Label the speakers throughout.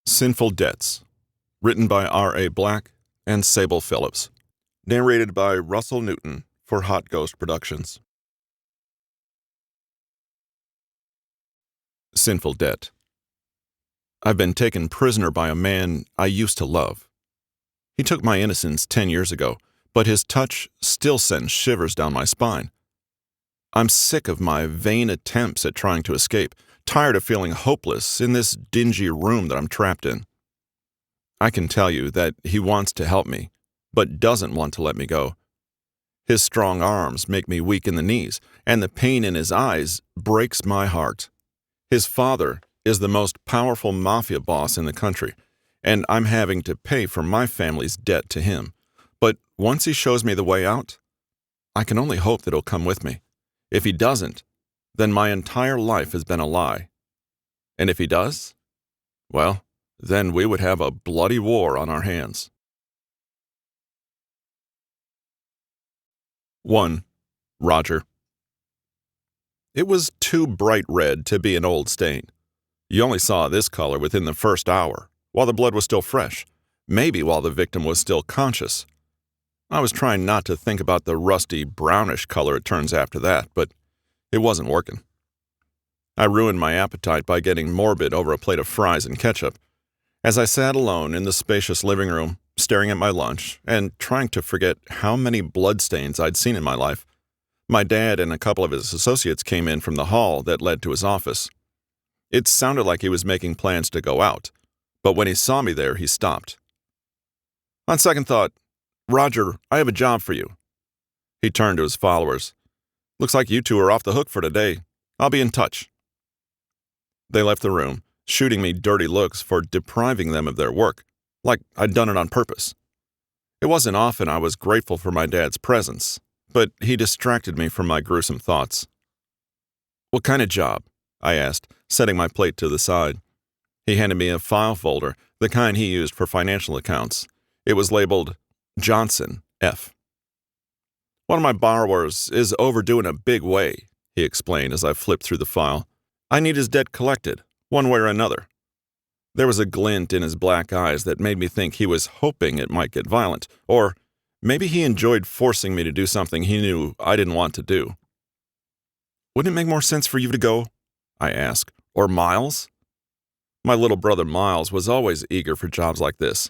Speaker 1: Sinful Debts, written by R.A. Black and Sable Phillips, narrated by Russell Newton for Hot Ghost Productions. Sinful Debt. I've been taken prisoner by a man I used to love. He took my innocence 10 years ago, but his touch still sends shivers down my spine. I'm sick of my vain attempts at trying to escape, tired of feeling hopeless in this dingy room that I'm trapped in. I can tell you that he wants to help me, but doesn't want to let me go. His strong arms make me weak in the knees, and the pain in his eyes breaks my heart. His father is the most powerful mafia boss in the country, and I'm having to pay for my family's debt to him. But once he shows me the way out, I can only hope that he'll come with me. If he doesn't, then my entire life has been a lie. And if he does, well, then we would have a bloody war on our hands. 1. Roger. It was too bright red to be an old stain. You only saw this color within the first hour, while the blood was still fresh, maybe while the victim was still conscious. I was trying not to think about the rusty, brownish color it turns after that, but it wasn't working. I ruined my appetite by getting morbid over a plate of fries and ketchup. As I sat alone in the spacious living room, staring at my lunch and trying to forget how many bloodstains I'd seen in my life, my dad and a couple of his associates came in from the hall that led to his office. It sounded like he was making plans to go out, but when he saw me there, he stopped. On second thought, "Roger, I have a job for you." He turned to his followers. "Looks like you two are off the hook for today. I'll be in touch." They left the room, shooting me dirty looks for depriving them of their work, like I'd done it on purpose. It wasn't often I was grateful for my dad's presence, but he distracted me from my gruesome thoughts. "What kind of job?" I asked, setting my plate to the side. He handed me a file folder, the kind he used for financial accounts. It was labeled Johnson, F. "One of my borrowers is overdue in a big way," he explained as I flipped through the file. "I need his debt collected, one way or another." There was a glint in his black eyes that made me think he was hoping it might get violent, or maybe he enjoyed forcing me to do something he knew I didn't want to do. "Wouldn't it make more sense for you to go?" I asked. "Or Miles?" My little brother Miles was always eager for jobs like this.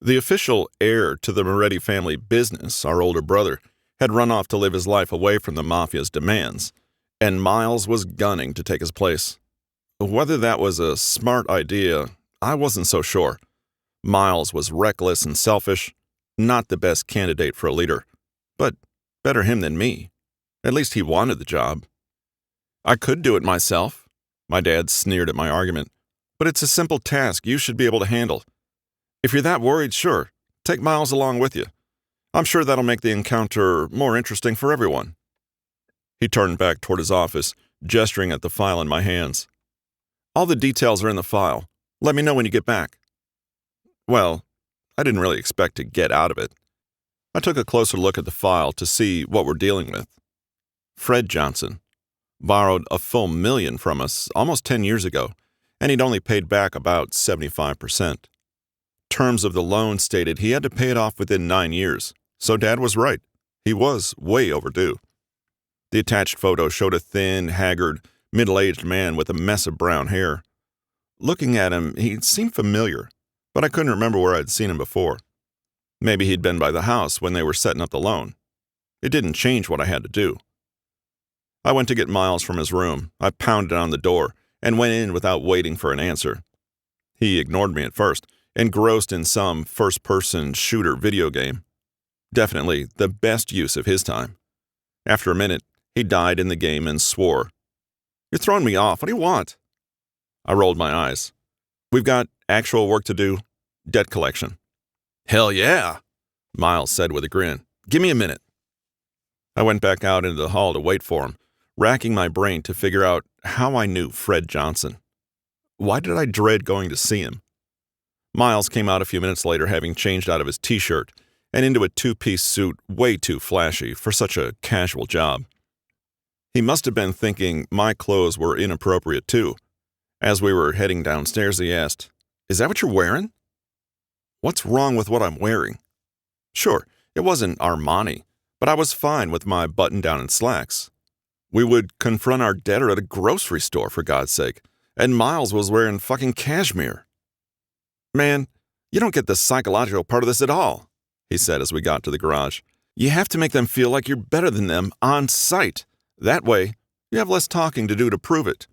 Speaker 1: The official heir to the Moretti family business, our older brother, had run off to live his life away from the mafia's demands, and Miles was gunning to take his place. Whether that was a smart idea, I wasn't so sure. Miles was reckless and selfish, not the best candidate for a leader, but better him than me. At least he wanted the job. "I could do it myself," my dad sneered at my argument, "but it's a simple task you should be able to handle. If you're that worried, sure, take Miles along with you. I'm sure that'll make the encounter more interesting for everyone." He turned back toward his office, gesturing at the file in my hands. "All the details are in the file. Let me know when you get back." Well, I didn't really expect to get out of it. I took a closer look at the file to see what we're dealing with. Fred Johnson borrowed a full $1 million from us almost 10 years ago, and he'd only paid back about 75%. Terms of the loan stated he had to pay it off within 9 years, so Dad was right. He was way overdue. The attached photo showed a thin, haggard, middle-aged man with a mess of brown hair. Looking at him, he seemed familiar, but I couldn't remember where I'd seen him before. Maybe he'd been by the house when they were setting up the loan. It didn't change what I had to do. I went to get Miles from his room. I pounded on the door and went in without waiting for an answer. He ignored me at first, engrossed in some first-person shooter video game. Definitely the best use of his time. After a minute, he died in the game and swore, "You're throwing me off. What do you want?" I rolled my eyes. "We've got actual work to do. Debt collection." "Hell yeah," Miles said with a grin. "Give me a minute." I went back out into the hall to wait for him, racking my brain to figure out how I knew Fred Johnson. Why did I dread going to see him? Miles came out a few minutes later, having changed out of his t-shirt and into a two-piece suit way too flashy for such a casual job. He must have been thinking my clothes were inappropriate too. As we were heading downstairs, he asked, Is that what you're wearing? What's wrong with what I'm wearing? Sure, it wasn't Armani, but I was fine with my button-down and slacks. We would confront our debtor at a grocery store, for God's sake, and Miles was wearing fucking cashmere. Man, you don't get the psychological part of this at all, he said as we got to the garage. You have to make them feel like you're better than them on sight. That way, you have less talking to do to prove it.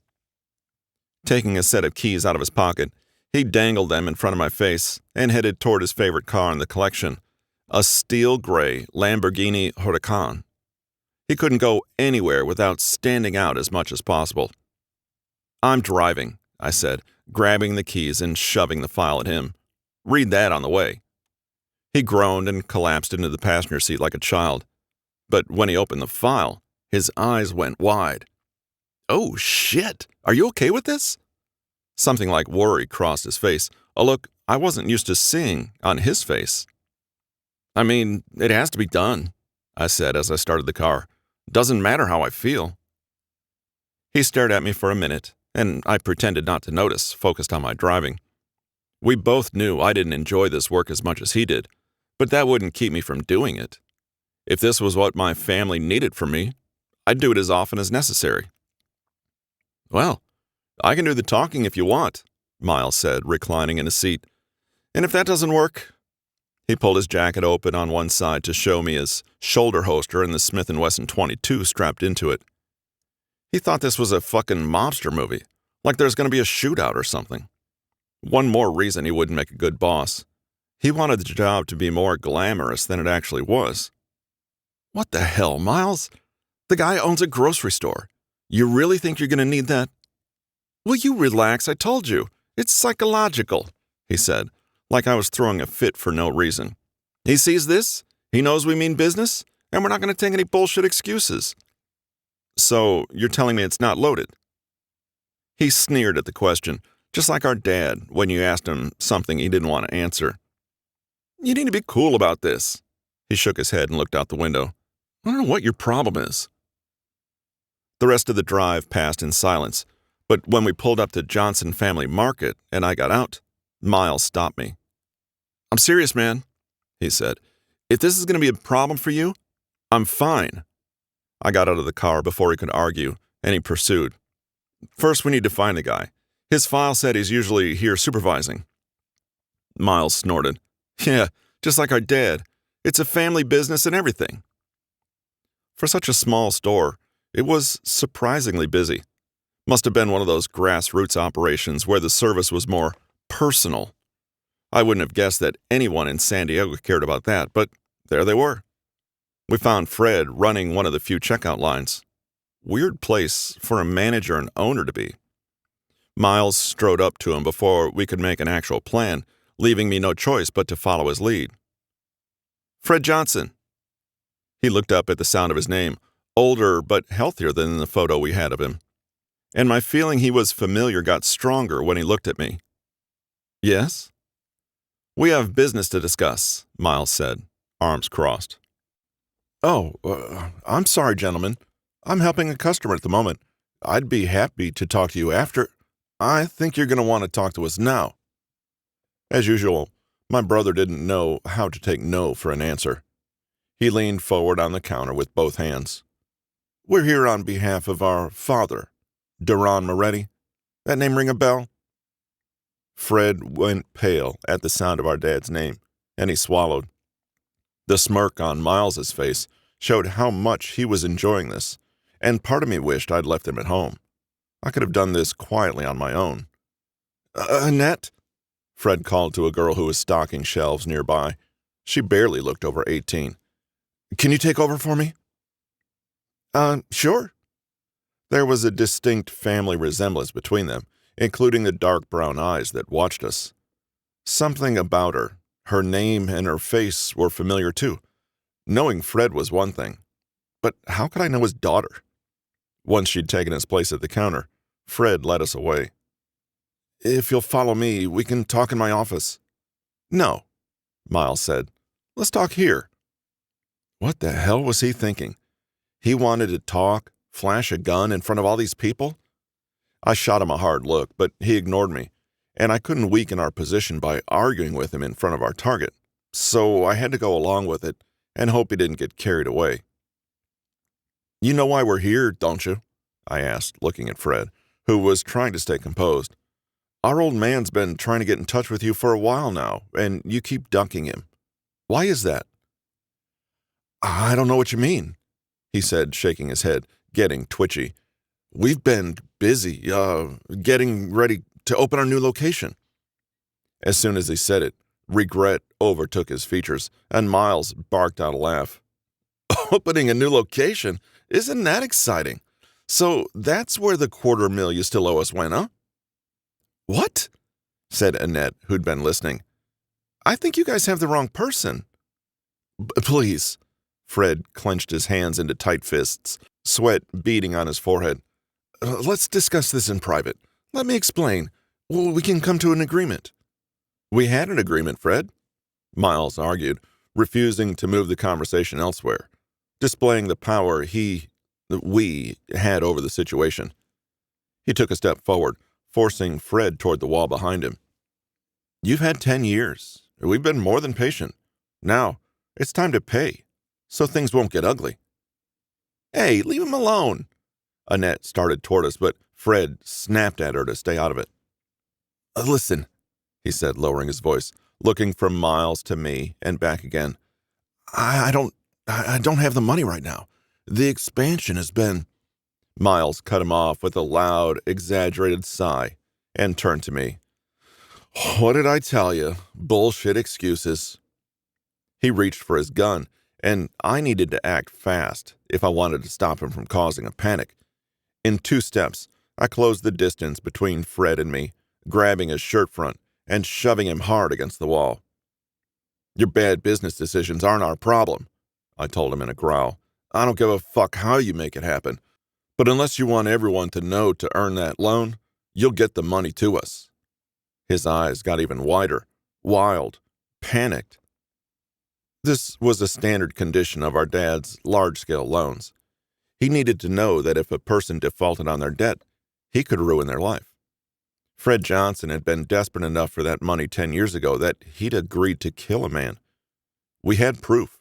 Speaker 1: Taking a set of keys out of his pocket, he dangled them in front of my face and headed toward his favorite car in the collection, a steel gray Lamborghini Huracan. He couldn't go anywhere without standing out as much as possible. I'm driving, I said, grabbing the keys and shoving the file at him. Read that on the way. He groaned and collapsed into the passenger seat like a child. But when he opened the file, his eyes went wide. Oh, shit! Are you okay with this? Something like worry crossed his face, a look I wasn't used to seeing on his face. I mean, it has to be done, I said as I started the car. Doesn't matter how I feel. He stared at me for a minute, and I pretended not to notice, focused on my driving. We both knew I didn't enjoy this work as much as he did, but that wouldn't keep me from doing it. If this was what my family needed from me, I'd do it as often as necessary. Well, I can do the talking if you want, Miles said, reclining in his seat. And if that doesn't work... He pulled his jacket open on one side to show me his shoulder holster and the Smith & Wesson .22 strapped into it. He thought this was a fucking mobster movie, like there's going to be a shootout or something. One more reason he wouldn't make a good boss. He wanted the job to be more glamorous than it actually was. What the hell, Miles? The guy owns a grocery store. You really think you're going to need that? Will you relax? I told you. It's psychological, he said, like I was throwing a fit for no reason. He sees this, he knows we mean business, and we're not going to take any bullshit excuses. So, you're telling me it's not loaded? He sneered at the question, just like our dad when you asked him something he didn't want to answer. You need to be cool about this. He shook his head and looked out the window. I don't know what your problem is. The rest of the drive passed in silence, but when we pulled up to Johnson Family Market and I got out, Miles stopped me. I'm serious, man, he said. If this is going to be a problem for you, I'm fine. I got out of the car before he could argue, and he pursued. First, we need to find the guy. His file said he's usually here supervising. Miles snorted. Yeah, just like our dad. It's a family business and everything. For such a small store, it was surprisingly busy. Must have been one of those grassroots operations where the service was more personal. I wouldn't have guessed that anyone in San Diego cared about that, but there they were. We found Fred running one of the few checkout lines. Weird place for a manager and owner to be. Miles strode up to him before we could make an actual plan, leaving me no choice but to follow his lead. Fred Johnson. He looked up at the sound of his name, older but healthier than the photo we had of him. And my feeling he was familiar got stronger when he looked at me. Yes? We have business to discuss, Miles said, arms crossed. Oh, I'm sorry, gentlemen. I'm helping a customer at the moment. I'd be happy to talk to you after. I think you're going to want to talk to us now. As usual, my brother didn't know how to take no for an answer. He leaned forward on the counter with both hands. We're here on behalf of our father, Darren Moretti. That name ring a bell? Fred went pale at the sound of our dad's name, and he swallowed. The smirk on Miles's face showed how much he was enjoying this, and part of me wished I'd left him at home. I could have done this quietly on my own. Annette? Fred called to a girl who was stocking shelves nearby. She barely looked over 18. Can you take over for me? Sure. There was a distinct family resemblance between them, including the dark brown eyes that watched us. Something about her, her name and her face were familiar too. Knowing Fred was one thing, but how could I know his daughter? Once she'd taken his place at the counter, Fred led us away. If you'll follow me, we can talk in my office. No, Miles said. Let's talk here. What the hell was he thinking? He wanted to talk, flash a gun in front of all these people? I shot him a hard look, but he ignored me, and I couldn't weaken our position by arguing with him in front of our target, so I had to go along with it and hope he didn't get carried away. "You know why we're here, don't you?" I asked, looking at Fred, who was trying to stay composed. "Our old man's been trying to get in touch with you for a while now, and you keep ducking him. Why is that?" "I don't know what you mean," he said, shaking his head, getting twitchy. "We've been busy, getting ready to open our new location." As soon as he said it, regret overtook his features, and Miles barked out a laugh. "Opening a new location? Isn't that exciting? So that's where the $250,000 you still owe us went, huh?" "What?" said Annette, who'd been listening. "I think you guys have the wrong person." Please." Fred clenched his hands into tight fists, sweat beading on his forehead. "Let's discuss this in private. Let me explain. We can come to an agreement." "We had an agreement, Fred," Miles argued, refusing to move the conversation elsewhere, displaying the power we had over the situation. He took a step forward, forcing Fred toward the wall behind him. "You've had 10 years. We've been more than patient. Now, it's time to pay, so things won't get ugly." "Hey, leave him alone." Annette started toward us, but Fred snapped at her to stay out of it. "Listen," he said, lowering his voice, looking from Miles to me and back again. I don't have the money right now. The expansion has been—" Miles cut him off with a loud, exaggerated sigh and turned to me. "What did I tell you? Bullshit excuses." He reached for his gun, and I needed to act fast if I wanted to stop him from causing a panic. In 2 steps, I closed the distance between Fred and me, grabbing his shirt front and shoving him hard against the wall. "Your bad business decisions aren't our problem," I told him in a growl. "I don't give a fuck how you make it happen, but unless you want everyone to know to earn that loan, you'll get the money to us." His eyes got even wider, wild, panicked. This was a standard condition of our dad's large-scale loans. He needed to know that if a person defaulted on their debt, he could ruin their life. Fred Johnson had been desperate enough for that money 10 years ago that he'd agreed to kill a man. We had proof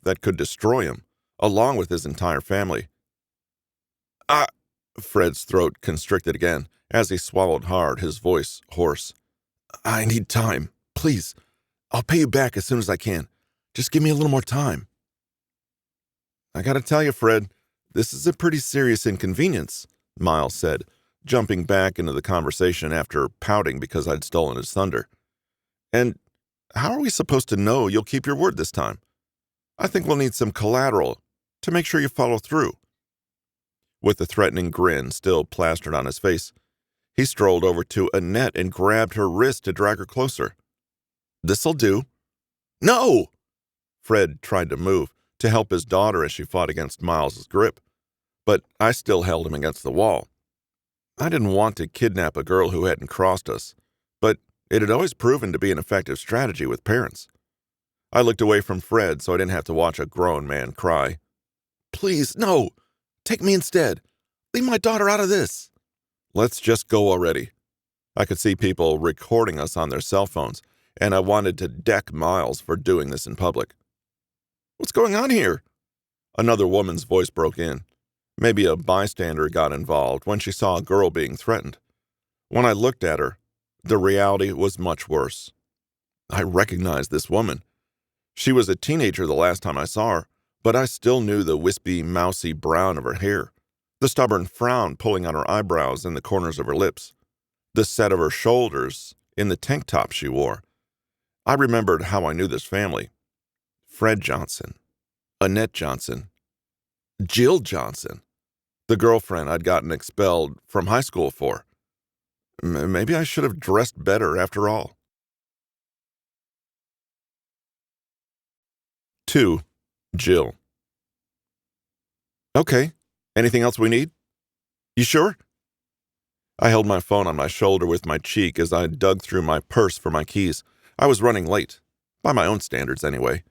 Speaker 1: that could destroy him, along with his entire family. Fred's throat constricted again as he swallowed hard, his voice hoarse. "I need time. Please. I'll pay you back as soon as I can. Just give me a little more time." "I gotta tell you, Fred, this is a pretty serious inconvenience," Miles said, jumping back into the conversation after pouting because I'd stolen his thunder. "And how are we supposed to know you'll keep your word this time? I think we'll need some collateral to make sure you follow through." With the threatening grin still plastered on his face, he strolled over to Annette and grabbed her wrist to drag her closer. "This'll do." "No!" Fred tried to move to help his daughter as she fought against Miles's grip, but I still held him against the wall. I didn't want to kidnap a girl who hadn't crossed us, but it had always proven to be an effective strategy with parents. I looked away from Fred so I didn't have to watch a grown man cry. "Please, no! Take me instead! Leave my daughter out of this!" "Let's just go already." I could see people recording us on their cell phones, and I wanted to deck Miles for doing this in public. "What's going on here?" Another woman's voice broke in. Maybe a bystander got involved when she saw a girl being threatened. When I looked at her, the reality was much worse. I recognized this woman. She was a teenager the last time I saw her, but I still knew the wispy, mousy brown of her hair, the stubborn frown pulling on her eyebrows and the corners of her lips, the set of her shoulders in the tank top she wore. I remembered how I knew this family. Fred Johnson, Annette Johnson, Jill Johnson, the girlfriend I'd gotten expelled from high school for. Maybe I should have dressed better after all. 2. Jill. "Okay. Anything else we need? You sure?" I held my phone on my shoulder with my cheek as I dug through my purse for my keys. I was running late. By my own standards, anyway.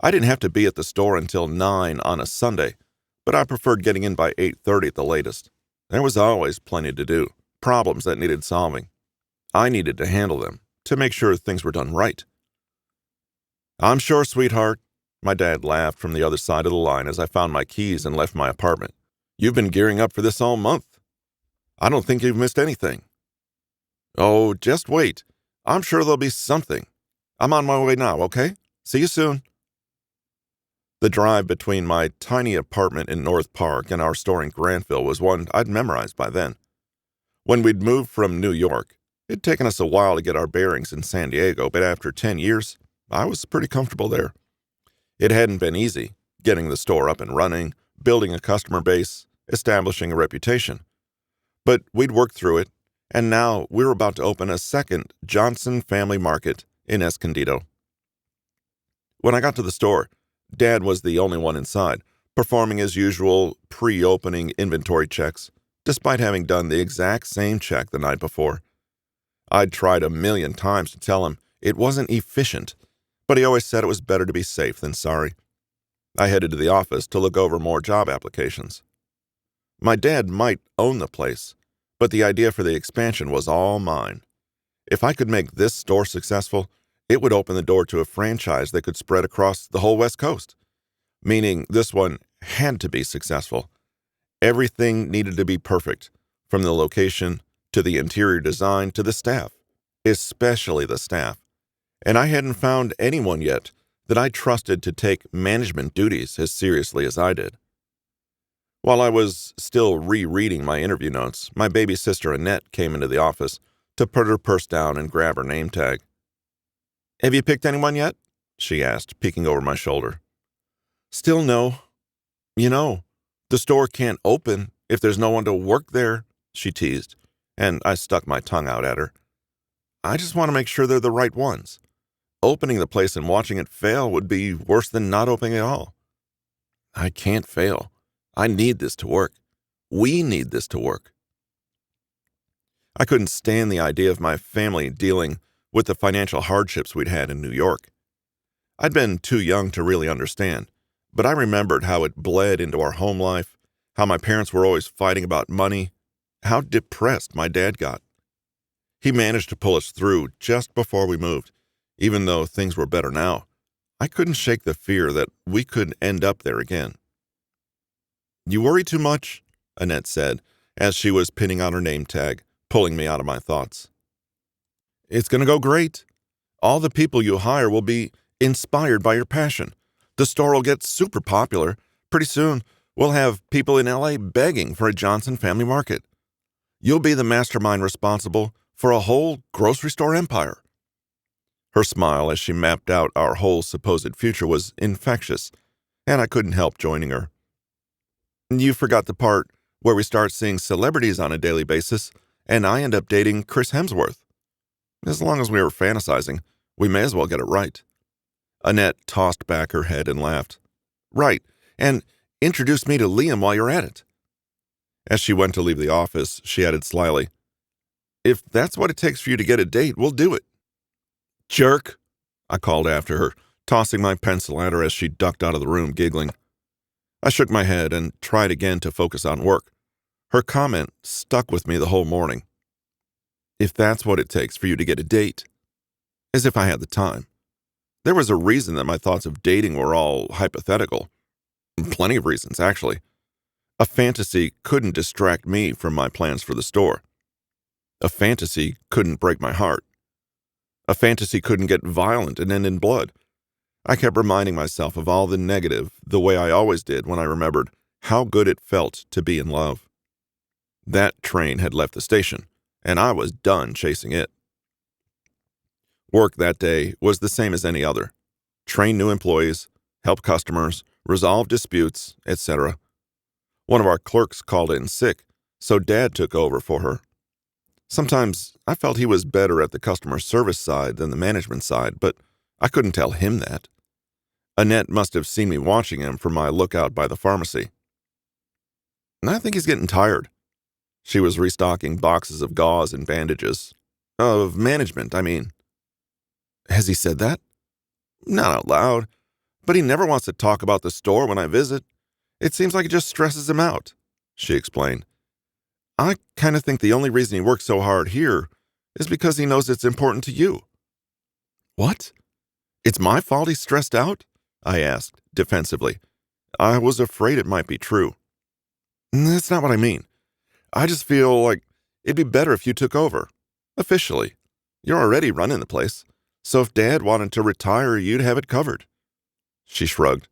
Speaker 1: I didn't have to be at the store until 9 on a Sunday, but I preferred getting in by 8:30 at the latest. There was always plenty to do, problems that needed solving. I needed to handle them to make sure things were done right. "I'm sure, sweetheart," my dad laughed from the other side of the line as I found my keys and left my apartment. "You've been gearing up for this all month. I don't think you've missed anything." "Oh, just wait. I'm sure there'll be something. I'm on my way now, okay? See you soon." The drive between my tiny apartment in North Park and our store in Granville was one I'd memorized by then. When we'd moved from New York, it'd taken us a while to get our bearings in San Diego, but after 10 years, I was pretty comfortable there. It hadn't been easy, getting the store up and running, building a customer base, establishing a reputation. But we'd worked through it, and now we were about to open a second Johnson Family Market in Escondido. When I got to the store, Dad was the only one inside, performing his usual pre-opening inventory checks, despite having done the exact same check the night before. I'd tried a million times to tell him it wasn't efficient, but he always said it was better to be safe than sorry. I headed to the office to look over more job applications. My dad might own the place, but the idea for the expansion was all mine. If I could make this store successful, it would open the door to a franchise that could spread across the whole West Coast, meaning this one had to be successful. Everything needed to be perfect, from the location to the interior design to the staff, especially the staff. And I hadn't found anyone yet that I trusted to take management duties as seriously as I did. While I was still rereading my interview notes, my baby sister Annette came into the office to put her purse down and grab her name tag. "Have you picked anyone yet?" she asked, peeking over my shoulder. "Still no. You know, the store can't open if there's no one to work there," she teased, and I stuck my tongue out at her. "I just want to make sure they're the right ones. Opening the place and watching it fail would be worse than not opening at all." "I can't fail. I need this to work. We need this to work." I couldn't stand the idea of my family dealing with the financial hardships we'd had in New York. I'd been too young to really understand, but I remembered how it bled into our home life, how my parents were always fighting about money, how depressed my dad got. He managed to pull us through just before we moved, even though things were better now. I couldn't shake the fear that we could end up there again. "You worry too much," Annette said, as she was pinning on her name tag, pulling me out of my thoughts. "It's going to go great. All the people you hire will be inspired by your passion. The store will get super popular. Pretty soon, we'll have people in LA begging for a Johnson Family Market. You'll be the mastermind responsible for a whole grocery store empire." Her smile as she mapped out our whole supposed future was infectious, and I couldn't help joining her. "You forgot the part where we start seeing celebrities on a daily basis, and I end up dating Chris Hemsworth. As long as we were fantasizing, we may as well get it right." Annette tossed back her head and laughed. "Right, and introduce me to Liam while you're at it." As she went to leave the office, she added slyly, "If that's what it takes for you to get a date, we'll do it." "Jerk," I called after her, tossing my pencil at her as she ducked out of the room, giggling. I shook my head and tried again to focus on work. Her comment stuck with me the whole morning. "If that's what it takes for you to get a date." As if I had the time. There was a reason that my thoughts of dating were all hypothetical. Plenty of reasons, actually. A fantasy couldn't distract me from my plans for the store. A fantasy couldn't break my heart. A fantasy couldn't get violent and end in blood. I kept reminding myself of all the negative, the way I always did when I remembered how good it felt to be in love. That train had left the station, and I was done chasing it. Work that day was the same as any other. Train new employees, help customers, resolve disputes, etc. One of our clerks called in sick, so Dad took over for her. Sometimes I felt he was better at the customer service side than the management side, but I couldn't tell him that. Annette must have seen me watching him from my lookout by the pharmacy. "I think he's getting tired." She was restocking boxes of gauze and bandages. Of management, I mean. "Has he said that?" "Not out loud, but he never wants to talk about the store when I visit. It seems like it just stresses him out," she explained. "I kind of think the only reason he works so hard here is because he knows it's important to you." "What? It's my fault he's stressed out?" I asked, defensively. I was afraid it might be true. "That's not what I mean. I just feel like it'd be better if you took over. Officially. You're already running the place. So if Dad wanted to retire, you'd have it covered." She shrugged.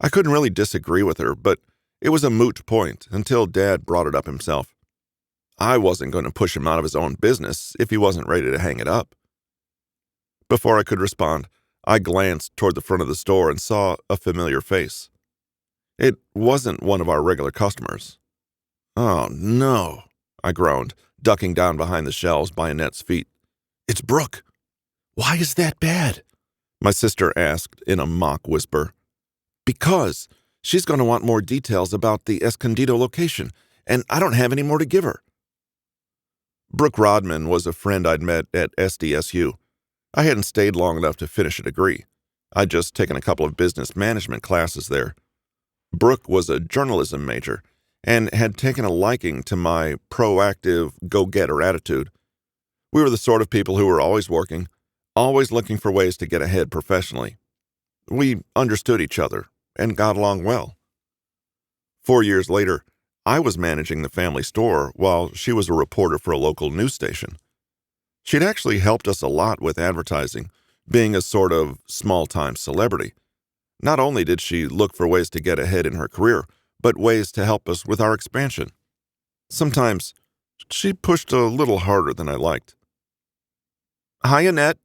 Speaker 1: I couldn't really disagree with her, but it was a moot point until Dad brought it up himself. I wasn't going to push him out of his own business if he wasn't ready to hang it up. Before I could respond, I glanced toward the front of the store and saw a familiar face. It wasn't one of our regular customers. "Oh, no," I groaned, ducking down behind the shelves by Annette's feet. "It's Brooke." "Why is that bad?" my sister asked in a mock whisper. "Because she's going to want more details about the Escondido location, and I don't have any more to give her." Brooke Rodman was a friend I'd met at SDSU. I hadn't stayed long enough to finish a degree. I'd just taken a couple of business management classes there. Brooke was a journalism major and had taken a liking to my proactive, go-getter attitude. We were the sort of people who were always working, always looking for ways to get ahead professionally. We understood each other and got along well. 4 years later, I was managing the family store while she was a reporter for a local news station. She'd actually helped us a lot with advertising, being a sort of small-time celebrity. Not only did she look for ways to get ahead in her career, but ways to help us with our expansion. Sometimes she pushed a little harder than I liked. "Hi, Annette,"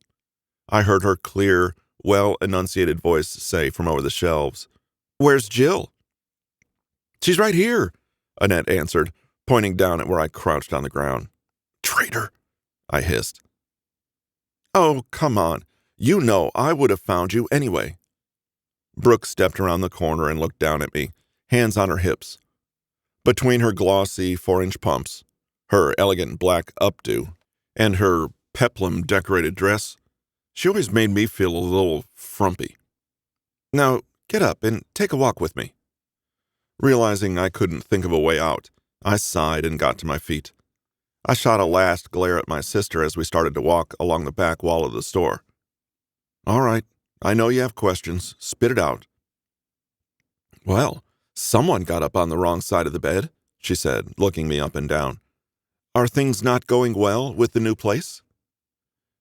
Speaker 1: I heard her clear, well-enunciated voice say from over the shelves. "Where's Jill?" "She's right here," Annette answered, pointing down at where I crouched on the ground. "Traitor," I hissed. "Oh, come on. You know I would have found you anyway." Brooke stepped around the corner and looked down at me, hands on her hips. Between her glossy 4-inch pumps, her elegant black updo, and her peplum-decorated dress, she always made me feel a little frumpy. "Now, get up and take a walk with me." Realizing I couldn't think of a way out, I sighed and got to my feet. I shot a last glare at my sister as we started to walk along the back wall of the store. "All right, I know you have questions. Spit it out." "Well, someone got up on the wrong side of the bed," she said, looking me up and down. "Are things not going well with the new place?"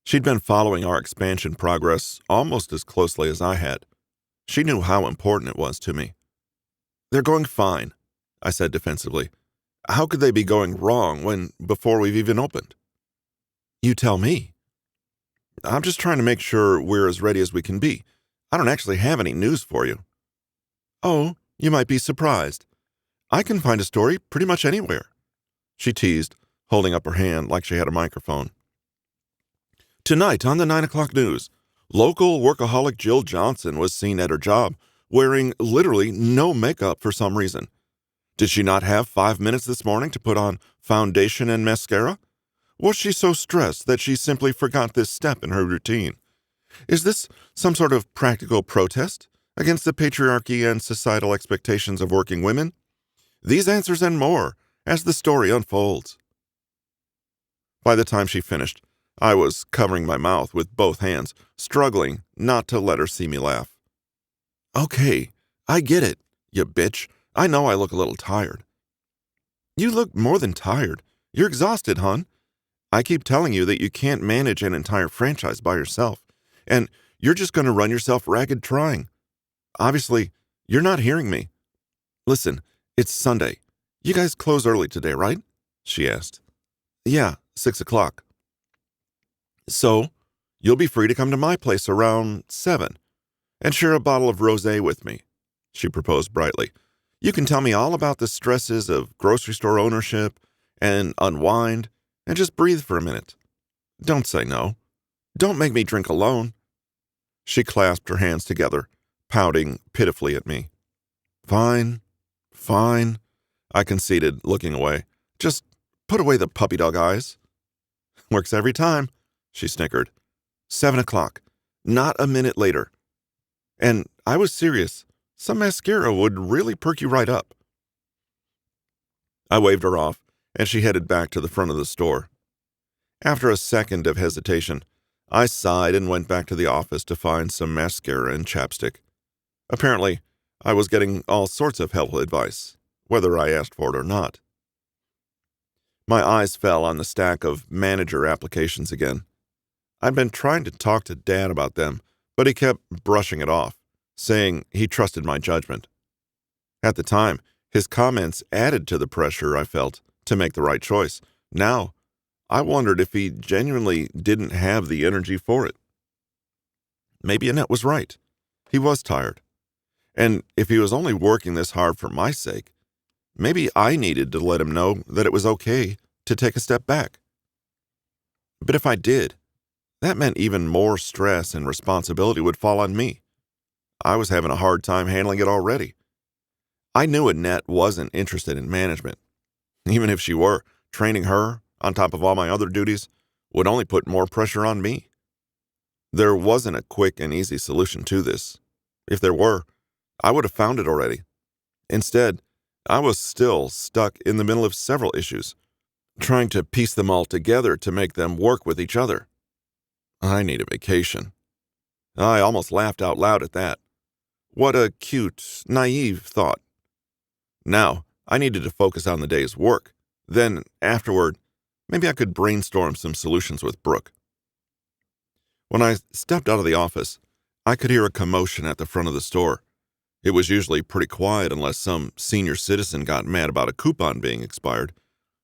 Speaker 1: She'd been following our expansion progress almost as closely as I had. She knew how important it was to me. "They're going fine," I said defensively. "How could they be going wrong before we've even opened?" "You tell me." "I'm just trying to make sure we're as ready as we can be. I don't actually have any news for you." "Oh, you might be surprised. I can find a story pretty much anywhere," she teased, holding up her hand like she had a microphone. "Tonight on the 9 o'clock news, local workaholic Jill Johnson was seen at her job wearing literally no makeup for some reason. Did she not have 5 minutes this morning to put on foundation and mascara? Was she so stressed that she simply forgot this step in her routine? Is this some sort of practical protest against the patriarchy and societal expectations of working women? These answers and more as the story unfolds." By the time she finished, I was covering my mouth with both hands, struggling not to let her see me laugh. "Okay, I get it, you bitch. I know I look a little tired." "You look more than tired. You're exhausted, hon. I keep telling you that you can't manage an entire franchise by yourself, and you're just going to run yourself ragged trying. Obviously, you're not hearing me. Listen, it's Sunday. You guys close early today, right?" she asked. "Yeah, 6 o'clock. "So, you'll be free to come to my place around 7 and share a bottle of rosé with me," she proposed brightly. "You can tell me all about the stresses of grocery store ownership and unwind and just breathe for a minute. Don't say no. Don't make me drink alone." She clasped her hands together, pouting pitifully at me. Fine, I conceded, looking away. "Just put away the puppy dog eyes." "Works every time," she snickered. 7 o'clock, not a minute later. And I was serious. Some mascara would really perk you right up. I waved her off, and she headed back to the front of the store. After a second of hesitation, I sighed and went back to the office to find some mascara and chapstick. Apparently, I was getting all sorts of helpful advice, whether I asked for it or not. My eyes fell on the stack of manager applications again. I'd been trying to talk to Dad about them, but he kept brushing it off, saying he trusted my judgment. At the time, his comments added to the pressure I felt to make the right choice. Now, I wondered if he genuinely didn't have the energy for it. Maybe Annette was right. He was tired. And if he was only working this hard for my sake, maybe I needed to let him know that it was okay to take a step back. But if I did, that meant even more stress and responsibility would fall on me. I was having a hard time handling it already. I knew Annette wasn't interested in management. Even if she were, training her, on top of all my other duties, would only put more pressure on me. There wasn't a quick and easy solution to this. If there were, I would have found it already. Instead, I was still stuck in the middle of several issues, trying to piece them all together to make them work with each other. I need a vacation. I almost laughed out loud at that. What a cute, naive thought. Now, I needed to focus on the day's work. Then, afterward, maybe I could brainstorm some solutions with Brooke. When I stepped out of the office, I could hear a commotion at the front of the store. It was usually pretty quiet unless some senior citizen got mad about a coupon being expired,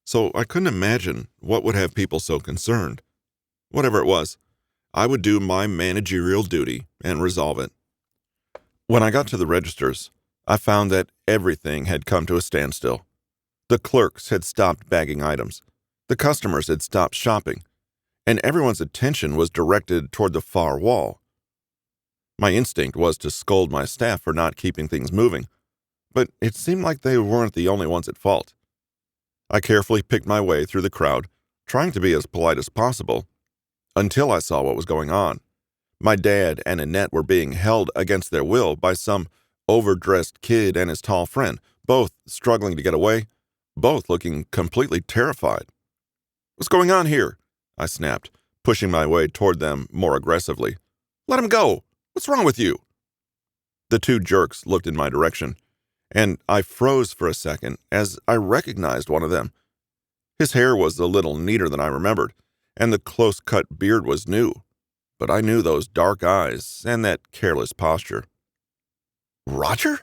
Speaker 1: so I couldn't imagine what would have people so concerned. Whatever it was, I would do my managerial duty and resolve it. When I got to the registers, I found that everything had come to a standstill. The clerks had stopped bagging items, the customers had stopped shopping, and everyone's attention was directed toward the far wall. My instinct was to scold my staff for not keeping things moving, but it seemed like they weren't the only ones at fault. I carefully picked my way through the crowd, trying to be as polite as possible, until I saw what was going on. My dad and Annette were being held against their will by some overdressed kid and his tall friend, both struggling to get away, both looking completely terrified. "What's going on here?" I snapped, pushing my way toward them more aggressively. "Let him go! What's wrong with you?" The two jerks looked in my direction, and I froze for a second as I recognized one of them. His hair was a little neater than I remembered, and the close-cut beard was new, but I knew those dark eyes and that careless posture. "Roger?"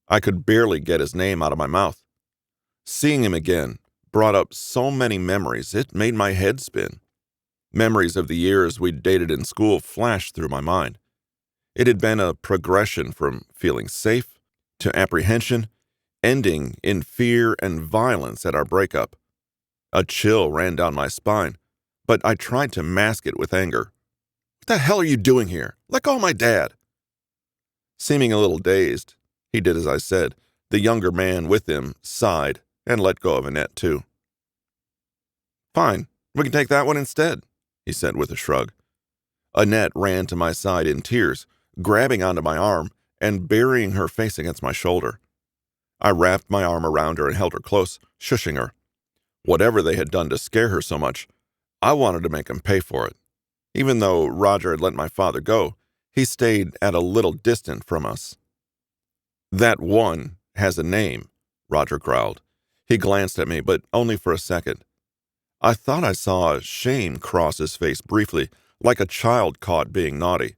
Speaker 1: I could barely get his name out of my mouth. Seeing him again brought up so many memories it made my head spin. Memories of the years we'd dated in school flashed through my mind. It had been a progression from feeling safe to apprehension, ending in fear and violence at our breakup. A chill ran down my spine, but I tried to mask it with anger. "What the hell are you doing here? Let go of my dad!" Seeming a little dazed, he did as I said. The younger man with him sighed and let go of Annette too. "Fine, we can take that one instead," he said with a shrug. Annette ran to my side in tears, grabbing onto my arm and burying her face against my shoulder. I wrapped my arm around her and held her close, shushing her. Whatever they had done to scare her so much, I wanted to make them pay for it. Even though Roger had let my father go, he stayed at a little distant from us. "That one has a name," Roger growled. He glanced at me, but only for a second. I thought I saw shame cross his face briefly, like a child caught being naughty.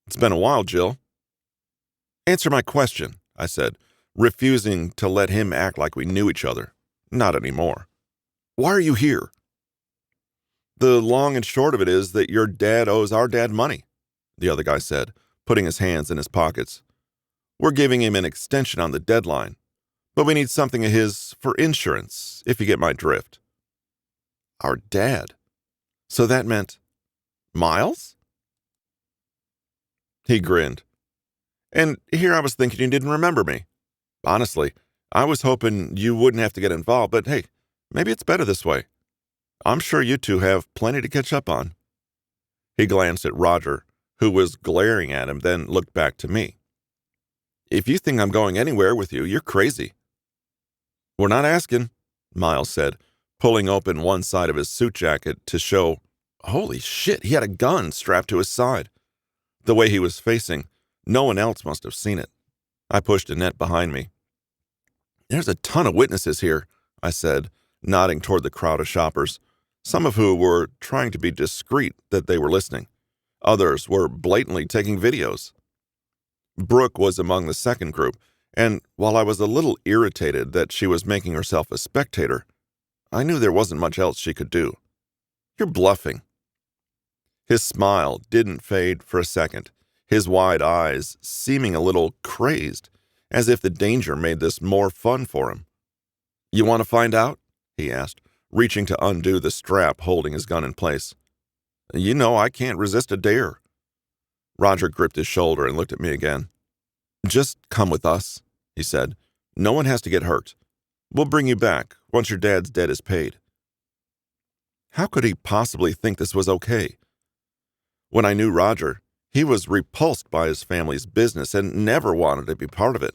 Speaker 1: "It's been a while, Jill." "Answer my question," I said, refusing to let him act like we knew each other. Not anymore. "Why are you here?" "The long and short of it is that your dad owes our dad money," the other guy said, putting his hands in his pockets. "We're giving him an extension on the deadline, but we need something of his for insurance, if you get my drift." Our dad? So that meant Miles? He grinned. "And here I was thinking you didn't remember me. Honestly, I was hoping you wouldn't have to get involved, but hey, maybe it's better this way. I'm sure you two have plenty to catch up on." He glanced at Roger, who was glaring at him, then looked back to me. "If you think I'm going anywhere with you, you're crazy." "We're not asking," Miles said, pulling open one side of his suit jacket to show, holy shit, he had a gun strapped to his side. The way he was facing, no one else must have seen it. I pushed Annette behind me. "There's a ton of witnesses here," I said, nodding toward the crowd of shoppers, some of who were trying to be discreet that they were listening. Others were blatantly taking videos. Brooke was among the second group, and while I was a little irritated that she was making herself a spectator, I knew there wasn't much else she could do. "You're bluffing." His smile didn't fade for a second, his wide eyes seeming a little crazed, as if the danger made this more fun for him. "You want to find out?" he asked, reaching to undo the strap holding his gun in place. "You know I can't resist a dare." Roger gripped his shoulder and looked at me again. "Just come with us," he said. "No one has to get hurt. We'll bring you back once your dad's debt is paid." How could he possibly think this was okay? When I knew Roger, he was repulsed by his family's business and never wanted to be part of it.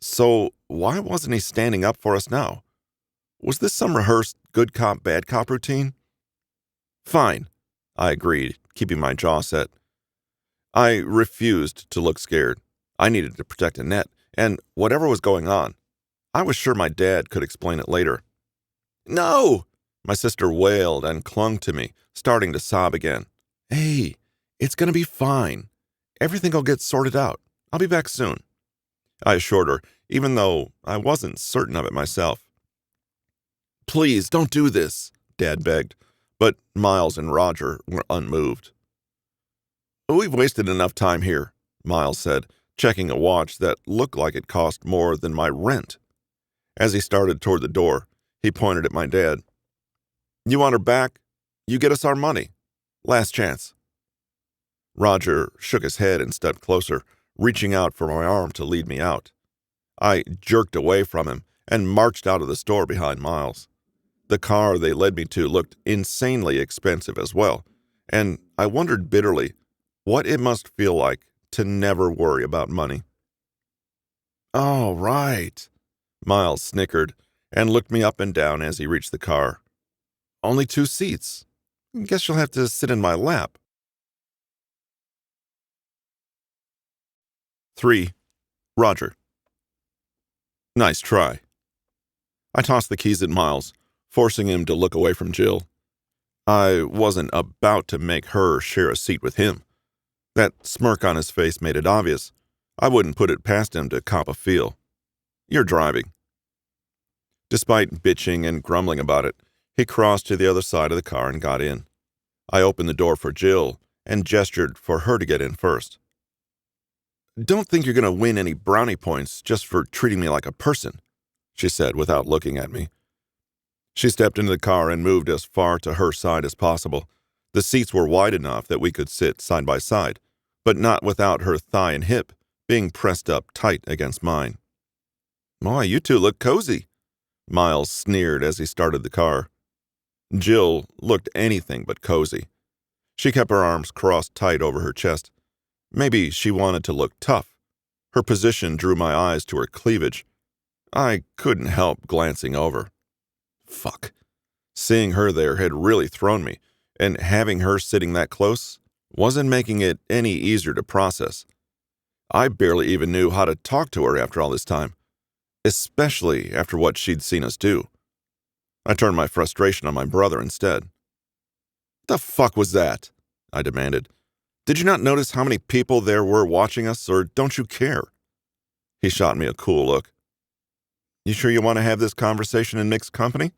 Speaker 1: So why wasn't he standing up for us now? Was this some rehearsed good cop, bad cop routine? "Fine," I agreed, keeping my jaw set. I refused to look scared. I needed to protect Annette, and whatever was going on, I was sure my dad could explain it later. "No!" My sister wailed and clung to me, starting to sob again. "Hey, it's going to be fine. Everything will get sorted out. I'll be back soon," I assured her, even though I wasn't certain of it myself. "Please, don't do this," Dad begged, but Miles and Roger were unmoved. "We've wasted enough time here," Miles said, checking a watch that looked like it cost more than my rent. As he started toward the door, he pointed at my dad. "You want her back? You get us our money. Last chance." Roger shook his head and stepped closer, reaching out for my arm to lead me out. I jerked away from him and marched out of the store behind Miles. The car they led me to looked insanely expensive as well, and I wondered bitterly what it must feel like to never worry about money. "Oh, right," Miles snickered and looked me up and down as he reached the car. "Only 2 seats. Guess you'll have to sit in my lap." 3. Roger. "Nice try." I tossed the keys at Miles, forcing him to look away from Jill. I wasn't about to make her share a seat with him. That smirk on his face made it obvious. I wouldn't put it past him to cop a feel. "You're driving." Despite bitching and grumbling about it, he crossed to the other side of the car and got in. I opened the door for Jill and gestured for her to get in first. "Don't think you're going to win any brownie points just for treating me like a person," she said without looking at me. She stepped into the car and moved as far to her side as possible. The seats were wide enough that we could sit side by side, but not without her thigh and hip being pressed up tight against mine. "Boy, you two look cozy," Miles sneered as he started the car. Jill looked anything but cozy. She kept her arms crossed tight over her chest. Maybe she wanted to look tough. Her position drew my eyes to her cleavage. I couldn't help glancing over. Fuck. Seeing her there had really thrown me, and having her sitting that close wasn't making it any easier to process. I barely even knew how to talk to her after all this time, especially after what she'd seen us do. I turned my frustration on my brother instead. "The fuck was that?" I demanded. "Did you not notice how many people there were watching us, or don't you care?" He shot me a cool look. "You sure you want to have this conversation in mixed company?"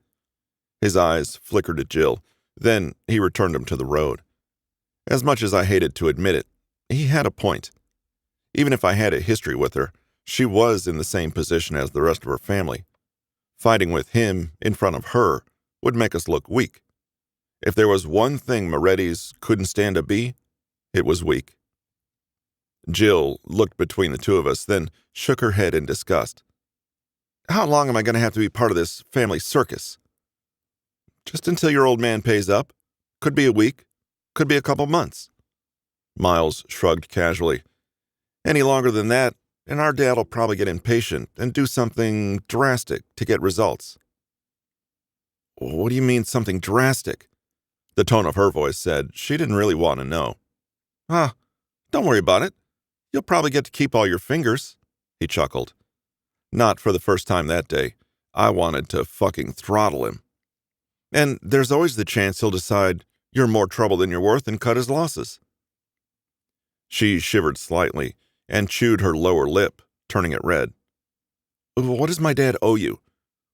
Speaker 1: His eyes flickered at Jill, then he returned them to the road. As much as I hated to admit it, he had a point. Even if I had a history with her, she was in the same position as the rest of her family. Fighting with him in front of her would make us look weak. If there was one thing Moretti's couldn't stand to be, it was weak. Jill looked between the two of us, then shook her head in disgust. "How long am I going to have to be part of this family circus?" "Just until your old man pays up. Could be a week. Could be a couple months." Miles shrugged casually. "Any longer than that, and our dad'll probably get impatient and do something drastic to get results." What do you mean something drastic? The tone of her voice said she didn't really want to know. Huh, don't worry about it. You'll probably get to keep all your fingers, he chuckled. Not for the first time that day. I wanted to fucking throttle him. And there's always the chance he'll decide you're more trouble than you're worth and cut his losses. She shivered slightly and chewed her lower lip, turning it red. What does my dad owe you?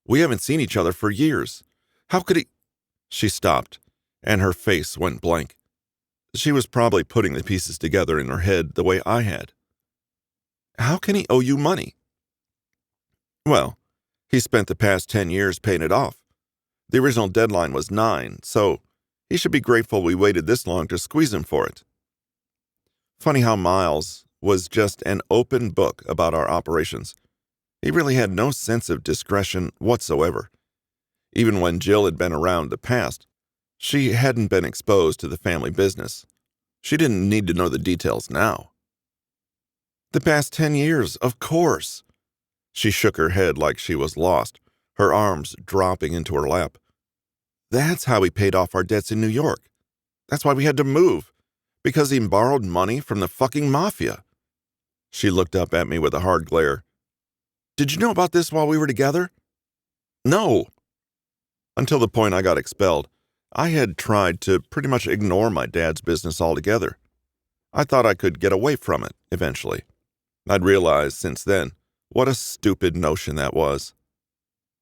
Speaker 1: We haven't seen each other for years. How could he? She stopped, and her face went blank. She was probably putting the pieces together in her head the way I had. How can he owe you money? Well, he spent the past 10 years paying it off. The original deadline was 9, so he should be grateful we waited this long to squeeze him for it. Funny how Miles was just an open book about our operations. He really had no sense of discretion whatsoever. Even when Jill had been around in the past, she hadn't been exposed to the family business. She didn't need to know the details now. The past 10 years, of course. She shook her head like she was lost, her arms dropping into her lap. That's how we paid off our debts in New York. That's why we had to move, because he borrowed money from the fucking mafia. She looked up at me with a hard glare. Did you know about this while we were together? No. Until the point I got expelled, I had tried to pretty much ignore my dad's business altogether. I thought I could get away from it, eventually. I'd realized since then what a stupid notion that was.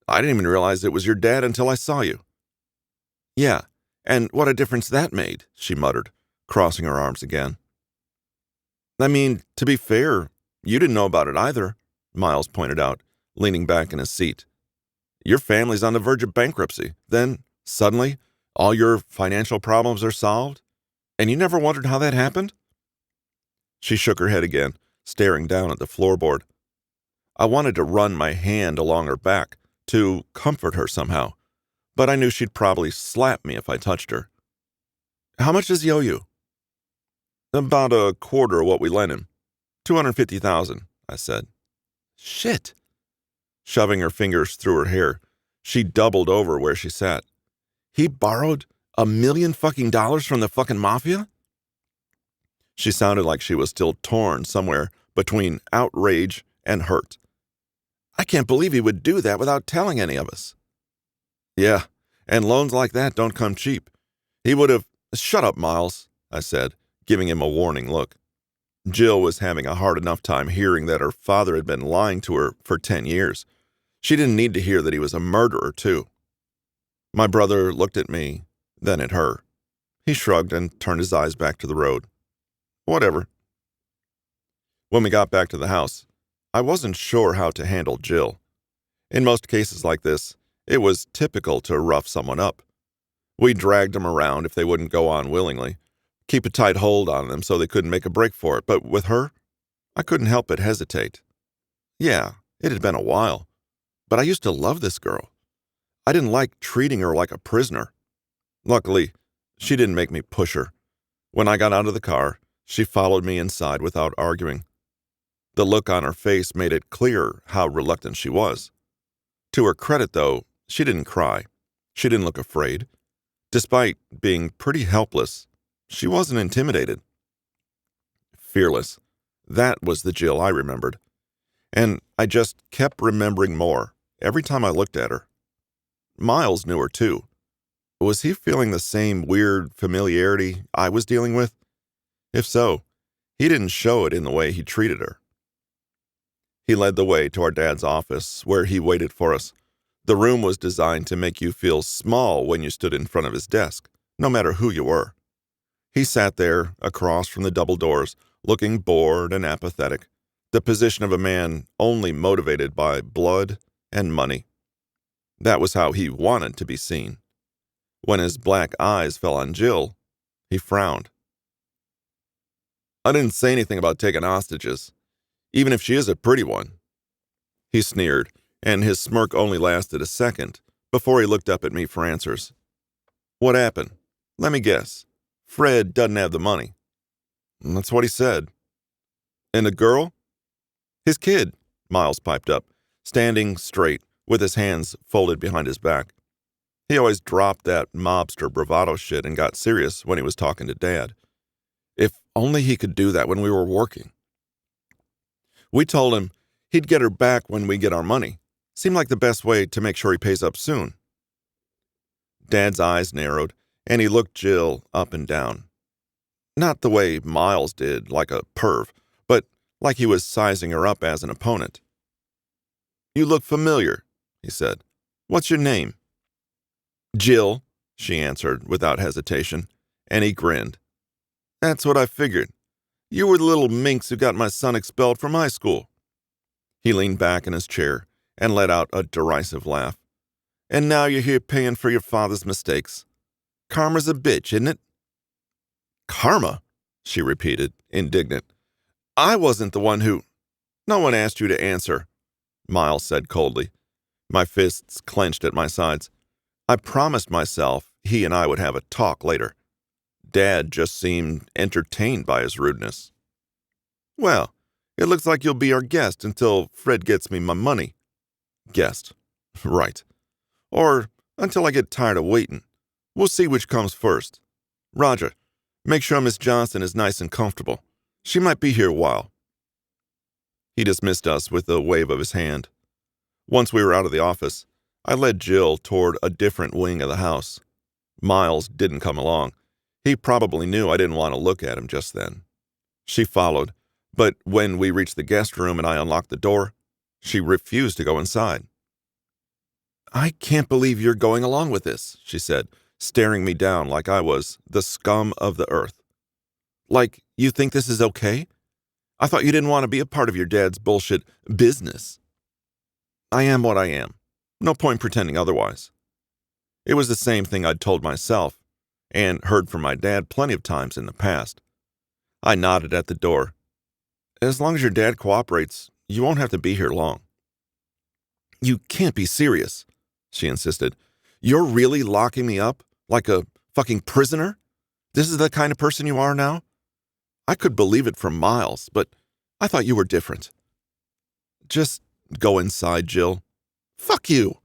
Speaker 1: I didn't even realize it was your dad until I saw you. Yeah, and what a difference that made, she muttered, crossing her arms again. I mean, to be fair, you didn't know about it either, Miles pointed out, leaning back in his seat. Your family's on the verge of bankruptcy. Then, suddenly, all your financial problems are solved? And you never wondered how that happened? She shook her head again, staring down at the floorboard. I wanted to run my hand along her back, to comfort her somehow, but I knew she'd probably slap me if I touched her. How much does he owe you? About a quarter of what we lent him. $250,000, I said. Shit. Shoving her fingers through her hair, she doubled over where she sat. He borrowed $1 million fucking dollars from the fucking mafia? She sounded like she was still torn somewhere between outrage and hurt. I can't believe he would do that without telling any of us. Yeah, and loans like that don't come cheap. He would have... Shut up, Miles, I said, giving him a warning look. Jill was having a hard enough time hearing that her father had been lying to her for 10 years. She didn't need to hear that he was a murderer, too. My brother looked at me, then at her. He shrugged and turned his eyes back to the road. Whatever. When we got back to the house, I wasn't sure how to handle Jill. In most cases like this, it was typical to rough someone up. We dragged them around if they wouldn't go on willingly, keep a tight hold on them so they couldn't make a break for it. But with her, I couldn't help but hesitate. Yeah, it had been a while, but I used to love this girl. I didn't like treating her like a prisoner. Luckily, she didn't make me push her. When I got out of the car, she followed me inside without arguing. The look on her face made it clear how reluctant she was. To her credit, though, she didn't cry. She didn't look afraid. Despite being pretty helpless, she wasn't intimidated. Fearless. That was the Jill I remembered. And I just kept remembering more every time I looked at her. Miles knew her, too. Was he feeling the same weird familiarity I was dealing with? If so, he didn't show it in the way he treated her. He led the way to our dad's office, where he waited for us. The room was designed to make you feel small when you stood in front of his desk, no matter who you were. He sat there, across from the double doors, looking bored and apathetic, the position of a man only motivated by blood and money. That was how he wanted to be seen. When his black eyes fell on Jill, he frowned. I didn't say anything about taking hostages, even if she is a pretty one. He sneered, and his smirk only lasted a second before he looked up at me for answers. What happened? Let me guess. Fred doesn't have the money. That's what he said. And the girl? His kid, Miles piped up, standing straight with his hands folded behind his back. He always dropped that mobster bravado shit and got serious when he was talking to Dad. If only he could do that when we were working. We told him he'd get her back when we get our money. Seemed like the best way to make sure he pays up soon. Dad's eyes narrowed, and he looked Jill up and down. Not the way Miles did, like a perv, but like he was sizing her up as an opponent. "You look familiar," he said. "What's your name?" "Jill," she answered without hesitation, and he grinned. "That's what I figured. You were the little minx who got my son expelled from high school." He leaned back in his chair and let out a derisive laugh. "And now you're here paying for your father's mistakes. Karma's a bitch, isn't it?" "Karma?" she repeated, indignant. "I wasn't the one who—" "No one asked you to answer," Miles said coldly. My fists clenched at my sides. I promised myself he and I would have a talk later. Dad just seemed entertained by his rudeness. "Well, it looks like you'll be our guest until Fred gets me my money." "Guest. Right. Or until I get tired of waiting. We'll see which comes first. Roger, make sure Miss Johnson is nice and comfortable. She might be here a while." He dismissed us with a wave of his hand. Once we were out of the office, I led Jill toward a different wing of the house. Miles didn't come along. He probably knew I didn't want to look at him just then. She followed, but when we reached the guest room and I unlocked the door, she refused to go inside. "I can't believe you're going along with this," she said, staring me down like I was the scum of the earth. "Like, you think this is okay? I thought you didn't want to be a part of your dad's bullshit business." "I am what I am. No point pretending otherwise." It was the same thing I'd told myself, and heard from my dad plenty of times in the past. I nodded at the door. "As long as your dad cooperates, you won't have to be here long." "You can't be serious," she insisted. "You're really locking me up? Like a fucking prisoner? This is the kind of person you are now?" I could believe it from Miles, but I thought you were different. "Just go inside, Jill." "Fuck you."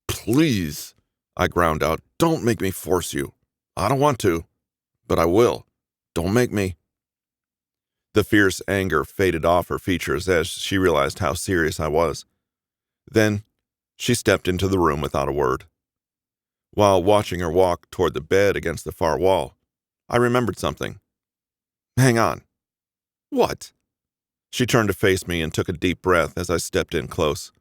Speaker 1: "Please," I ground out. "Don't make me force you. I don't want to, but I will. Don't make me." The fierce anger faded off her features as she realized how serious I was. Then she stepped into the room without a word. While watching her walk toward the bed against the far wall, I remembered something. "Hang on." "What?" She turned to face me and took a deep breath as I stepped in close.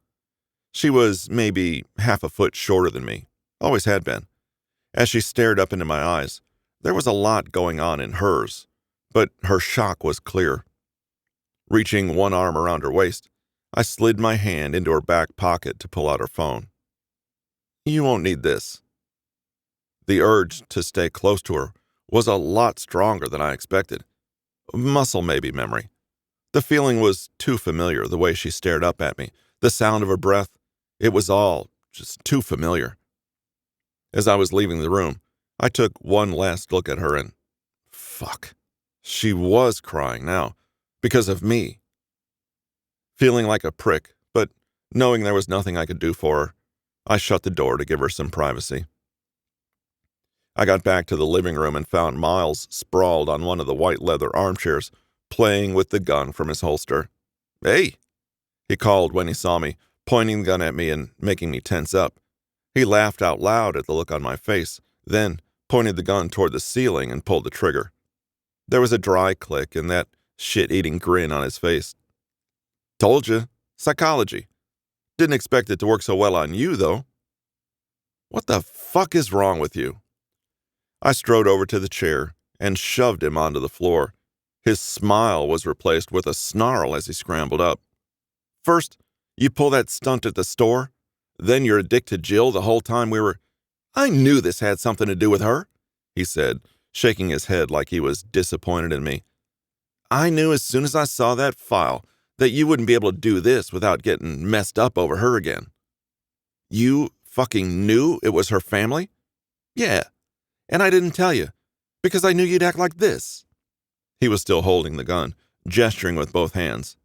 Speaker 1: She was maybe half a foot shorter than me, always had been. As she stared up into my eyes, there was a lot going on in hers, but her shock was clear. Reaching one arm around her waist, I slid my hand into her back pocket to pull out her phone. "You won't need this." The urge to stay close to her was a lot stronger than I expected. Muscle maybe memory. The feeling was too familiar, the way she stared up at me, the sound of her breath. It was all just too familiar. As I was leaving the room, I took one last look at her and... fuck. She was crying now, because of me. Feeling like a prick, but knowing there was nothing I could do for her, I shut the door to give her some privacy. I got back to the living room and found Miles sprawled on one of the white leather armchairs, playing with the gun from his holster. "Hey," he called when he saw me, pointing the gun at me and making me tense up. He laughed out loud at the look on my face, then pointed the gun toward the ceiling and pulled the trigger. There was a dry click and that shit-eating grin on his face. "Told you. Psychology. Didn't expect it to work so well on you, though." "What the fuck is wrong with you?" I strode over to the chair and shoved him onto the floor. His smile was replaced with a snarl as he scrambled up. "First, you pull that stunt at the store. Then you're a dick to Jill the whole time we were—" "I knew this had something to do with her," he said, shaking his head like he was disappointed in me. "I knew as soon as I saw that file that you wouldn't be able to do this without getting messed up over her again." "You fucking knew it was her family?" "Yeah. And I didn't tell you, because I knew you'd act like this." He was still holding the gun, gesturing with both hands.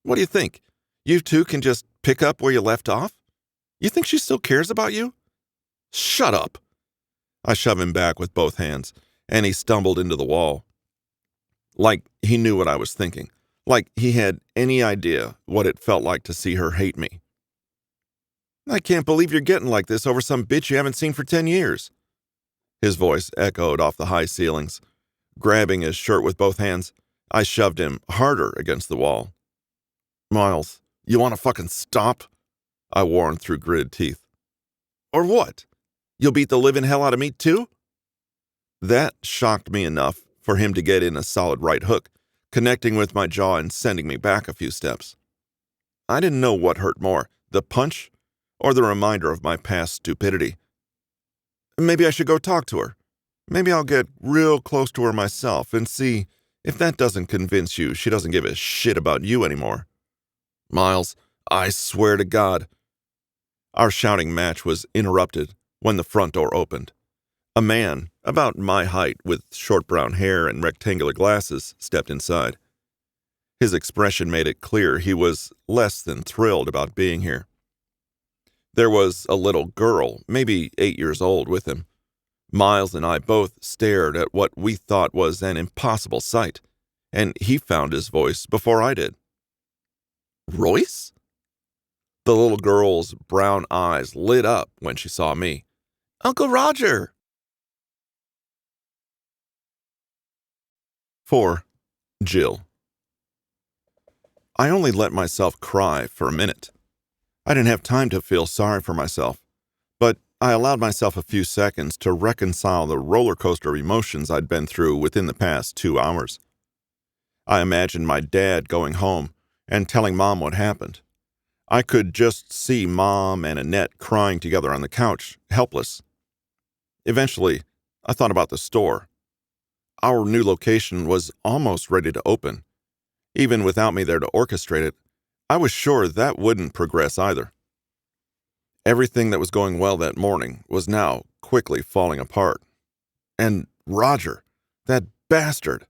Speaker 1: "What do you think? You two can just pick up where you left off? You think she still cares about you?" Shut up! I shoved him back with both hands, and he stumbled into the wall. Like he knew what I was thinking. Like he had any idea what it felt like to see her hate me. I can't believe you're getting like this over some bitch you haven't seen for 10 years. His voice echoed off the high ceilings. Grabbing his shirt with both hands, I shoved him harder against the wall. Miles, you want to fucking stop? I warned through gritted teeth. Or what? You'll beat the living hell out of me too? That shocked me enough for him to get in a solid right hook, connecting with my jaw and sending me back a few steps. I didn't know what hurt more, the punch or the reminder of my past stupidity. Maybe I should go talk to her. Maybe I'll get real close to her myself and see if that doesn't convince you she doesn't give a shit about you anymore. Miles, I swear to God. Our shouting match was interrupted when the front door opened. A man, about my height with short brown hair and rectangular glasses, stepped inside. His expression made it clear he was less than thrilled about being here. There was a little girl, maybe 8 years old, with him. Miles and I both stared at what we thought was an impossible sight, and he found his voice before I did. Royce? The little girl's brown eyes lit up when she saw me. Uncle Roger! 4. Jill. I only let myself cry for a minute. I didn't have time to feel sorry for myself, but I allowed myself a few seconds to reconcile the roller coaster of emotions I'd been through within the past 2 hours. I imagined my dad going home and telling Mom what happened. I could just see Mom and Annette crying together on the couch, helpless. Eventually, I thought about the store. Our new location was almost ready to open. Even without me there to orchestrate it, I was sure that wouldn't progress either. Everything that was going well that morning was now quickly falling apart. And Roger, that bastard.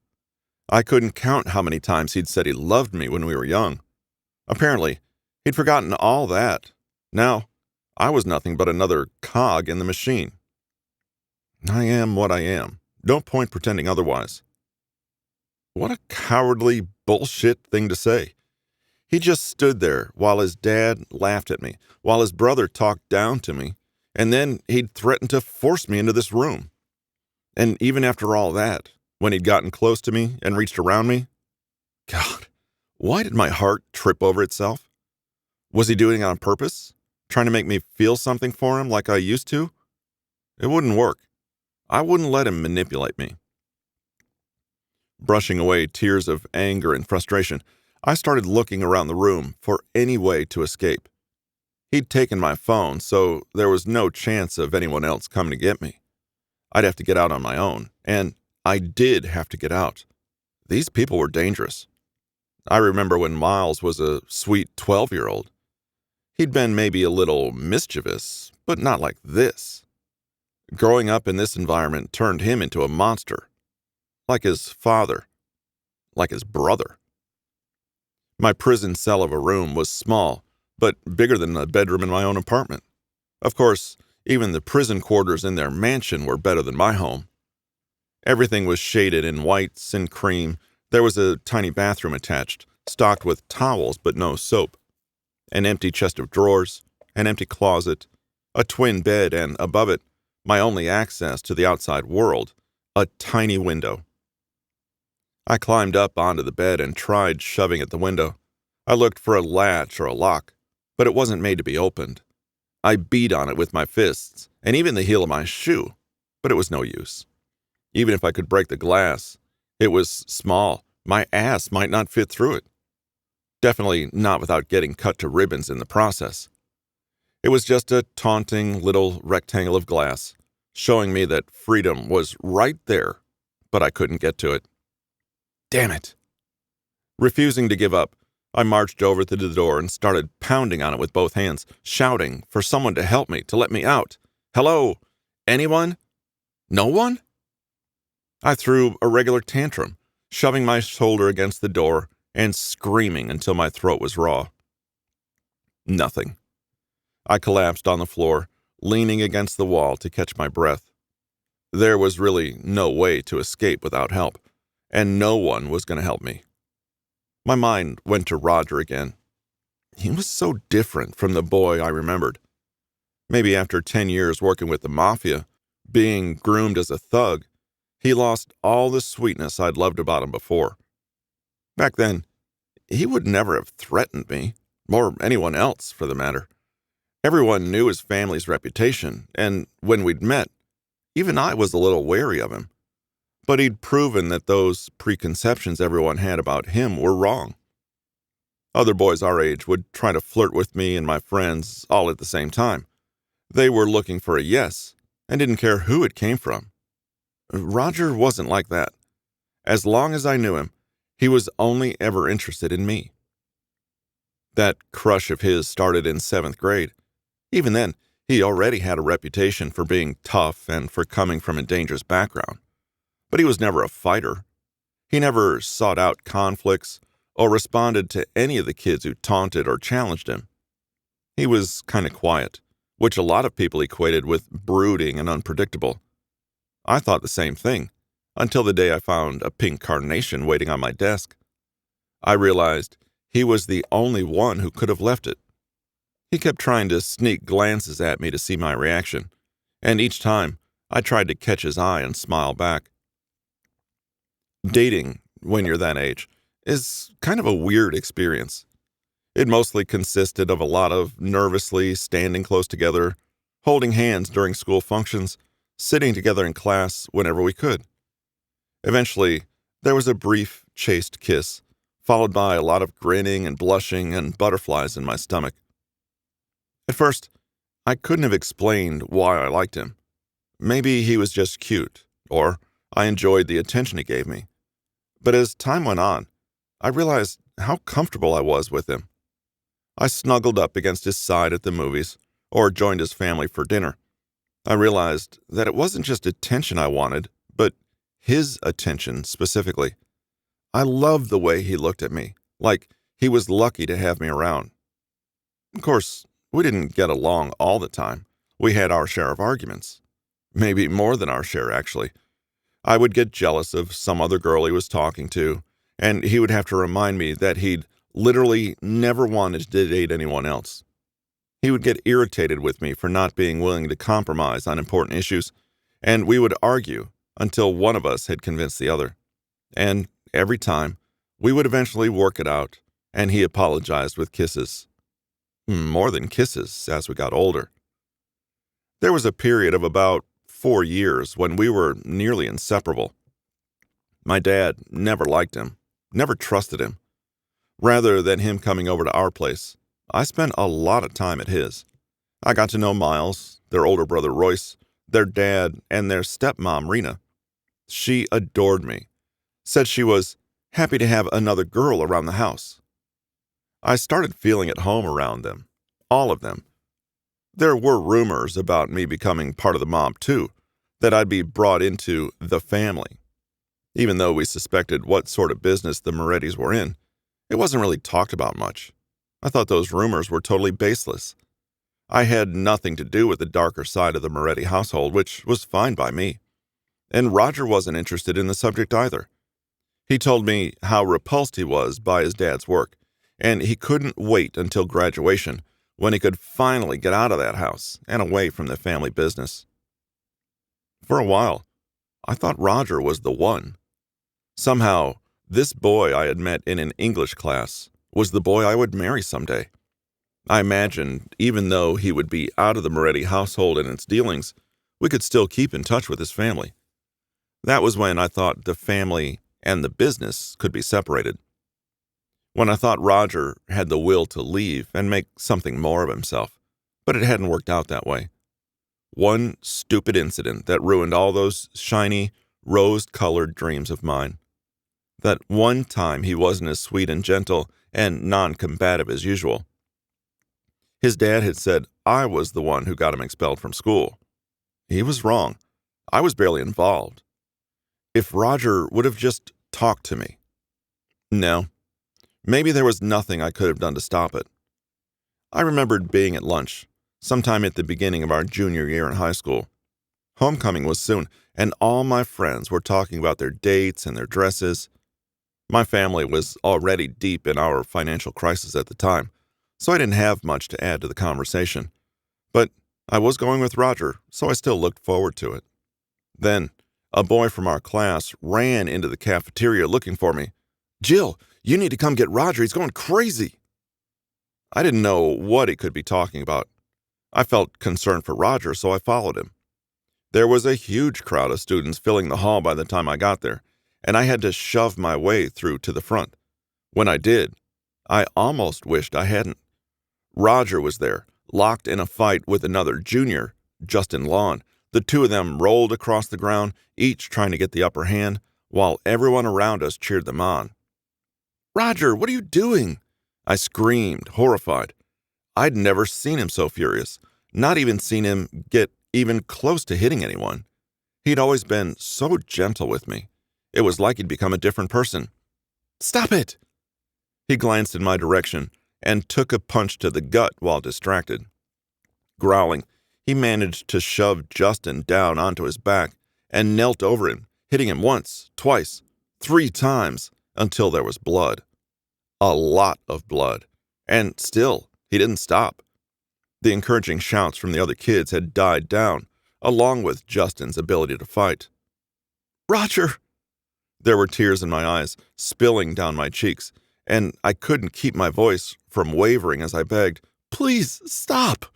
Speaker 1: I couldn't count how many times he'd said he loved me when we were young. Apparently, he'd forgotten all that. Now, I was nothing but another cog in the machine. I am what I am. No point pretending otherwise. What a cowardly bullshit thing to say. He just stood there while his dad laughed at me, while his brother talked down to me, and then he'd threatened to force me into this room. And even after all that, when he'd gotten close to me and reached around me, God, why did my heart trip over itself? Was he doing it on purpose? Trying to make me feel something for him like I used to? It wouldn't work. I wouldn't let him manipulate me. Brushing away tears of anger and frustration, I started looking around the room for any way to escape. He'd taken my phone, so there was no chance of anyone else coming to get me. I'd have to get out on my own, and I did have to get out. These people were dangerous. I remember when Miles was a sweet 12-year-old. He'd been maybe a little mischievous, but not like this. Growing up in this environment turned him into a monster. Like his father. Like his brother. My prison cell of a room was small, but bigger than the bedroom in my own apartment. Of course, even the prison quarters in their mansion were better than my home. Everything was shaded in whites and cream. There was a tiny bathroom attached, stocked with towels but no soap. An empty chest of drawers, an empty closet, a twin bed, and above it, my only access to the outside world, a tiny window. I climbed up onto the bed and tried shoving at the window. I looked for a latch or a lock, but it wasn't made to be opened. I beat on it with my fists, and even the heel of my shoe, but it was no use. Even if I could break the glass, it was small. My ass might not fit through it. Definitely not without getting cut to ribbons in the process. It was just a taunting little rectangle of glass, showing me that freedom was right there, but I couldn't get to it. Damn it! Refusing to give up, I marched over to the door and started pounding on it with both hands, shouting for someone to help me, to let me out. Hello? Anyone? No one? I threw a regular tantrum, shoving my shoulder against the door and screaming until my throat was raw. Nothing. I collapsed on the floor, leaning against the wall to catch my breath. There was really no way to escape without help, and no one was going to help me. My mind went to Roger again. He was so different from the boy I remembered. Maybe after 10 years working with the Mafia, being groomed as a thug, he lost all the sweetness I'd loved about him before. Back then, he would never have threatened me, or anyone else for the matter. Everyone knew his family's reputation, and when we'd met, even I was a little wary of him. But he'd proven that those preconceptions everyone had about him were wrong. Other boys our age would try to flirt with me and my friends all at the same time. They were looking for a yes, and didn't care who it came from. Roger wasn't like that. As long as I knew him, he was only ever interested in me. That crush of his started in 7th grade. Even then, he already had a reputation for being tough and for coming from a dangerous background. But he was never a fighter. He never sought out conflicts or responded to any of the kids who taunted or challenged him. He was kind of quiet, which a lot of people equated with brooding and unpredictable. I thought the same thing, until the day I found a pink carnation waiting on my desk. I realized he was the only one who could have left it. He kept trying to sneak glances at me to see my reaction, and each time I tried to catch his eye and smile back. Dating, when you're that age, is kind of a weird experience. It mostly consisted of a lot of nervously standing close together, holding hands during school functions, sitting together in class whenever we could. Eventually, there was a brief, chaste kiss, followed by a lot of grinning and blushing and butterflies in my stomach. At first, I couldn't have explained why I liked him. Maybe he was just cute, or I enjoyed the attention he gave me. But as time went on, I realized how comfortable I was with him. I snuggled up against his side at the movies, or joined his family for dinner. I realized that it wasn't just attention I wanted, but his attention specifically. I loved the way he looked at me, like he was lucky to have me around. Of course, we didn't get along all the time. We had our share of arguments. Maybe more than our share, actually. I would get jealous of some other girl he was talking to, and he would have to remind me that he'd literally never wanted to date anyone else. He would get irritated with me for not being willing to compromise on important issues, and we would argue until one of us had convinced the other. And every time, we would eventually work it out, and he apologized with kisses. More than kisses as we got older. There was a period of about 4 years when we were nearly inseparable. My dad never liked him, never trusted him. Rather than him coming over to our place, I spent a lot of time at his. I got to know Miles, their older brother Royce, their dad, and their stepmom Rena. She adored me, said she was happy to have another girl around the house. I started feeling at home around them, all of them. There were rumors about me becoming part of the mob too, that I'd be brought into the family. Even though we suspected what sort of business the Morettis were in, it wasn't really talked about much. I thought those rumors were totally baseless. I had nothing to do with the darker side of the Moretti household, which was fine by me. And Roger wasn't interested in the subject either. He told me how repulsed he was by his dad's work, and he couldn't wait until graduation, when he could finally get out of that house and away from the family business. For a while, I thought Roger was the one. Somehow, this boy I had met in an English class was the boy I would marry someday. I imagined, even though he would be out of the Moretti household and its dealings, we could still keep in touch with his family. That was when I thought the family and the business could be separated. When I thought Roger had the will to leave and make something more of himself, but it hadn't worked out that way. One stupid incident that ruined all those shiny, rose-colored dreams of mine. That one time he wasn't as sweet and gentle and non-combative as usual. His dad had said I was the one who got him expelled from school. He was wrong. I was barely involved. If Roger would have just talked to me. No. Maybe there was nothing I could have done to stop it. I remembered being at lunch, sometime at the beginning of our junior year in high school. Homecoming was soon, and all my friends were talking about their dates and their dresses. My family was already deep in our financial crisis at the time, so I didn't have much to add to the conversation. But I was going with Roger, so I still looked forward to it. Then, a boy from our class ran into the cafeteria looking for me. "Jill, you need to come get Roger, he's going crazy." I didn't know what he could be talking about. I felt concerned for Roger, so I followed him. There was a huge crowd of students filling the hall by the time I got there, and I had to shove my way through to the front. When I did, I almost wished I hadn't. Roger was there, locked in a fight with another junior, Justin Lawn. The two of them rolled across the ground, each trying to get the upper hand, while everyone around us cheered them on. "Roger, what are you doing?" I screamed, horrified. I'd never seen him so furious, not even seen him get even close to hitting anyone. He'd always been so gentle with me. It was like he'd become a different person. "Stop it!" He glanced in my direction and took a punch to the gut while distracted. Growling, he managed to shove Justin down onto his back and knelt over him, hitting him once, twice, 3 times, until there was blood. A lot of blood. And still, he didn't stop. The encouraging shouts from the other kids had died down, along with Justin's ability to fight. "Roger!" There were tears in my eyes, spilling down my cheeks, and I couldn't keep my voice from wavering as I begged, "Please, stop!"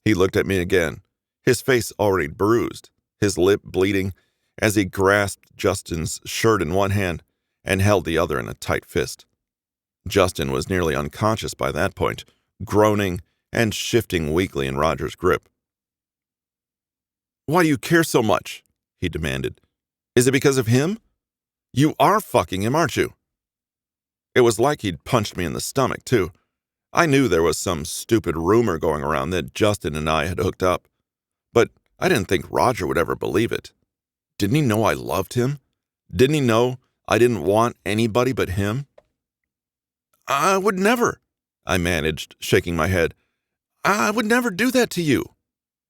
Speaker 1: He looked at me again, his face already bruised, his lip bleeding, as he grasped Justin's shirt in one hand and held the other in a tight fist. Justin was nearly unconscious by that point, groaning and shifting weakly in Roger's grip. "Why do you care so much?" he demanded. "Is it because of him? You are fucking him, aren't you?" It was like he'd punched me in the stomach, too. I knew there was some stupid rumor going around that Justin and I had hooked up, but I didn't think Roger would ever believe it. Didn't he know I loved him? Didn't he know I didn't want anybody but him? "I would never," I managed, shaking my head. "I would never do that to you."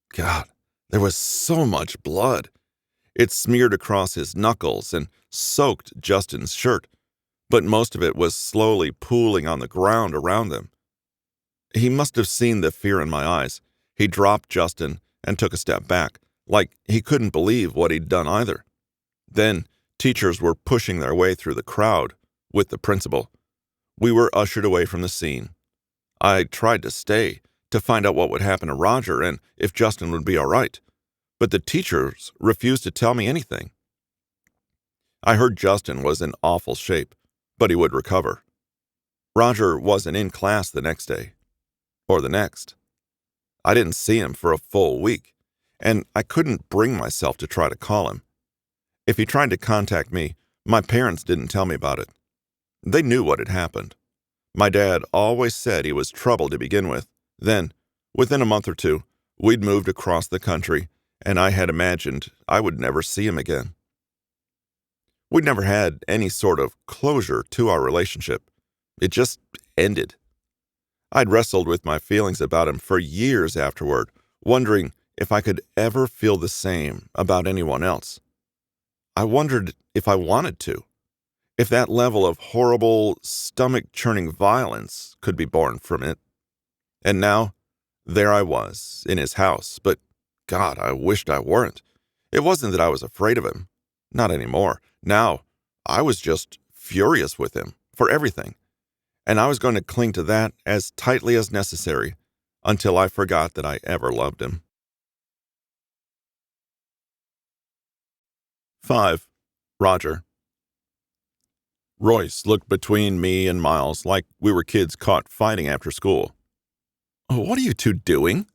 Speaker 1: God, there was so much blood. It smeared across his knuckles and soaked Justin's shirt, but most of it was slowly pooling on the ground around them. He must have seen the fear in my eyes. He dropped Justin and took a step back, like he couldn't believe what he'd done either. Then, teachers were pushing their way through the crowd with the principal. We were ushered away from the scene. I tried to stay, to find out what would happen to Roger and if Justin would be all right, but the teachers refused to tell me anything. I heard Justin was in awful shape, but he would recover. Roger wasn't in class the next day, or the next. I didn't see him for a full week, and I couldn't bring myself to try to call him. If he tried to contact me, my parents didn't tell me about it. They knew what had happened. My dad always said he was trouble to begin with. Then, within a month or two, we'd moved across the country, and I had imagined I would never see him again. We'd never had any sort of closure to our relationship. It just ended. I'd wrestled with my feelings about him for years afterward, wondering if I could ever feel the same about anyone else. I wondered if I wanted to, if that level of horrible, stomach-churning violence could be born from it. And now, there I was, in his house, but God, I wished I weren't. It wasn't that I was afraid of him. Not anymore. Now, I was just furious with him for everything. And I was going to cling to that as tightly as necessary until I forgot that I ever loved him. 5. Roger. Royce looked between me and Miles like we were kids caught fighting after school. "What are you two doing?"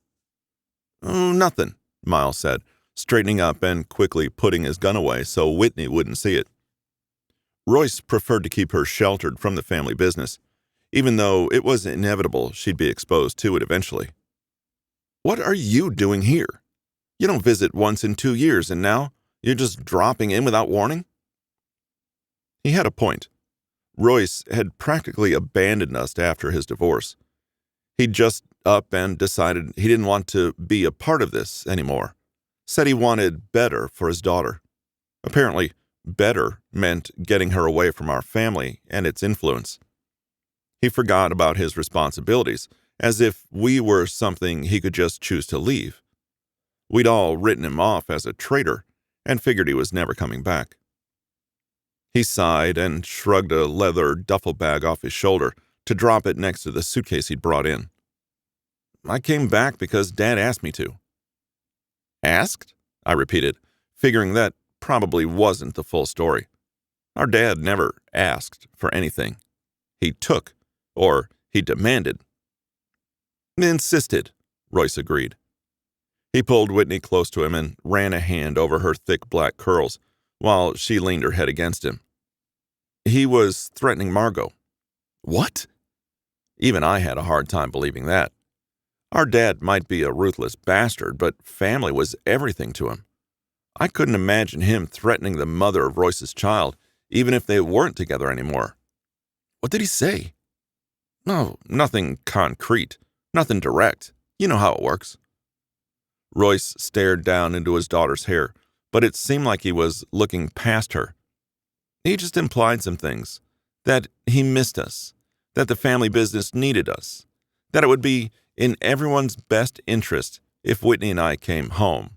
Speaker 1: "Oh, nothing," Miles said, straightening up and quickly putting his gun away so Whitney wouldn't see it. Royce preferred to keep her sheltered from the family business, even though it was inevitable she'd be exposed to it eventually. "What are you doing here? You don't visit once in 2 years, and now you're just dropping in without warning?" He had a point. Royce had practically abandoned us after his divorce. He'd just up and decided he didn't want to be a part of this anymore. Said he wanted better for his daughter. Apparently, better meant getting her away from our family and its influence. He forgot about his responsibilities, as if we were something he could just choose to leave. We'd all written him off as a traitor and figured he was never coming back. He sighed and shrugged a leather duffel bag off his shoulder to drop it next to the suitcase he'd brought in. I came back because Dad asked me to. Asked? I repeated, figuring that probably wasn't the full story. Our dad never asked for anything. He took, or he demanded. Insisted, Royce agreed. He pulled Whitney close to him and ran a hand over her thick black curls while she leaned her head against him. He was threatening Margot. What? Even I had a hard time believing that. Our dad might be a ruthless bastard, but family was everything to him. I couldn't imagine him threatening the mother of Royce's child, even if they weren't together anymore. What did he say? No, nothing concrete, nothing direct. You know how it works. Royce stared down into his daughter's hair, but it seemed like he was looking past her. He just implied some things, that he missed us, that the family business needed us, that it would be in everyone's best interest if Whitney and I came home.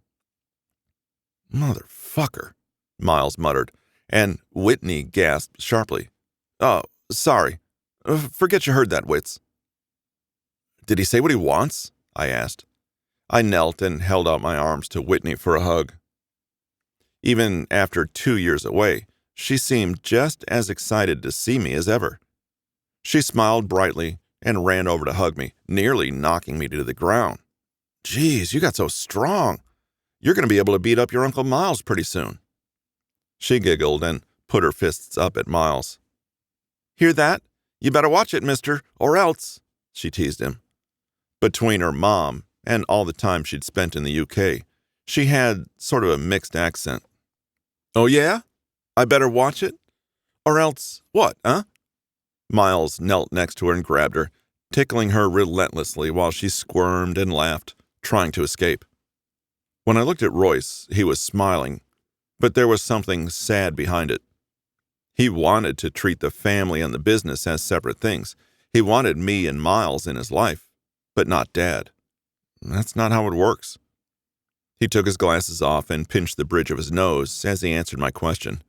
Speaker 1: Motherfucker, Miles muttered, and Whitney gasped sharply. Oh, sorry. Forget you heard that, Wits. Did he say what he wants? I asked. I knelt and held out my arms to Whitney for a hug. Even after 2 years away, she seemed just as excited to see me as ever. She smiled brightly and ran over to hug me, nearly knocking me to the ground. Geez, you got so strong. You're going to be able to beat up your Uncle Miles pretty soon. She giggled and put her fists up at Miles. Hear that? You better watch it, mister, or else, she teased him. Between her mom and all the time she'd spent in the UK, she had sort of a mixed accent. Oh yeah? I better watch it? Or else what, huh? Miles knelt next to her and grabbed her, tickling her relentlessly while she squirmed and laughed, trying to escape. When I looked at Royce, he was smiling, but there was something sad behind it. He wanted to treat the family and the business as separate things. He wanted me and Miles in his life, but not Dad. That's not how it works. He took his glasses off and pinched the bridge of his nose as he answered my question.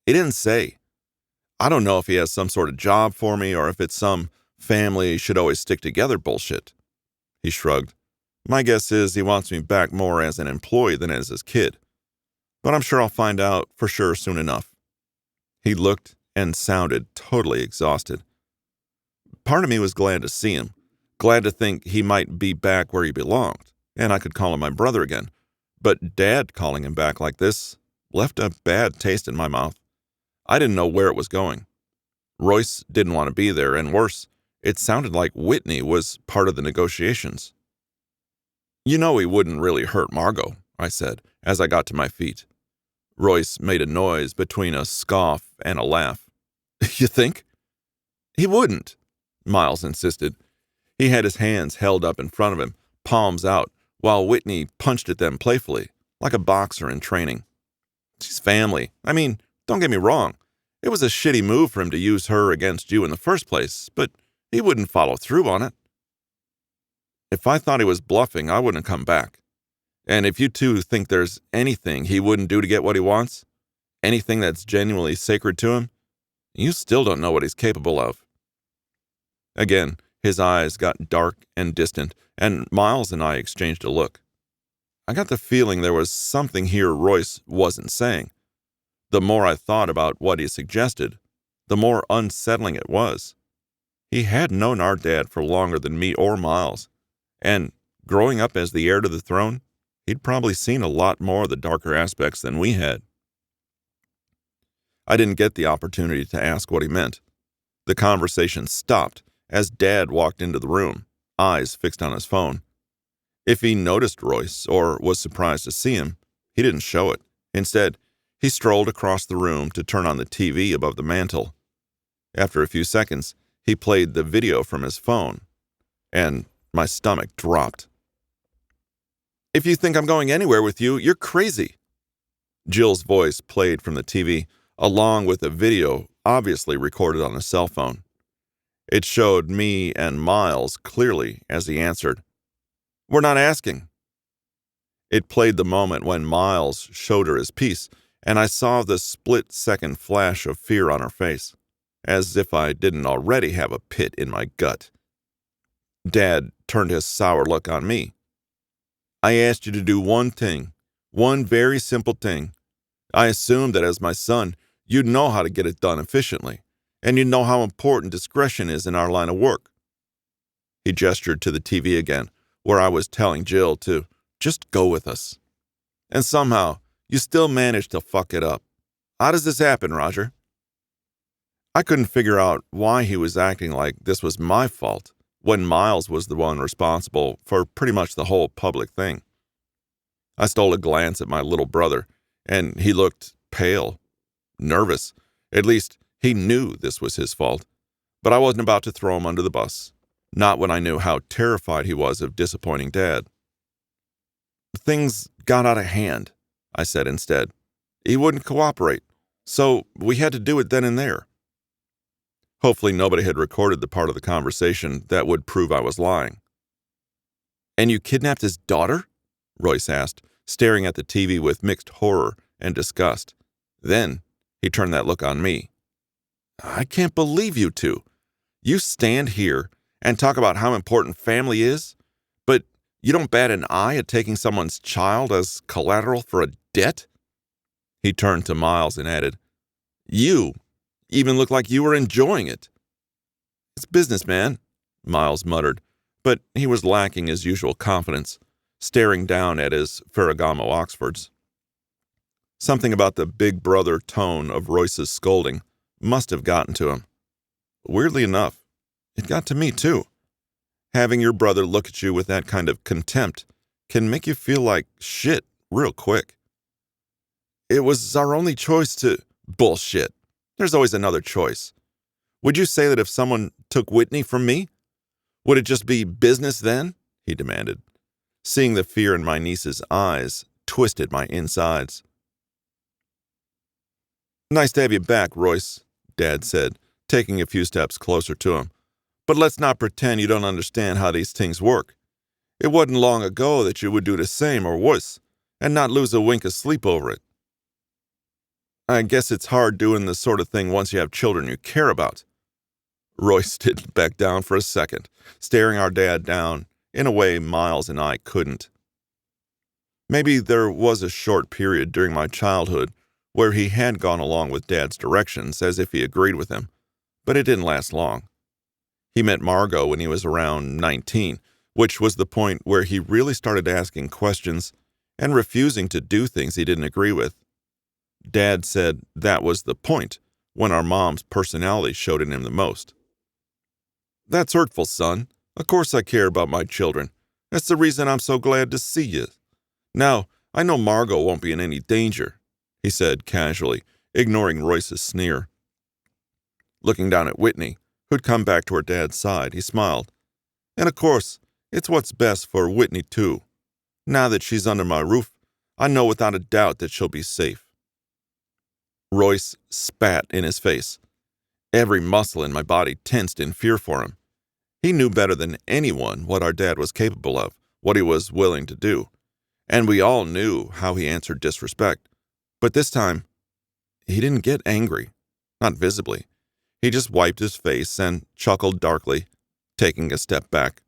Speaker 1: He didn't say. I don't know if he has some sort of job for me or if it's some family should always stick together bullshit. He shrugged. My guess is he wants me back more as an employee than as his kid. But I'm sure I'll find out for sure soon enough. He looked and sounded totally exhausted. Part of me was glad to see him, glad to think he might be back where he belonged, and I could call him my brother again. But Dad calling him back like this left a bad taste in my mouth. I didn't know where it was going. Royce didn't want to be there, and worse, it sounded like Whitney was part of the negotiations. You know he wouldn't really hurt Margot, I said, as I got to my feet. Royce made a noise between a scoff and a laugh. You think? He wouldn't, Miles insisted. He had his hands held up in front of him, palms out, while Whitney punched at them playfully, like a boxer in training. She's family. I mean, don't get me wrong. It was a shitty move for him to use her against you in the first place, but he wouldn't follow through on it. If I thought he was bluffing, I wouldn't come back. And if you two think there's anything he wouldn't do to get what he wants, anything that's genuinely sacred to him, you still don't know what he's capable of. Again, his eyes got dark and distant, and Miles and I exchanged a look. I got the feeling there was something here Royce wasn't saying. The more I thought about what he suggested, the more unsettling it was. He had known our dad for longer than me or Miles, and growing up as the heir to the throne, he'd probably seen a lot more of the darker aspects than we had. I didn't get the opportunity to ask what he meant. The conversation stopped as Dad walked into the room, eyes fixed on his phone. If he noticed Royce or was surprised to see him, he didn't show it. Instead, he strolled across the room to turn on the TV above the mantel. After a few seconds, he played the video from his phone, and My stomach dropped. "If you think I'm going anywhere with you, you're crazy." Jill's voice played from the TV, along with a video obviously recorded on a cell phone. It showed me and Miles clearly as he answered, "We're not asking." It played the moment when Miles showed her his piece, and I saw the split-second flash of fear on her face, as if I didn't already have a pit in my gut. Dad turned his sour look on me. "I asked you to do one thing, one very simple thing. I assumed that as my son, you'd know how to get it done efficiently, and you'd know how important discretion is in our line of work." He gestured to the TV again, where I was telling Jill to just go with us. "And somehow, you still managed to fuck it up. How does this happen, Roger?" I couldn't figure out why he was acting like this was my fault, when Miles was the one responsible for pretty much the whole public thing. I stole a glance at my little brother, and he looked pale, nervous. At least he knew this was his fault, but I wasn't about to throw him under the bus, not when I knew how terrified he was of disappointing Dad. "Things got out of hand," I said instead. "He wouldn't cooperate, so we had to do it then and there." Hopefully nobody had recorded the part of the conversation that would prove I was lying. "And you kidnapped his daughter?" Royce asked, staring at the TV with mixed horror and disgust. Then he turned that look on me. "I can't believe you two. You stand here and talk about how important family is, but you don't bat an eye at taking someone's child as collateral for a debt?" He turned to Miles and added, "You even look like you were enjoying it." "It's business, man," Miles muttered, but he was lacking his usual confidence, staring down at his Ferragamo Oxfords. Something about the big brother tone of Royce's scolding must have gotten to him. Weirdly enough, it got to me too. Having your brother look at you with that kind of contempt can make you feel like shit real quick. "It was our only choice to—" "Bullshit. There's always another choice. Would you say that if someone took Whitney from me, would it just be business then?" he demanded. Seeing the fear in my niece's eyes twisted my insides. "Nice to have you back, Royce," Dad said, taking a few steps closer to him. "But let's not pretend you don't understand how these things work. It wasn't long ago that you would do the same or worse, and not lose a wink of sleep over it. I guess it's hard doing this sort of thing once you have children you care about." Royce didn't back down for a second, staring our dad down in a way Miles and I couldn't. Maybe there was a short period during my childhood where he had gone along with Dad's directions as if he agreed with him, but it didn't last long. He met Margot when he was around 19, which was the point where he really started asking questions and refusing to do things he didn't agree with. Dad said that was the point, when our mom's personality showed in him the most. "That's hurtful, son. Of course I care about my children. That's the reason I'm so glad to see you. Now, I know Margot won't be in any danger," he said casually, ignoring Royce's sneer. Looking down at Whitney, who'd come back to her dad's side, he smiled. "And of course, it's what's best for Whitney too. Now that she's under my roof, I know without a doubt that she'll be safe." Royce spat in his face. Every muscle in my body tensed in fear for him. He knew better than anyone what our dad was capable of, what he was willing to do. And we all knew how he answered disrespect. But this time, he didn't get angry. Not visibly. He just wiped his face and chuckled darkly, taking a step back.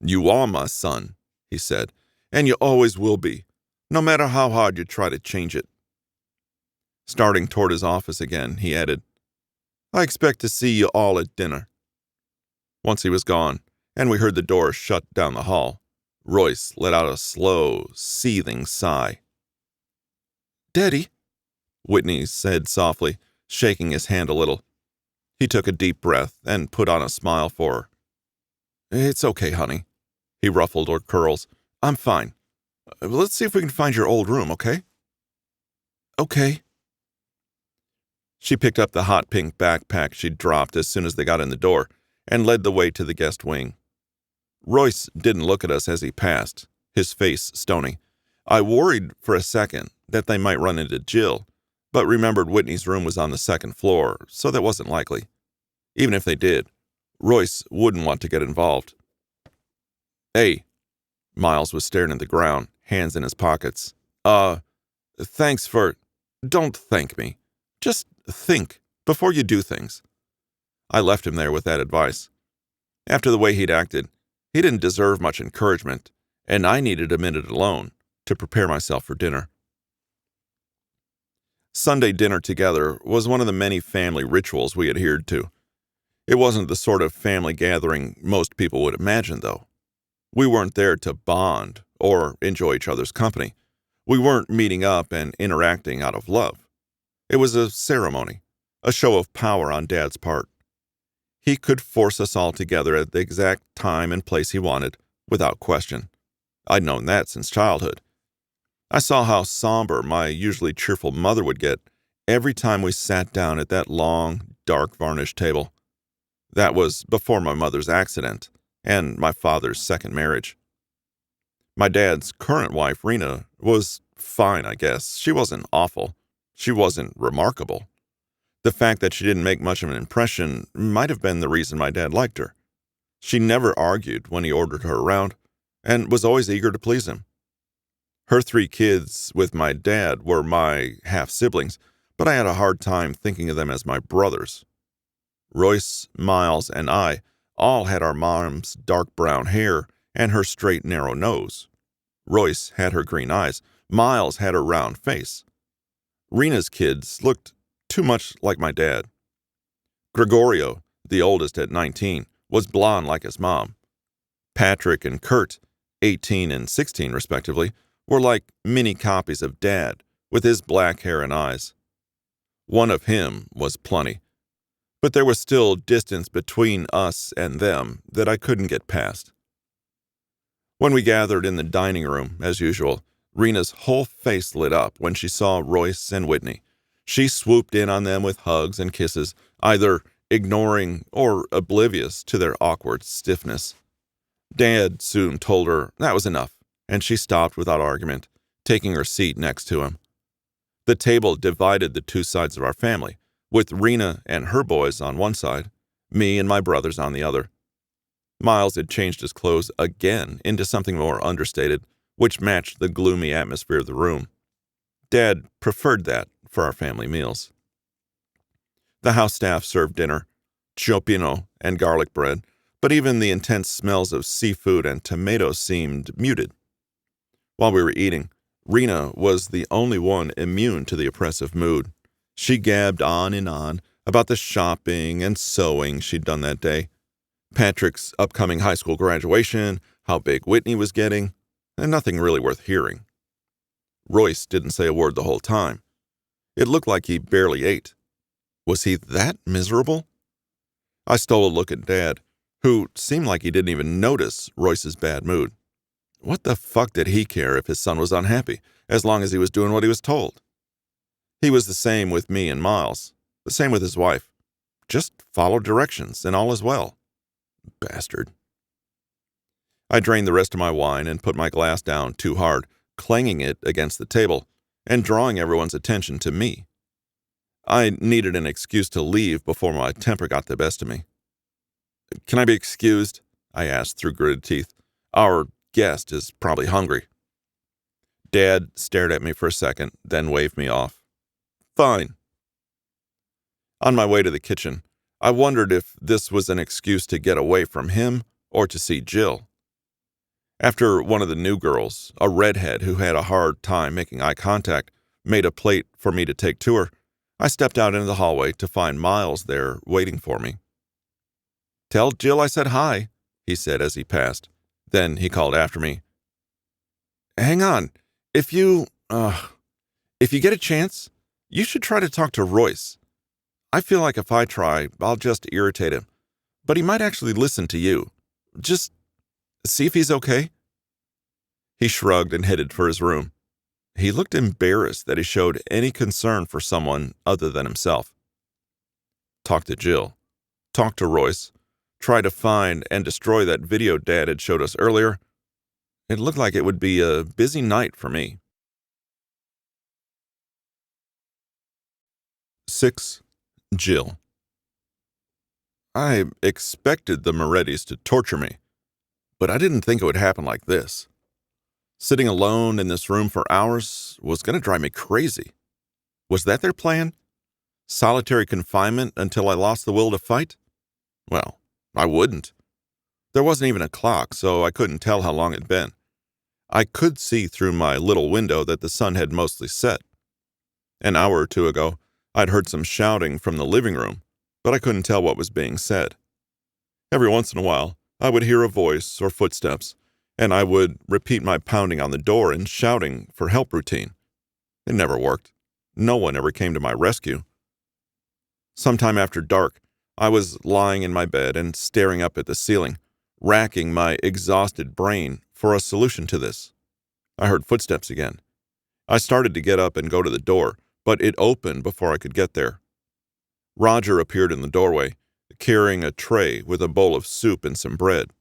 Speaker 1: "You are my son," he said, "and you always will be, no matter how hard you try to change it." Starting toward his office again, he added, "I expect to see you all at dinner." Once he was gone, and we heard the door shut down the hall, Royce let out a slow, seething sigh. "Daddy," Whitney said softly, shaking his hand a little. He took a deep breath and put on a smile for her. "It's okay, honey." He ruffled her curls. "I'm fine. Let's see if we can find your old room, okay?" "Okay." She picked up the hot pink backpack she'd dropped as soon as they got in the door and led the way to the guest wing. Royce didn't look at us as he passed, his face stony. I worried for a second that they might run into Jill, but remembered Whitney's room was on the second floor, so that wasn't likely. Even if they did, Royce wouldn't want to get involved. Hey, Miles was staring at the ground, hands in his pockets. Thanks for... Don't thank me. Just think before you do things. I left him there with that advice. After the way he'd acted, he didn't deserve much encouragement, and I needed a minute alone to prepare myself for dinner. Sunday dinner together was one of the many family rituals we adhered to. It wasn't the sort of family gathering most people would imagine, though. We weren't there to bond or enjoy each other's company. We weren't meeting up and interacting out of love. It was a ceremony, a show of power on Dad's part. He could force us all together at the exact time and place he wanted, without question. I'd known that since childhood. I saw how somber my usually cheerful mother would get every time we sat down at that long, dark varnished table. That was before my mother's accident and my father's second marriage. My dad's current wife, Rena, was fine, I guess. She wasn't awful. She wasn't remarkable. The fact that she didn't make much of an impression might have been the reason my dad liked her. She never argued when he ordered her around, and was always eager to please him. Her 3 kids with my dad were my half-siblings, but I had a hard time thinking of them as my brothers. Royce, Miles, and I all had our mom's dark brown hair and her straight, narrow nose. Royce had her green eyes. Miles had her round face. Rena's kids looked too much like my dad. Gregorio, the oldest at 19, was blonde like his mom. Patrick and Kurt, 18 and 16 respectively, were like mini copies of Dad, with his black hair and eyes. One of him was plenty, but there was still distance between us and them that I couldn't get past. When we gathered in the dining room, as usual, Rena's whole face lit up when she saw Royce and Whitney. She swooped in on them with hugs and kisses, either ignoring or oblivious to their awkward stiffness. Dad soon told her that was enough, and she stopped without argument, taking her seat next to him. The table divided the 2 sides of our family, with Rena and her boys on one side, me and my brothers on the other. Miles had changed his clothes again into something more understated, which matched the gloomy atmosphere of the room. Dad preferred that for our family meals. The house staff served dinner, cioppino and garlic bread, but even the intense smells of seafood and tomatoes seemed muted. While we were eating, Rena was the only one immune to the oppressive mood. She gabbed on and on about the shopping and sewing she'd done that day, Patrick's upcoming high school graduation, how big Whitney was getting, and nothing really worth hearing. Royce didn't say a word the whole time. It looked like he barely ate. Was he that miserable? I stole a look at Dad, who seemed like he didn't even notice Royce's bad mood. What the fuck did he care if his son was unhappy, as long as he was doing what he was told? He was the same with me and Miles, the same with his wife. Just follow directions and all is well. Bastard. I drained the rest of my wine and put my glass down too hard, clanging it against the table and drawing everyone's attention to me. I needed an excuse to leave before my temper got the best of me. "Can I be excused?" I asked through gritted teeth. "Our guest is probably hungry." Dad stared at me for a second, then waved me off. "Fine." On my way to the kitchen, I wondered if this was an excuse to get away from him or to see Jill. After one of the new girls, a redhead who had a hard time making eye contact, made a plate for me to take to her, I stepped out into the hallway to find Miles there waiting for me. "Tell Jill I said hi," he said as he passed. Then he called after me. "Hang on. If you get a chance, you should try to talk to Royce. I feel like if I try, I'll just irritate him. But he might actually listen to you. Just see if he's okay." He shrugged and headed for his room. He looked embarrassed that he showed any concern for someone other than himself. Talk to Jill. Talk to Royce. try to find and destroy that video Dad had showed us earlier. It looked like it would be a busy night for me. 6. Jill. I expected the Morettis to torture me, but I didn't think it would happen like this. Sitting alone in this room for hours was going to drive me crazy. Was that their plan? Solitary confinement until I lost the will to fight? Well, I wouldn't. There wasn't even a clock, so I couldn't tell how long it'd been. I could see through my little window that the sun had mostly set. An hour or two ago, I'd heard some shouting from the living room, but I couldn't tell what was being said. Every once in a while, I would hear a voice or footsteps, and I would repeat my pounding on the door and shouting for help routine. It never worked. No one ever came to my rescue. Sometime after dark, I was lying in my bed and staring up at the ceiling, racking my exhausted brain for a solution to this. I heard footsteps again. I started to get up and go to the door, but it opened before I could get there. Roger appeared in the doorway, carrying a tray with a bowl of soup and some bread.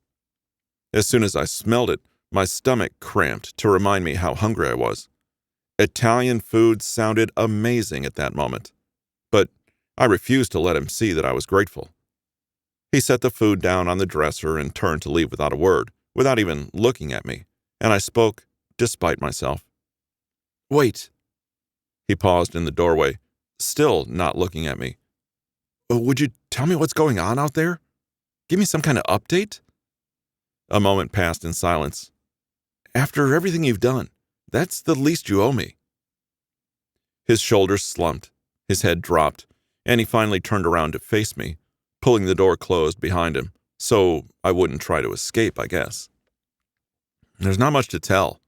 Speaker 1: As soon as I smelled it, my stomach cramped to remind me how hungry I was. Italian food sounded amazing at that moment, but I refused to let him see that I was grateful. He set the food down on the dresser and turned to leave without a word, without even looking at me, and I spoke despite myself. "Wait." He paused in the doorway, still not looking at me. "Would you tell me what's going on out there? Give me some kind of update?" A moment passed in silence. "After everything you've done, that's the least you owe me." His shoulders slumped, his head dropped, and he finally turned around to face me, pulling the door closed behind him, so I wouldn't try to escape, I guess. "There's not much to tell."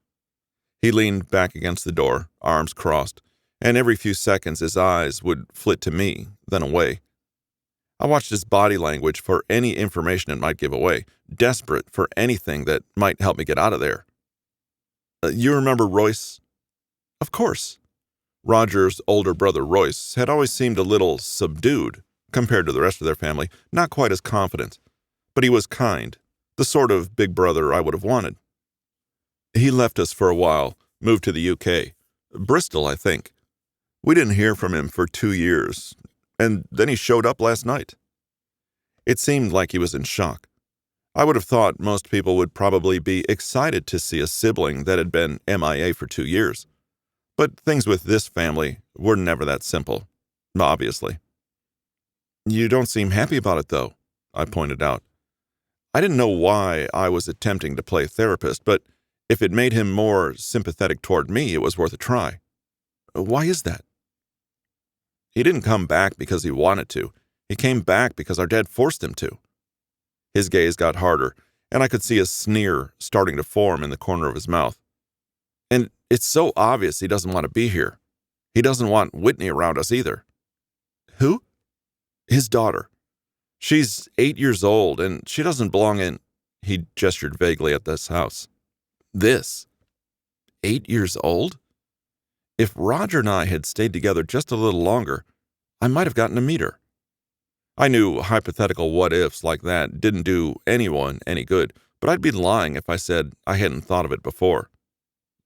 Speaker 1: He leaned back against the door, arms crossed, and every few seconds his eyes would flit to me, then away. I watched his body language for any information it might give away, desperate for anything that might help me get out of there. "You remember Royce?" "Of course." Roger's older brother Royce had always seemed a little subdued compared to the rest of their family, not quite as confident, but he was kind, the sort of big brother I would have wanted. "He left us for a while, moved to the UK. Bristol, I think. We didn't hear from him for 2 years, and then he showed up last night." It seemed like he was in shock. I would have thought most people would probably be excited to see a sibling that had been MIA for 2 years. But things with this family were never that simple, obviously. "You don't seem happy about it, though," I pointed out. I didn't know why I was attempting to play therapist, but if it made him more sympathetic toward me, it was worth a try. "Why is that?" "He didn't come back because he wanted to. He came back because our dad forced him to." His gaze got harder, and I could see a sneer starting to form in the corner of his mouth. "And it's so obvious he doesn't want to be here. He doesn't want Whitney around us either." "Who?" "His daughter. She's 8 years old, and she doesn't belong in—" He gestured vaguely at this house. "This. 8 years old? If Roger and I had stayed together just a little longer, I might have gotten to meet her." I knew hypothetical what-ifs like that didn't do anyone any good, but I'd be lying if I said I hadn't thought of it before.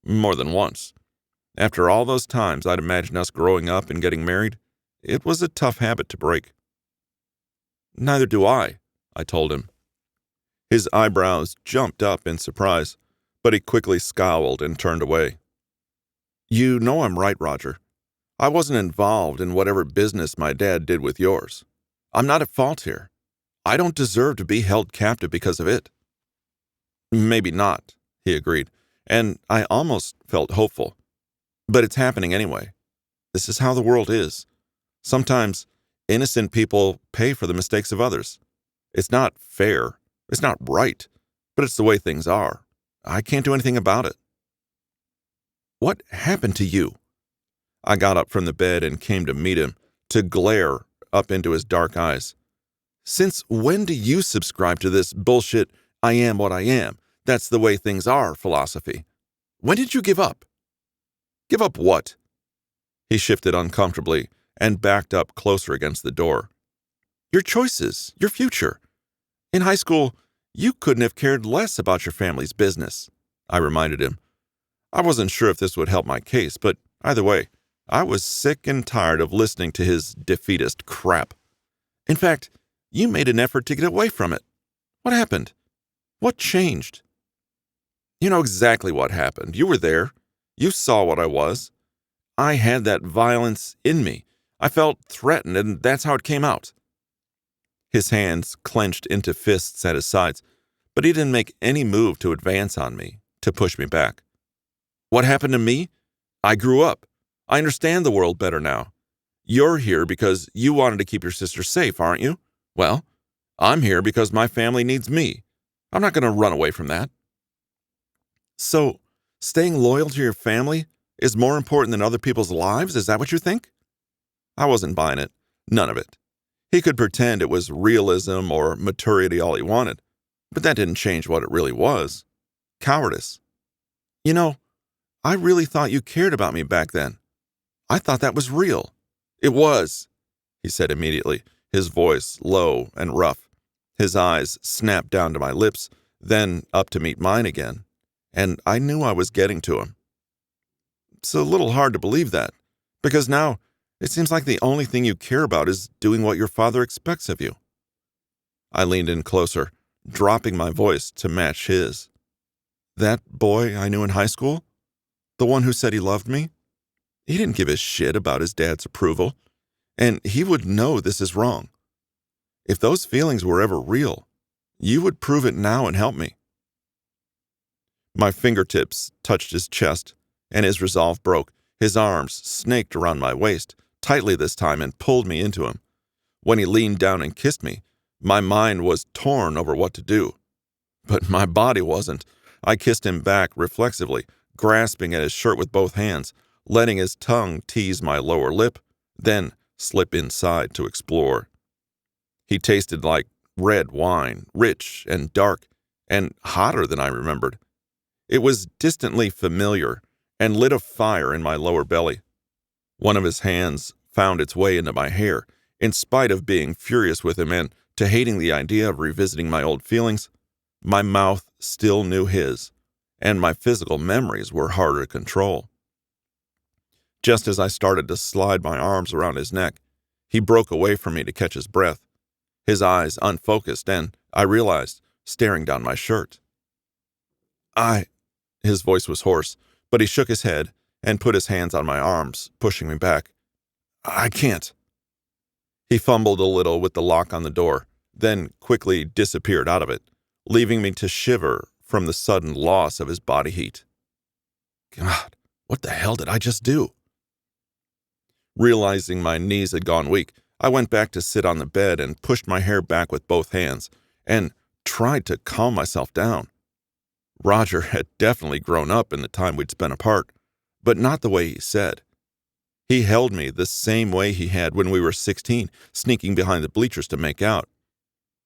Speaker 1: More than once. After all those times I'd imagined us growing up and getting married, it was a tough habit to break. "Neither do I told him. His eyebrows jumped up in surprise, but he quickly scowled and turned away. "You know I'm right, Roger. I wasn't involved in whatever business my dad did with yours. I'm not at fault here. I don't deserve to be held captive because of it." "Maybe not," he agreed, and I almost felt hopeful. "But it's happening anyway. This is how the world is. Sometimes innocent people pay for the mistakes of others. It's not fair. It's not right, but it's the way things are. I can't do anything about it." "What happened to you?" I got up from the bed and came to meet him, to glare up into his dark eyes. "Since when do you subscribe to this bullshit, I am what I am, that's the way things are philosophy? When did you give up?" "Give up what?" He shifted uncomfortably and backed up closer against the door. "Your choices, your future. In high school, you couldn't have cared less about your family's business, I reminded him. I wasn't sure if this would help my case, but either way, I was sick and tired of listening to his defeatist crap. In fact, you made an effort to get away from it. What happened? What changed? You know exactly what happened. You were there. You saw what I was. I had that violence in me. I felt threatened, and that's how it came out. His hands clenched into fists at his sides, but he didn't make any move to advance on me, to push me back. What happened to me? I grew up. I understand the world better now. You're here because you wanted to keep your sister safe, aren't you? Well, I'm here because my family needs me. I'm not going to run away from that. So, staying loyal to your family is more important than other people's lives? Is that what you think? I wasn't buying it. None of it. He could pretend it was realism or maturity all he wanted, but that didn't change what it really was. Cowardice. You know, I really thought you cared about me back then. I thought that was real. It was, he said immediately, his voice low and rough. His eyes snapped down to my lips, then up to meet mine again, and I knew I was getting to him. It's a little hard to believe that, because now it seems like the only thing you care about is doing what your father expects of you. I leaned in closer, dropping my voice to match his. That boy I knew in high school? The one who said he loved me? He didn't give a shit about his dad's approval, and he would know this is wrong. If those feelings were ever real, you would prove it now and help me. My fingertips touched his chest, and his resolve broke. His arms snaked around my waist, tightly this time, and pulled me into him. When he leaned down and kissed me, my mind was torn over what to do. But my body wasn't. I kissed him back reflexively, grasping at his shirt with both hands, letting his tongue tease my lower lip, then slip inside to explore. He tasted like red wine, rich and dark, and hotter than I remembered. It was distantly familiar and lit a fire in my lower belly. One of his hands found its way into my hair, in spite of being furious with him and to hating the idea of revisiting my old feelings. My mouth still knew his, and my physical memories were harder to control. Just as I started to slide my arms around his neck, he broke away from me to catch his breath, his eyes unfocused, and, I realized, staring down my shirt. His voice was hoarse, but he shook his head and put his hands on my arms, pushing me back. I can't. He fumbled a little with the lock on the door, then quickly disappeared out of it, leaving me to shiver from the sudden loss of his body heat. God, what the hell did I just do? Realizing my knees had gone weak, I went back to sit on the bed and pushed my hair back with both hands, and tried to calm myself down. Roger had definitely grown up in the time we'd spent apart, but not the way he said. He held me the same way he had when we were 16, sneaking behind the bleachers to make out.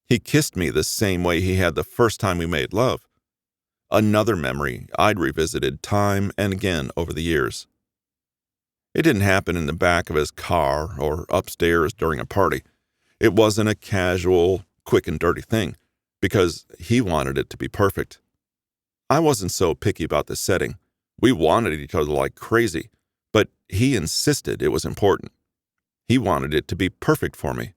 Speaker 1: He kissed me the same way he had the first time we made love. Another memory I'd revisited time and again over the years. It didn't happen in the back of his car or upstairs during a party. It wasn't a casual, quick and dirty thing, because he wanted it to be perfect. I wasn't so picky about the setting. We wanted each other like crazy, but he insisted it was important. He wanted it to be perfect for me.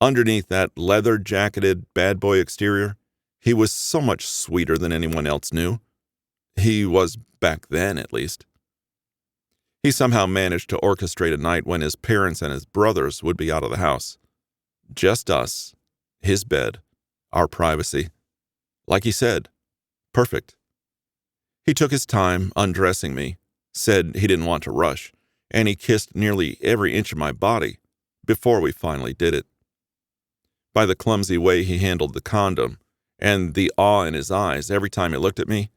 Speaker 1: Underneath that leather-jacketed bad boy exterior, he was so much sweeter than anyone else knew. He was back then, at least. He somehow managed to orchestrate a night when his parents and his brothers would be out of the house. Just us, his bed, our privacy. Like he said, perfect. He took his time undressing me, said he didn't want to rush, and he kissed nearly every inch of my body before we finally did it. By the clumsy way he handled the condom and the awe in his eyes every time he looked at me,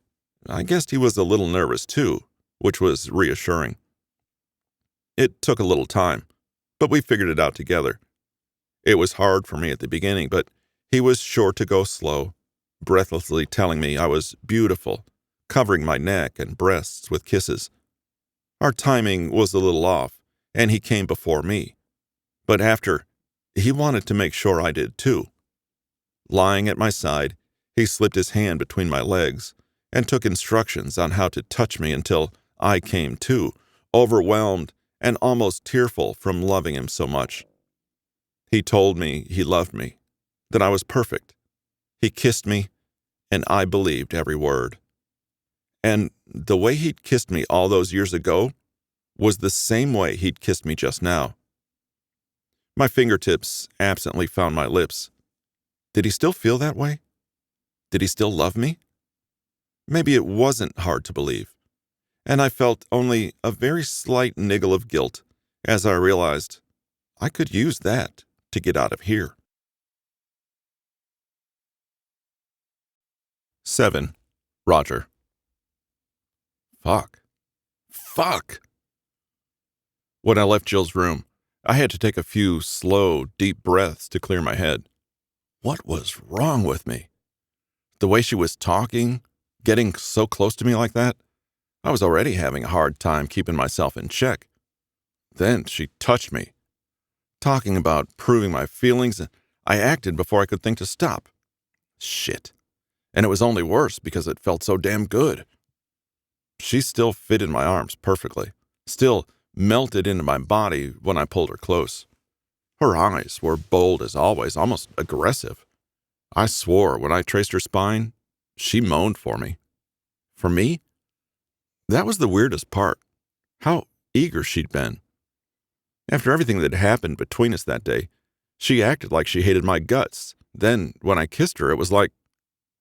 Speaker 1: I guessed he was a little nervous too, which was reassuring. It took a little time, but we figured it out together. It was hard for me at the beginning, but he was sure to go slow, breathlessly telling me I was beautiful, covering my neck and breasts with kisses. Our timing was a little off, and he came before me. But after, he wanted to make sure I did too. Lying at my side, he slipped his hand between my legs and took instructions on how to touch me until I came to, overwhelmed and almost tearful from loving him so much. He told me he loved me, that I was perfect. He kissed me, and I believed every word. And the way he'd kissed me all those years ago was the same way he'd kissed me just now. My fingertips absently found my lips. Did he still feel that way? Did he still love me? Maybe it wasn't hard to believe, and I felt only a very slight niggle of guilt as I realized I could use that to get out of here. 7. Roger. Fuck. When I left Jill's room, I had to take a few slow, deep breaths to clear my head. What was wrong with me? The way she was talking, getting so close to me like that, I was already having a hard time keeping myself in check. Then she touched me, talking about proving my feelings, and I acted before I could think to stop. Shit. And it was only worse because it felt so damn good. She still fit in my arms perfectly, still melted into my body when I pulled her close. Her eyes were bold as always, almost aggressive. I swore when I traced her spine, she moaned for me. For me? That was the weirdest part. How eager she'd been. After everything that happened between us that day, she acted like she hated my guts. Then, when I kissed her, it was like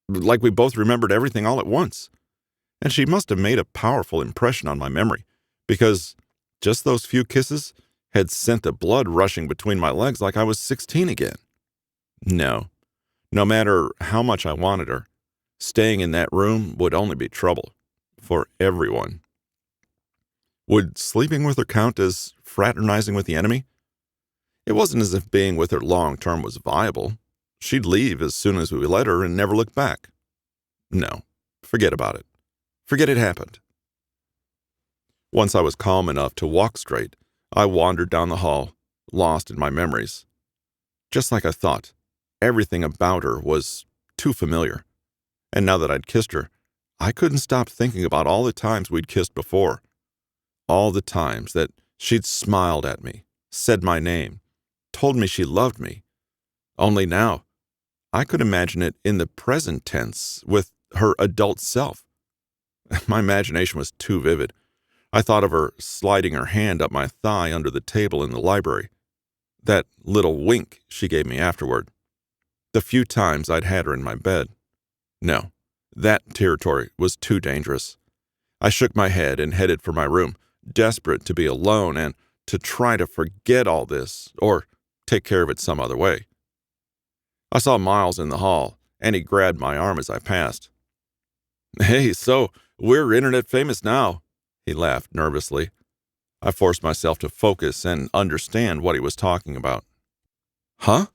Speaker 1: we both remembered everything all at once. And she must have made a powerful impression on my memory, because just those few kisses had sent the blood rushing between my legs like I was 16 again. No matter how much I wanted her, staying in that room would only be trouble. For everyone. Would sleeping with her count as fraternizing with the enemy? It wasn't as if being with her long-term was viable. She'd leave as soon as we let her and never look back. No, forget about it. Forget it happened. Once I was calm enough to walk straight, I wandered down the hall, lost in my memories. Just like I thought, everything about her was too familiar. And now that I'd kissed her, I couldn't stop thinking about all the times we'd kissed before. All the times that she'd smiled at me, said my name, told me she loved me. Only now, I could imagine it in the present tense with her adult self. My imagination was too vivid. I thought of her sliding her hand up my thigh under the table in the library. That little wink she gave me afterward. The few times I'd had her in my bed. No. That territory was too dangerous. I shook my head and headed for my room, desperate to be alone and to try to forget all this or take care of it some other way. I saw Miles in the hall, and he grabbed my arm as I passed. "Hey, so we're internet famous now," he laughed nervously. I forced myself to focus and understand what he was talking about. "Huh?"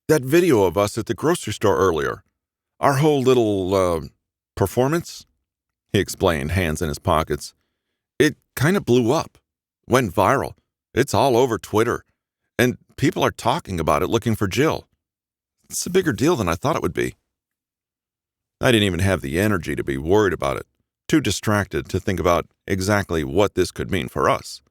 Speaker 1: "That video of us at the grocery store earlier. Our whole little, performance," he explained, hands in his pockets. "It kind of blew up. Went viral. It's all over Twitter. And people are talking about it looking for Jill. It's a bigger deal than I thought it would be." I didn't even have the energy to be worried about it, too distracted to think about exactly what this could mean for us.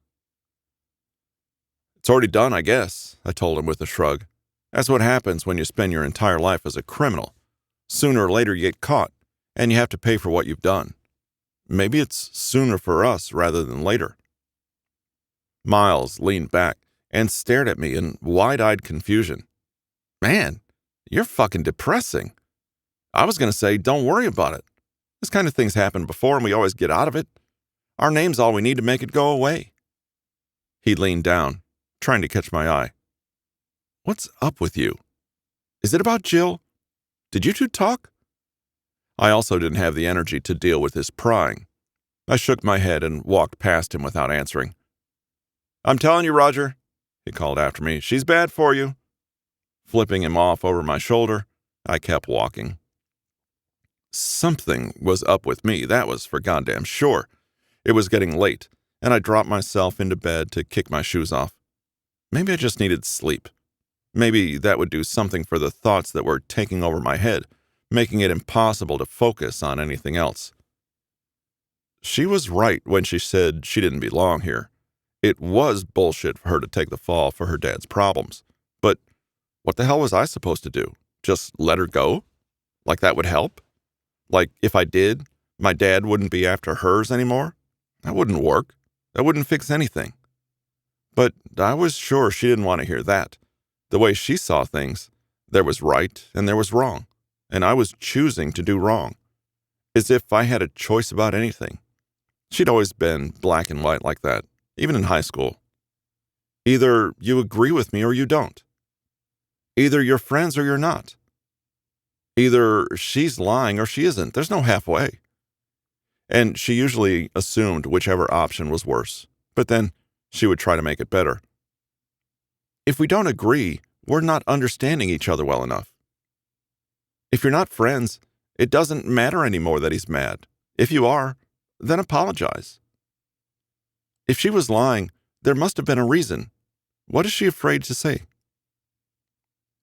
Speaker 1: "It's already done, I guess," I told him with a shrug. "That's what happens when you spend your entire life as a criminal. Sooner or later you get caught, and you have to pay for what you've done. Maybe it's sooner for us rather than later." Miles leaned back and stared at me in wide-eyed confusion. "Man, you're fucking depressing. I was going to say, don't worry about it. This kind of thing's happened before and we always get out of it. Our name's all we need to make it go away." He leaned down, trying to catch my eye. "What's up with you? Is it about Jill? Did you two talk?" I also didn't have the energy to deal with his prying. I shook my head and walked past him without answering. "I'm telling you, Roger," he called after me, "she's bad for you." Flipping him off over my shoulder, I kept walking. Something was up with me, that was for goddamn sure. It was getting late, and I dropped myself into bed to kick my shoes off. Maybe I just needed sleep. Maybe that would do something for the thoughts that were taking over my head, making it impossible to focus on anything else. She was right when she said she didn't belong here. It was bullshit for her to take the fall for her dad's problems. But what the hell was I supposed to do? Just let her go? Like that would help? Like if I did, my dad wouldn't be after hers anymore? That wouldn't work. That wouldn't fix anything. But I was sure she didn't want to hear that. The way she saw things, there was right and there was wrong. And I was choosing to do wrong. As if I had a choice about anything. She'd always been black and white like that, even in high school. Either you agree with me or you don't. Either you're friends or you're not. Either she's lying or she isn't. There's no halfway. And she usually assumed whichever option was worse. But then she would try to make it better. If we don't agree, we're not understanding each other well enough. If you're not friends, it doesn't matter anymore that he's mad. If you are, then apologize. If she was lying, there must have been a reason. What is she afraid to say?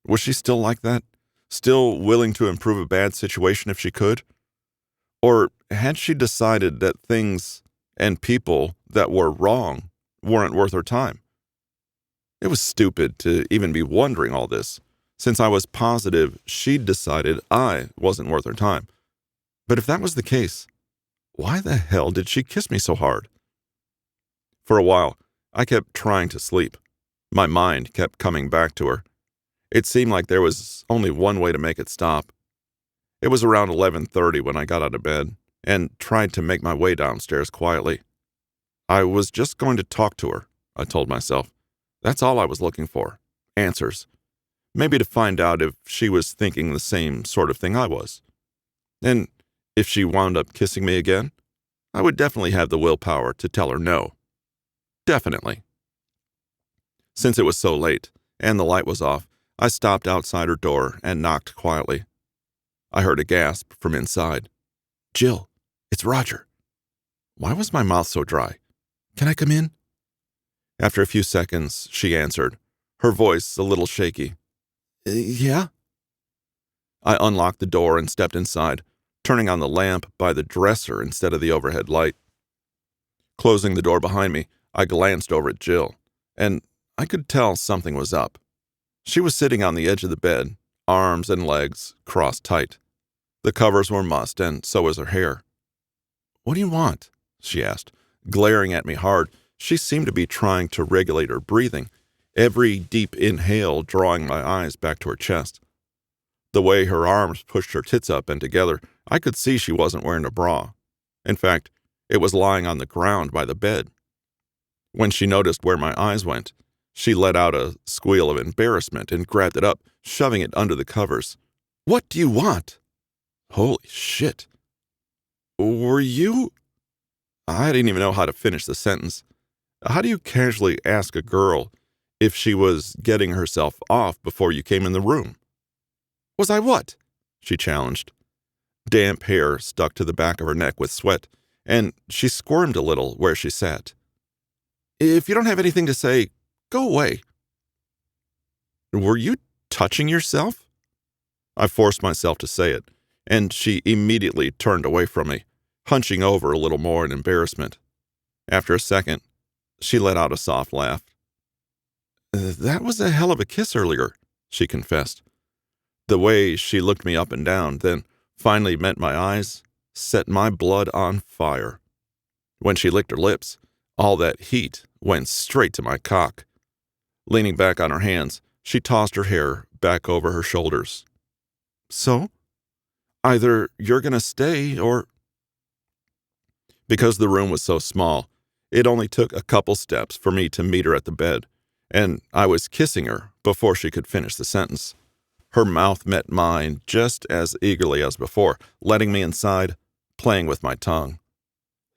Speaker 1: Was she still like that? Still willing to improve a bad situation if she could? Or had she decided that things and people that were wrong weren't worth her time? It was stupid to even be wondering all this, since I was positive she'd decided I wasn't worth her time. But if that was the case, why the hell did she kiss me so hard? For a while, I kept trying to sleep. My mind kept coming back to her. It seemed like there was only one way to make it stop. It was around 11:30 when I got out of bed and tried to make my way downstairs quietly. I was just going to talk to her, I told myself. That's all I was looking for. Answers. Maybe to find out if she was thinking the same sort of thing I was. And if she wound up kissing me again, I would definitely have the willpower to tell her no. Definitely. Since it was so late, and the light was off, I stopped outside her door and knocked quietly. I heard a gasp from inside. "Jill, it's Roger." Why was my mouth so dry? "Can I come in?" After a few seconds, she answered, her voice a little shaky. Yeah?" I unlocked the door and stepped inside, turning on the lamp by the dresser instead of the overhead light. Closing the door behind me, I glanced over at Jill, and I could tell something was up. She was sitting on the edge of the bed, arms and legs crossed tight. The covers were mussed, and so was her hair. "What do you want?" she asked, glaring at me hard. She seemed to be trying to regulate her breathing, every deep inhale drawing my eyes back to her chest. The way her arms pushed her tits up and together, I could see she wasn't wearing a bra. In fact, it was lying on the ground by the bed. When she noticed where my eyes went, she let out a squeal of embarrassment and grabbed it up, shoving it under the covers. "What do you want?" Holy shit. "Were you—" I didn't even know how to finish the sentence. How do you casually ask a girl if she was getting herself off before you came in the room? "Was I what?" she challenged. Damp hair stuck to the back of her neck with sweat, and she squirmed a little where she sat. "If you don't have anything to say, go away." "Were you touching yourself?" I forced myself to say it, and she immediately turned away from me, hunching over a little more in embarrassment. After a second, she let out a soft laugh. "That was a hell of a kiss earlier," she confessed. The way she looked me up and down, then finally met my eyes, set my blood on fire. When she licked her lips, all that heat went straight to my cock. Leaning back on her hands, she tossed her hair back over her shoulders. "So? Either you're going to stay or—" Because the room was so small, it only took a couple steps for me to meet her at the bed, and I was kissing her before she could finish the sentence. Her mouth met mine just as eagerly as before, letting me inside, playing with my tongue.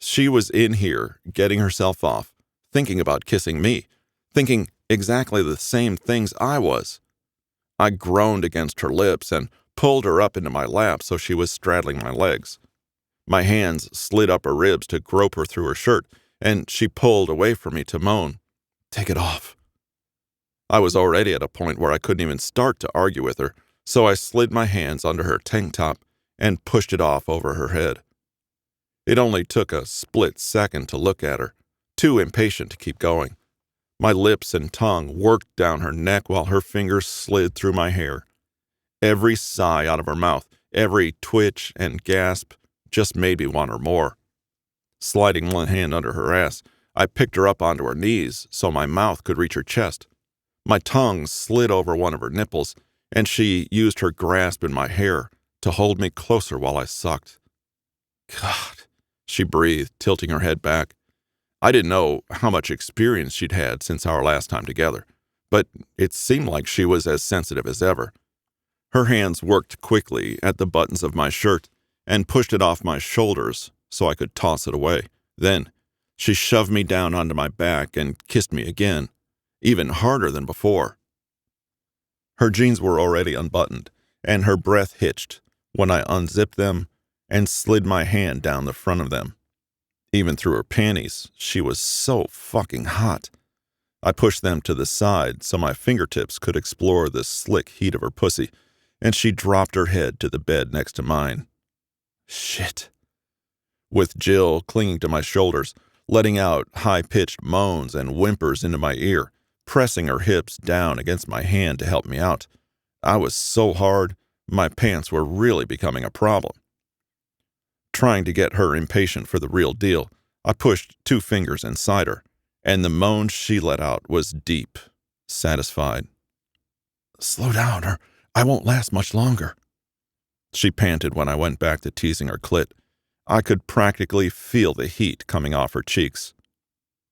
Speaker 1: She was in here, getting herself off, thinking about kissing me, thinking exactly the same things I was. I groaned against her lips and pulled her up into my lap so she was straddling my legs. My hands slid up her ribs to grope her through her shirt, and she pulled away from me to moan, "Take it off." I was already at a point where I couldn't even start to argue with her, so I slid my hands under her tank top and pushed it off over her head. It only took a split second to look at her, too impatient to keep going. My lips and tongue worked down her neck while her fingers slid through my hair. Every sigh out of her mouth, every twitch and gasp just made me want her more. Sliding one hand under her ass, I picked her up onto her knees so my mouth could reach her chest. My tongue slid over one of her nipples, and she used her grasp in my hair to hold me closer while I sucked. God, she breathed, tilting her head back. I didn't know how much experience she'd had since our last time together, but it seemed like she was as sensitive as ever. Her hands worked quickly at the buttons of my shirt and pushed it off my shoulders so I could toss it away. Then, she shoved me down onto my back and kissed me again, even harder than before. Her jeans were already unbuttoned, and her breath hitched when I unzipped them and slid my hand down the front of them. Even through her panties, she was so fucking hot. I pushed them to the side so my fingertips could explore the slick heat of her pussy, and she dropped her head to the bed next to mine. Shit. With Jill clinging to my shoulders, letting out high-pitched moans and whimpers into my ear, pressing her hips down against my hand to help me out, I was so hard, my pants were really becoming a problem. Trying to get her impatient for the real deal, I pushed 2 fingers inside her, and the moan she let out was deep, satisfied. Slow down, or I won't last much longer. She panted when I went back to teasing her clit. I could practically feel the heat coming off her cheeks.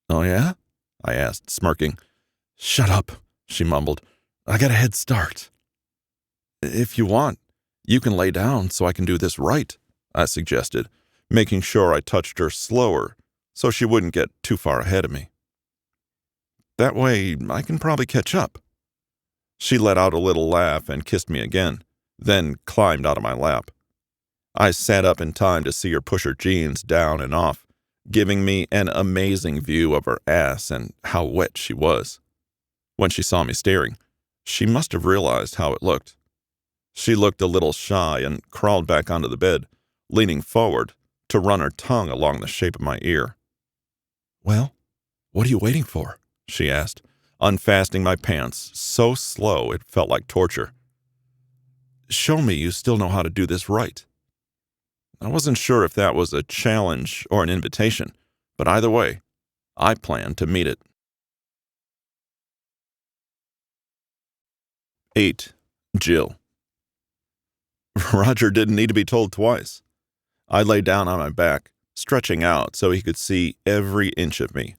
Speaker 1: Oh yeah? I asked, smirking. Shut up, she mumbled. I got a head start. If you want, you can lay down so I can do this right, I suggested, making sure I touched her slower so she wouldn't get too far ahead of me. That way, I can probably catch up. She let out a little laugh and kissed me again, then climbed out of my lap. I sat up in time to see her push her jeans down and off, giving me an amazing view of her ass and how wet she was. When she saw me staring, she must have realized how it looked. She looked a little shy and crawled back onto the bed, leaning forward to run her tongue along the shape of my ear. Well, what are you waiting for? She asked, unfastening my pants so slow it felt like torture. Show me you still know how to do this right. I wasn't sure if that was a challenge or an invitation, but either way, I planned to meet it. 8. Jill. Roger didn't need to be told twice. I lay down on my back, stretching out so he could see every inch of me,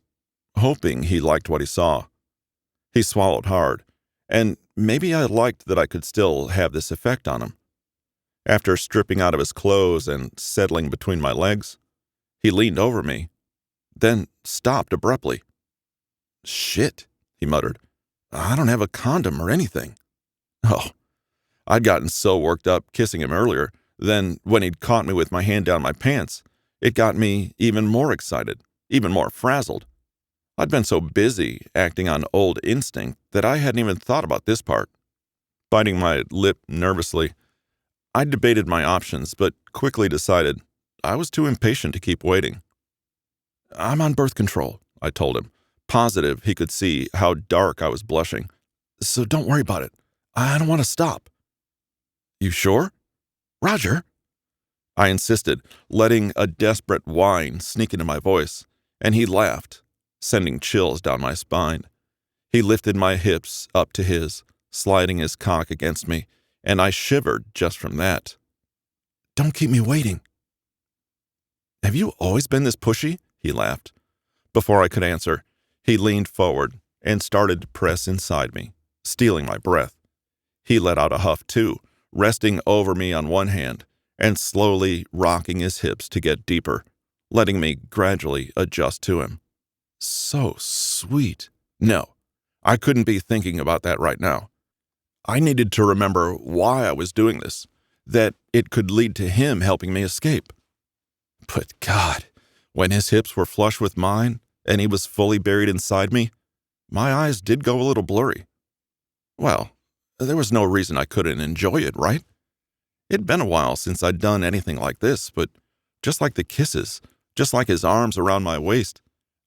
Speaker 1: hoping he liked what he saw. He swallowed hard, and maybe I liked that I could still have this effect on him. After stripping out of his clothes and settling between my legs, he leaned over me, then stopped abruptly. Shit, he muttered. I don't have a condom or anything. Oh, I'd gotten so worked up kissing him earlier, then when he'd caught me with my hand down my pants, it got me even more excited, even more frazzled. I'd been so busy acting on old instinct that I hadn't even thought about this part. Biting my lip nervously, I debated my options, but quickly decided I was too impatient to keep waiting. I'm on birth control, I told him, positive he could see how dark I was blushing. So don't worry about it. I don't want to stop. You sure? Roger? I insisted, letting a desperate whine sneak into my voice, and he laughed, sending chills down my spine. He lifted my hips up to his, sliding his cock against me, and I shivered just from that. Don't keep me waiting. Have you always been this pushy? He laughed. Before I could answer, he leaned forward and started to press inside me, stealing my breath. He let out a huff too, resting over me on one hand and slowly rocking his hips to get deeper, letting me gradually adjust to him. So sweet. No, I couldn't be thinking about that right now. I needed to remember why I was doing this, that it could lead to him helping me escape. But God, when his hips were flush with mine and he was fully buried inside me, my eyes did go a little blurry. Well, there was no reason I couldn't enjoy it, right? It'd been a while since I'd done anything like this, but just like the kisses, just like his arms around my waist,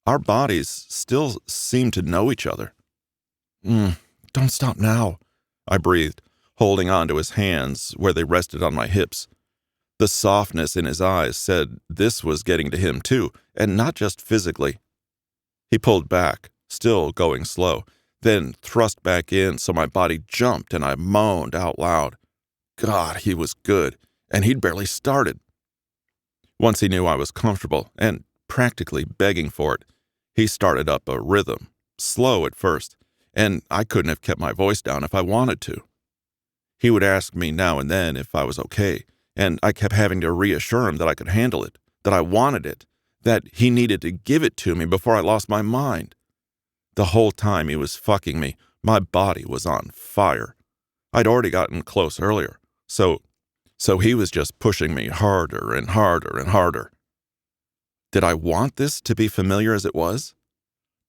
Speaker 1: our bodies still seemed to know each other. Don't stop now, I breathed, holding on to his hands where they rested on my hips. The softness in his eyes said this was getting to him too, and not just physically. He pulled back, still going slow, then thrust back in so my body jumped and I moaned out loud. God, he was good, and he'd barely started. Once he knew I was comfortable and practically begging for it, he started up a rhythm, slow at first, and I couldn't have kept my voice down if I wanted to. He would ask me now and then if I was okay, and I kept having to reassure him that I could handle it, that I wanted it, that he needed to give it to me before I lost my mind. The whole time he was fucking me, my body was on fire. I'd already gotten close earlier, so he was just pushing me harder and harder and harder. Did I want this to be familiar as it was?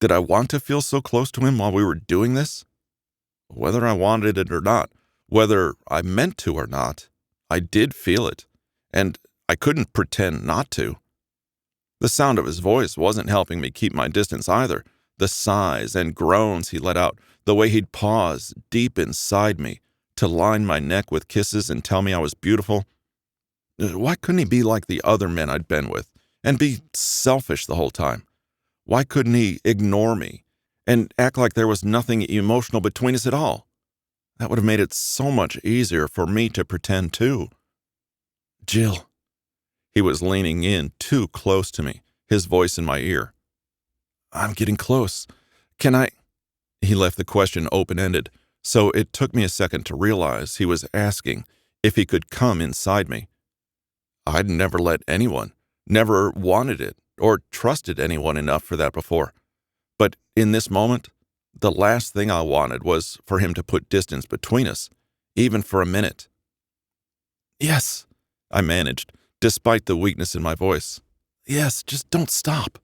Speaker 1: Did I want to feel so close to him while we were doing this? Whether I wanted it or not, whether I meant to or not, I did feel it, and I couldn't pretend not to. The sound of his voice wasn't helping me keep my distance either. The sighs and groans he let out, the way he'd pause deep inside me to line my neck with kisses and tell me I was beautiful. Why couldn't he be like the other men I'd been with and be selfish the whole time? Why couldn't he ignore me and act like there was nothing emotional between us at all? That would have made it so much easier for me to pretend too. Jill. He was leaning in too close to me, his voice in my ear. I'm getting close. Can I? He left the question open-ended, so it took me a second to realize he was asking if he could come inside me. I'd never let anyone, never wanted it, or trusted anyone enough for that before. But in this moment, the last thing I wanted was for him to put distance between us, even for a minute. Yes, I managed, despite the weakness in my voice. Yes, just don't stop.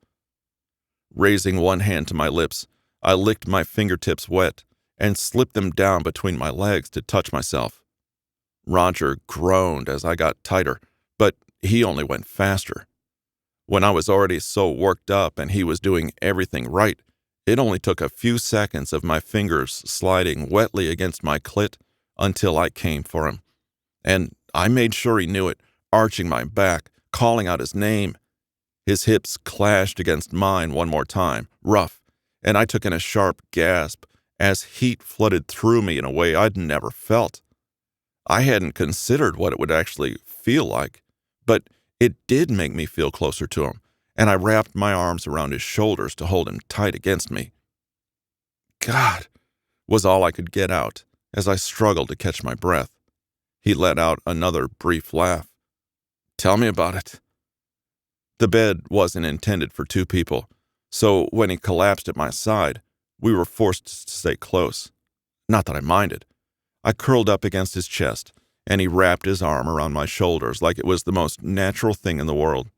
Speaker 1: Raising one hand to my lips, I licked my fingertips wet and slipped them down between my legs to touch myself. Roger groaned as I got tighter, but he only went faster. When I was already so worked up and he was doing everything right, it only took a few seconds of my fingers sliding wetly against my clit until I came for him. And I made sure he knew it, arching my back, calling out his name. His hips clashed against mine one more time, rough, and I took in a sharp gasp as heat flooded through me in a way I'd never felt. I hadn't considered what it would actually feel like, but it did make me feel closer to him, and I wrapped my arms around his shoulders to hold him tight against me. God, was all I could get out as I struggled to catch my breath. He let out another brief laugh. Tell me about it. The bed wasn't intended for two people, so when he collapsed at my side, we were forced to stay close. Not that I minded. I curled up against his chest, and he wrapped his arm around my shoulders like it was the most natural thing in the world.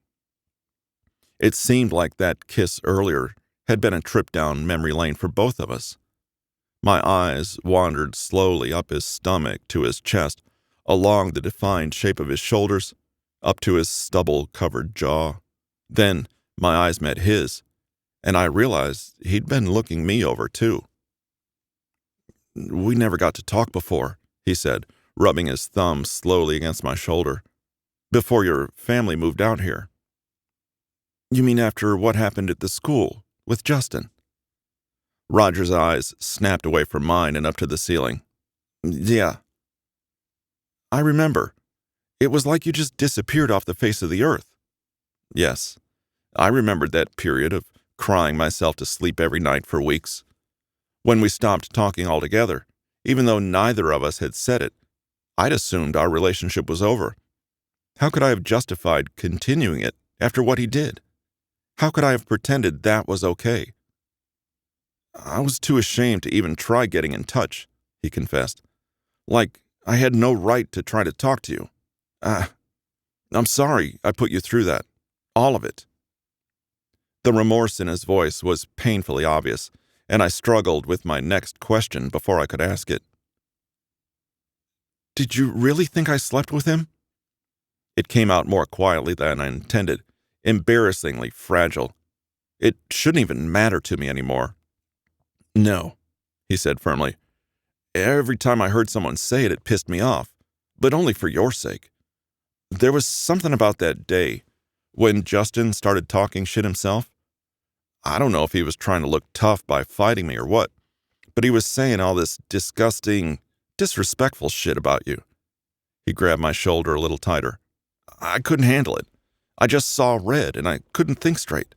Speaker 1: It seemed like that kiss earlier had been a trip down memory lane for both of us. My eyes wandered slowly up his stomach to his chest, along the defined shape of his shoulders, up to his stubble-covered jaw. Then my eyes met his, and I realized he'd been looking me over too. We never got to talk before, he said, rubbing his thumb slowly against my shoulder. Before your family moved out here. You mean after what happened at the school with Justin? Roger's eyes snapped away from mine and up to the ceiling. Yeah. I remember. It was like you just disappeared off the face of the earth. Yes, I remembered that period of crying myself to sleep every night for weeks. When we stopped talking altogether, even though neither of us had said it, I'd assumed our relationship was over. How could I have justified continuing it after what he did? How could I have pretended that was okay? I was too ashamed to even try getting in touch, he confessed. Like I had no right to try to talk to you. I'm sorry I put you through that. All of it. The remorse in his voice was painfully obvious, and I struggled with my next question before I could ask it. "Did you really think I slept with him?" It came out more quietly than I intended, embarrassingly fragile. It shouldn't even matter to me anymore. "No," he said firmly. "Every time I heard someone say it, it pissed me off, but only for your sake. There was something about that day, when Justin started talking shit himself. I don't know if he was trying to look tough by fighting me or what, but he was saying all this disgusting, disrespectful shit about you." He grabbed my shoulder a little tighter. "I couldn't handle it. I just saw red, and I couldn't think straight.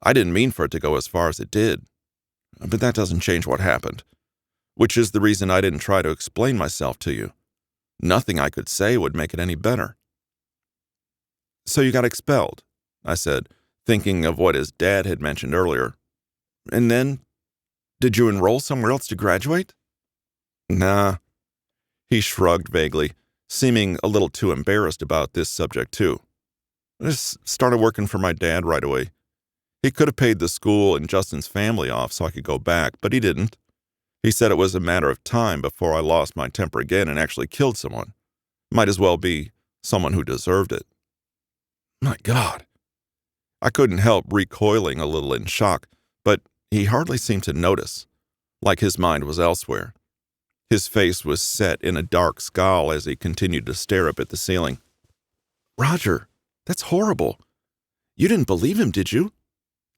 Speaker 1: I didn't mean for it to go as far as it did, but that doesn't change what happened, which is the reason I didn't try to explain myself to you. Nothing I could say would make it any better." "So you got expelled," I said, thinking of what his dad had mentioned earlier. "And then, did you enroll somewhere else to graduate?" "Nah." He shrugged vaguely, seeming a little too embarrassed about this subject too. "I just started working for my dad right away. He could have paid the school and Justin's family off so I could go back, but he didn't. He said it was a matter of time before I lost my temper again and actually killed someone. Might as well be someone who deserved it." My God. I couldn't help recoiling a little in shock, but he hardly seemed to notice, like his mind was elsewhere. His face was set in a dark scowl as he continued to stare up at the ceiling. "Roger, that's horrible. You didn't believe him, did you?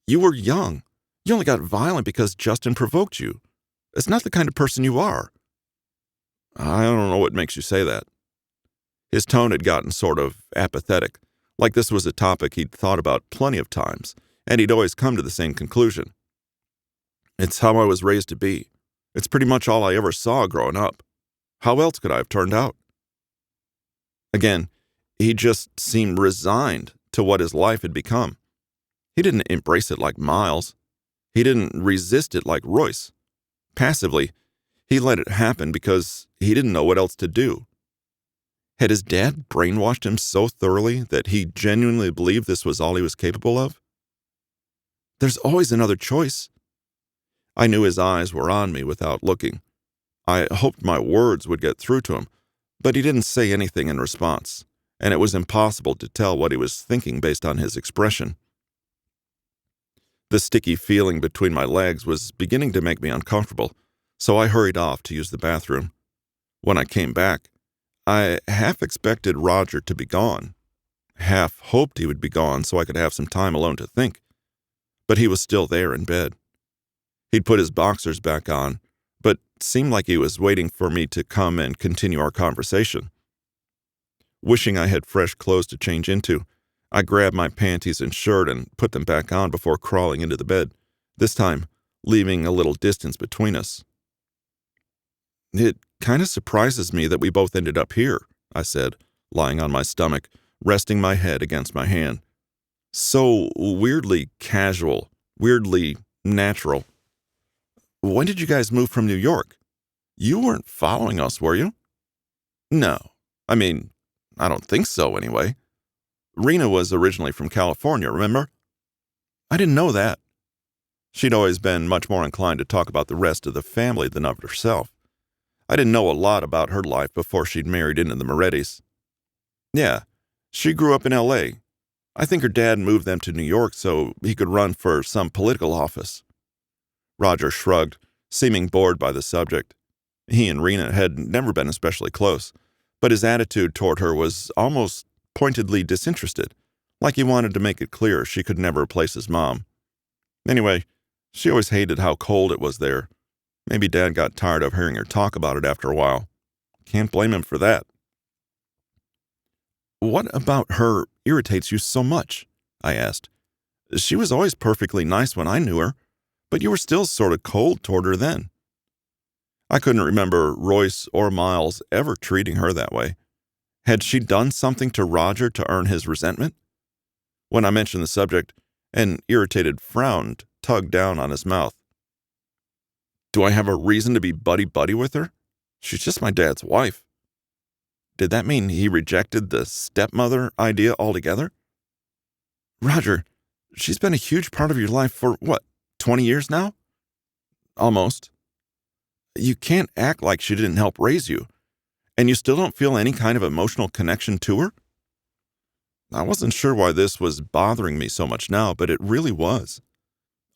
Speaker 1: You were young. You only got violent because Justin provoked you. It's not the kind of person you are." "I don't know what makes you say that." His tone had gotten sort of apathetic, like this was a topic he'd thought about plenty of times, and he'd always come to the same conclusion. "It's how I was raised to be. It's pretty much all I ever saw growing up. How else could I have turned out?" Again, he just seemed resigned to what his life had become. He didn't embrace it like Miles. He didn't resist it like Royce. Passively, he let it happen because he didn't know what else to do. Had his dad brainwashed him so thoroughly that he genuinely believed this was all he was capable of? "There's always another choice." I knew his eyes were on me without looking. I hoped my words would get through to him, but he didn't say anything in response, and it was impossible to tell what he was thinking based on his expression. The sticky feeling between my legs was beginning to make me uncomfortable, so I hurried off to use the bathroom. When I came back, I half expected Roger to be gone, half hoped he would be gone so I could have some time alone to think, but he was still there in bed. He'd put his boxers back on, but seemed like he was waiting for me to come and continue our conversation. Wishing I had fresh clothes to change into, I grabbed my panties and shirt and put them back on before crawling into the bed, this time leaving a little distance between us. "It kind of surprises me that we both ended up here," I said, lying on my stomach, resting my head against my hand. "So weirdly casual, weirdly natural. When did you guys move from New York? You weren't following us, were you?" "No. I mean, I don't think so anyway. Rena was originally from California, remember?" "I didn't know that." She'd always been much more inclined to talk about the rest of the family than of herself. I didn't know a lot about her life before she'd married into the Morettis. "Yeah, she grew up in L.A. I think her dad moved them to New York so he could run for some political office." Roger shrugged, seeming bored by the subject. He and Rena had never been especially close, but his attitude toward her was almost pointedly disinterested, like he wanted to make it clear she could never replace his mom. Anyway, she always hated how cold it was there. Maybe Dad got tired of hearing her talk about it after a while. Can't blame him for that. "What about her irritates you so much?" I asked. "She was always perfectly nice when I knew her, but you were still sort of cold toward her then." I couldn't remember Royce or Miles ever treating her that way. Had she done something to Roger to earn his resentment? When I mentioned the subject, an irritated frown tugged down on his mouth. "Do I have a reason to be buddy-buddy with her? She's just my dad's wife." Did that mean he rejected the stepmother idea altogether? "Roger, she's been a huge part of your life for, 20 years now?" Almost. You can't act like she didn't help raise you, and you still don't feel any kind of emotional connection to her? I wasn't sure why this was bothering me so much now, but it really was.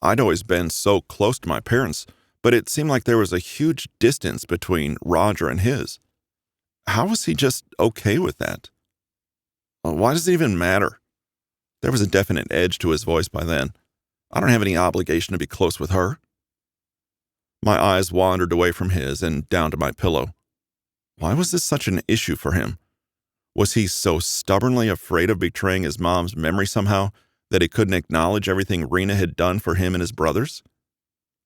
Speaker 1: I'd always been so close to my parents, but it seemed like there was a huge distance between Roger and his. How was he just okay with that? Why does it even matter? There was a definite edge to his voice by then. I don't have any obligation to be close with her. My eyes wandered away from his and down to my pillow. Why was this such an issue for him? Was he so stubbornly afraid of betraying his mom's memory somehow that he couldn't acknowledge everything Rena had done for him and his brothers?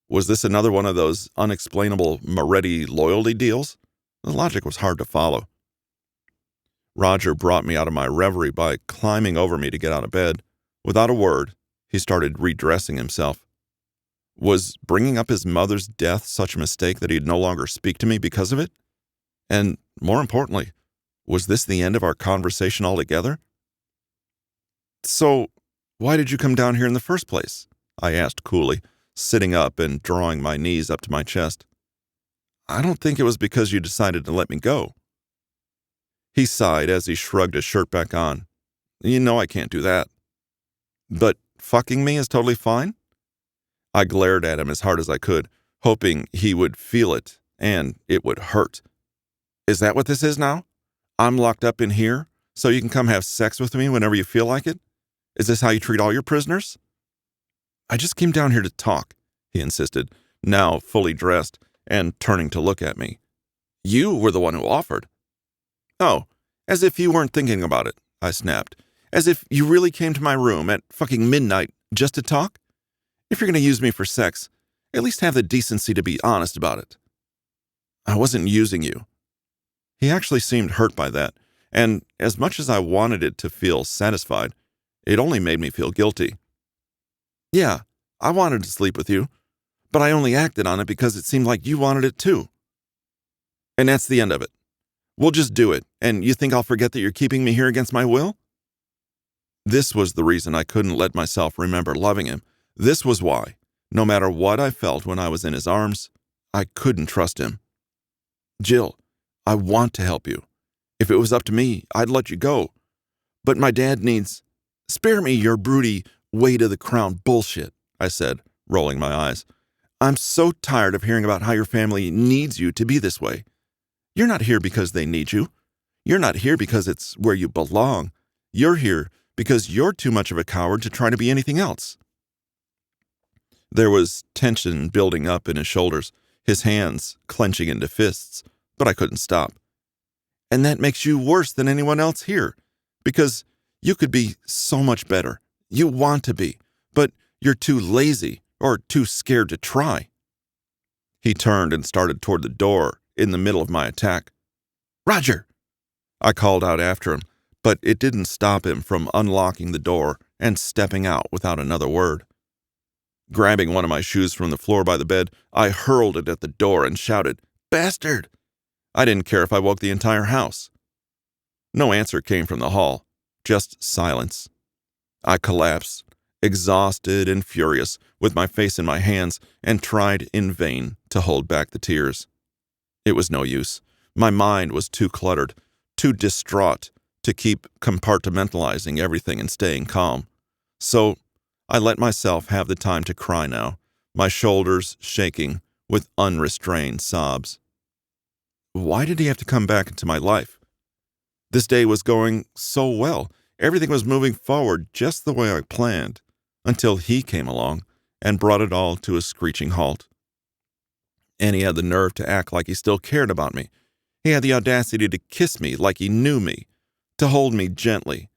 Speaker 1: Was this another one of those unexplainable Moretti loyalty deals? The logic was hard to follow. Roger brought me out of my reverie by climbing over me to get out of bed. Without a word, he started redressing himself. Was bringing up his mother's death such a mistake that he'd no longer speak to me because of it? And more importantly, was this the end of our conversation altogether? So, why did you come down here in the first place? I asked coolly, sitting up and drawing my knees up to my chest. I don't think it was because you decided to let me go. He sighed as he shrugged his shirt back on. You know I can't do that. But fucking me is totally fine? I glared at him as hard as I could, hoping he would feel it and it would hurt. Is that what this is now? I'm locked up in here, so you can come have sex with me whenever you feel like it? Is this how you treat all your prisoners? I just came down here to talk, he insisted, now fully dressed and turning to look at me. You were the one who offered. Oh, as if you weren't thinking about it, I snapped. As if you really came to my room at fucking midnight just to talk? If you're going to use me for sex, at least have the decency to be honest about it. I wasn't using you. He actually seemed hurt by that, and as much as I wanted it to feel satisfied, it only made me feel guilty. Yeah, I wanted to sleep with you, but I only acted on it because it seemed like you wanted it too. And that's the end of it. We'll just do it, and you think I'll forget that you're keeping me here against my will? This was the reason I couldn't let myself remember loving him. This was why, no matter what I felt when I was in his arms, I couldn't trust him. Jill, I want to help you. If it was up to me, I'd let you go. But my dad needs... Spare me your broody, weight of the crown bullshit, I said, rolling my eyes. I'm so tired of hearing about how your family needs you to be this way. You're not here because they need you. You're not here because it's where you belong. You're here because you're too much of a coward to try to be anything else. There was tension building up in his shoulders, his hands clenching into fists, but I couldn't stop. And that makes you worse than anyone else here, because you could be so much better. You want to be, but you're too lazy or too scared to try. He turned and started toward the door in the middle of my attack. Roger! I called out after him, but it didn't stop him from unlocking the door and stepping out without another word. Grabbing one of my shoes from the floor by the bed, I hurled it at the door and shouted, Bastard! I didn't care if I woke the entire house. No answer came from the hall, just silence. I collapsed, exhausted and furious, with my face in my hands, and tried in vain to hold back the tears. It was no use. My mind was too cluttered, too distraught to keep compartmentalizing everything and staying calm. So I let myself have the time to cry now, my shoulders shaking with unrestrained sobs. Why did he have to come back into my life? This day was going so well. Everything was moving forward just the way I planned, until he came along and brought it all to a screeching halt. And he had the nerve to act like he still cared about me. He had the audacity to kiss me like he knew me, to hold me gently,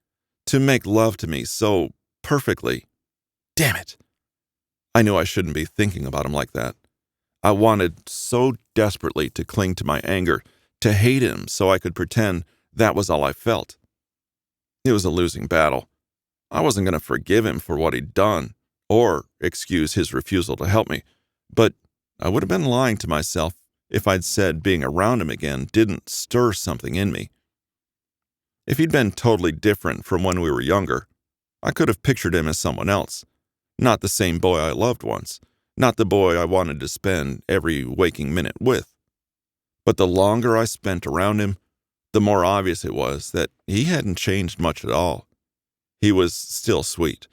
Speaker 1: to make love to me so perfectly. Damn it! I knew I shouldn't be thinking about him like that. I wanted so desperately to cling to my anger, to hate him so I could pretend that was all I felt. It was a losing battle. I wasn't going to forgive him for what he'd done, or excuse his refusal to help me, but I would have been lying to myself if I'd said being around him again didn't stir something in me. If he'd been totally different from when we were younger, I could have pictured him as someone else, not the same boy I loved once, not the boy I wanted to spend every waking minute with. But the longer I spent around him, the more obvious it was that he hadn't changed much at all. He was still sweet,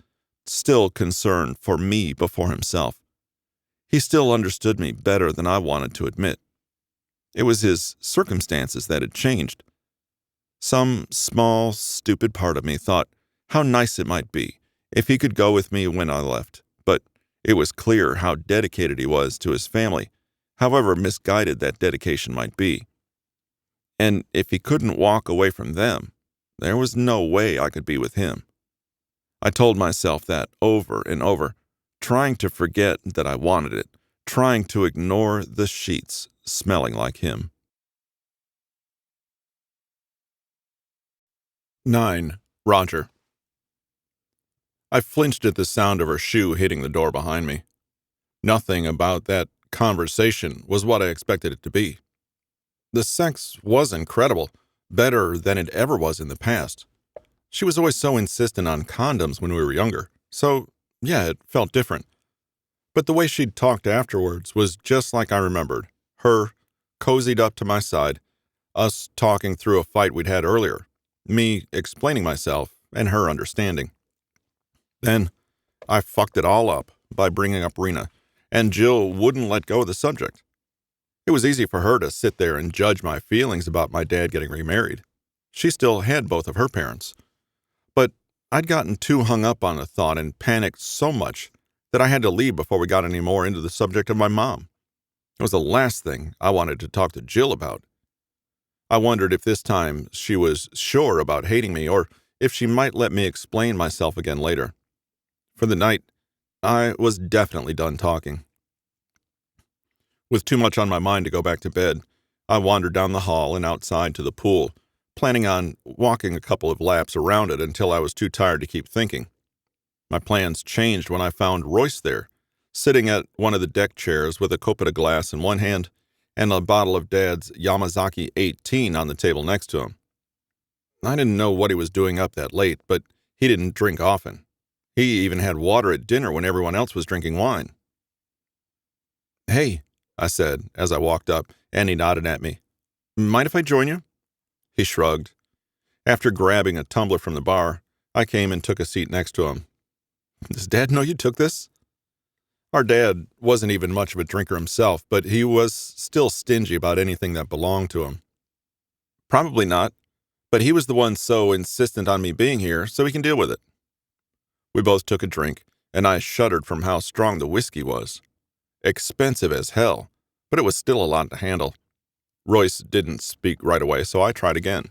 Speaker 1: still concerned for me before himself. He still understood me better than I wanted to admit. It was his circumstances that had changed. Some small, stupid part of me thought how nice it might be if he could go with me when I left, but it was clear how dedicated he was to his family, however misguided that dedication might be. And if he couldn't walk away from them, there was no way I could be with him. I told myself that over and over, trying to forget that I wanted it, trying to ignore the sheets smelling like him. 9. Roger. I flinched at the sound of her shoe hitting the door behind me. Nothing about that conversation was what I expected it to be. The sex was incredible, better than it ever was in the past. She was always so insistent on condoms when we were younger, so yeah, it felt different. But the way she'd talked afterwards was just like I remembered. Her, cozied up to my side, us talking through a fight we'd had earlier, me explaining myself, and her understanding. Then, I fucked it all up by bringing up Rena, and Jill wouldn't let go of the subject. It was easy for her to sit there and judge my feelings about my dad getting remarried. She still had both of her parents. But I'd gotten too hung up on the thought and panicked so much that I had to leave before we got any more into the subject of my mom. It was the last thing I wanted to talk to Jill about. I wondered if this time she was sure about hating me or if she might let me explain myself again later. For the night, I was definitely done talking. With too much on my mind to go back to bed, I wandered down the hall and outside to the pool, planning on walking a couple of laps around it until I was too tired to keep thinking. My plans changed when I found Royce there, sitting at one of the deck chairs with a Copita glass in one hand and a bottle of Dad's Yamazaki 18 on the table next to him. I didn't know what he was doing up that late, but he didn't drink often. He even had water at dinner when everyone else was drinking wine. "Hey," I said as I walked up, and he nodded at me. "Mind if I join you?" He shrugged. After grabbing a tumbler from the bar, I came and took a seat next to him. "Does Dad know you took this?" Our dad wasn't even much of a drinker himself, but he was still stingy about anything that belonged to him. "Probably not, but he was the one so insistent on me being here, so he can deal with it." We both took a drink, and I shuddered from how strong the whiskey was. Expensive as hell, but it was still a lot to handle. Royce didn't speak right away, so I tried again.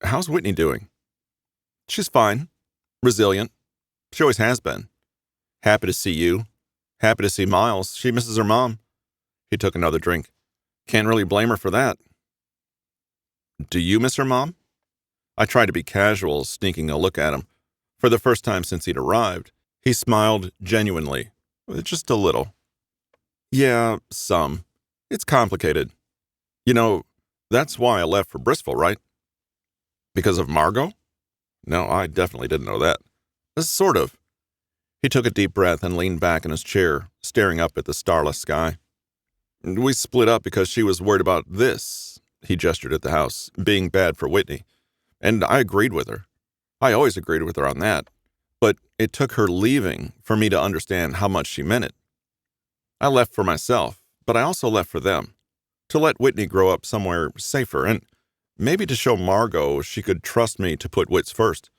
Speaker 1: "How's Whitney doing?" "She's fine. Resilient. She always has been. Happy to see you. Happy to see Miles. She misses her mom." He took another drink. "Can't really blame her for that." "Do you miss her mom?" I tried to be casual, sneaking a look at him. For the first time since he'd arrived, he smiled genuinely, just a little. "Yeah, some. It's complicated. You know, that's why I left for Bristol, right?" "Because of Margot?" "No, I definitely didn't know that." "Sort of." He took a deep breath and leaned back in his chair, staring up at the starless sky. "We split up because she was worried about this," he gestured at the house, "being bad for Whitney. And I agreed with her. I always agreed with her on that. But it took her leaving for me to understand how much she meant it. I left for myself, but I also left for them. To let Whitney grow up somewhere safer, and maybe to show Margot she could trust me to put Wits first.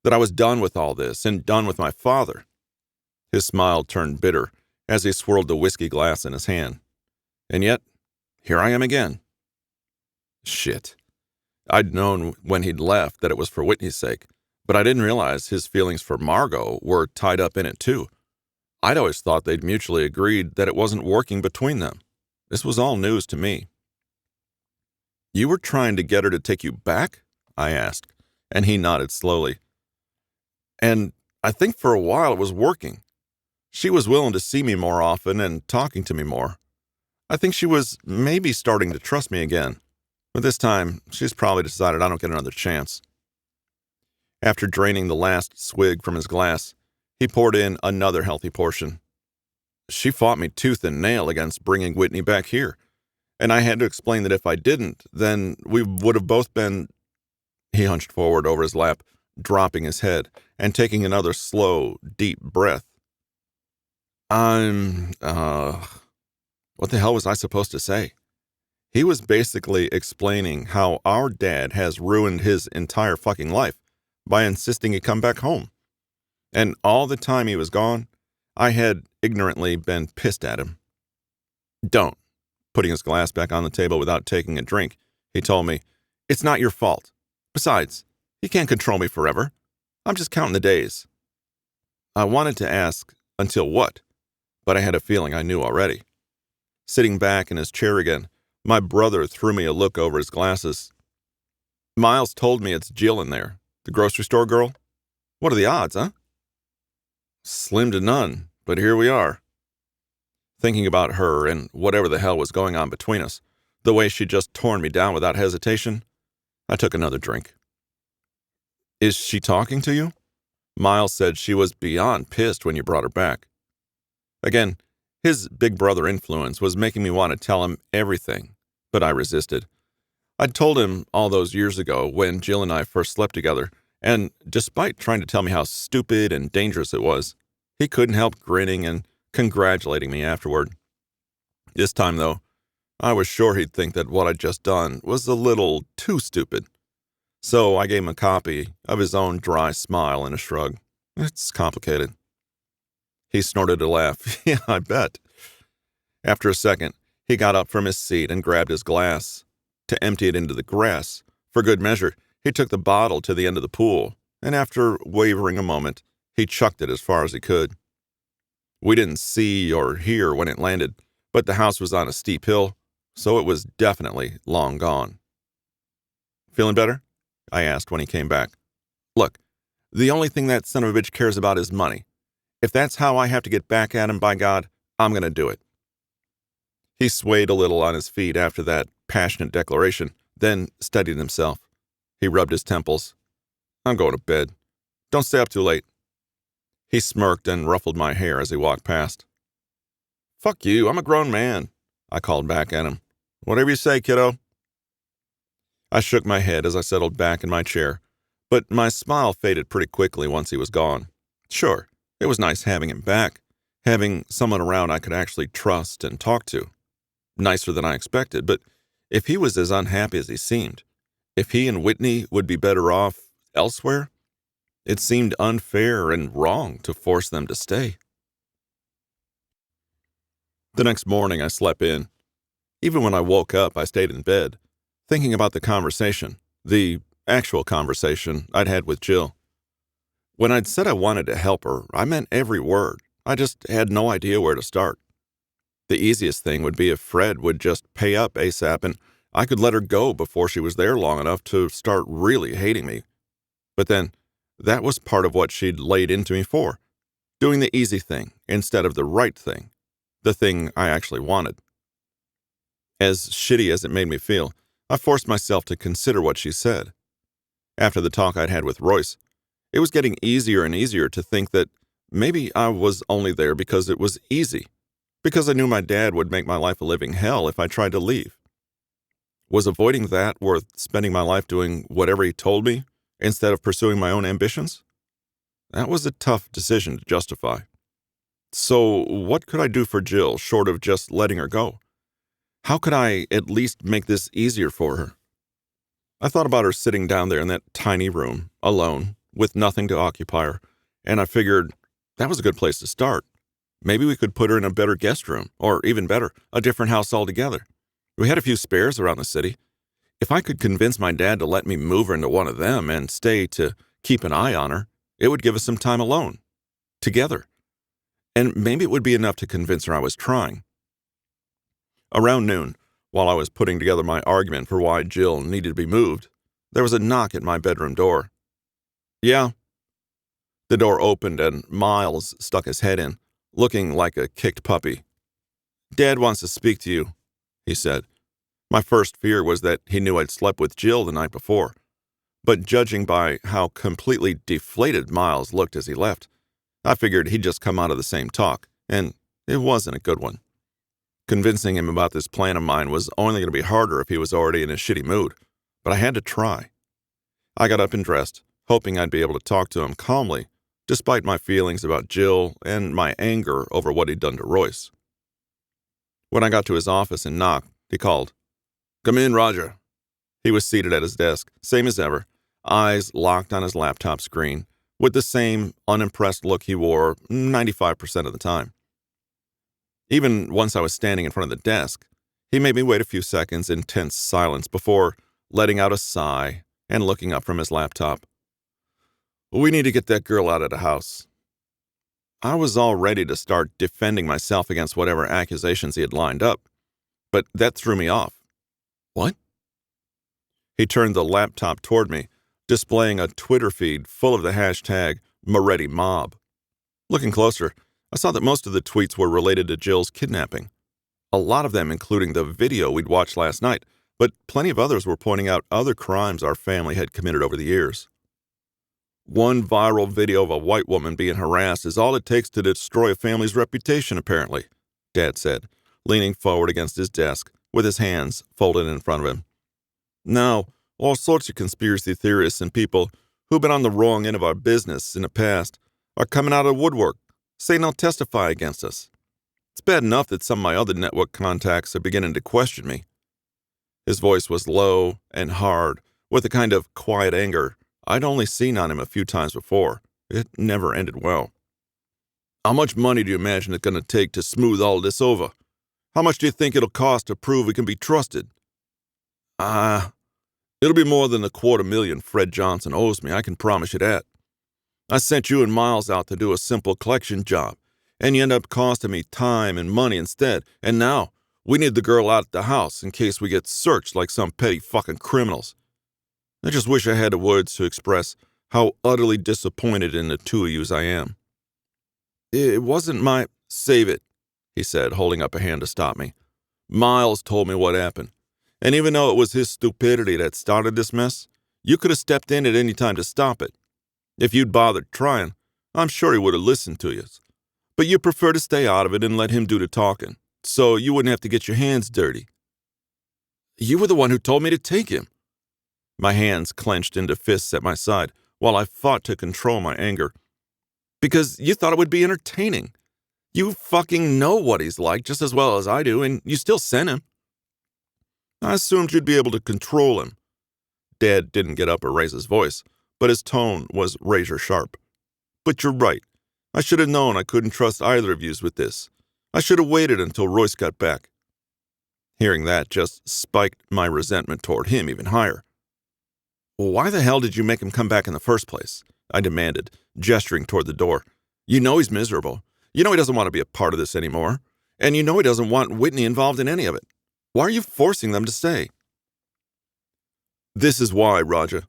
Speaker 1: That I was done with all this, and done with my father." His smile turned bitter as he swirled the whiskey glass in his hand. "And yet, here I am again." Shit. I'd known when he'd left that it was for Whitney's sake, but I didn't realize his feelings for Margot were tied up in it too. I'd always thought they'd mutually agreed that it wasn't working between them. This was all news to me. "You were trying to get her to take you back?" I asked, and he nodded slowly. "And I think for a while it was working. She was willing to see me more often and talking to me more. I think she was maybe starting to trust me again. But this time, she's probably decided I don't get another chance." After draining the last swig from his glass, he poured in another healthy portion. She fought me tooth and nail against bringing Whitney back here, and I had to explain that if I didn't, then we would have both been—" He hunched forward over his lap, dropping his head and taking another slow, deep breath. What the hell was I supposed to say? He was basically explaining how our dad has ruined his entire fucking life by insisting he come back home. And all the time he was gone, I had ignorantly been pissed at him. "Don't." Putting his glass back on the table without taking a drink, he told me, "It's not your fault. Besides, he can't control me forever. I'm just counting the days." I wanted to ask, until what? But I had a feeling I knew already. Sitting back in his chair again, my brother threw me a look over his glasses. "Miles told me it's Jill in there, the grocery store girl. What are the odds, huh?" "Slim to none, but here we are." Thinking about her and whatever the hell was going on between us, the way she just torn me down without hesitation, I took another drink. "Is she talking to you?" "Miles said she was beyond pissed when you brought her back." Again, his big brother influence was making me want to tell him everything, but I resisted. I'd told him all those years ago when Jill and I first slept together, and despite trying to tell me how stupid and dangerous it was, he couldn't help grinning and congratulating me afterward. This time, though, I was sure he'd think that what I'd just done was a little too stupid. So I gave him a copy of his own dry smile and a shrug. "It's complicated." He snorted a laugh. "Yeah, I bet." After a second, he got up from his seat and grabbed his glass. To empty it into the grass, for good measure, he took the bottle to the end of the pool, and after wavering a moment, he chucked it as far as he could. We didn't see or hear when it landed, but the house was on a steep hill, so it was definitely long gone. "Feeling better?" I asked when he came back. "Look, the only thing that son of a bitch cares about is money. If that's how I have to get back at him, by God, I'm going to do it." He swayed a little on his feet after that passionate declaration, then steadied himself. He rubbed his temples. "I'm going to bed. Don't stay up too late." He smirked and ruffled my hair as he walked past. "Fuck you, I'm a grown man," I called back at him. "Whatever you say, kiddo." I shook my head as I settled back in my chair, but my smile faded pretty quickly once he was gone. Sure, it was nice having him back, having someone around I could actually trust and talk to. Nicer than I expected, but if he was as unhappy as he seemed, if he and Whitney would be better off elsewhere, it seemed unfair and wrong to force them to stay. The next morning I slept in. Even when I woke up, I stayed in bed, thinking about the actual conversation I'd had with Jill. When I'd said I wanted to help her, I meant every word. I just had no idea where to start. The easiest thing would be if Fred would just pay up ASAP and I could let her go before she was there long enough to start really hating me. But then, that was part of what she'd laid into me for, doing the easy thing instead of the right thing, the thing I actually wanted. As shitty as it made me feel, I forced myself to consider what she said. After the talk I'd had with Royce, it was getting easier and easier to think that maybe I was only there because it was easy, because I knew my dad would make my life a living hell if I tried to leave. Was avoiding that worth spending my life doing whatever he told me instead of pursuing my own ambitions? That was a tough decision to justify. So what could I do for Jill short of just letting her go? How could I at least make this easier for her? I thought about her sitting down there in that tiny room, alone, with nothing to occupy her, and I figured that was a good place to start. Maybe we could put her in a better guest room, or even better, a different house altogether. We had a few spares around the city. If I could convince my dad to let me move her into one of them and stay to keep an eye on her, it would give us some time alone, together. And maybe it would be enough to convince her I was trying. Around noon, while I was putting together my argument for why Jill needed to be moved, there was a knock at my bedroom door. "Yeah." The door opened and Miles stuck his head in, looking like a kicked puppy. "Dad wants to speak to you," he said. My first fear was that he knew I'd slept with Jill the night before, but judging by how completely deflated Miles looked as he left, I figured he'd just come out of the same talk, and It wasn't a good one. Convincing him about this plan of mine was only going to be harder if he was already in a shitty mood, but I had to try. I got up and dressed, hoping I'd be able to talk to him calmly, despite my feelings about Jill and my anger over what he'd done to Royce. When I got to his office and knocked, he called, "Come in, Roger." He was seated at his desk, same as ever, eyes locked on his laptop screen, with the same unimpressed look he wore 95% of the time. Even once I was standing in front of the desk, he made me wait a few seconds in tense silence before letting out a sigh and looking up from his laptop. "We need to get that girl out of the house." I was all ready to start defending myself against whatever accusations he had lined up, but that threw me off. "What?" He turned the laptop toward me, displaying a Twitter feed full of the hashtag Moretti Mob. Looking closer, I saw that most of the tweets were related to Jill's kidnapping. A lot of them including the video we'd watched last night, but plenty of others were pointing out other crimes our family had committed over the years. "One viral video of a white woman being harassed is all it takes to destroy a family's reputation, apparently," Dad said, leaning forward against his desk with his hands folded in front of him. "Now, all sorts of conspiracy theorists and people who've been on the wrong end of our business in the past are coming out of the woodwork, saying they'll testify against us. It's bad enough that some of my other network contacts are beginning to question me." His voice was low and hard, with a kind of quiet anger I'd only seen on him a few times before. It never ended well. "How much money do you imagine it's going to take to smooth all this over? How much do you think it'll cost to prove we can be trusted?" It'll be more than the $250,000 Fred Johnson owes me, I can promise you that. I sent you and Miles out to do a simple collection job, and you end up costing me time and money instead, and now we need the girl out of the house in case we get searched like some petty fucking criminals. I just wish I had the words to express how utterly disappointed in the two of yous I am." "It wasn't my—" "Save it," he said, holding up a hand to stop me. "Miles told me what happened. And even though it was his stupidity that started this mess, you could have stepped in at any time to stop it. If you'd bothered trying, I'm sure he would have listened to you. But you prefer to stay out of it and let him do the talking, so you wouldn't have to get your hands dirty." "You were the one who told me to take him." My hands clenched into fists at my side while I fought to control my anger. "Because you thought it would be entertaining. You fucking know what he's like just as well as I do, and you still sent him." "I assumed you'd be able to control him." Dad didn't get up or raise his voice, but his tone was razor sharp. "But you're right. I should have known I couldn't trust either of yous with this. I should have waited until Royce got back." Hearing that just spiked my resentment toward him even higher. "Why the hell did you make him come back in the first place?" I demanded, gesturing toward the door. "You know he's miserable. You know he doesn't want to be a part of this anymore. And you know he doesn't want Whitney involved in any of it. Why are you forcing them to stay?" "This is why, Roger."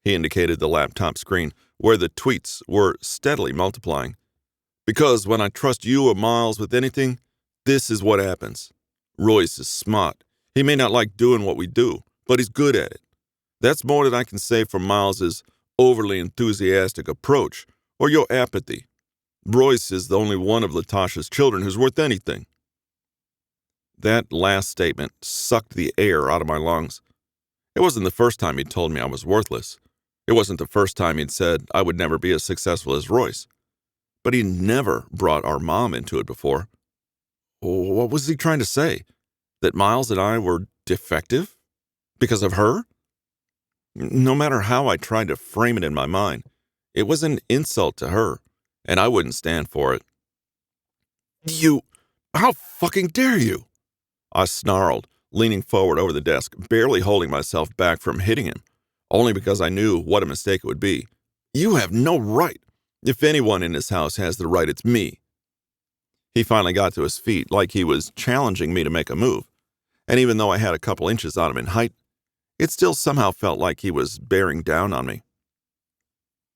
Speaker 1: He indicated the laptop screen, where the tweets were steadily multiplying. "Because when I trust you or Miles with anything, this is what happens. Royce is smart. He may not like doing what we do, but he's good at it. That's more than I can say for Miles's overly enthusiastic approach or your apathy. Royce is the only one of Latasha's children who's worth anything." That last statement sucked the air out of my lungs. It wasn't the first time he'd told me I was worthless. It wasn't the first time he'd said I would never be as successful as Royce. But he never brought our mom into it before. What was he trying to say? That Miles and I were defective? Because of her? No matter how I tried to frame it in my mind, it was an insult to her, and I wouldn't stand for it. How fucking dare you?" I snarled, leaning forward over the desk, barely holding myself back from hitting him, only because I knew what a mistake it would be. "You have no right. If anyone in this house has the right, it's me." He finally got to his feet like he was challenging me to make a move, and even though I had a couple inches on him in height, it still somehow felt like he was bearing down on me.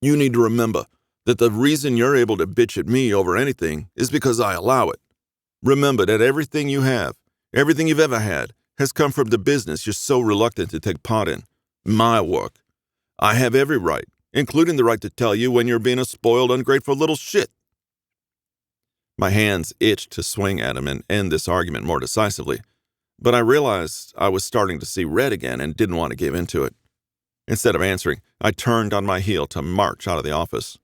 Speaker 1: "You need to remember that the reason you're able to bitch at me over anything is because I allow it. Remember that everything you have, everything you've ever had, has come from the business you're so reluctant to take part in. My work. I have every right, including the right to tell you when you're being a spoiled, ungrateful little shit." My hands itched to swing at him and end this argument more decisively, but I realized I was starting to see red again and didn't want to give in to it. Instead of answering, I turned on my heel to march out of the office.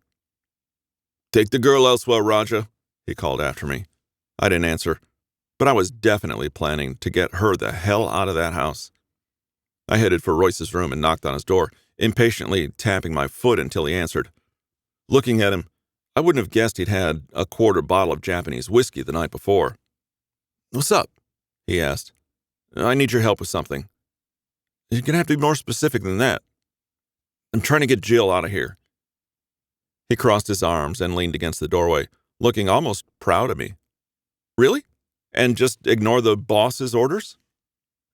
Speaker 1: "Take the girl elsewhere, Raja," he called after me. I didn't answer, but I was definitely planning to get her the hell out of that house. I headed for Royce's room and knocked on his door, impatiently tapping my foot until he answered. Looking at him, I wouldn't have guessed he'd had a quarter bottle of Japanese whiskey the night before. "What's up?" he asked. "I need your help with something." "You're going to have to be more specific than that." "I'm trying to get Jill out of here." He crossed his arms and leaned against the doorway, looking almost proud of me. "Really? And just ignore the boss's orders?"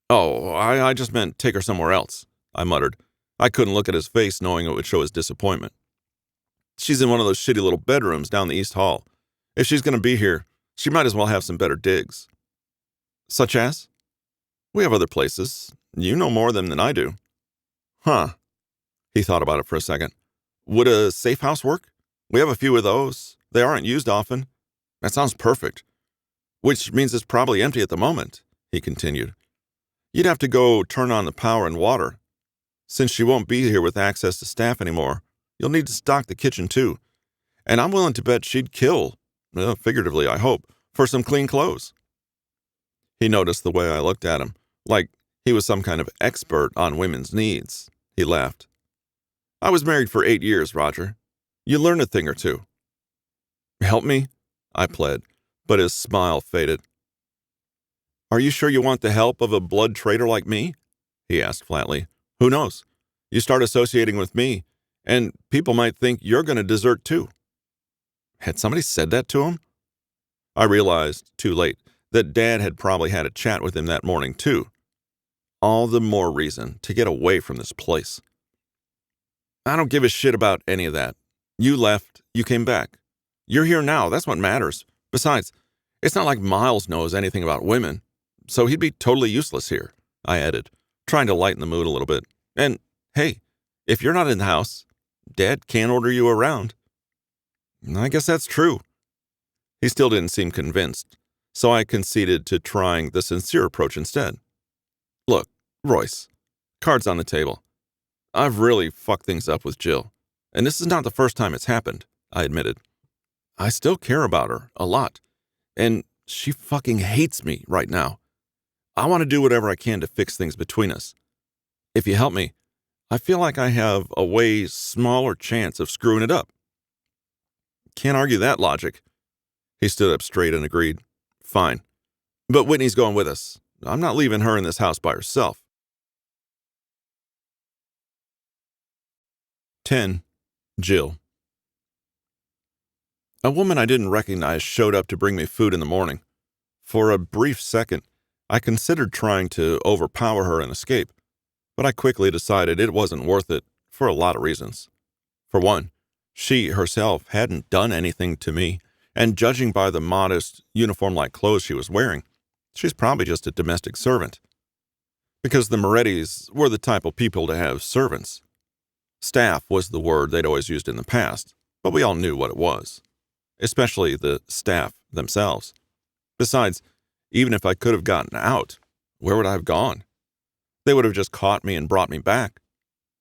Speaker 1: "Oh, I just meant take her somewhere else," I muttered. I couldn't look at his face knowing it would show his disappointment. "She's in one of those shitty little bedrooms down the East Hall. If she's going to be here, she might as well have some better digs." "Such as?" "We have other places. You know more of them than I do." "Huh." He thought about it for a second. "Would a safe house work? We have a few of those. They aren't used often." "That sounds perfect." "Which means it's probably empty at the moment," he continued. "You'd have to go turn on the power and water. Since she won't be here with access to staff anymore, you'll need to stock the kitchen too. And I'm willing to bet she'd kill, figuratively I hope, for some clean clothes." He noticed the way I looked at him, like he was some kind of expert on women's needs. He laughed. "I was married for 8 years, Roger. You learn a thing or two." "Help me?" I pled, but his smile faded. "Are you sure you want the help of a blood traitor like me?" he asked flatly. "Who knows? You start associating with me, and people might think you're going to desert too." Had somebody said that to him? I realized, too late, that Dad had probably had a chat with him that morning too. All the more reason to get away from this place. "I don't give a shit about any of that. You left, you came back. You're here now, that's what matters. Besides, it's not like Miles knows anything about women, so he'd be totally useless here," I added, trying to lighten the mood a little bit. "And, hey, if you're not in the house, Dad can't order you around." "I guess that's true." He still didn't seem convinced, so I conceded to trying the sincere approach instead. "Look, Royce, cards on the table. I've really fucked things up with Jill, and this is not the first time it's happened," I admitted. "I still care about her, a lot, and she fucking hates me right now. I want to do whatever I can to fix things between us. If you help me, I feel like I have a way smaller chance of screwing it up." "Can't argue that logic." He stood up straight and agreed. "Fine. But Whitney's going with us. I'm not leaving her in this house by herself." 10. Jill. A woman I didn't recognize showed up to bring me food in the morning. For a brief second, I considered trying to overpower her and escape, but I quickly decided it wasn't worth it for a lot of reasons. For one, she herself hadn't done anything to me, and judging by the modest, uniform-like clothes she was wearing, she's probably just a domestic servant. Because the Morettis were the type of people to have servants. Staff was the word they'd always used in the past, but we all knew what it was, especially the staff themselves. Besides, even if I could have gotten out, where would I have gone? They would have just caught me and brought me back.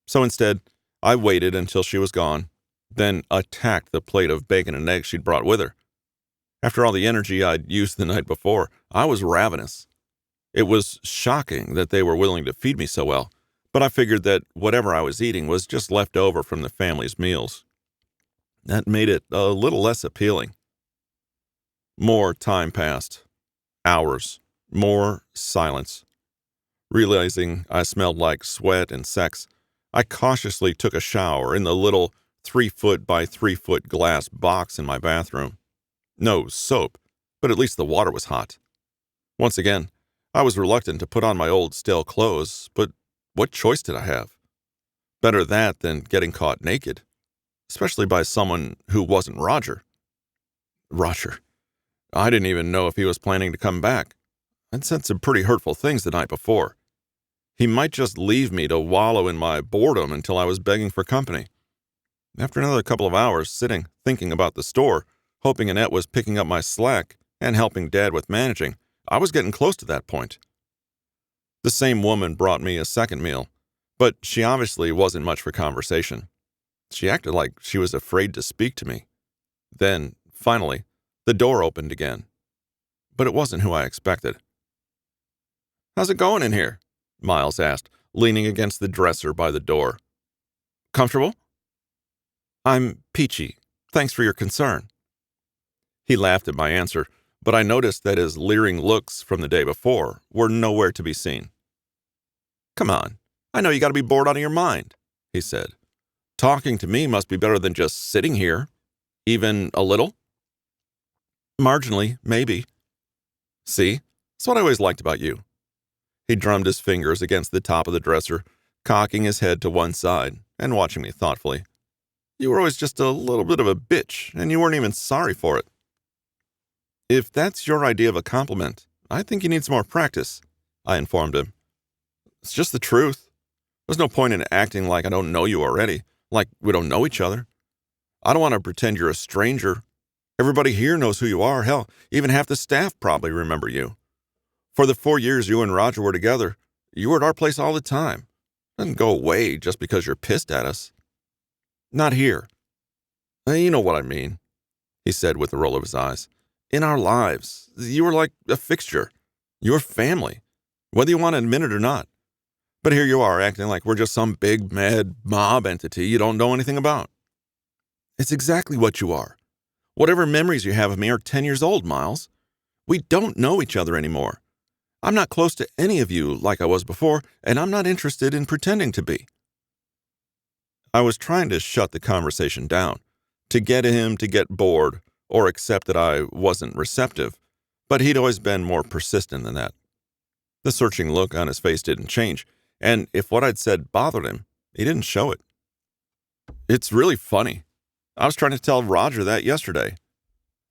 Speaker 1: So instead, I waited until she was gone, then attacked the plate of bacon and eggs she'd brought with her. After all the energy I'd used the night before, I was ravenous. It was shocking that they were willing to feed me so well, but I figured that whatever I was eating was just left over from the family's meals. That made it a little less appealing. More time passed. Hours. More silence. Realizing I smelled like sweat and sex, I cautiously took a shower in the little 3-foot by 3-foot glass box in my bathroom. No soap, but at least the water was hot. Once again, I was reluctant to put on my old stale clothes, but what choice did I have? Better that than getting caught naked, especially by someone who wasn't Roger. Roger. I didn't even know if he was planning to come back. I'd said some pretty hurtful things the night before. He might just leave me to wallow in my boredom until I was begging for company. After another couple of hours sitting, thinking about the store, hoping Annette was picking up my slack and helping Dad with managing. I was getting close to that point. The same woman brought me a second meal, but she obviously wasn't much for conversation. She acted like she was afraid to speak to me. Then, finally, the door opened again. But it wasn't who I expected. "How's it going in here?" Miles asked, leaning against the dresser by the door. "Comfortable?" "I'm peachy. Thanks for your concern." He laughed at my answer, but I noticed that his leering looks from the day before were nowhere to be seen. "Come on, I know you gotta be bored out of your mind," he said. "Talking to me must be better than just sitting here. Even a little?" "Marginally, maybe." "See? That's what I always liked about you." He drummed his fingers against the top of the dresser, cocking his head to one side and watching me thoughtfully. "You were always just a little bit of a bitch, and you weren't even sorry for it." "If that's your idea of a compliment, I think you need some more practice," I informed him. "It's just the truth. There's no point in acting like I don't know you already, like we don't know each other. I don't want to pretend you're a stranger. Everybody here knows who you are. Hell, even half the staff probably remember you. For the 4 years you and Roger were together, you were at our place all the time. Doesn't go away just because you're pissed at us." "Not here." You know what I mean," he said with a roll of his eyes. "In our lives, you were like a fixture. You were family, whether you want to admit it or not. But here you are acting like we're just some big, mad mob entity you don't know anything about." "It's exactly what you are. Whatever memories you have of me are 10 years old, Miles. We don't know each other anymore. I'm not close to any of you like I was before, and I'm not interested in pretending to be." I was trying to shut the conversation down, to get him to get bored or accept that I wasn't receptive, but he'd always been more persistent than that. The searching look on his face didn't change, and if what I'd said bothered him, he didn't show it. "It's really funny. I was trying to tell Roger that yesterday,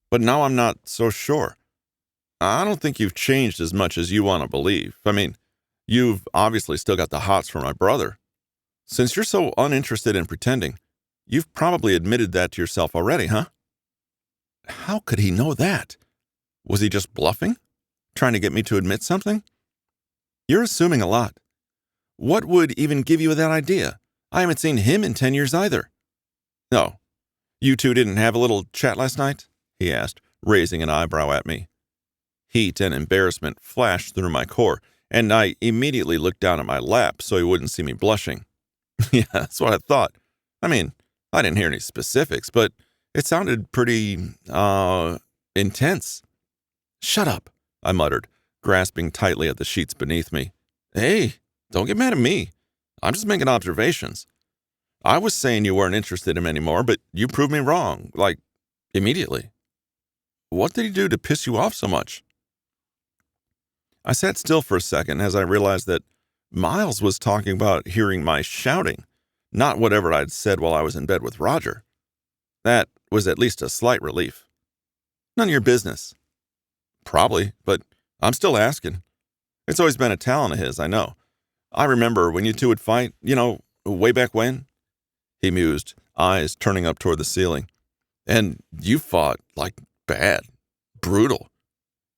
Speaker 1: but now I'm not so sure. I don't think you've changed as much as you want to believe. I mean, you've obviously still got the hots for my brother. Since you're so uninterested in pretending, you've probably admitted that to yourself already, huh?" How could he know that? Was he just bluffing? Trying to get me to admit something? "You're assuming a lot. What would even give you that idea? I haven't seen him in 10 years either." "No. You two didn't have a little chat last night?" he asked, raising an eyebrow at me. Heat and embarrassment flashed through my core, and I immediately looked down at my lap so he wouldn't see me blushing. "Yeah, that's what I thought. I mean, I didn't hear any specifics, but it sounded pretty, intense." "Shut up," I muttered, grasping tightly at the sheets beneath me. "Hey, don't get mad at me. I'm just making observations. I was saying you weren't interested in him anymore, but you proved me wrong, like, immediately. What did he do to piss you off so much?" I sat still for a second as I realized that Miles was talking about hearing my shouting, not whatever I'd said while I was in bed with Roger. That was at least a slight relief. "None of your business." "Probably, but I'm still asking. It's always been a talent of his, I know. I remember when you two would fight, way back when." He mused, eyes turning up toward the ceiling. "And you fought, like, bad. Brutal.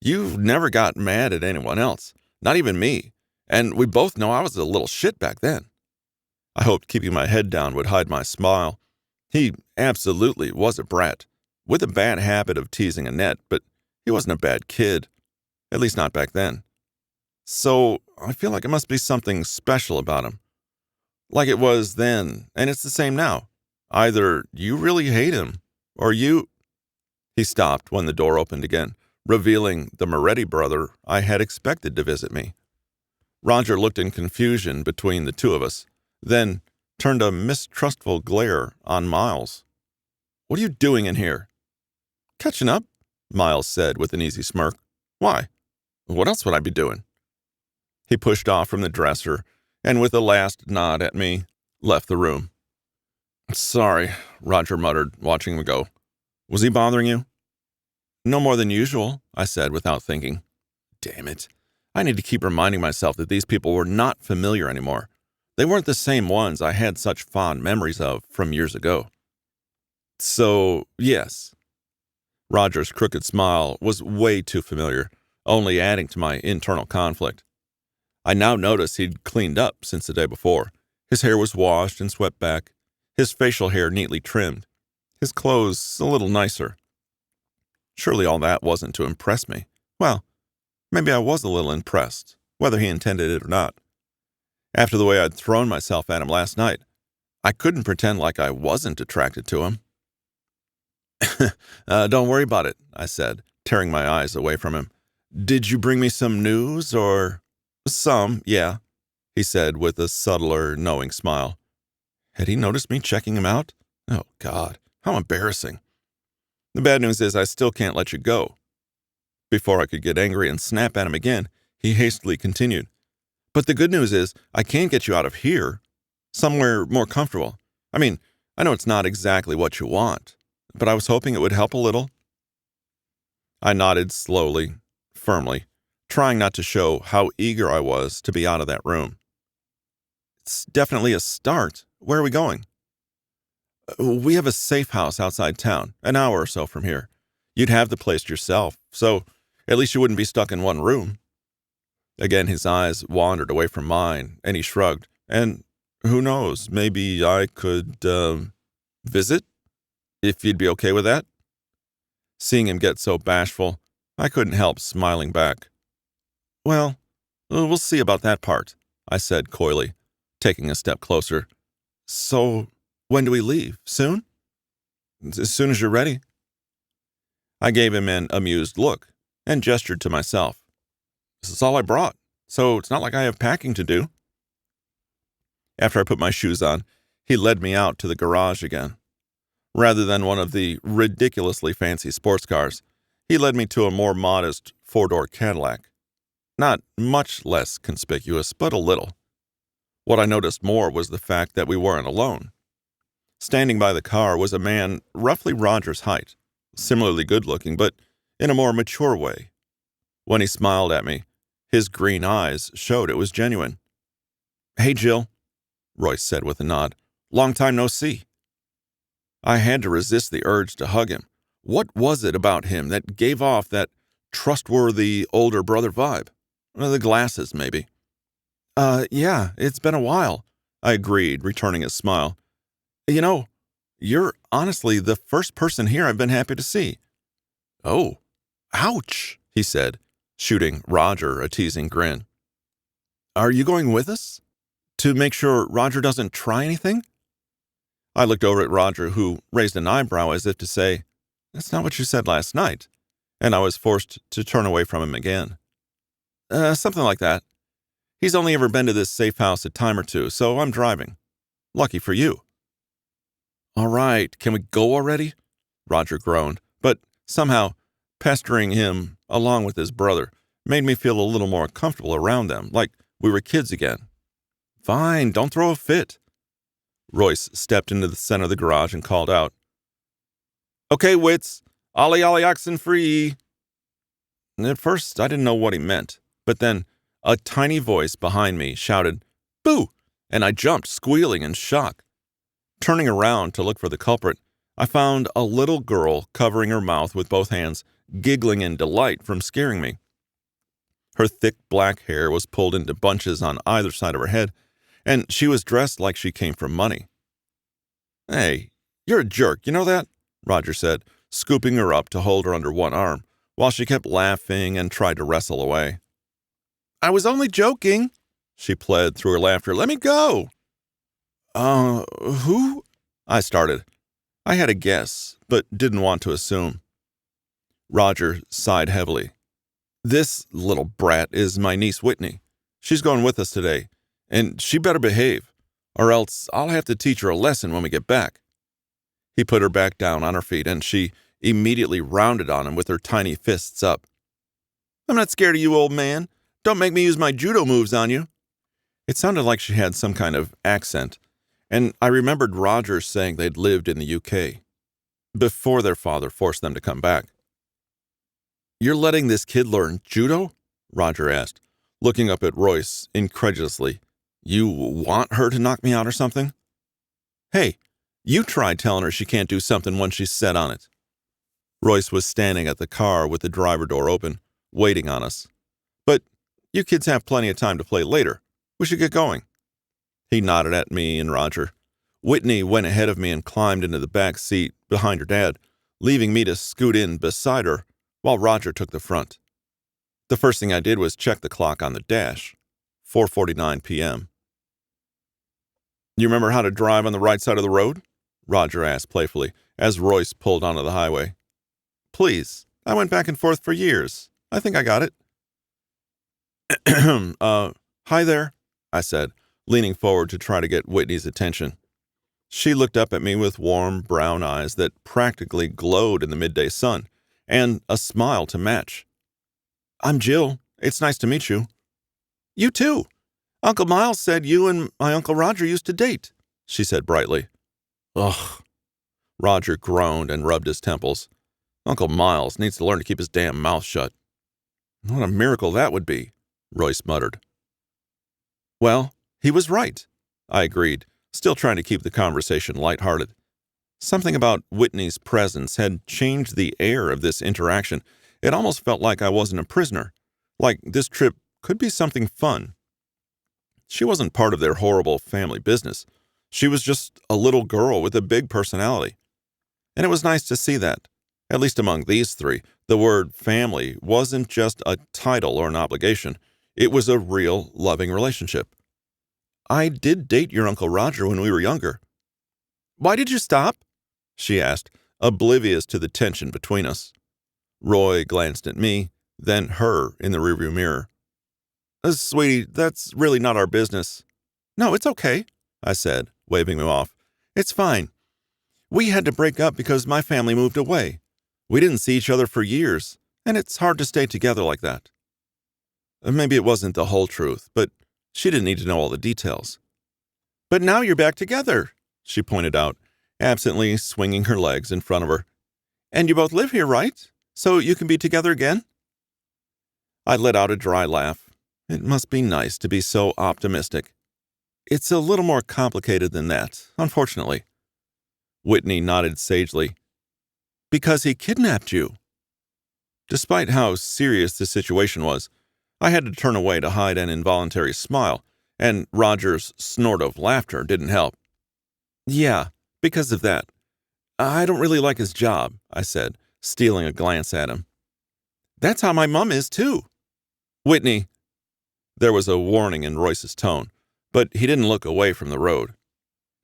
Speaker 1: You never got mad at anyone else, not even me, and we both know I was a little shit back then." I hoped keeping my head down would hide my smile. He absolutely was a brat, with a bad habit of teasing Annette, but he wasn't a bad kid, at least not back then. So I feel like it must be something special about him. Like it was then, and it's the same now. Either you really hate him, or you... He stopped when the door opened again, revealing the Moretti brother I had expected to visit me. Roger looked in confusion between the two of us, then turned a mistrustful glare on Miles. "What are you doing in here?" "Catching up," Miles said with an easy smirk. "Why? What else would I be doing?" He pushed off from the dresser, and with a last nod at me, left the room. "Sorry," Roger muttered, watching him go. "Was he bothering you?" "No more than usual," I said without thinking. Damn it. I need to keep reminding myself that these people were not familiar anymore. They weren't the same ones I had such fond memories of from years ago. "So, yes." Roger's crooked smile was way too familiar, only adding to my internal conflict. I now noticed he'd cleaned up since the day before. His hair was washed and swept back, his facial hair neatly trimmed, his clothes a little nicer. Surely all that wasn't to impress me. Well, maybe I was a little impressed, whether he intended it or not. After the way I'd thrown myself at him last night, I couldn't pretend like I wasn't attracted to him. Don't worry about it, I said, tearing my eyes away from him. Did you bring me some news, or... Some, yeah, he said with a subtler, knowing smile. Had he noticed me checking him out? Oh, God, how embarrassing. The bad news is I still can't let you go. Before I could get angry and snap at him again, he hastily continued. But the good news is I can get you out of here, somewhere more comfortable. I mean, I know it's not exactly what you want, but I was hoping it would help a little. I nodded slowly, firmly, trying not to show how eager I was to be out of that room. It's definitely a start. Where are we going? We have a safe house outside town, an hour or so from here. You'd have the place to yourself, so at least you wouldn't be stuck in one room. Again, his eyes wandered away from mine, and he shrugged. And who knows, maybe I could, visit? If you'd be okay with that? Seeing him get so bashful, I couldn't help smiling back. Well, we'll see about that part, I said coyly, taking a step closer. So, when do we leave? Soon? As soon as you're ready. I gave him an amused look and gestured to myself. This is all I brought, so it's not like I have packing to do. After I put my shoes on, he led me out to the garage again. Rather than one of the ridiculously fancy sports cars, he led me to a more modest four-door Cadillac. Not much less conspicuous, but a little. What I noticed more was the fact that we weren't alone. Standing by the car was a man roughly Roger's height, similarly good-looking, but in a more mature way. When he smiled at me, his green eyes showed it was genuine. Hey, Jill, Royce said with a nod. Long time no see. I had to resist the urge to hug him. What was it about him that gave off that trustworthy older brother vibe? The glasses, maybe. Yeah, it's been a while, I agreed, returning his smile. You know, you're honestly the first person here I've been happy to see. Oh, ouch, he said, shooting Roger a teasing grin. Are you going with us? To make sure Roger doesn't try anything? I looked over at Roger, who raised an eyebrow as if to say, That's not what you said last night, and I was forced to turn away from him again. Something like that. He's only ever been to this safe house a time or two, so I'm driving. Lucky for you. All right, can we go already? Roger groaned, but somehow pestering him along with his brother made me feel a little more comfortable around them, like we were kids again. Fine, don't throw a fit. Royce stepped into the center of the garage and called out, Okay, wits, ollie oxen free. At first, I didn't know what he meant, but then a tiny voice behind me shouted, Boo! And I jumped, squealing in shock. Turning around to look for the culprit, I found a little girl covering her mouth with both hands, giggling in delight from scaring me. Her thick black hair was pulled into bunches on either side of her head, and she was dressed like she came from money. Hey, you're a jerk, you know that? Roger said, scooping her up to hold her under one arm, while she kept laughing and tried to wrestle away. I was only joking, she pled through her laughter. Let me go. Who? I started. I had a guess, but didn't want to assume. Roger sighed heavily. This little brat is my niece Whitney. She's going with us today, and she better behave, or else I'll have to teach her a lesson when we get back. He put her back down on her feet, and she immediately rounded on him with her tiny fists up. I'm not scared of you, old man. Don't make me use my judo moves on you. It sounded like she had some kind of accent, and I remembered Roger saying they'd lived in the UK before their father forced them to come back. You're letting this kid learn judo? Roger asked, looking up at Royce incredulously. You want her to knock me out or something? Hey, you tried telling her she can't do something once she's set on it. Royce was standing at the car with the driver door open, waiting on us. "But you kids have plenty of time to play later. We should get going." He nodded at me and Roger. Whitney went ahead of me and climbed into the back seat behind her dad, leaving me to scoot in beside her while Roger took the front. The first thing I did was check the clock on the dash. 4:49 p.m. "You remember how to drive on the right side of the road?" Roger asked playfully as Royce pulled onto the highway. "Please. I went back and forth for years. I think I got it." Hi there," I said, leaning forward to try to get Whitney's attention. She looked up at me with warm brown eyes that practically glowed in the midday sun, and a smile to match. "I'm Jill. It's nice to meet you." "You too. Uncle Miles said you and my Uncle Roger used to date," she said brightly. "Ugh." Roger groaned and rubbed his temples. "Uncle Miles needs to learn to keep his damn mouth shut." "What a miracle that would be," Royce muttered. "Well, he was right," I agreed, still trying to keep the conversation lighthearted. Something about Whitney's presence had changed the air of this interaction. It almost felt like I wasn't a prisoner, like this trip could be something fun. She wasn't part of their horrible family business. She was just a little girl with a big personality. And it was nice to see that, at least among these three, the word family wasn't just a title or an obligation. It was a real, loving relationship. "I did date your Uncle Roger when we were younger." "Why did you stop?" she asked, oblivious to the tension between us. Roy glanced at me, then her in the rearview mirror. "Sweetie, that's really not our business." "No, it's okay," I said, waving him off. "It's fine. We had to break up because my family moved away. We didn't see each other for years, and it's hard to stay together like that." Maybe it wasn't the whole truth, but she didn't need to know all the details. "But now you're back together," she pointed out, absently swinging her legs in front of her. "And you both live here, right? So you can be together again?" I let out a dry laugh. It must be nice to be so optimistic. "It's a little more complicated than that, unfortunately." Whitney nodded sagely. "Because he kidnapped you." Despite how serious the situation was, I had to turn away to hide an involuntary smile, and Roger's snort of laughter didn't help. "Yeah, because of that. I don't really like his job," I said, stealing a glance at him. "That's how my mom is, too." "Whitney." There was a warning in Royce's tone, but he didn't look away from the road.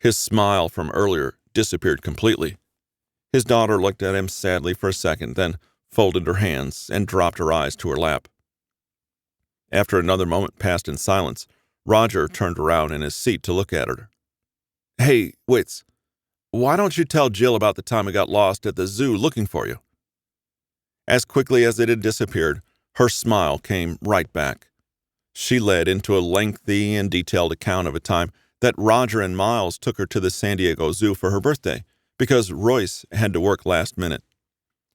Speaker 1: His smile from earlier disappeared completely. His daughter looked at him sadly for a second, then folded her hands and dropped her eyes to her lap. After another moment passed in silence, Roger turned around in his seat to look at her. "Hey, Wits, why don't you tell Jill about the time I got lost at the zoo looking for you?" As quickly as it had disappeared, her smile came right back. She led into a lengthy and detailed account of a time that Roger and Miles took her to the San Diego Zoo for her birthday because Royce had to work last minute.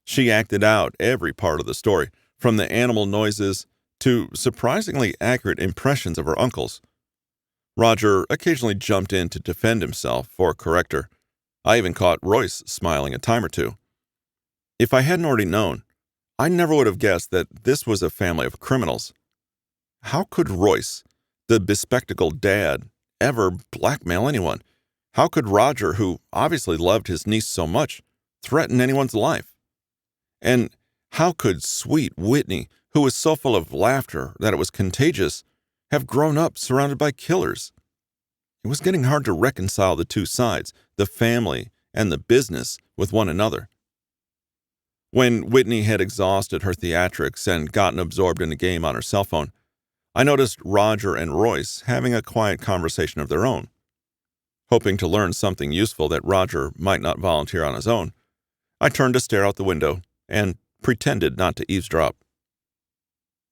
Speaker 1: She acted out every part of the story, from the animal noises to surprisingly accurate impressions of her uncles. Roger occasionally jumped in to defend himself or correct her. I even caught Royce smiling a time or two. If I hadn't already known, I never would have guessed that this was a family of criminals. How could Royce, the bespectacled dad, ever blackmail anyone? How could Roger, who obviously loved his niece so much, threaten anyone's life? And how could sweet Whitney, who was so full of laughter that it was contagious, have grown up surrounded by killers? It was getting hard to reconcile the two sides, the family and the business, with one another. When Whitney had exhausted her theatrics and gotten absorbed in a game on her cell phone, I noticed Roger and Royce having a quiet conversation of their own. Hoping to learn something useful that Roger might not volunteer on his own, I turned to stare out the window and pretended not to eavesdrop.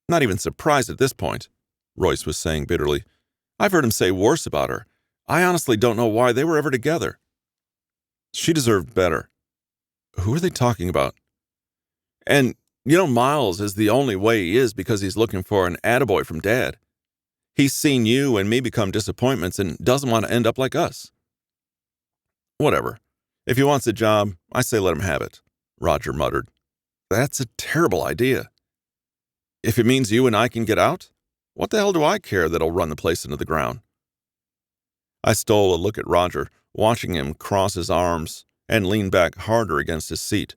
Speaker 1: "Not even surprised at this point," Royce was saying bitterly. "I've heard him say worse about her. I honestly don't know why they were ever together." "She deserved better." "Who are they talking about?" "And, Miles is the only way he is because he's looking for an attaboy from Dad. He's seen you and me become disappointments and doesn't want to end up like us." "Whatever. If he wants a job, I say let him have it," Roger muttered. That's a terrible idea. If it means you and I can get out, what the hell do I care that I'll run the place into the ground? I stole a look at Roger, watching him cross his arms and lean back harder against his seat.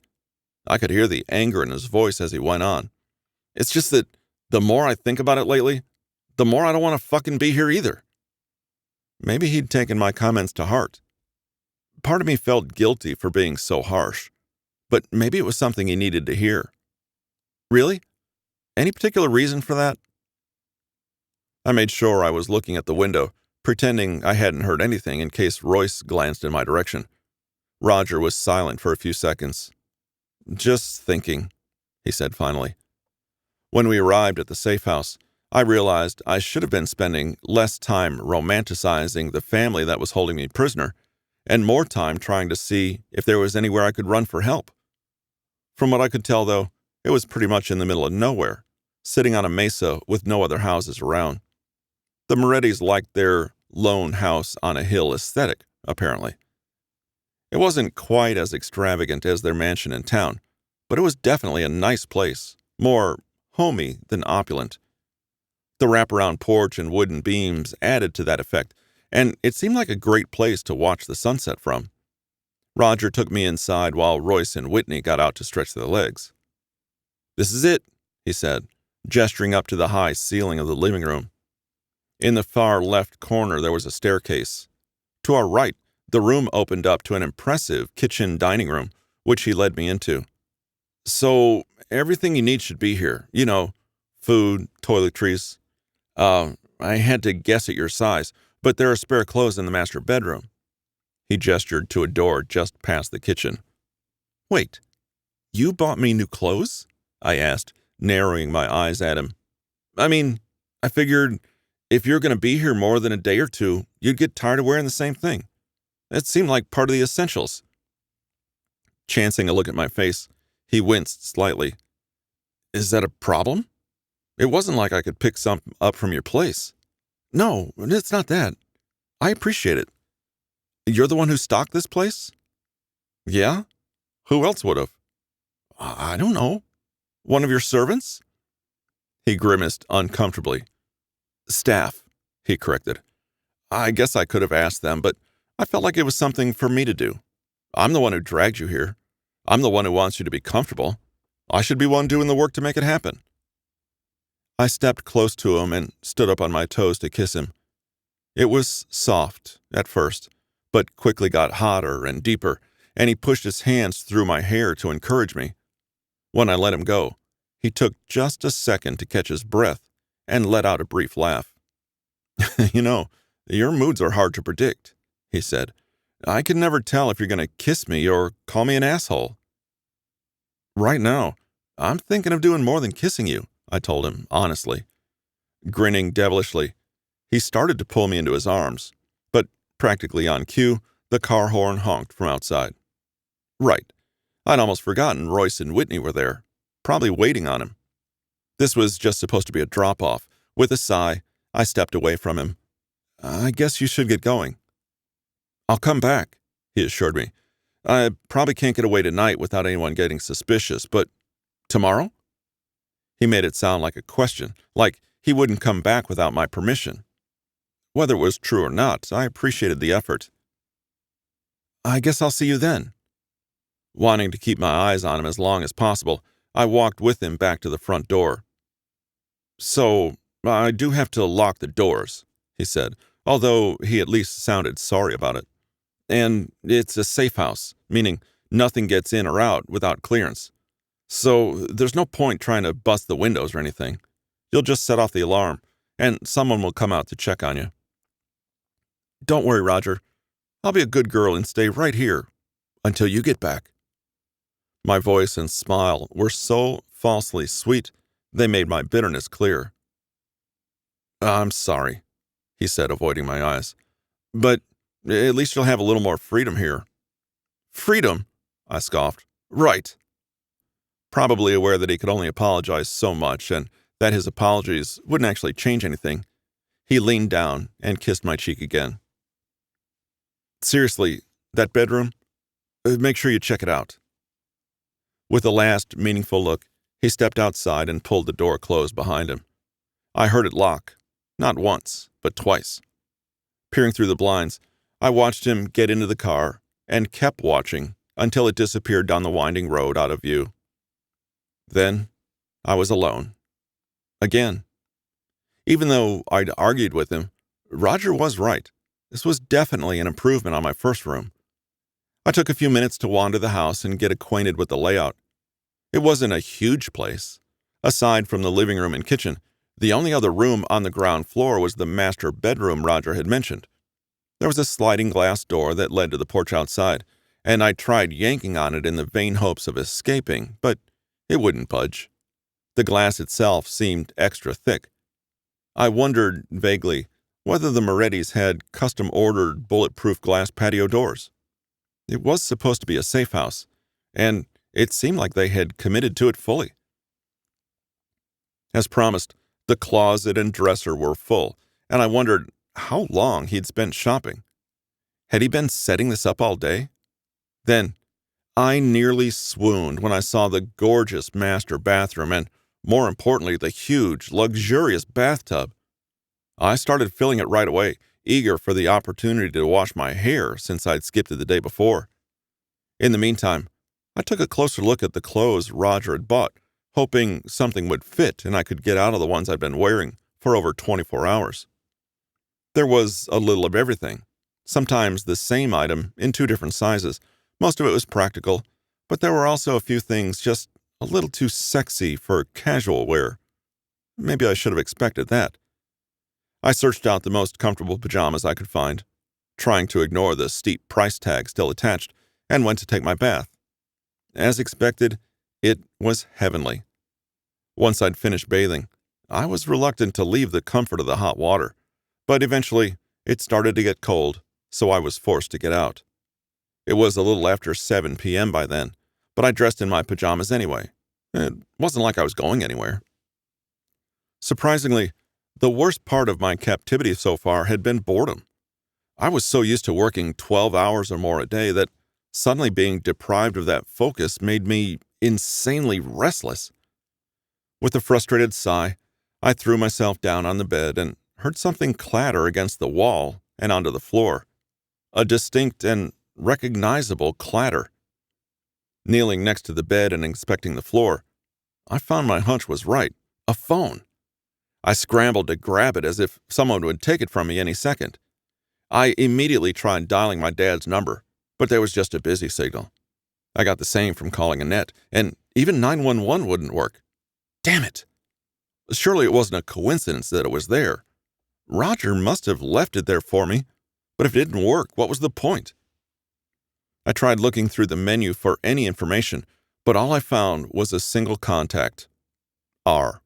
Speaker 1: I could hear the anger in his voice as he went on. It's just that the more I think about it lately, the more I don't want to fucking be here either. Maybe he'd taken my comments to heart. Part of me felt guilty for being so harsh, but maybe it was something he needed to hear. Really? Any particular reason for that? I made sure I was looking at the window, pretending I hadn't heard anything in case Royce glanced in my direction. Roger was silent for a few seconds. Just thinking, he said finally. When we arrived at the safe house, I realized I should have been spending less time romanticizing the family that was holding me prisoner, and more time trying to see if there was anywhere I could run for help. From what I could tell, though, it was pretty much in the middle of nowhere, sitting on a mesa with no other houses around. The Morettis liked their lone house on a hill aesthetic, apparently. It wasn't quite as extravagant as their mansion in town, but it was definitely a nice place, more homey than opulent. The wraparound porch and wooden beams added to that effect, and it seemed like a great place to watch the sunset from. Roger took me inside while Royce and Whitney got out to stretch their legs. "This is it," he said, gesturing up to the high ceiling of the living room. In the far left corner there was a staircase. To our right, the room opened up to an impressive kitchen dining room, which he led me into. "So, everything you need should be here. You know, food, toiletries. I had to guess at your size, but there are spare clothes in the master bedroom." He gestured to a door just past the kitchen. "Wait, you bought me new clothes?" I asked, narrowing my eyes at him. "I mean, I figured if you're going to be here more than a day or two, you'd get tired of wearing the same thing. It seemed like part of the essentials." Chancing a look at my face, he winced slightly. "Is that a problem? It wasn't like I could pick something up from your place." "No, it's not that. I appreciate it. You're the one who stocked this place?" "Yeah? Who else would have?" "I don't know. One of your servants?" He grimaced uncomfortably. "Staff," he corrected. "I guess I could have asked them, but I felt like it was something for me to do. I'm the one who dragged you here. I'm the one who wants you to be comfortable. I should be one doing the work to make it happen." I stepped close to him and stood up on my toes to kiss him. It was soft at first, but quickly got hotter and deeper, and he pushed his hands through my hair to encourage me. When I let him go, he took just a second to catch his breath and let out a brief laugh. "You know, your moods are hard to predict," he said. "I can never tell if you're going to kiss me or call me an asshole." "Right now, I'm thinking of doing more than kissing you," I told him, honestly. Grinning devilishly, he started to pull me into his arms, but practically on cue, the car horn honked from outside. Right. I'd almost forgotten Royce and Whitney were there, probably waiting on him. This was just supposed to be a drop-off. With a sigh, I stepped away from him. "I guess you should get going." "I'll come back," he assured me. "I probably can't get away tonight without anyone getting suspicious, but tomorrow?" He made it sound like a question, like he wouldn't come back without my permission. Whether it was true or not, I appreciated the effort. "I guess I'll see you then." Wanting to keep my eyes on him as long as possible, I walked with him back to the front door. "So, I do have to lock the doors," he said, although he at least sounded sorry about it. "And it's a safe house, meaning nothing gets in or out without clearance. So there's no point trying to bust the windows or anything. You'll just set off the alarm, and someone will come out to check on you." "Don't worry, Roger. I'll be a good girl and stay right here until you get back." My voice and smile were so falsely sweet, they made my bitterness clear. "I'm sorry," he said, avoiding my eyes. "But at least you'll have a little more freedom here." "Freedom?" I scoffed. "Right." Probably aware that he could only apologize so much and that his apologies wouldn't actually change anything, he leaned down and kissed my cheek again. "Seriously, that bedroom? Make sure you check it out." With a last meaningful look, he stepped outside and pulled the door closed behind him. I heard it lock, not once, but twice. Peering through the blinds, I watched him get into the car and kept watching until it disappeared down the winding road out of view. Then, I was alone. Again. Even though I'd argued with him, Roger was right. This was definitely an improvement on my first room. I took a few minutes to wander the house and get acquainted with the layout. It wasn't a huge place. Aside from the living room and kitchen, the only other room on the ground floor was the master bedroom Roger had mentioned. There was a sliding glass door that led to the porch outside, and I tried yanking on it in the vain hopes of escaping, but it wouldn't budge. The glass itself seemed extra thick. I wondered, vaguely, whether the Morettis had custom-ordered bulletproof glass patio doors. It was supposed to be a safe house, and it seemed like they had committed to it fully. As promised, the closet and dresser were full, and I wondered how long he'd spent shopping. Had he been setting this up all day? Then, I nearly swooned when I saw the gorgeous master bathroom and, more importantly, the huge, luxurious bathtub. I started filling it right away, eager for the opportunity to wash my hair since I'd skipped it the day before. In the meantime, I took a closer look at the clothes Roger had bought, hoping something would fit and I could get out of the ones I'd been wearing for over 24 hours. There was a little of everything, sometimes the same item in 2 different sizes. Most of it was practical, but there were also a few things just a little too sexy for casual wear. Maybe I should have expected that. I searched out the most comfortable pajamas I could find, trying to ignore the steep price tag still attached, and went to take my bath. As expected, it was heavenly. Once I'd finished bathing, I was reluctant to leave the comfort of the hot water, but eventually it started to get cold, so I was forced to get out. It was a little after 7 p.m. by then, but I dressed in my pajamas anyway. It wasn't like I was going anywhere. Surprisingly, the worst part of my captivity so far had been boredom. I was so used to working 12 hours or more a day that suddenly being deprived of that focus made me insanely restless. With a frustrated sigh, I threw myself down on the bed and heard something clatter against the wall and onto the floor. A distinct and recognizable clatter. Kneeling next to the bed and inspecting the floor, I found my hunch was right. A phone. I scrambled to grab it as if someone would take it from me any second. I immediately tried dialing my dad's number, but there was just a busy signal. I got the same from calling Annette, and even 911 wouldn't work. Damn it! Surely it wasn't a coincidence that it was there. Roger must have left it there for me, but if it didn't work, what was the point? I tried looking through the menu for any information, but all I found was a single contact. R.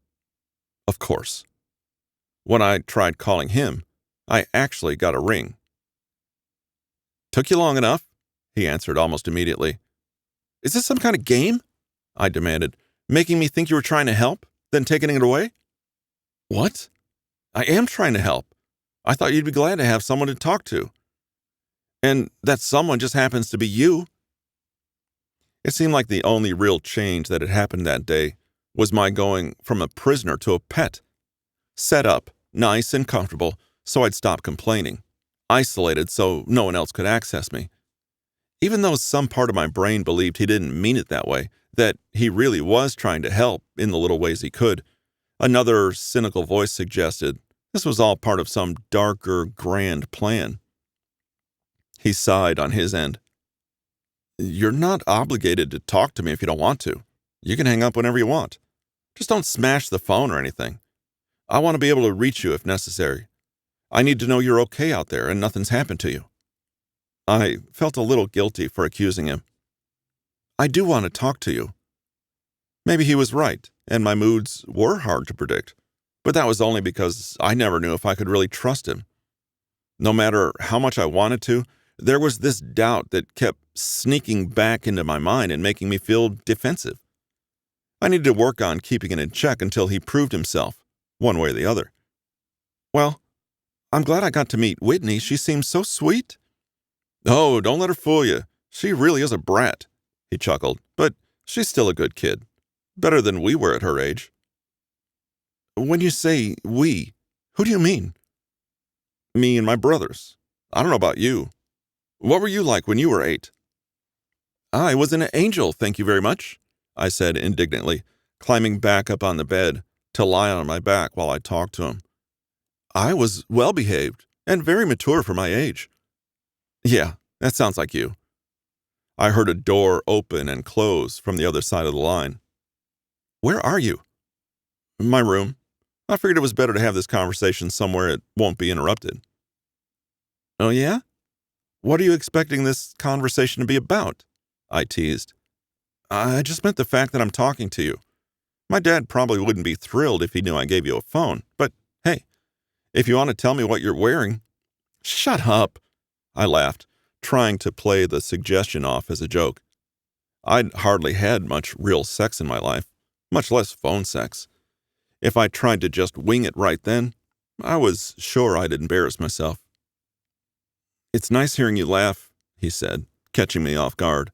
Speaker 1: Of course. When I tried calling him, I actually got a ring. "Took you long enough?" he answered almost immediately. "Is this some kind of game?" I demanded, "making me think you were trying to help, then taking it away?" "What? I am trying to help. I thought you'd be glad to have someone to talk to. And that someone just happens to be you." It seemed like the only real change that had happened that day was my going from a prisoner to a pet. Set up, nice and comfortable, so I'd stop complaining. Isolated so no one else could access me. Even though some part of my brain believed he didn't mean it that way, that he really was trying to help in the little ways he could, another cynical voice suggested this was all part of some darker, grand plan. He sighed on his end. "You're not obligated to talk to me if you don't want to. You can hang up whenever you want. Just don't smash the phone or anything. I want to be able to reach you if necessary. I need to know you're okay out there and nothing's happened to you." I felt a little guilty for accusing him. "I do want to talk to you." Maybe he was right, and my moods were hard to predict, but that was only because I never knew if I could really trust him. No matter how much I wanted to, there was this doubt that kept sneaking back into my mind and making me feel defensive. I needed to work on keeping it in check until he proved himself, one way or the other. "Well, I'm glad I got to meet Whitney. She seems so sweet." "Oh, don't let her fool you. She really is a brat," he chuckled, "but She's still a good kid. Better than we were at her age. When you say we, who do you mean? Me and my brothers. I don't know about you. What were you like when you were 8? I was an angel, thank you very much, I said indignantly, climbing back up on the bed to lie on my back while I talked to him. I was well-behaved and very mature for my age. Yeah, that sounds like you. I heard a door open and close from the other side of the line. Where are you? My room. I figured it was better to have this conversation somewhere it won't be interrupted. Oh, yeah? What are you expecting this conversation to be about? I teased. I just meant the fact that I'm talking to you. My dad probably wouldn't be thrilled if he knew I gave you a phone, but hey, if you want to tell me what you're wearing... Shut up, I laughed, trying to play the suggestion off as a joke. I'd hardly had much real sex in my life, much less phone sex. If I tried to just wing it right then, I was sure I'd embarrass myself. It's nice hearing you laugh, he said, catching me off guard.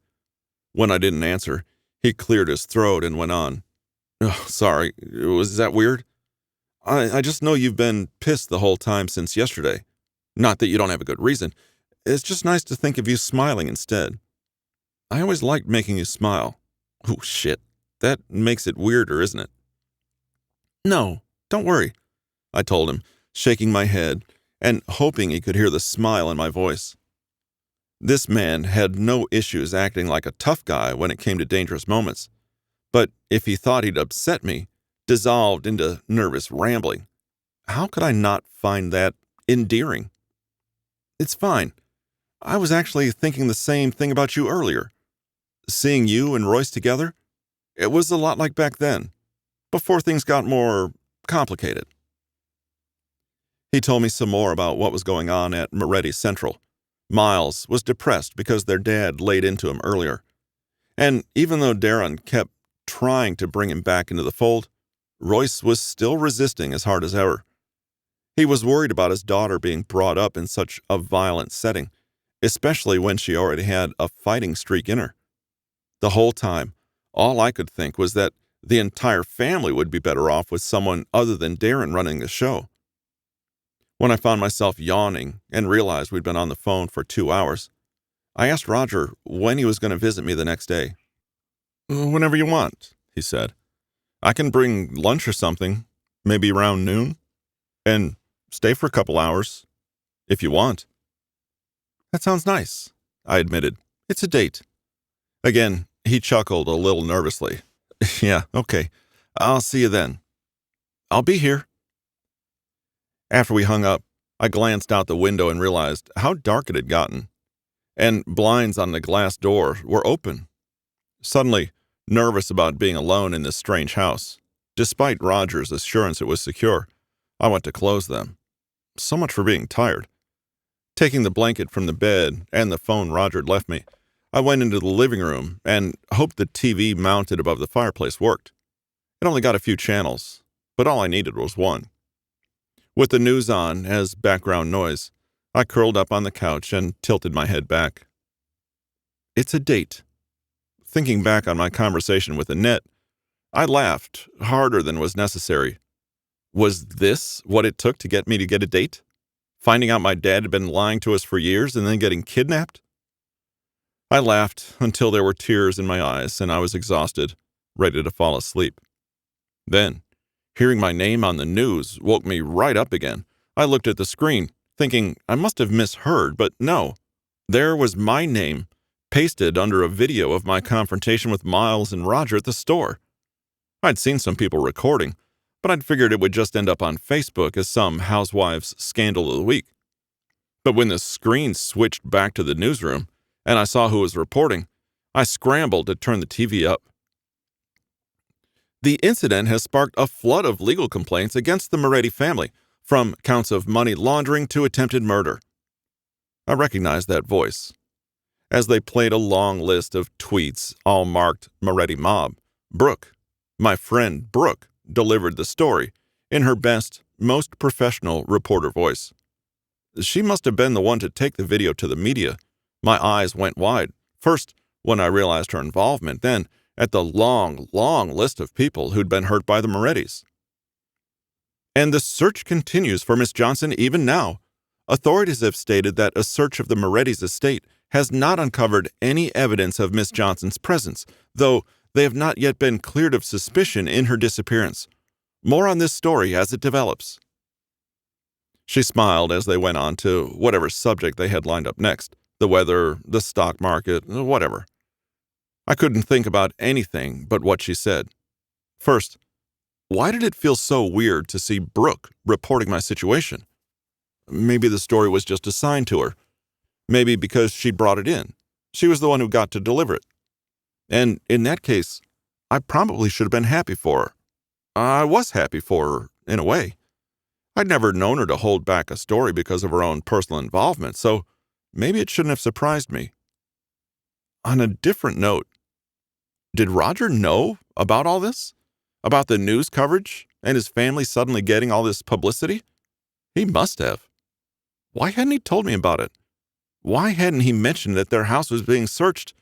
Speaker 1: When I didn't answer, he cleared his throat and went on. Oh, sorry, was that weird? I just know you've been pissed the whole time since yesterday. Not that you don't have a good reason. It's just nice to think of you smiling instead. I always liked making you smile. Oh, shit. That makes it weirder, isn't it? No, don't worry, I told him, shaking my head and hoping he could hear the smile in my voice. This man had no issues acting like a tough guy when it came to dangerous moments. But if he thought he'd upset me, dissolved into nervous rambling, how could I not find that endearing? It's fine. I was actually thinking the same thing about you earlier. Seeing you and Royce together, it was a lot like back then, before things got more complicated. He told me some more about what was going on at Moretti Central. Miles was depressed because their dad laid into him earlier. And even though Darren kept trying to bring him back into the fold, Royce was still resisting as hard as ever. He was worried about his daughter being brought up in such a violent setting, especially when she already had a fighting streak in her. The whole time, all I could think was that the entire family would be better off with someone other than Darren running the show. When I found myself yawning and realized we'd been on the phone for 2 hours, I asked Roger when he was going to visit me the next day. Whenever you want, he said. I can bring lunch or something, maybe around noon, and stay for a couple hours, if you want. That sounds nice, I admitted. It's a date. Again, he chuckled a little nervously. Yeah, okay. I'll see you then. I'll be here. After we hung up, I glanced out the window and realized how dark it had gotten, and blinds on the glass door were open. Suddenly, nervous about being alone in this strange house, despite Roger's assurance it was secure, I went to close them. So much for being tired. Taking the blanket from the bed and the phone Roger had left me, I went into the living room and hoped the TV mounted above the fireplace worked. It only got a few channels, but all I needed was one. With the news on as background noise, I curled up on the couch and tilted my head back. It's a date. Thinking back on my conversation with Annette, I laughed harder than was necessary. Was this what it took to get me to get a date? Finding out my dad had been lying to us for years and then getting kidnapped? I laughed until there were tears in my eyes and I was exhausted, ready to fall asleep. Then, hearing my name on the news woke me right up again. I looked at the screen, thinking I must have misheard, but no. There was my name, pasted under a video of my confrontation with Miles and Roger at the store. I'd seen some people recording, but I'd figured it would just end up on Facebook as some housewives' scandal of the week. But when the screen switched back to the newsroom, and I saw who was reporting, I scrambled to turn the TV up. The incident has sparked a flood of legal complaints against the Moretti family, from counts of money laundering to attempted murder. I recognized that voice. As they played a long list of tweets, all marked Moretti Mob, Brooke, my friend Brooke, delivered the story in her best, most professional reporter voice. She must have been the one to take the video to the media. My eyes went wide, first when I realized her involvement, then at the long, long list of people who'd been hurt by the Morettis. And the search continues for Miss Johnson even now. Authorities have stated that a search of the Moretti's estate has not uncovered any evidence of Miss Johnson's presence, though they have not yet been cleared of suspicion in her disappearance. More on this story as it develops. She smiled as they went on to whatever subject they had lined up next. The weather, the stock market, whatever. I couldn't think about anything but what she said. First, why did it feel so weird to see Brooke reporting my situation? Maybe the story was just assigned to her. Maybe because she brought it in. She was the one who got to deliver it. And in that case, I probably should have been happy for her. I was happy for her, in a way. I'd never known her to hold back a story because of her own personal involvement, so maybe it shouldn't have surprised me. On a different note, did Roger know about all this? About the news coverage and his family suddenly getting all this publicity? He must have. Why hadn't he told me about it? Why hadn't he mentioned that their house was being searched?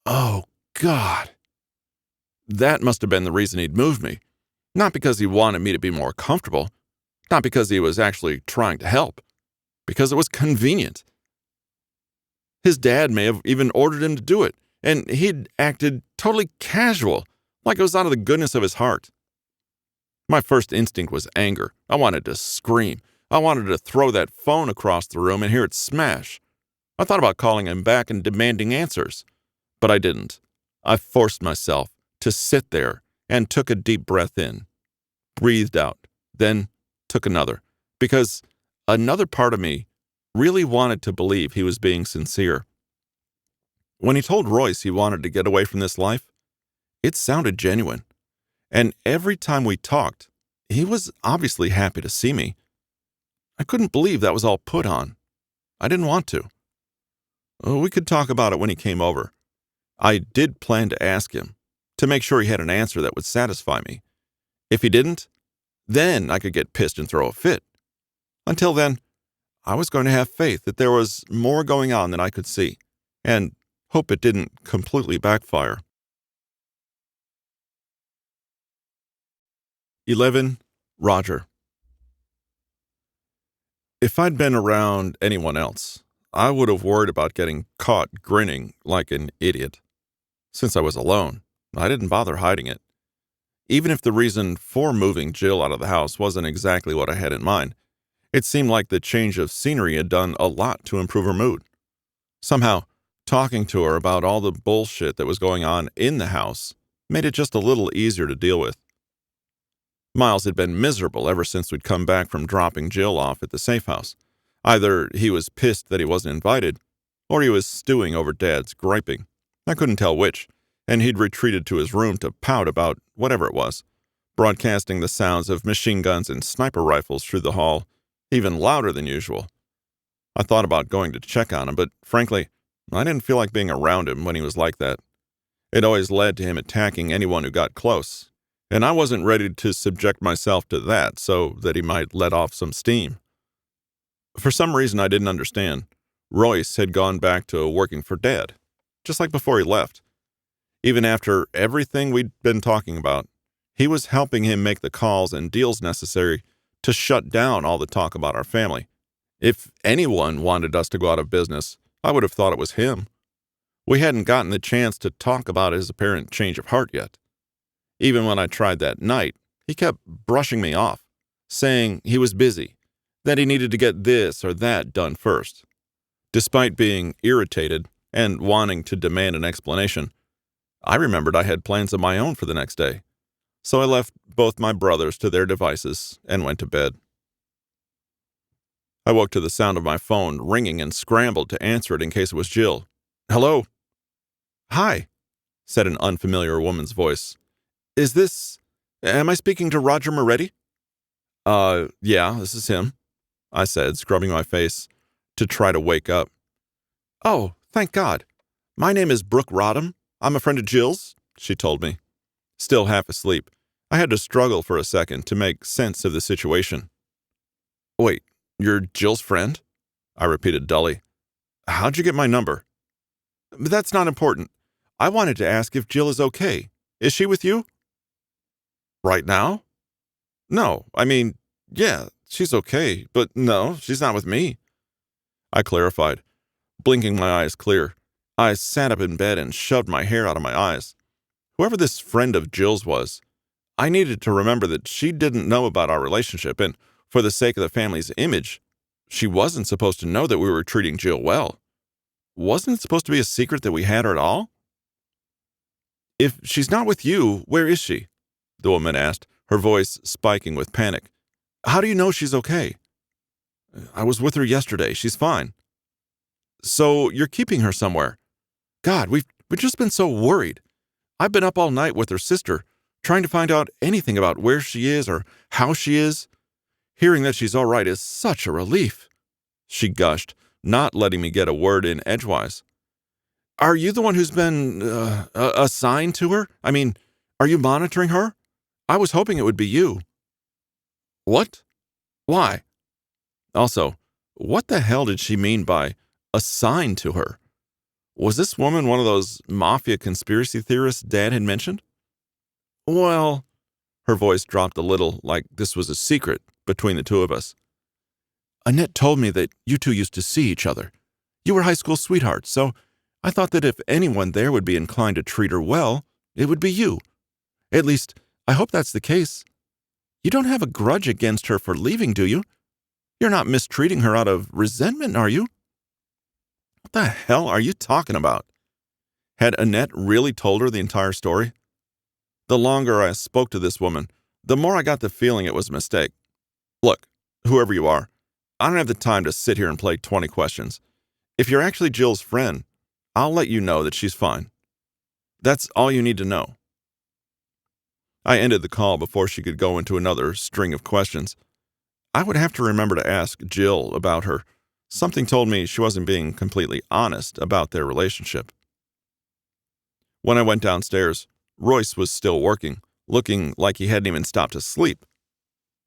Speaker 1: Oh, God. That must have been the reason he'd moved me. Not because he wanted me to be more comfortable. Not because he was actually trying to help. Because it was convenient. His dad may have even ordered him to do it, and he'd acted totally casual, like it was out of the goodness of his heart. My first instinct was anger. I wanted to scream. I wanted to throw that phone across the room and hear it smash. I thought about calling him back and demanding answers, but I didn't. I forced myself to sit there and took a deep breath in, breathed out, then took another, because another part of me really wanted to believe he was being sincere. When he told Royce he wanted to get away from this life, it sounded genuine. And every time we talked, he was obviously happy to see me. I couldn't believe that was all put on. I didn't want to. We could talk about it when he came over. I did plan to ask him, to make sure he had an answer that would satisfy me. If he didn't, then I could get pissed and throw a fit. Until then, I was going to have faith that there was more going on than I could see, and hope it didn't completely backfire. 11. Roger. If I'd been around anyone else, I would have worried about getting caught grinning like an idiot. Since I was alone, I didn't bother hiding it. Even if the reason for moving Jill out of the house wasn't exactly what I had in mind, it seemed like the change of scenery had done a lot to improve her mood. Somehow, talking to her about all the bullshit that was going on in the house made it just a little easier to deal with. Miles had been miserable ever since we'd come back from dropping Jill off at the safe house. Either he was pissed that he wasn't invited, or he was stewing over Dad's griping. I couldn't tell which, and he'd retreated to his room to pout about whatever it was, broadcasting the sounds of machine guns and sniper rifles through the hall, even louder than usual. I thought about going to check on him, but frankly, I didn't feel like being around him when he was like that. It always led to him attacking anyone who got close, and I wasn't ready to subject myself to that so that he might let off some steam. For some reason I didn't understand, Royce had gone back to working for Dad, just like before he left. Even after everything we'd been talking about, he was helping him make the calls and deals necessary to shut down all the talk about our family. If anyone wanted us to go out of business, I would have thought it was him. We hadn't gotten the chance to talk about his apparent change of heart yet. Even when I tried that night, he kept brushing me off, saying he was busy, that he needed to get this or that done first. Despite being irritated and wanting to demand an explanation, I remembered I had plans of my own for the next day, so I left both my brothers to their devices and went to bed. I woke to the sound of my phone ringing and scrambled to answer it in case it was Jill. "Hello?" "Hi," said an unfamiliar woman's voice. Am I speaking to Roger Moretti?" Yeah, this is him," I said, scrubbing my face to try to wake up. "Oh, thank God. My name is Brooke Rodham. I'm a friend of Jill's," she told me. Still half asleep, I had to struggle for a second to make sense of the situation. "Wait, you're Jill's friend?" I repeated dully. "How'd you get my number?" "That's not important. I wanted to ask if Jill is okay. Is she with you? Right now? No, I mean, yeah, she's okay, but no, she's not with me. I clarified, blinking my eyes clear. I sat up in bed and shoved my hair out of my eyes. Whoever this friend of Jill's was, I needed to remember that she didn't know about our relationship, and for the sake of the family's image, she wasn't supposed to know that we were treating Jill well. Wasn't it supposed to be a secret that we had her at all? If she's not with you, where is she? The woman asked, her voice spiking with panic. How do you know she's okay? I was with her yesterday. She's fine. So you're keeping her somewhere? God, we've just been so worried. I've been up all night with her sister, trying to find out anything about where she is or how she is. Hearing that she's all right is such a relief. She gushed, not letting me get a word in edgewise. Are you the one who's been assigned to her? I mean, are you monitoring her? I was hoping it would be you. What? Why? Also, what the hell did she mean by assigned to her? Was this woman one of those mafia conspiracy theorists Dad had mentioned? Well, her voice dropped a little, like this was a secret between the two of us. Annette told me that you two used to see each other. You were high school sweethearts, so I thought that if anyone there would be inclined to treat her well, it would be you. At least, I hope that's the case. You don't have a grudge against her for leaving, do you? You're not mistreating her out of resentment, are you? What the hell are you talking about? Had Annette really told her the entire story? The longer I spoke to this woman, the more I got the feeling it was a mistake. Look, whoever you are, I don't have the time to sit here and play 20 questions. If you're actually Jill's friend, I'll let you know that she's fine. That's all you need to know. I ended the call before she could go into another string of questions. I would have to remember to ask Jill about her. Something told me she wasn't being completely honest about their relationship. When I went downstairs, Royce was still working, looking like he hadn't even stopped to sleep.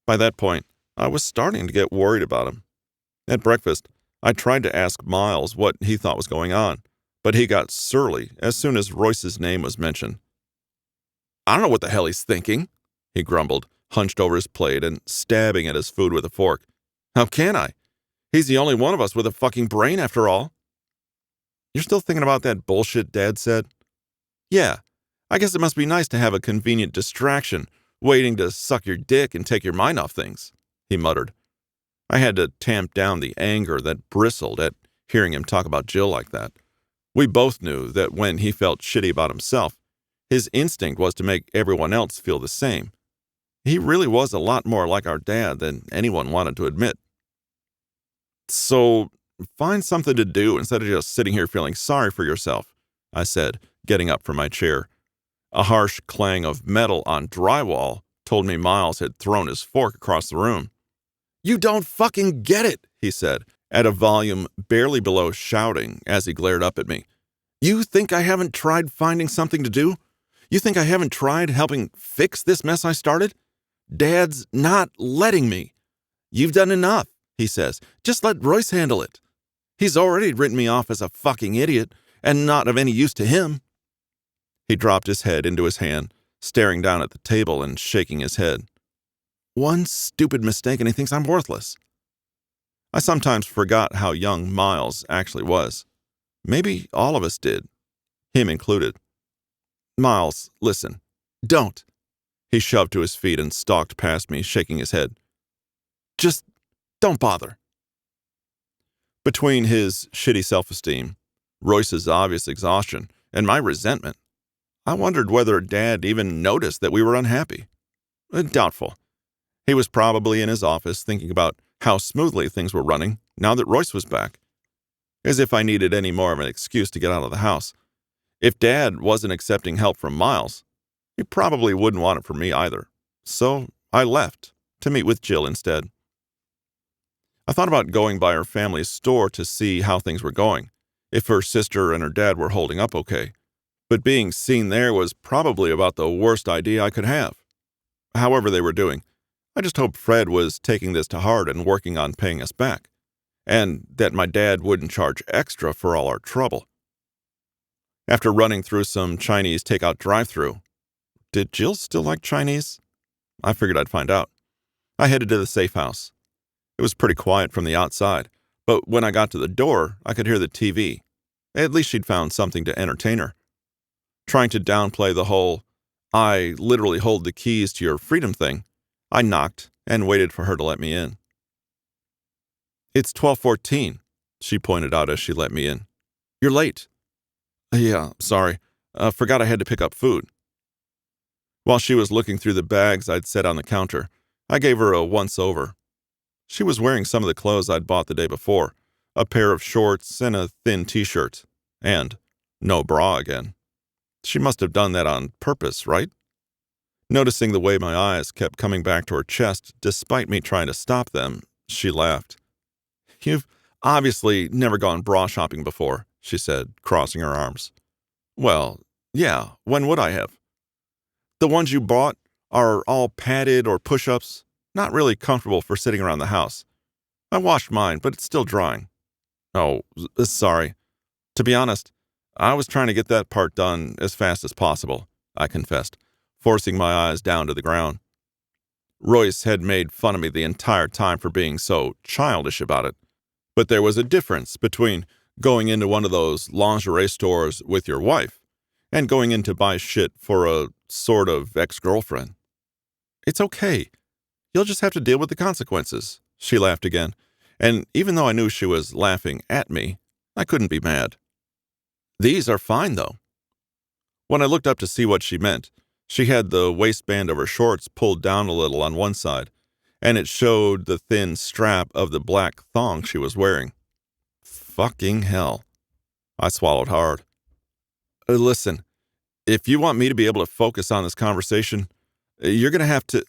Speaker 1: By that point, I was starting to get worried about him. At breakfast, I tried to ask Miles what he thought was going on, but he got surly as soon as Royce's name was mentioned. I don't know what the hell he's thinking, he grumbled, hunched over his plate and stabbing at his food with a fork. How can I? He's the only one of us with a fucking brain after all. You're still thinking about that bullshit Dad said? Yeah, I guess it must be nice to have a convenient distraction waiting to suck your dick and take your mind off things, he muttered. I had to tamp down the anger that bristled at hearing him talk about Jill like that. We both knew that when he felt shitty about himself, his instinct was to make everyone else feel the same. He really was a lot more like our dad than anyone wanted to admit. So, find something to do instead of just sitting here feeling sorry for yourself, I said, getting up from my chair. A harsh clang of metal on drywall told me Miles had thrown his fork across the room. You don't fucking get it, he said, at a volume barely below shouting as he glared up at me. You think I haven't tried finding something to do? You think I haven't tried helping fix this mess I started? Dad's not letting me. You've done enough, he says. Just let Royce handle it. He's already written me off as a fucking idiot and not of any use to him. He dropped his head into his hand, staring down at the table and shaking his head. One stupid mistake and he thinks I'm worthless. I sometimes forgot how young Miles actually was. Maybe all of us did, him included. Miles, listen. Don't. He shoved to his feet and stalked past me, shaking his head. Just don't bother. Between his shitty self-esteem, Royce's obvious exhaustion, and my resentment, I wondered whether Dad even noticed that we were unhappy. Doubtful. He was probably in his office thinking about how smoothly things were running now that Royce was back. As if I needed any more of an excuse to get out of the house. If Dad wasn't accepting help from Miles, he probably wouldn't want it from me either. So I left to meet with Jill instead. I thought about going by her family's store to see how things were going, if her sister and her dad were holding up okay. But being seen there was probably about the worst idea I could have. However they were doing, I just hoped Fred was taking this to heart and working on paying us back, and that my dad wouldn't charge extra for all our trouble. After running through some Chinese takeout drive-thru. Did Jill still like Chinese? I figured I'd find out. I headed to the safe house. It was pretty quiet from the outside, but when I got to the door, I could hear the TV. At least she'd found something to entertain her. Trying to downplay the whole, I literally hold the keys to your freedom thing, I knocked and waited for her to let me in. It's 12:14, she pointed out as she let me in. You're late. Yeah, sorry. Forgot I had to pick up food. While she was looking through the bags I'd set on the counter, I gave her a once-over. She was wearing some of the clothes I'd bought the day before, a pair of shorts and a thin t-shirt, and no bra again. She must have done that on purpose, right? Noticing the way my eyes kept coming back to her chest despite me trying to stop them, she laughed. You've obviously never gone bra shopping before, she said, crossing her arms. Well, yeah, when would I have? The ones you bought are all padded or push-ups, not really comfortable for sitting around the house. I washed mine, but it's still drying. Oh, sorry. To be honest, I was trying to get that part done as fast as possible, I confessed, forcing my eyes down to the ground. Royce had made fun of me the entire time for being so childish about it, but there was a difference between going into one of those lingerie stores with your wife and going in to buy shit for a sort of ex-girlfriend. It's okay. You'll just have to deal with the consequences, she laughed again, and even though I knew she was laughing at me, I couldn't be mad. These are fine, though. When I looked up to see what she meant, she had the waistband of her shorts pulled down a little on one side, and it showed the thin strap of the black thong she was wearing. Fucking hell. I swallowed hard. Listen, if you want me to be able to focus on this conversation, you're going to have to...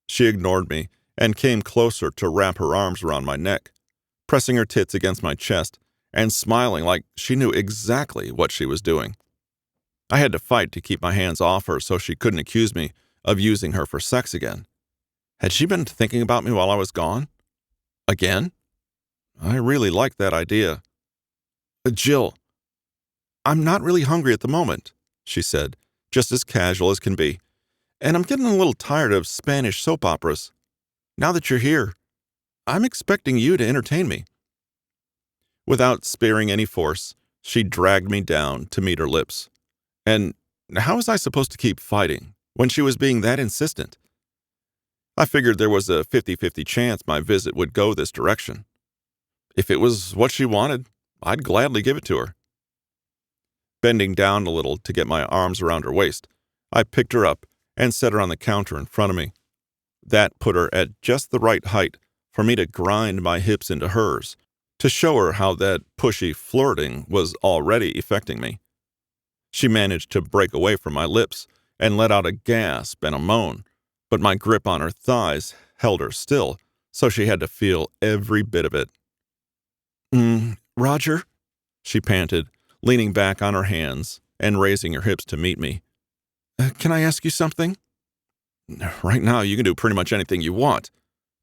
Speaker 1: She ignored me and came closer to wrap her arms around my neck, pressing her tits against my chest and smiling like she knew exactly what she was doing. I had to fight to keep my hands off her so she couldn't accuse me of using her for sex again. Had she been thinking about me while I was gone? Again? I really liked that idea. Jill, I'm not really hungry at the moment, she said, just as casual as can be, and I'm getting a little tired of Spanish soap operas. Now that you're here, I'm expecting you to entertain me. Without sparing any force, she dragged me down to meet her lips. And how was I supposed to keep fighting when she was being that insistent? I figured there was a 50-50 chance my visit would go this direction. If it was what she wanted, I'd gladly give it to her. Bending down a little to get my arms around her waist, I picked her up and set her on the counter in front of me. That put her at just the right height for me to grind my hips into hers, to show her how that pushy flirting was already affecting me. She managed to break away from my lips and let out a gasp and a moan, but my grip on her thighs held her still, so she had to feel every bit of it. Roger, she panted, leaning back on her hands and raising her hips to meet me. Can I ask you something? Right now, you can do pretty much anything you want.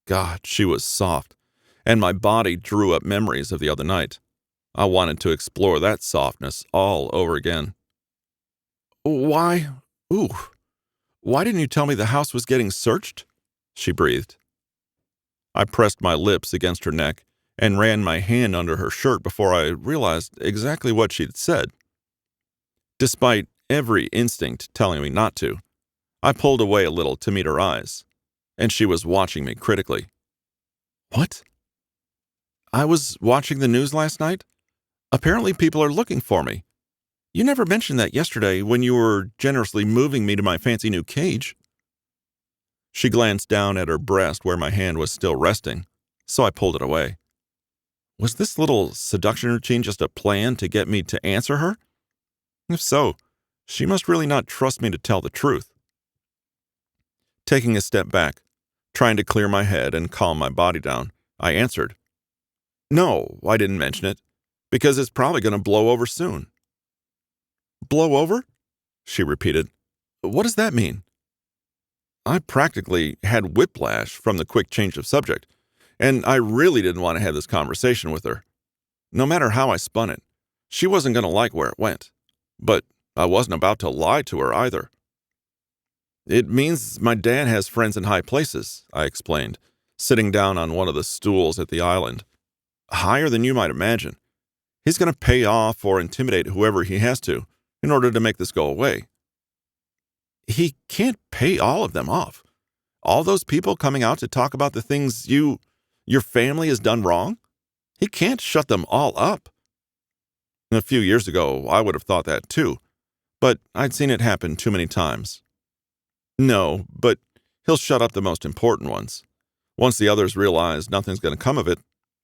Speaker 1: God, she was soft, and my body drew up memories of the other night. I wanted to explore that softness all over again. Why didn't you tell me the house was getting searched? She breathed. I pressed my lips against her neck and ran my hand under her shirt before I realized exactly what she'd said. Despite every instinct telling me not to, I pulled away a little to meet her eyes, and she was watching me critically. What? I was watching the news last night. Apparently people are looking for me. You never mentioned that yesterday when you were generously moving me to my fancy new cage. She glanced down at her breast where my hand was still resting, so I pulled it away. Was this little seduction routine just a plan to get me to answer her? If so, she must really not trust me to tell the truth. Taking a step back, trying to clear my head and calm my body down, I answered. No, I didn't mention it, because it's probably going to blow over soon. Blow over? She repeated. What does that mean? I practically had whiplash from the quick change of subject, and I really didn't want to have this conversation with her. No matter how I spun it, she wasn't going to like where it went. But I wasn't about to lie to her either. It means my dad has friends in high places, I explained, sitting down on one of the stools at the island. Higher than you might imagine. He's going to pay off or intimidate whoever he has to in order to make this go away. He can't pay all of them off. All those people coming out to talk about the things your family has done wrong? He can't shut them all up. A few years ago, I would have thought that too, but I'd seen it happen too many times. No, but he'll shut up the most important ones. Once the others realize nothing's going to come of it,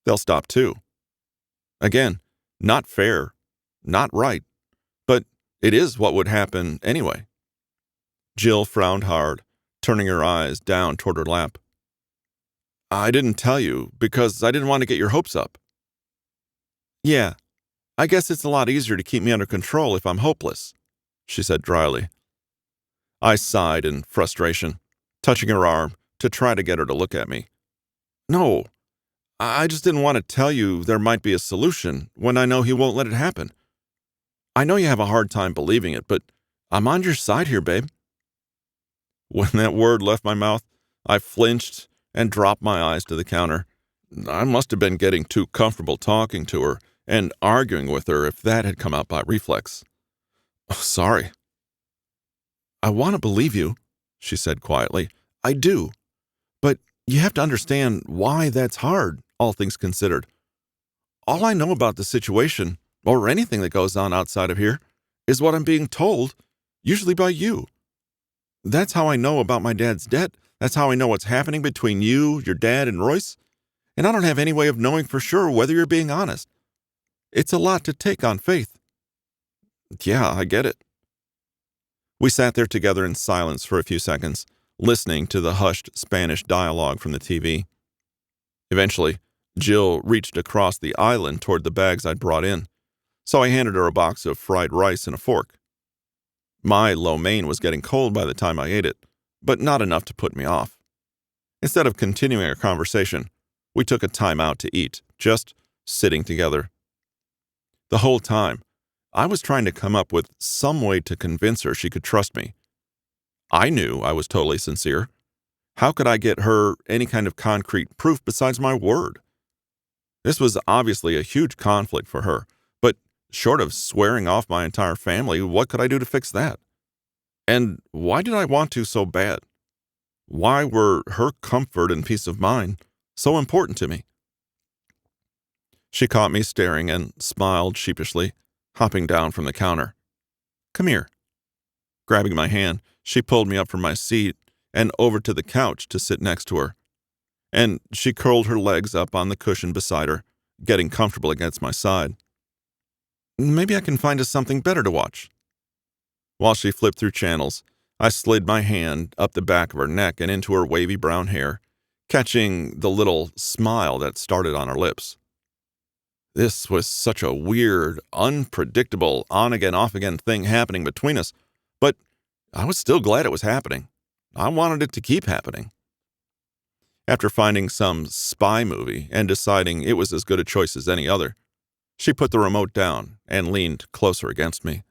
Speaker 1: they'll stop too. Again, not fair, not right, but it is what would happen anyway. Jill frowned hard, turning her eyes down toward her lap. I didn't tell you because I didn't want to get your hopes up. Yeah, I guess it's a lot easier to keep me under control if I'm hopeless, she said dryly. I sighed in frustration, touching her arm to try to get her to look at me. No, I just didn't want to tell you there might be a solution when I know he won't let it happen. I know you have a hard time believing it, but I'm on your side here, babe. When that word left my mouth, I flinched and dropped my eyes to the counter. I must have been getting too comfortable talking to her and arguing with her if that had come out by reflex. Oh, sorry. I want to believe you, she said quietly. I do. But you have to understand why that's hard, all things considered. All I know about the situation, or anything that goes on outside of here, is what I'm being told, usually by you. That's how I know about my dad's debt. That's how I know what's happening between you, your dad, and Royce. And I don't have any way of knowing for sure whether you're being honest. It's a lot to take on faith. Yeah, I get it. We sat there together in silence for a few seconds, listening to the hushed Spanish dialogue from the TV. Eventually, Jill reached across the island toward the bags I'd brought in, so I handed her a box of fried rice and a fork. My lo mein was getting cold by the time I ate it, but not enough to put me off. Instead of continuing our conversation, we took a time out to eat, just sitting together. The whole time, I was trying to come up with some way to convince her she could trust me. I knew I was totally sincere. How could I get her any kind of concrete proof besides my word? This was obviously a huge conflict for her, but short of swearing off my entire family, what could I do to fix that? And why did I want to so bad? Why were her comfort and peace of mind so important to me? She caught me staring and smiled sheepishly, hopping down from the counter. Come here. Grabbing my hand, she pulled me up from my seat and over to the couch to sit next to her. And she curled her legs up on the cushion beside her, getting comfortable against my side. Maybe I can find us something better to watch. While she flipped through channels, I slid my hand up the back of her neck and into her wavy brown hair, catching the little smile that started on her lips. This was such a weird, unpredictable, on-again, off-again thing happening between us, but I was still glad it was happening. I wanted it to keep happening. After finding some spy movie and deciding it was as good a choice as any other, she put the remote down and leaned closer against me.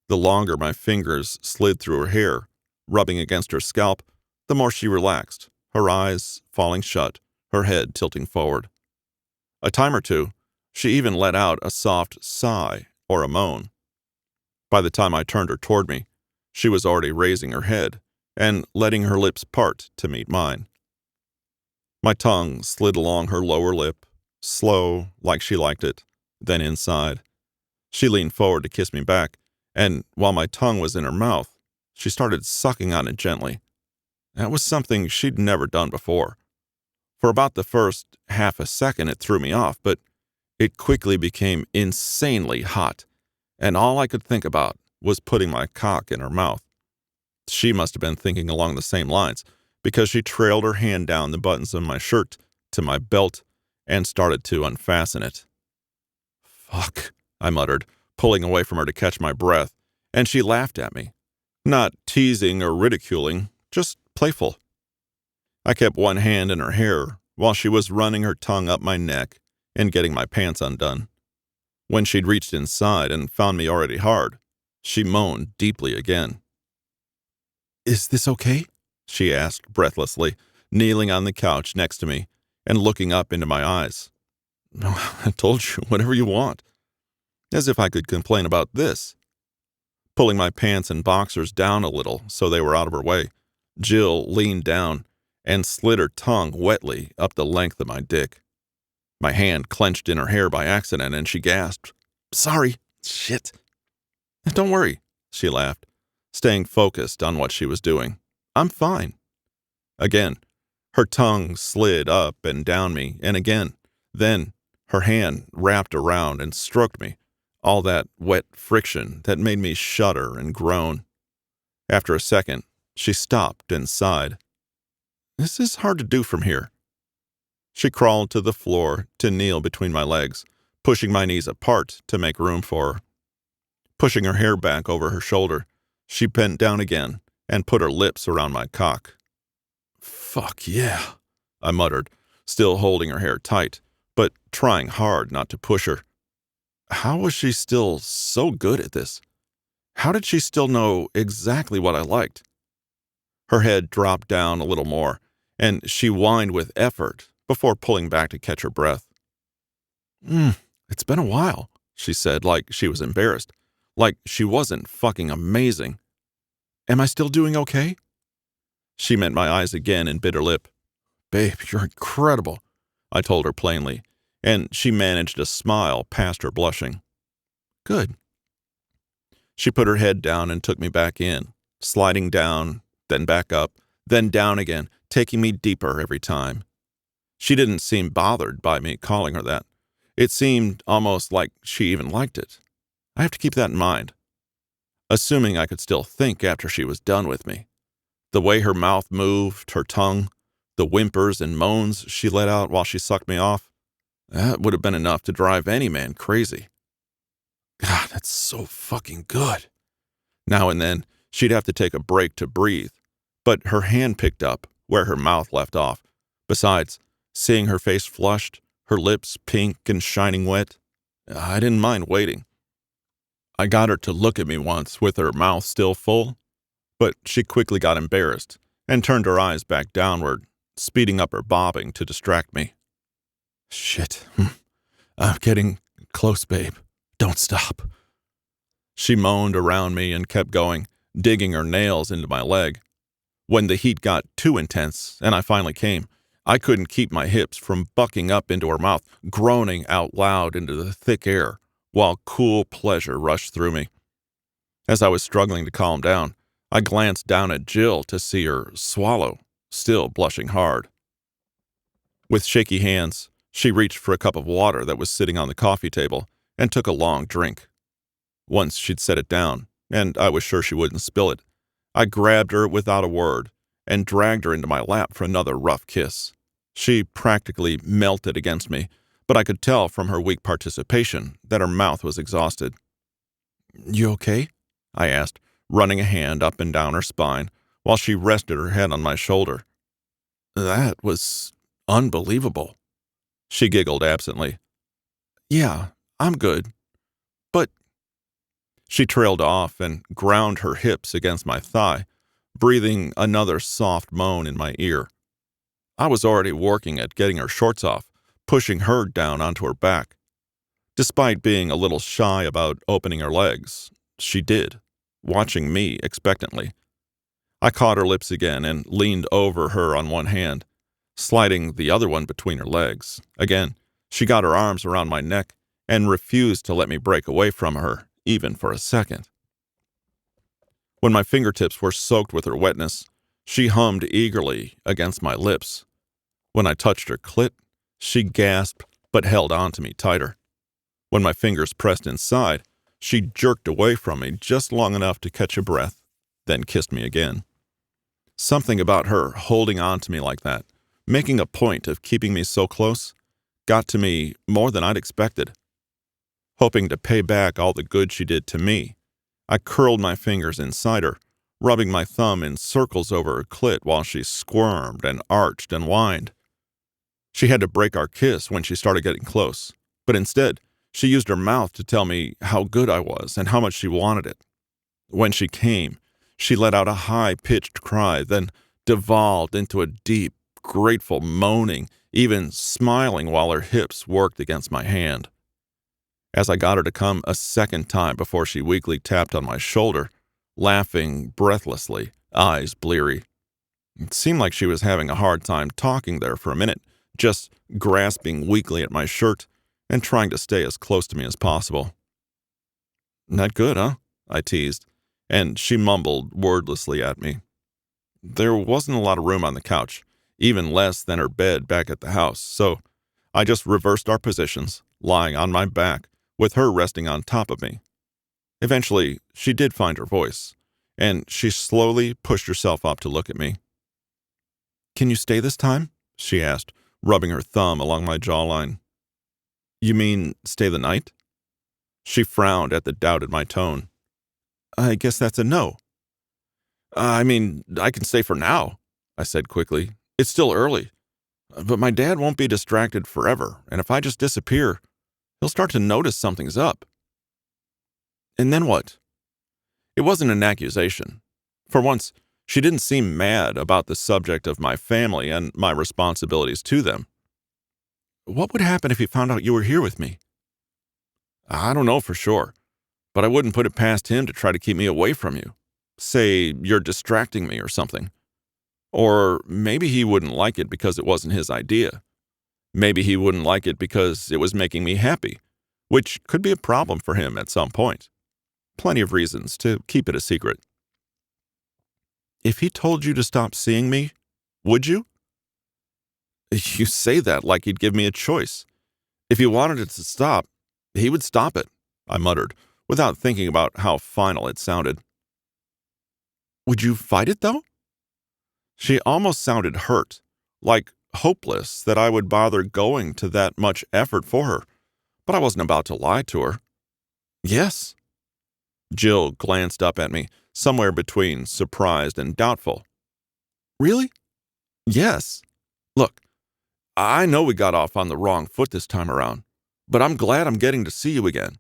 Speaker 1: The longer my fingers slid through her hair, rubbing against her scalp, the more she relaxed, her eyes falling shut, her head tilting forward. A time or two, she even let out a soft sigh or a moan. By the time I turned her toward me, she was already raising her head and letting her lips part to meet mine. My tongue slid along her lower lip, slow, like she liked it, then inside. She leaned forward to kiss me back, and while my tongue was in her mouth, she started sucking on it gently. That was something she'd never done before. For about the first half a second, it threw me off, but it quickly became insanely hot, and all I could think about was putting my cock in her mouth. She must have been thinking along the same lines, because she trailed her hand down the buttons of my shirt to my belt and started to unfasten it. Fuck, I muttered, pulling away from her to catch my breath, and she laughed at me. Not teasing or ridiculing, just playful. I kept one hand in her hair while she was running her tongue up my neck and getting my pants undone. When she'd reached inside and found me already hard, She moaned deeply again. "Is this okay?" she asked breathlessly, kneeling on the couch next to me and looking up into my eyes. "I told you, whatever you want." As if I could complain about this. Pulling my pants and boxers down a little so they were out of her way, Jill leaned down and slid her tongue wetly up the length of my dick. My hand clenched in her hair by accident, and she gasped, "Sorry. Shit." "Don't worry," she laughed, staying focused on what she was doing. "I'm fine." Again, her tongue slid up and down me, and again. Then, her hand wrapped around and stroked me, all that wet friction that made me shudder and groan. After a second, she stopped and sighed. "This is hard to do from here." She crawled to the floor to kneel between my legs, pushing my knees apart to make room for her. Pushing her hair back over her shoulder, she bent down again and put her lips around my cock. "Fuck yeah," I muttered, still holding her hair tight, but trying hard not to push her. How was she still so good at this? How did she still know exactly what I liked? Her head dropped down a little more, and she whined with effort before pulling back to catch her breath. It's been a while," she said, like she was embarrassed, like she wasn't fucking amazing. "Am I still doing okay?" She met my eyes again and bit her lip. "Babe, you're incredible," I told her plainly, and she managed a smile past her blushing. "Good." She put her head down and took me back in, sliding down, then back up, then down again, taking me deeper every time. She didn't seem bothered by me calling her that. It seemed almost like she even liked it. I have to keep that in mind. Assuming I could still think after she was done with me. The way her mouth moved, her tongue, the whimpers and moans she let out while she sucked me off, that would have been enough to drive any man crazy. God, that's so fucking good. Now and then, she'd have to take a break to breathe, but her hand picked up where her mouth left off. Besides, seeing her face flushed, her lips pink and shining wet, I didn't mind waiting. I got her to look at me once with her mouth still full, but she quickly got embarrassed and turned her eyes back downward, speeding up her bobbing to distract me. "Shit. I'm getting close, babe. Don't stop." She moaned around me and kept going, digging her nails into my leg. When the heat got too intense and I finally came, I couldn't keep my hips from bucking up into her mouth, groaning out loud into the thick air, while cool pleasure rushed through me. As I was struggling to calm down, I glanced down at Jill to see her swallow, still blushing hard. With shaky hands, she reached for a cup of water that was sitting on the coffee table and took a long drink. Once she'd set it down, and I was sure she wouldn't spill it, I grabbed her without a word and dragged her into my lap for another rough kiss. She practically melted against me, but I could tell from her weak participation that her mouth was exhausted. "You okay?" I asked, running a hand up and down her spine while she rested her head on my shoulder. "That was unbelievable." She giggled absently. "Yeah, I'm good. But—" She trailed off and ground her hips against my thigh, breathing another soft moan in my ear. I was already working at getting her shorts off, pushing her down onto her back. Despite being a little shy about opening her legs, she did, watching me expectantly. I caught her lips again and leaned over her on one hand, sliding the other one between her legs. Again, she got her arms around my neck and refused to let me break away from her, even for a second. When my fingertips were soaked with her wetness, she hummed eagerly against my lips. When I touched her clit, she gasped but held on to me tighter. When my fingers pressed inside, she jerked away from me just long enough to catch a breath, then kissed me again. Something about her holding on to me like that, making a point of keeping me so close, got to me more than I'd expected. Hoping to pay back all the good she did to me, I curled my fingers inside her, rubbing my thumb in circles over her clit while she squirmed and arched and whined. She had to break our kiss when she started getting close, but instead, she used her mouth to tell me how good I was and how much she wanted it. When she came, she let out a high-pitched cry, then devolved into a deep, grateful moaning, even smiling while her hips worked against my hand. As I got her to come a second time before she weakly tapped on my shoulder, laughing breathlessly, eyes bleary. It seemed like she was having a hard time talking there for a minute, just grasping weakly at my shirt and trying to stay as close to me as possible. "Not good, huh?" I teased, and she mumbled wordlessly at me. There wasn't a lot of room on the couch, even less than her bed back at the house, so I just reversed our positions, lying on my back, with her resting on top of me. Eventually, she did find her voice, and she slowly pushed herself up to look at me. "Can you stay this time?" she asked, rubbing her thumb along my jawline. "You mean stay the night?" She frowned at the doubt in my tone. "I guess that's a no." I can stay for now," I said quickly. "It's still early. But my dad won't be distracted forever, and if I just disappear, he'll start to notice something's up." "And then what?" It wasn't an accusation. For once, she didn't seem mad about the subject of my family and my responsibilities to them. "What would happen if he found out you were here with me?" "I don't know for sure, but I wouldn't put it past him to try to keep me away from you. Say you're distracting me or something. Or maybe he wouldn't like it because it wasn't his idea. Maybe he wouldn't like it because it was making me happy, which could be a problem for him at some point. Plenty of reasons to keep it a secret." "If he told you to stop seeing me, would you?" "You say that like he'd give me a choice. If he wanted it to stop, he would stop it," I muttered, without thinking about how final it sounded. "Would you fight it, though?" She almost sounded hurt, like hopeless that I would bother going to that much effort for her, but I wasn't about to lie to her. "Yes." Jill glanced up at me, somewhere between surprised and doubtful. "Really?" "Yes. Look, I know we got off on the wrong foot this time around, but I'm glad I'm getting to see you again.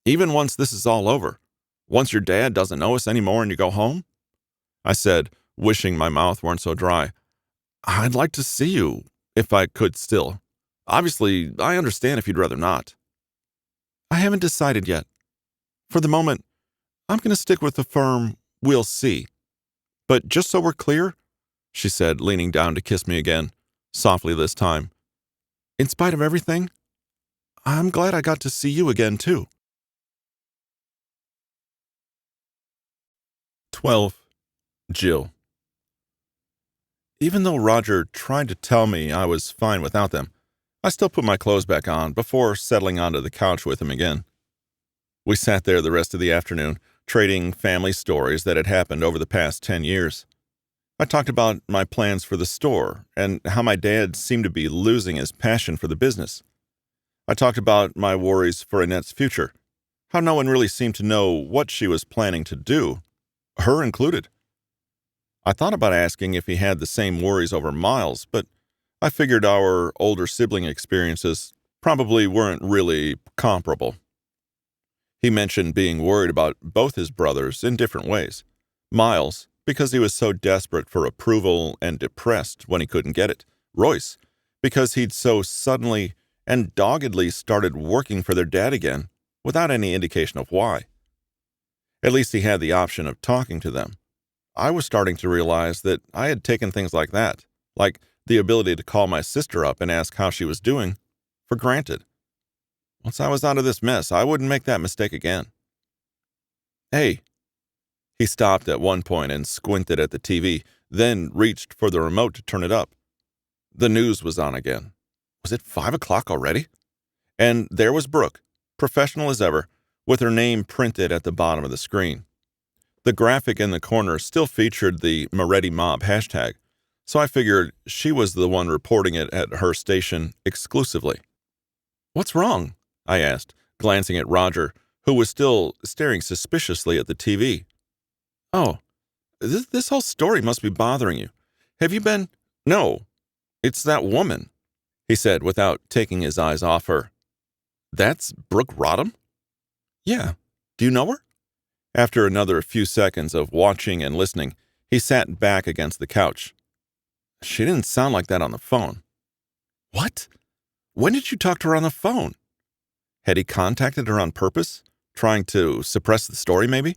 Speaker 1: Even once this is all over, once your dad doesn't know us anymore and you go home," I said, wishing my mouth weren't so dry. "I'd like to see you, if I could still. Obviously, I understand if you'd rather not." "I haven't decided yet. For the moment, I'm going to stick with the firm we'll see. But just so we're clear," she said, leaning down to kiss me again, softly this time, "in spite of everything, I'm glad I got to see you again, too." 12. Jill. Even though Roger tried to tell me I was fine without them, I still put my clothes back on before settling onto the couch with him again. We sat there the rest of the afternoon, trading family stories that had happened over the past 10 years. I talked about my plans for the store and how my dad seemed to be losing his passion for the business. I talked about my worries for Annette's future, how no one really seemed to know what she was planning to do, her included. I thought about asking if he had the same worries over Miles, but I figured our older sibling experiences probably weren't really comparable. He mentioned being worried about both his brothers in different ways. Miles, because he was so desperate for approval and depressed when he couldn't get it. Royce, because he'd so suddenly and doggedly started working for their dad again, without any indication of why. At least he had the option of talking to them. I was starting to realize that I had taken things like that, like the ability to call my sister up and ask how she was doing, for granted. Once I was out of this mess, I wouldn't make that mistake again. "Hey." He stopped at one point and squinted at the TV, then reached for the remote to turn it up. The news was on again. Was it 5 o'clock already? And there was Brooke, professional as ever, with her name printed at the bottom of the screen. The graphic in the corner still featured the Moretti Mob hashtag, so I figured she was the one reporting it at her station exclusively. "What's wrong?" I asked, glancing at Roger, who was still staring suspiciously at the TV. "Oh, this whole story must be bothering you. Have you been—" "No, it's that woman," he said without taking his eyes off her. "That's Brooke Rodham?" "Yeah. Do you know her?" After another few seconds of watching and listening, he sat back against the couch. She didn't sound like that on the phone. What? When did you talk to her on the phone? Had he contacted her on purpose? Trying to suppress the story, maybe?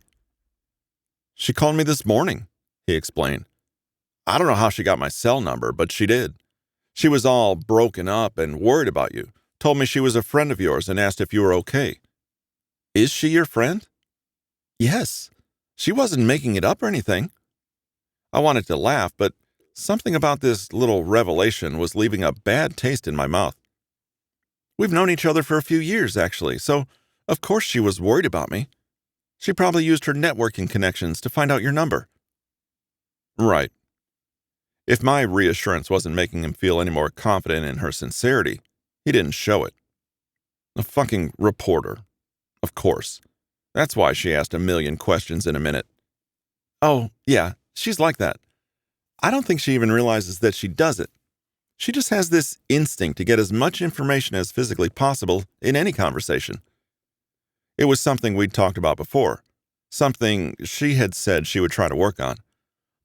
Speaker 1: She called me this morning, he explained. I don't know how she got my cell number, but she did. She was all broken up and worried about you. Told me she was a friend of yours and asked if you were okay. Is she your friend? Yes. She wasn't making it up or anything. I wanted to laugh, but something about this little revelation was leaving a bad taste in my mouth. We've known each other for a few years, actually, so of course she was worried about me. She probably used her networking connections to find out your number. Right. If my reassurance wasn't making him feel any more confident in her sincerity, he didn't show it. A fucking reporter. Of course. That's why she asked a million questions in a minute. Oh, yeah, she's like that. I don't think she even realizes that she does it. She just has this instinct to get as much information as physically possible in any conversation. It was something we'd talked about before, something she had said she would try to work on.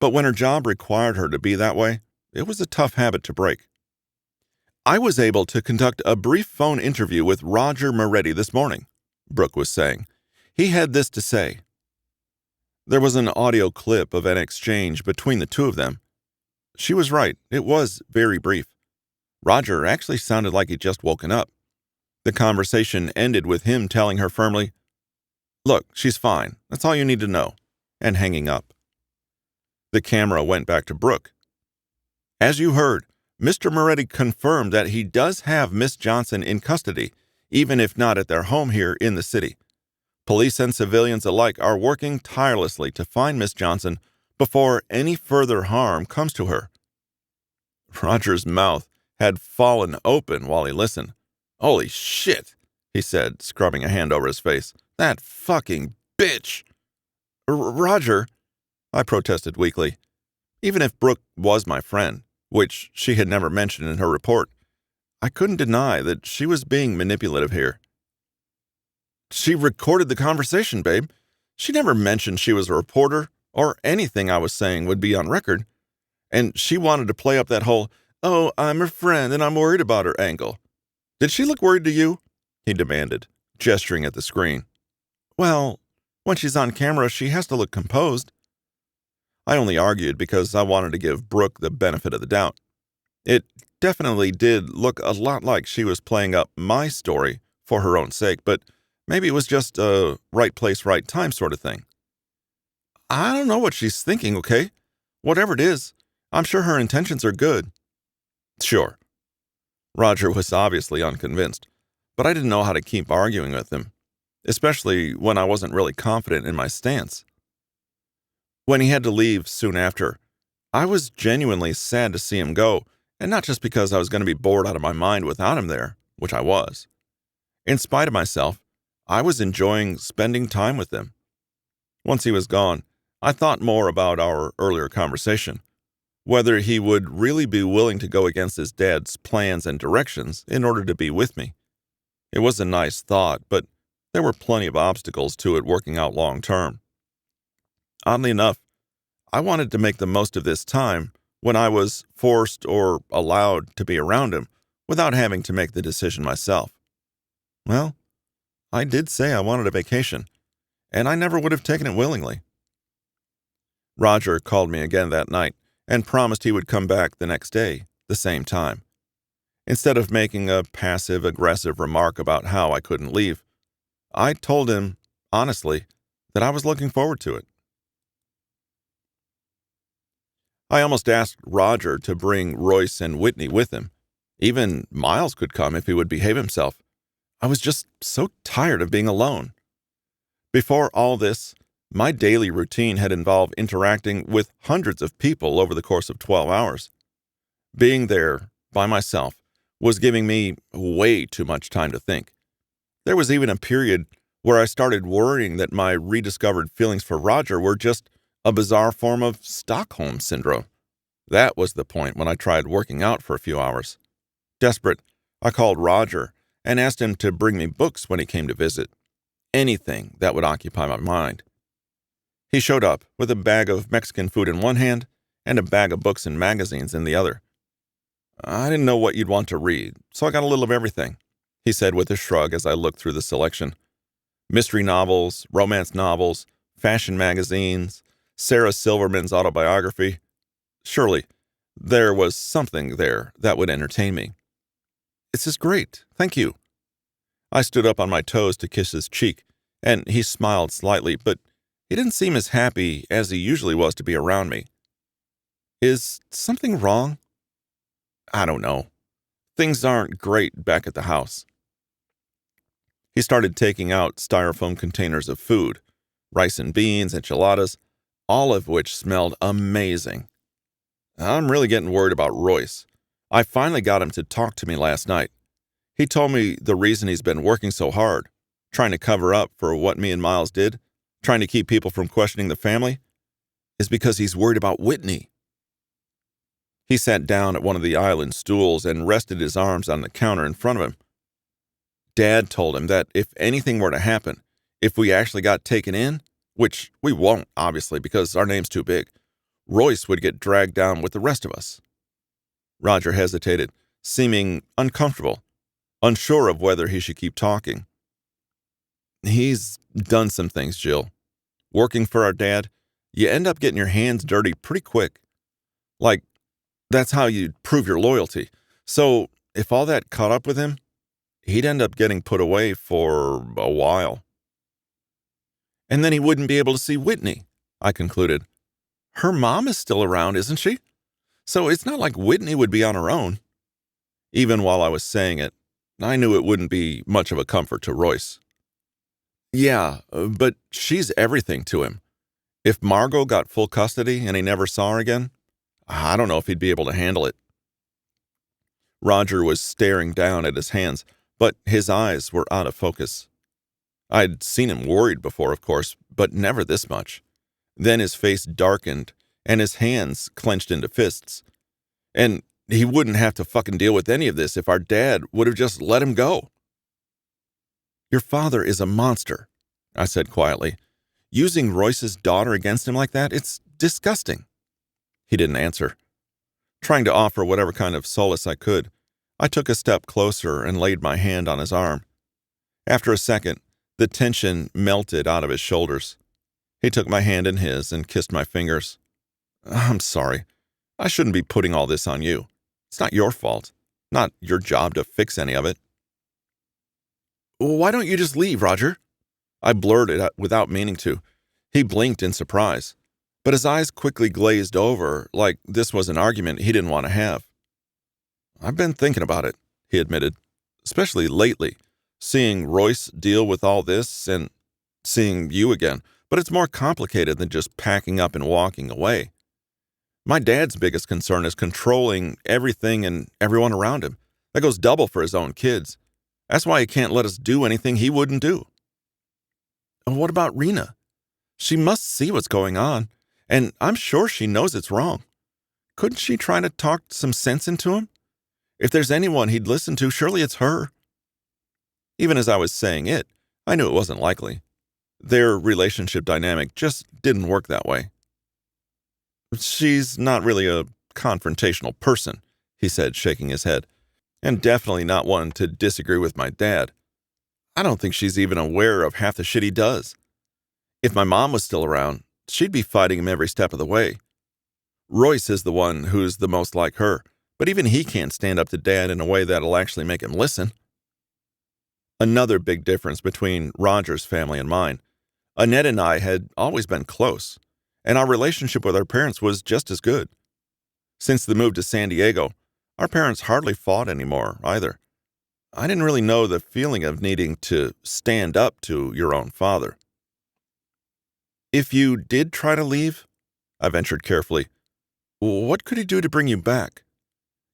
Speaker 1: But when her job required her to be that way, it was a tough habit to break. I was able to conduct a brief phone interview with Roger Moretti this morning, Brooke was saying. He had this to say. There was an audio clip of an exchange between the two of them. She was right, it was very brief. Roger actually sounded like he'd just woken up. The conversation ended with him telling her firmly, "Look, she's fine, that's all you need to know," and hanging up. The camera went back to Brooke. As you heard, Mr. Moretti confirmed that he does have Miss Johnson in custody, even if not at their home here in the city. Police and civilians alike are working tirelessly to find Miss Johnson before any further harm comes to her. Roger's mouth had fallen open while he listened. Holy shit, he said, scrubbing a hand over his face. That fucking bitch. Roger, I protested weakly. Even if Brooke was my friend, which she had never mentioned in her report, I couldn't deny that she was being manipulative here. She recorded the conversation, babe. She never mentioned she was a reporter, or anything I was saying would be on record. And she wanted to play up that whole, "Oh, I'm her friend and I'm worried about her" angle. Did she look worried to you? He demanded, gesturing at the screen. Well, when she's on camera, she has to look composed. I only argued because I wanted to give Brooke the benefit of the doubt. It definitely did look a lot like she was playing up my story for her own sake, but maybe it was just a right place, right time sort of thing. I don't know what she's thinking, okay? Whatever it is, I'm sure her intentions are good. Sure. Roger was obviously unconvinced, but I didn't know how to keep arguing with him, especially when I wasn't really confident in my stance. When he had to leave soon after, I was genuinely sad to see him go, and not just because I was going to be bored out of my mind without him there, which I was. In spite of myself, I was enjoying spending time with him. Once he was gone, I thought more about our earlier conversation, whether he would really be willing to go against his dad's plans and directions in order to be with me. It was a nice thought, but there were plenty of obstacles to it working out long term. Oddly enough, I wanted to make the most of this time when I was forced or allowed to be around him without having to make the decision myself. Well, I did say I wanted a vacation, and I never would have taken it willingly. Roger called me again that night and promised he would come back the next day, the same time. Instead of making a passive-aggressive remark about how I couldn't leave, I told him, honestly, that I was looking forward to it. I almost asked Roger to bring Royce and Whitney with him. Even Miles could come if he would behave himself. I was just so tired of being alone. Before all this, my daily routine had involved interacting with hundreds of people over the course of 12 hours. Being there, by myself, was giving me way too much time to think. There was even a period where I started worrying that my rediscovered feelings for Roger were just a bizarre form of Stockholm Syndrome. That was the point when I tried working out for a few hours. Desperate, I called Roger and asked him to bring me books when he came to visit. Anything that would occupy my mind. He showed up with a bag of Mexican food in one hand and a bag of books and magazines in the other. I didn't know what you'd want to read, so I got a little of everything, he said with a shrug as I looked through the selection. Mystery novels, romance novels, fashion magazines, Sarah Silverman's autobiography. Surely, there was something there that would entertain me. This is great, thank you. I stood up on my toes to kiss his cheek, and he smiled slightly, but he didn't seem as happy as he usually was to be around me. Is something wrong? I don't know. Things aren't great back at the house. He started taking out styrofoam containers of food, rice and beans, enchiladas, all of which smelled amazing. I'm really getting worried about Royce. I finally got him to talk to me last night. He told me the reason he's been working so hard, trying to cover up for what me and Miles did, trying to keep people from questioning the family, is because he's worried about Whitney. He sat down at one of the island stools and rested his arms on the counter in front of him. Dad told him that if anything were to happen, if we actually got taken in, which we won't, obviously, because our name's too big, Royce would get dragged down with the rest of us. Roger hesitated, seeming uncomfortable, unsure of whether he should keep talking. He's done some things, Jill. Working for our dad, you end up getting your hands dirty pretty quick. Like, that's how you prove your loyalty. So, if all that caught up with him, he'd end up getting put away for a while. And then he wouldn't be able to see Whitney, I concluded. Her mom is still around, isn't she? So it's not like Whitney would be on her own. Even while I was saying it, I knew it wouldn't be much of a comfort to Royce. Yeah, but she's everything to him. If Margot got full custody and he never saw her again, I don't know if he'd be able to handle it. Roger was staring down at his hands, but his eyes were out of focus. I'd seen him worried before, of course, but never this much. Then his face darkened, and his hands clenched into fists. And he wouldn't have to fucking deal with any of this if our dad would have just let him go. Your father is a monster, I said quietly. Using Royce's daughter against him like that, it's disgusting. He didn't answer. Trying to offer whatever kind of solace I could, I took a step closer and laid my hand on his arm. After a second, the tension melted out of his shoulders. He took my hand in his and kissed my fingers. I'm sorry. I shouldn't be putting all this on you. It's not your fault. Not your job to fix any of it. Why don't you just leave, Roger? I blurted out without meaning to. He blinked in surprise, but his eyes quickly glazed over like this was an argument he didn't want to have. I've been thinking about it, he admitted, especially lately, seeing Royce deal with all this and seeing you again, but it's more complicated than just packing up and walking away. My dad's biggest concern is controlling everything and everyone around him. That goes double for his own kids. That's why he can't let us do anything he wouldn't do. And what about Rena? She must see what's going on, and I'm sure she knows it's wrong. Couldn't she try to talk some sense into him? If there's anyone he'd listen to, surely it's her. Even as I was saying it, I knew it wasn't likely. Their relationship dynamic just didn't work that way. She's not really a confrontational person, he said, shaking his head, and definitely not one to disagree with my dad. I don't think she's even aware of half the shit he does. If my mom was still around, she'd be fighting him every step of the way. Royce is the one who's the most like her, but even he can't stand up to Dad in a way that'll actually make him listen. Another big difference between Roger's family and mine. Annette and I had always been close, and our relationship with our parents was just as good. Since the move to San Diego, our parents hardly fought anymore, either. I didn't really know the feeling of needing to stand up to your own father. If you did try to leave, I ventured carefully, what could he do to bring you back?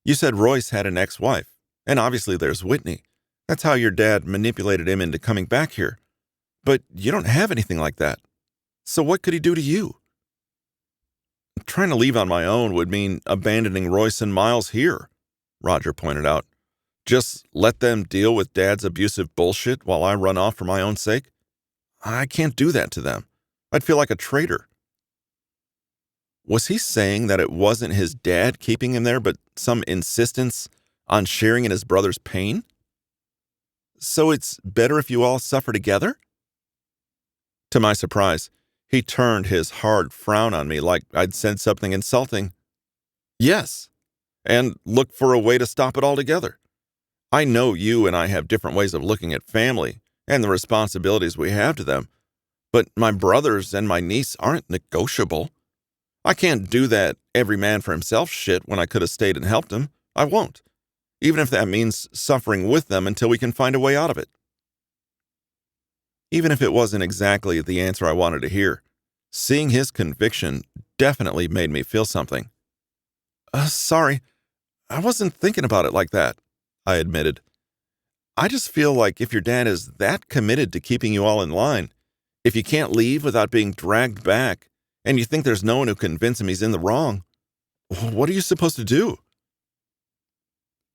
Speaker 1: You said Royce had an ex-wife, and obviously there's Whitney. That's how your dad manipulated him into coming back here. But you don't have anything like that. So what could he do to you? Trying to leave on my own would mean abandoning Royce and Miles here, Roger pointed out. Just let them deal with Dad's abusive bullshit while I run off for my own sake? I can't do that to them. I'd feel like a traitor. Was he saying that it wasn't his dad keeping him there, but some insistence on sharing in his brother's pain? So it's better if you all suffer together? To my surprise, he turned his hard frown on me like I'd said something insulting. Yes, and look for a way to stop it altogether. I know you and I have different ways of looking at family and the responsibilities we have to them, but my brothers and my niece aren't negotiable. I can't do that every man for himself shit when I could have stayed and helped him. I won't, even if that means suffering with them until we can find a way out of it. Even if it wasn't exactly the answer I wanted to hear, seeing his conviction definitely made me feel something. Sorry, I wasn't thinking about it like that, I admitted. I just feel like if your dad is that committed to keeping you all in line, if you can't leave without being dragged back, and you think there's no one who can convince him he's in the wrong, what are you supposed to do?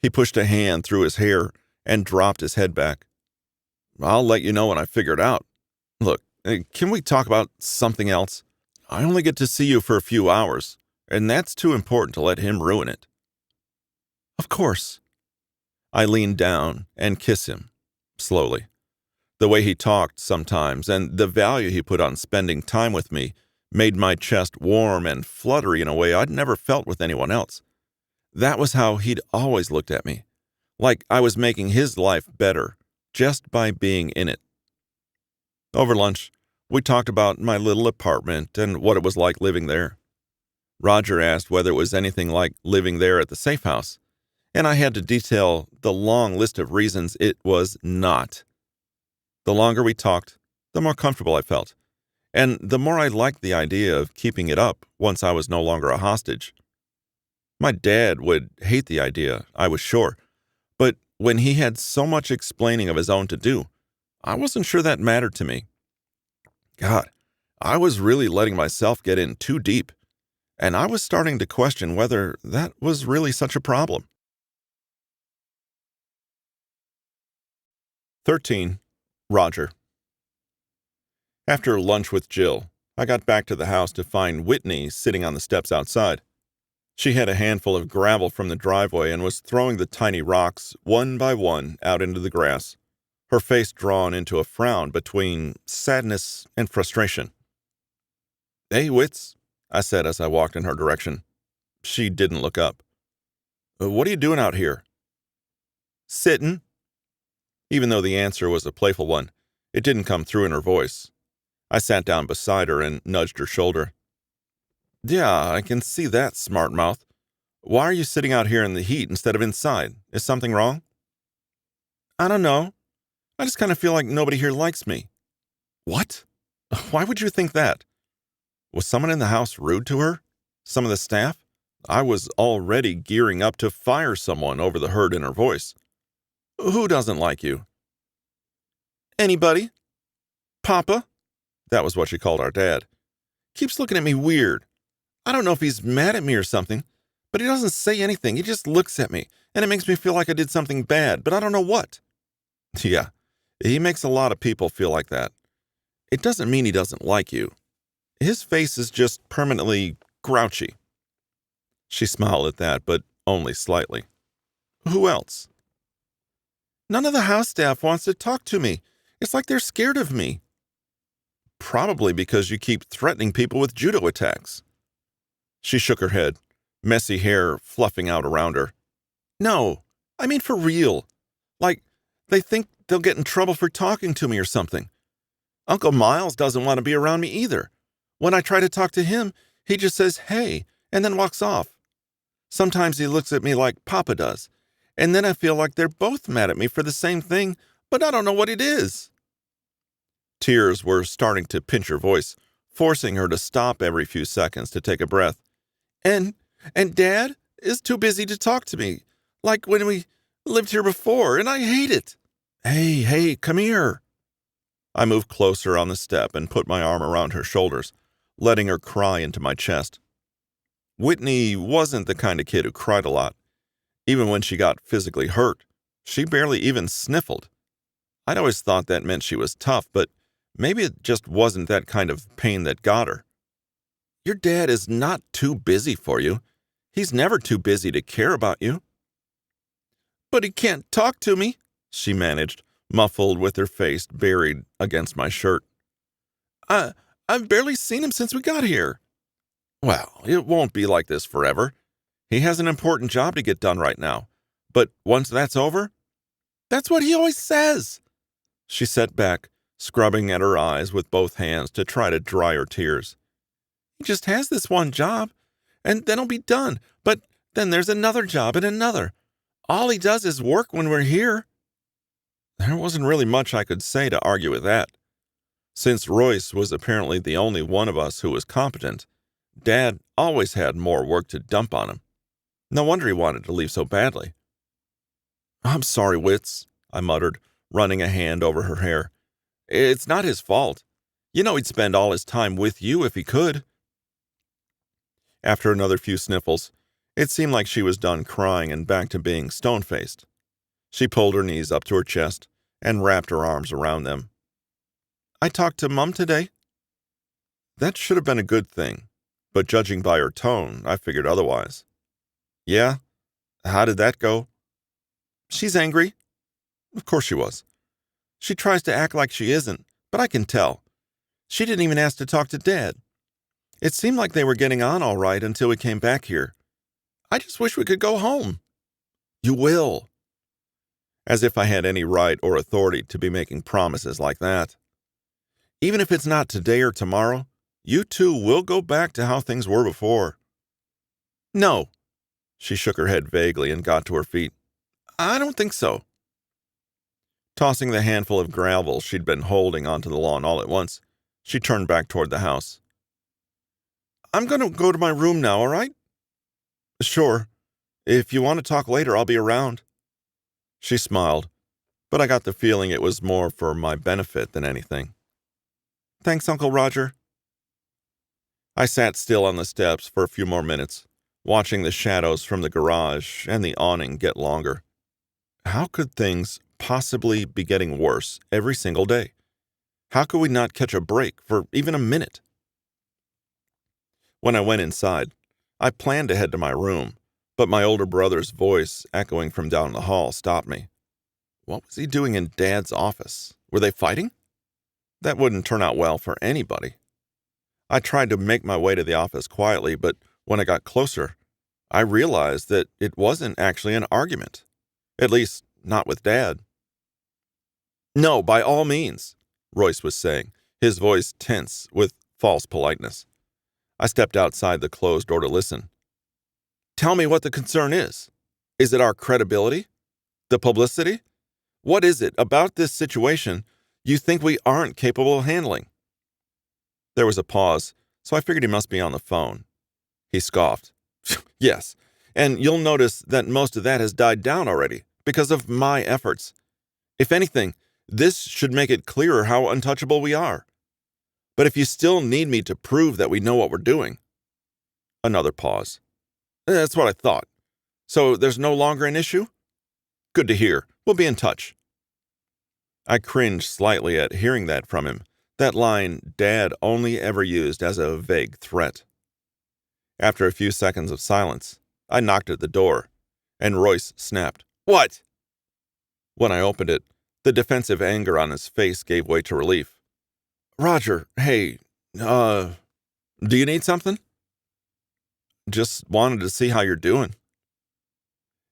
Speaker 1: He pushed a hand through his hair and dropped his head back. I'll let you know when I figure it out. Look, can we talk about something else? I only get to see you for a few hours, and that's too important to let him ruin it. Of course. I leaned down and kissed him, slowly. The way he talked sometimes and the value he put on spending time with me made my chest warm and fluttery in a way I'd never felt with anyone else. That was how he'd always looked at me, like I was making his life better just by being in it. Over lunch, we talked about my little apartment and what it was like living there. Roger asked whether it was anything like living there at the safe house, and I had to detail the long list of reasons it was not. The longer we talked, the more comfortable I felt, and the more I liked the idea of keeping it up once I was no longer a hostage. My dad would hate the idea, I was sure, but when he had so much explaining of his own to do, I wasn't sure that mattered to me. God, I was really letting myself get in too deep, and I was starting to question whether that was really such a problem. 13. Roger. After lunch with Jill, I got back to the house to find Whitney sitting on the steps outside. She had a handful of gravel from the driveway and was throwing the tiny rocks, one by one, out into the grass, her face drawn into a frown between sadness and frustration. Hey, Wits, I said as I walked in her direction. She didn't look up. What are you doing out here? Sitting. Even though the answer was a playful one, it didn't come through in her voice. I sat down beside her and nudged her shoulder. Yeah, I can see that, smart mouth. Why are you sitting out here in the heat instead of inside? Is something wrong? I don't know. I just kind of feel like nobody here likes me. What? Why would you think that? Was someone in the house rude to her? Some of the staff? I was already gearing up to fire someone over the hurt in her voice. Who doesn't like you? Anybody. Papa? That was what she called our dad. Keeps looking at me weird. I don't know if he's mad at me or something, but he doesn't say anything. He just looks at me, and it makes me feel like I did something bad, but I don't know what. Yeah, he makes a lot of people feel like that. It doesn't mean he doesn't like you. His face is just permanently grouchy. She smiled at that, but only slightly. Who else? None of the house staff wants to talk to me. It's like they're scared of me. Probably because you keep threatening people with judo attacks. She shook her head, messy hair fluffing out around her. No, I mean for real. Like, they think they'll get in trouble for talking to me or something. Uncle Miles doesn't want to be around me either. When I try to talk to him, he just says, hey, and then walks off. Sometimes he looks at me like Papa does, and then I feel like they're both mad at me for the same thing, but I don't know what it is. Tears were starting to pinch her voice, forcing her to stop every few seconds to take a breath. And Dad is too busy to talk to me, like when we lived here before, and I hate it. Hey, come here. I moved closer on the step and put my arm around her shoulders, letting her cry into my chest. Whitney wasn't the kind of kid who cried a lot. Even when she got physically hurt, she barely even sniffled. I'd always thought that meant she was tough, but Maybe it just wasn't that kind of pain that got her. Your dad is not too busy for you. He's never too busy to care about you. But he can't talk to me, she managed, muffled with her face buried against my shirt. I've barely seen him since we got here. Well, it won't be like this forever. He has an important job to get done right now. But once that's over, that's what he always says. She sat back, scrubbing at her eyes with both hands to try to dry her tears. He just has this one job, and then he'll be done. But then there's another job and another. All he does is work when we're here. There wasn't really much I could say to argue with that. Since Royce was apparently the only one of us who was competent, Dad always had more work to dump on him. No wonder he wanted to leave so badly. I'm sorry, Wits, I muttered, running a hand over her hair. It's not his fault. You know he'd spend all his time with you if he could. After another few sniffles, it seemed like she was done crying and back to being stone-faced. She pulled her knees up to her chest and wrapped her arms around them. I talked to Mum today. That should have been a good thing, but judging by her tone, I figured otherwise. Yeah? How did that go? She's angry. Of course she was. She tries to act like she isn't, but I can tell. She didn't even ask to talk to Dad. It seemed like they were getting on all right until we came back here. I just wish we could go home. You will. As if I had any right or authority to be making promises like that. Even if it's not today or tomorrow, you two will go back to how things were before. No. She shook her head vaguely and got to her feet. I don't think so. Tossing the handful of gravel she'd been holding onto the lawn all at once, she turned back toward the house. I'm going to go to my room now, all right? Sure. If you want to talk later, I'll be around. She smiled, but I got the feeling it was more for my benefit than anything. Thanks, Uncle Roger. I sat still on the steps for a few more minutes, watching the shadows from the garage and the awning get longer. How could things possibly be getting worse every single day? How could we not catch a break for even a minute? When I went inside, I planned to head to my room, but my older brother's voice echoing from down the hall stopped me. What was he doing in Dad's office? Were they fighting? That wouldn't turn out well for anybody. I tried to make my way to the office quietly, but when I got closer, I realized that it wasn't actually an argument. At least, not with Dad. No, by all means, Royce was saying, his voice tense with false politeness. I stepped outside the closed door to listen. Tell me what the concern is. Is it our credibility? The publicity? What is it about this situation you think we aren't capable of handling? There was a pause, so I figured he must be on the phone. He scoffed. Yes, and you'll notice that most of that has died down already because of my efforts. If anything, this should make it clearer how untouchable we are. But if you still need me to prove that we know what we're doing. Another pause. That's what I thought. So there's no longer an issue? Good to hear. We'll be in touch. I cringed slightly at hearing that from him, that line Dad only ever used as a vague threat. After a few seconds of silence, I knocked at the door, and Royce snapped, What? When I opened it, the defensive anger on his face gave way to relief. Roger, hey, do you need something? Just wanted to see how you're doing.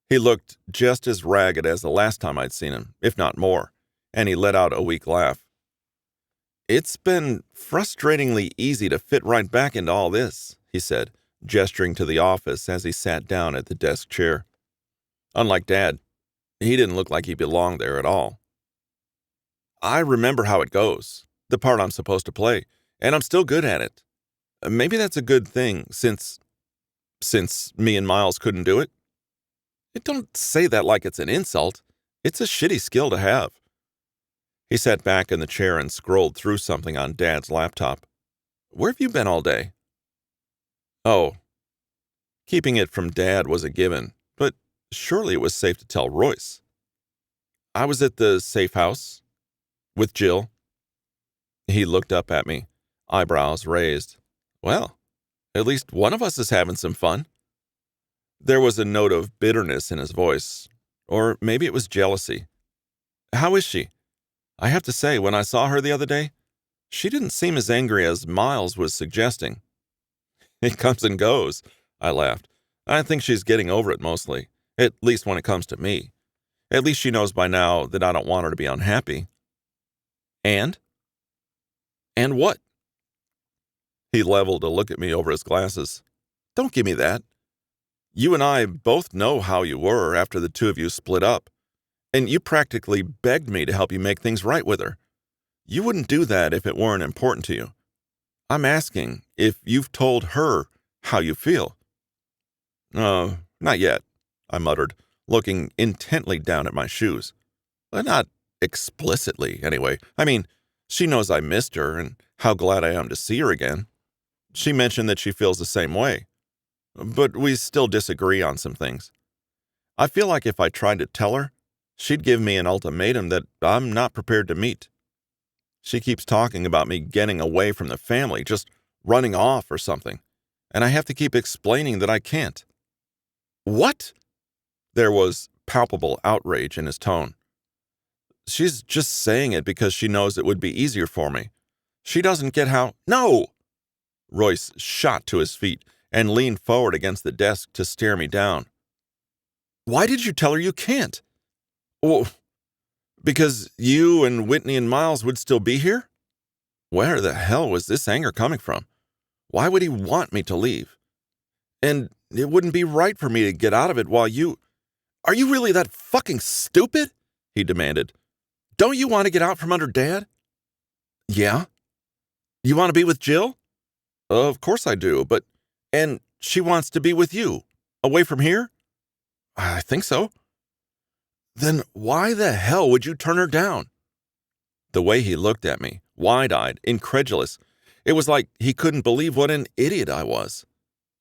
Speaker 1: He looked just as ragged as the last time I'd seen him, if not more, and he let out a weak laugh. It's been frustratingly easy to fit right back into all this, he said, gesturing to the office as he sat down at the desk chair. Unlike Dad, he didn't look like he belonged there at all. I remember how it goes, the part I'm supposed to play, and I'm still good at it. Maybe that's a good thing, since me and Miles couldn't do it. Don't say that like it's an insult. It's a shitty skill to have. He sat back in the chair and scrolled through something on Dad's laptop. Where have you been all day? Oh. Keeping it from Dad was a given, but surely it was safe to tell Royce. I was at the safe house with Jill. He looked up at me, eyebrows raised. Well, at least one of us is having some fun. There was a note of bitterness in his voice, or maybe it was jealousy. How is she? I have to say, when I saw her the other day, she didn't seem as angry as Miles was suggesting. It comes and goes, I laughed. I think she's getting over it mostly, at least when it comes to me. At least she knows by now that I don't want her to be unhappy. And? And what? He leveled a look at me over his glasses. Don't give me that. You and I both know how you were after the two of you split up, and you practically begged me to help you make things right with her. You wouldn't do that if it weren't important to you. I'm asking if you've told her how you feel. Not yet, I muttered, looking intently down at my shoes. Not explicitly, anyway. I mean, she knows I missed her and how glad I am to see her again. She mentioned that she feels the same way. But we still disagree on some things. I feel like if I tried to tell her, she'd give me an ultimatum that I'm not prepared to meet. She keeps talking about me getting away from the family, just running off or something, and I have to keep explaining that I can't. What? There was palpable outrage in his tone. She's just saying it because she knows it would be easier for me. She doesn't get how— No! Royce shot to his feet and leaned forward against the desk to stare me down. Why did you tell her you can't? Well, because you and Whitney and Miles would still be here? Where the hell was this anger coming from? Why would he want me to leave? And it wouldn't be right for me to get out of it while you— Are you really that fucking stupid? He demanded. Don't you want to get out from under Dad? Yeah. You want to be with Jill? Of course I do, but— And she wants to be with you, away from here? I think so. Then why the hell would you turn her down? The way he looked at me, wide-eyed, incredulous, it was like he couldn't believe what an idiot I was.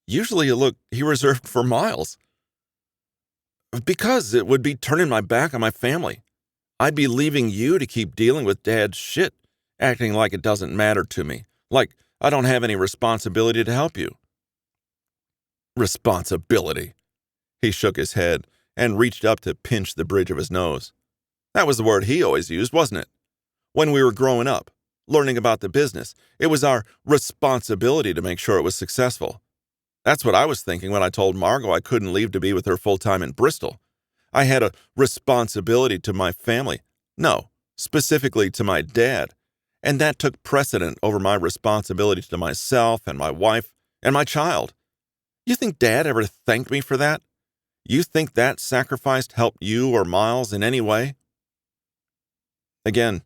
Speaker 1: Usually a look he reserved for Miles. Because it would be turning my back on my family. I'd be leaving you to keep dealing with Dad's shit, acting like it doesn't matter to me, like I don't have any responsibility to help you. Responsibility. He shook his head and reached up to pinch the bridge of his nose. That was the word he always used, wasn't it? When we were growing up, learning about the business, it was our responsibility to make sure it was successful. That's what I was thinking when I told Margot I couldn't leave to be with her full-time in Bristol. I had a responsibility to my family. No, specifically to my dad. And that took precedent over my responsibility to myself and my wife and my child. You think Dad ever thanked me for that? You think that sacrifice helped you or Miles in any way? Again,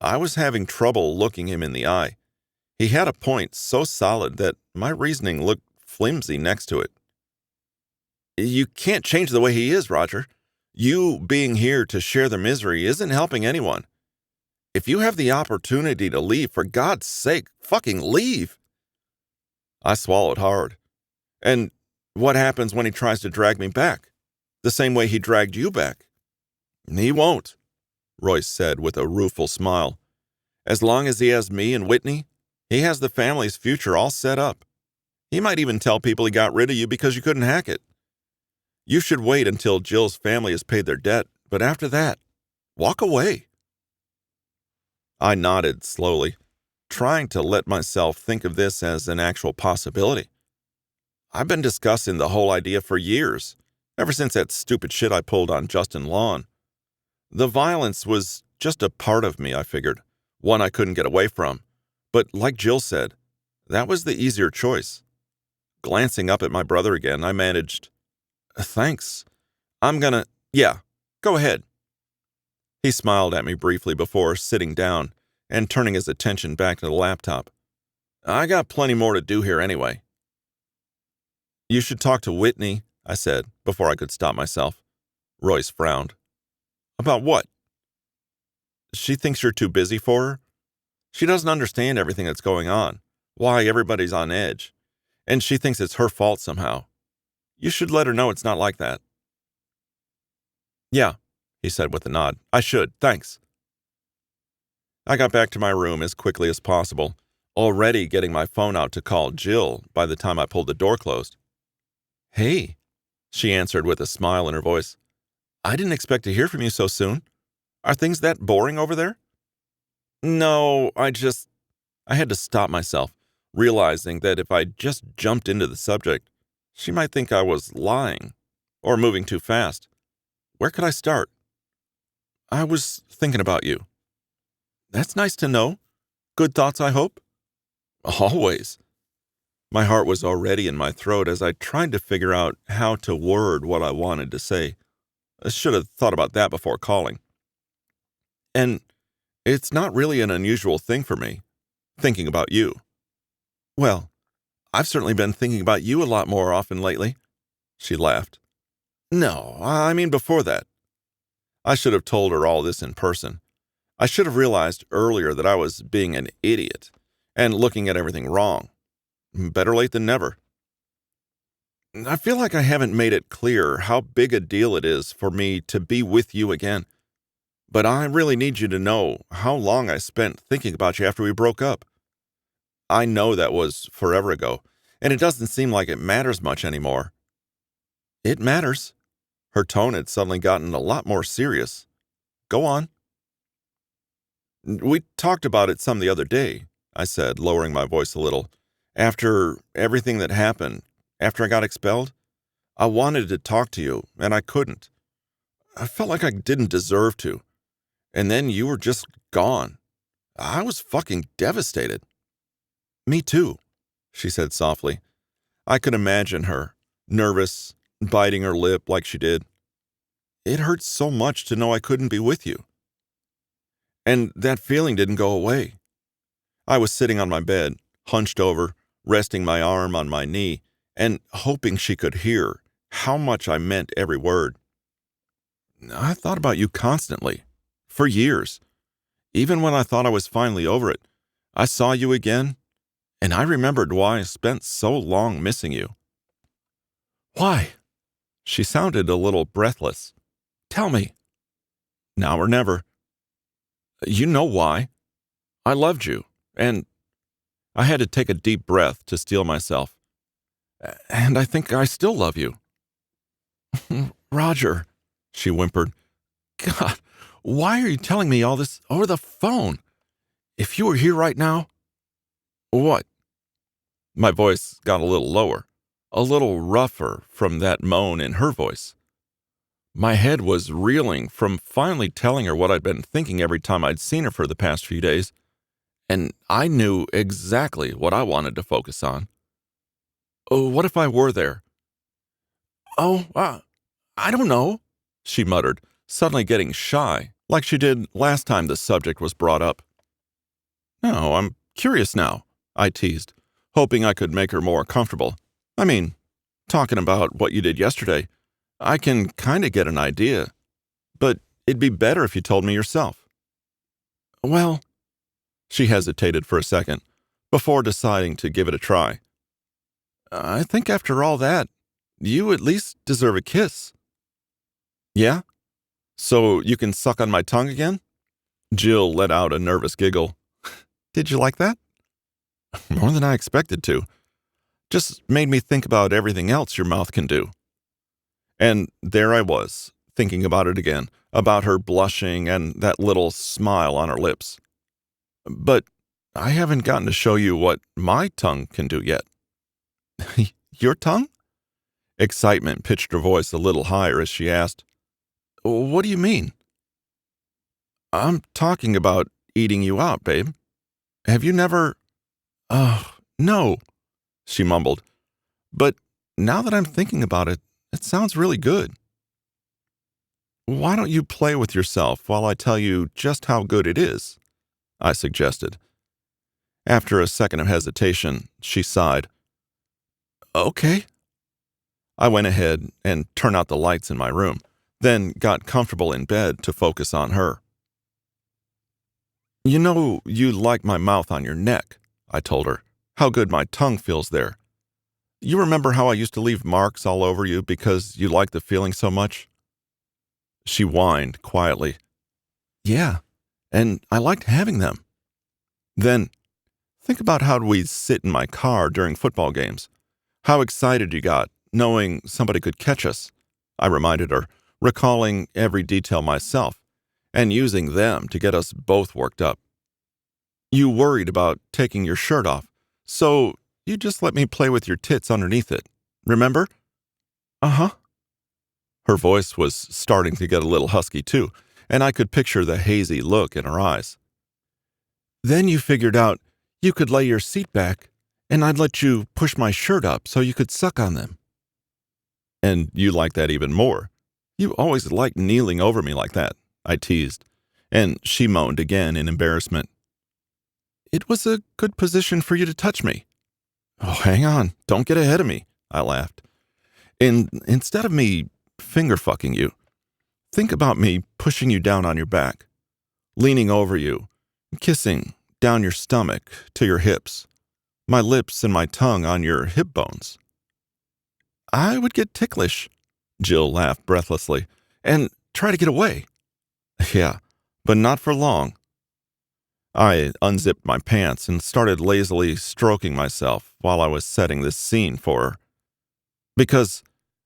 Speaker 1: I was having trouble looking him in the eye. He had a point so solid that my reasoning looked flimsy next to it. You can't change the way he is, Roger. You being here to share the misery isn't helping anyone. If you have the opportunity to leave, for God's sake, fucking leave. I swallowed hard. And what happens when he tries to drag me back? The same way he dragged you back? He won't, Royce said with a rueful smile. As long as he has me and Whitney, he has the family's future all set up. He might even tell people he got rid of you because you couldn't hack it. You should wait until Jill's family has paid their debt, but after that, walk away. I nodded slowly, trying to let myself think of this as an actual possibility. I've been discussing the whole idea for years, ever since that stupid shit I pulled on Justin Lawn. The violence was just a part of me, I figured, one I couldn't get away from. But like Jill said, that was the easier choice. Glancing up at my brother again, I managed, Thanks. Yeah, go ahead. He smiled at me briefly before sitting down and turning his attention back to the laptop. I got plenty more to do here anyway. You should talk to Whitney, I said, before I could stop myself. Royce frowned. About what? She thinks you're too busy for her. She doesn't understand everything that's going on, why everybody's on edge, and she thinks it's her fault somehow. You should let her know it's not like that. Yeah, he said with a nod. I should, thanks. I got back to my room as quickly as possible, already getting my phone out to call Jill by the time I pulled the door closed. "Hey," she answered with a smile in her voice. "I didn't expect to hear from you so soon. Are things that boring over there?" "No, I had to stop myself, realizing that if I just jumped into the subject, she might think I was lying or moving too fast. Where could I start?" "I was thinking about you." "That's nice to know. Good thoughts, I hope?" "Always." My heart was already in my throat as I tried to figure out how to word what I wanted to say. I should have thought about that before calling. "And it's not really an unusual thing for me, thinking about you." "Well, I've certainly been thinking about you a lot more often lately." She laughed. "No, I mean before that." I should have told her all this in person. I should have realized earlier that I was being an idiot and looking at everything wrong. Better late than never. "I feel like I haven't made it clear how big a deal it is for me to be with you again. But I really need you to know how long I spent thinking about you after we broke up. I know that was forever ago, and it doesn't seem like it matters much anymore." "It matters." Her tone had suddenly gotten a lot more serious. "Go on." "We talked about it some the other day," I said, lowering my voice a little. "After everything that happened, after I got expelled, I wanted to talk to you, and I couldn't. I felt like I didn't deserve to. And then you were just gone. I was fucking devastated." "Me too," she said softly. I could imagine her, nervous, biting her lip like she did. "It hurts so much to know I couldn't be with you." And that feeling didn't go away. I was sitting on my bed, hunched over, resting my arm on my knee, and hoping she could hear how much I meant every word. "I thought about you constantly, for years. Even when I thought I was finally over it, I saw you again, and I remembered why I spent so long missing you." "Why?" She sounded a little breathless. "Tell me." "Now or never." "You know why. I loved you, and—" I had to take a deep breath to steel myself. "And I think I still love you." "Roger," she whimpered. "God, why are you telling me all this over the phone? If you were here right now—" "What?" My voice got a little lower, a little rougher from that moan in her voice. My head was reeling from finally telling her what I'd been thinking every time I'd seen her for the past few days, and I knew exactly what I wanted to focus on. "Oh, what if I were there?" "Oh, I don't know," she muttered, suddenly getting shy, like she did last time the subject was brought up. "No, I'm curious now," I teased, hoping I could make her more comfortable. "I mean, talking about what you did yesterday, I can kind of get an idea, but it'd be better if you told me yourself." "Well," she hesitated for a second, before deciding to give it a try. "I think after all that, you at least deserve a kiss." "Yeah? So you can suck on my tongue again?" Jill let out a nervous giggle. "Did you like that?" "More than I expected to. Just made me think about everything else your mouth can do." And there I was, thinking about it again, about her blushing and that little smile on her lips. "But I haven't gotten to show you what my tongue can do yet." "Your tongue?" Excitement pitched her voice a little higher as she asked, "What do you mean?" "I'm talking about eating you out, babe. Have you never—" "Oh, no," she mumbled. "But now that I'm thinking about it, it sounds really good." "Why don't you play with yourself while I tell you just how good it is?" I suggested. After a second of hesitation, she sighed. "Okay." I went ahead and turned out the lights in my room, then got comfortable in bed to focus on her. "You know you like my mouth on your neck," I told her, "how good my tongue feels there. You remember how I used to leave marks all over you because you liked the feeling so much?" She whined quietly. "Yeah, and I liked having them. Then, think about how we'd sit in my car during football games. How excited you got, knowing somebody could catch us. I reminded her, recalling every detail myself, and using them to get us both worked up. You worried about taking your shirt off, so you just let me play with your tits underneath it. Remember? Uh-huh. Her voice was starting to get a little husky too, and I could picture the hazy look in her eyes. Then you figured out you could lay your seat back, and I'd let you push my shirt up so you could suck on them. And you like that even more. You always liked kneeling over me like that, I teased, and she moaned again in embarrassment. It was a good position for you to touch me. Oh, hang on, don't get ahead of me, I laughed. Instead of me finger-fucking you, think about me pushing you down on your back, leaning over you, kissing down your stomach to your hips, my lips and my tongue on your hip bones. I would get ticklish, Jill laughed breathlessly, and try to get away. Yeah, but not for long. I unzipped my pants and started lazily stroking myself while I was setting this scene for her. Because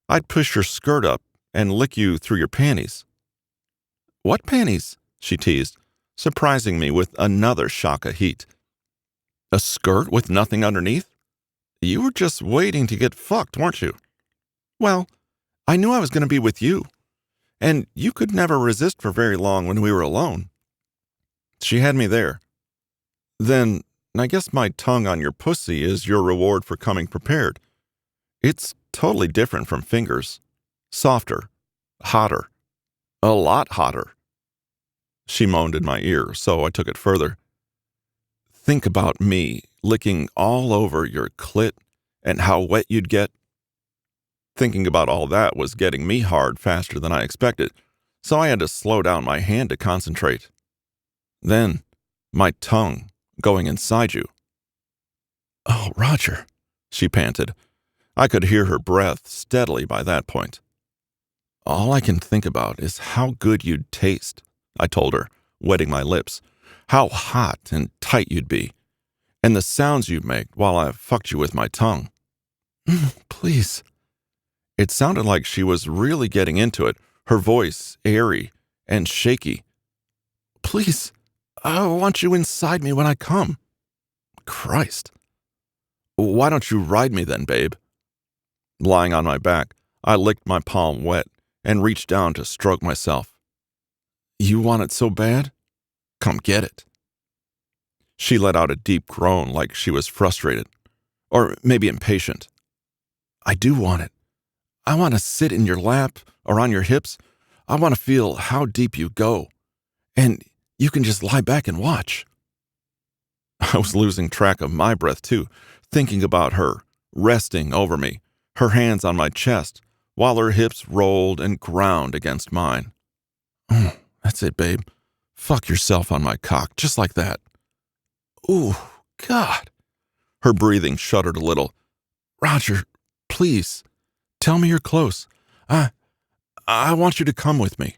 Speaker 1: I'd push your skirt up and lick you through your panties. What panties? She teased, surprising me with another shock of heat. A skirt with nothing underneath? You were just waiting to get fucked, weren't you? Well, I knew I was going to be with you, and you could never resist for very long when we were alone. She had me there. Then, I guess my tongue on your pussy is your reward for coming prepared. It's totally different from fingers. Softer. Hotter. A lot hotter. She moaned in my ear, so I took it further. Think about me licking all over your clit and how wet you'd get. Thinking about all that was getting me hard faster than I expected, so I had to slow down my hand to concentrate. Then, my tongue going inside you. Oh, Roger, she panted. I could hear her breath steadily by that point. All I can think about is how good you'd taste, I told her, wetting my lips. How hot and tight you'd be, and the sounds you'd make while I fucked you with my tongue. Please. It sounded like she was really getting into it, her voice airy and shaky. Please, I want you inside me when I come. Christ. Why don't you ride me then, babe? Lying on my back, I licked my palm wet and reached down to stroke myself. You want it so bad? Come get it. She let out a deep groan like she was frustrated, or maybe impatient. I do want it. I want to sit in your lap or on your hips. I want to feel how deep you go. And you can just lie back and watch. I was losing track of my breath too, thinking about her, resting over me, her hands on my chest, while her hips rolled and ground against mine. That's it, babe. Fuck yourself on my cock, just like that. Ooh, God. Her breathing shuddered a little. Roger, please, tell me you're close. I want you to come with me.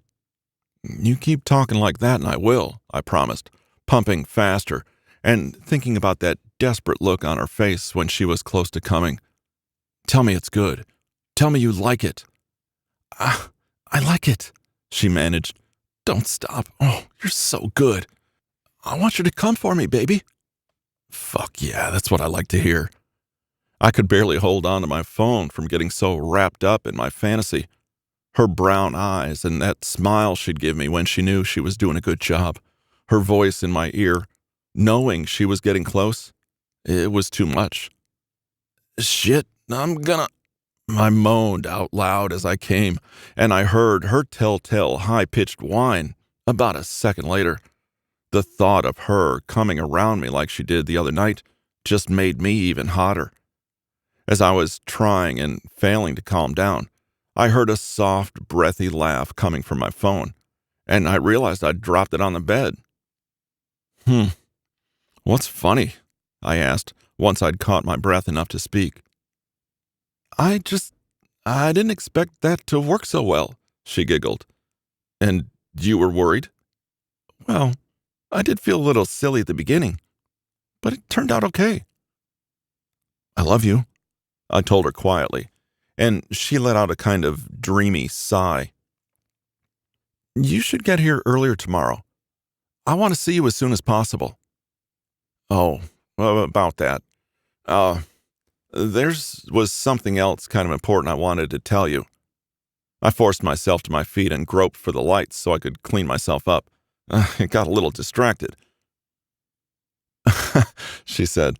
Speaker 1: You keep talking like that and I will, I promised, pumping faster and thinking about that desperate look on her face when she was close to coming. Tell me it's good. Tell me you like it. I like it, she managed. Don't stop. Oh, you're so good. I want you to come for me, baby. Fuck yeah, that's what I like to hear. I could barely hold on to my phone from getting so wrapped up in my fantasy. Her brown eyes and that smile she'd give me when she knew she was doing a good job. Her voice in my ear, knowing she was getting close. It was too much. Shit, I moaned out loud as I came, and I heard her telltale high-pitched whine about a second later. The thought of her coming around me like she did the other night just made me even hotter. As I was trying and failing to calm down, I heard a soft, breathy laugh coming from my phone, and I realized I'd dropped it on the bed. What's funny? I asked, once I'd caught my breath enough to speak. I didn't expect that to work so well, she giggled. And you were worried? Well, I did feel a little silly at the beginning, but it turned out okay. I love you, I told her quietly, and she let out a kind of dreamy sigh. You should get here earlier tomorrow. I want to see you as soon as possible. Oh, well, about that. There was something else kind of important I wanted to tell you. I forced myself to my feet and groped for the lights so I could clean myself up. I got a little distracted. She said,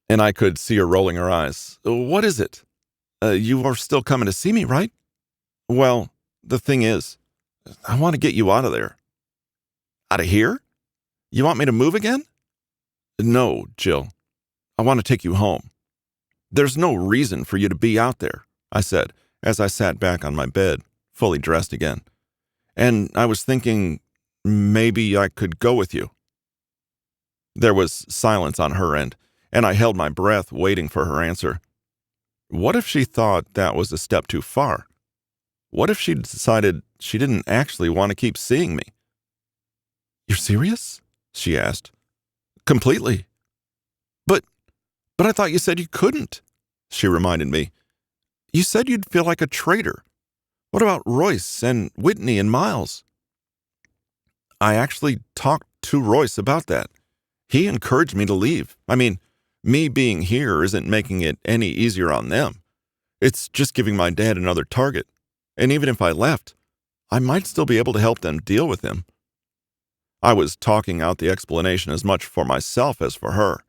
Speaker 1: and I could see her rolling her eyes. What is it? You are still coming to see me, right? Well, the thing is, I want to get you out of there. Out of here? You want me to move again? No, Jill. I want to take you home. There's no reason for you to be out there, I said, as I sat back on my bed, fully dressed again. And I was thinking maybe I could go with you. There was silence on her end, and I held my breath waiting for her answer. What if she thought that was a step too far? What if she decided she didn't actually want to keep seeing me? You're serious? She asked. Completely. But I thought you said you couldn't, she reminded me. You said you'd feel like a traitor. What about Royce and Whitney and Miles? I actually talked to Royce about that. He encouraged me to leave. I mean, me being here isn't making it any easier on them. It's just giving my dad another target. And even if I left, I might still be able to help them deal with him. I was talking out the explanation as much for myself as for her.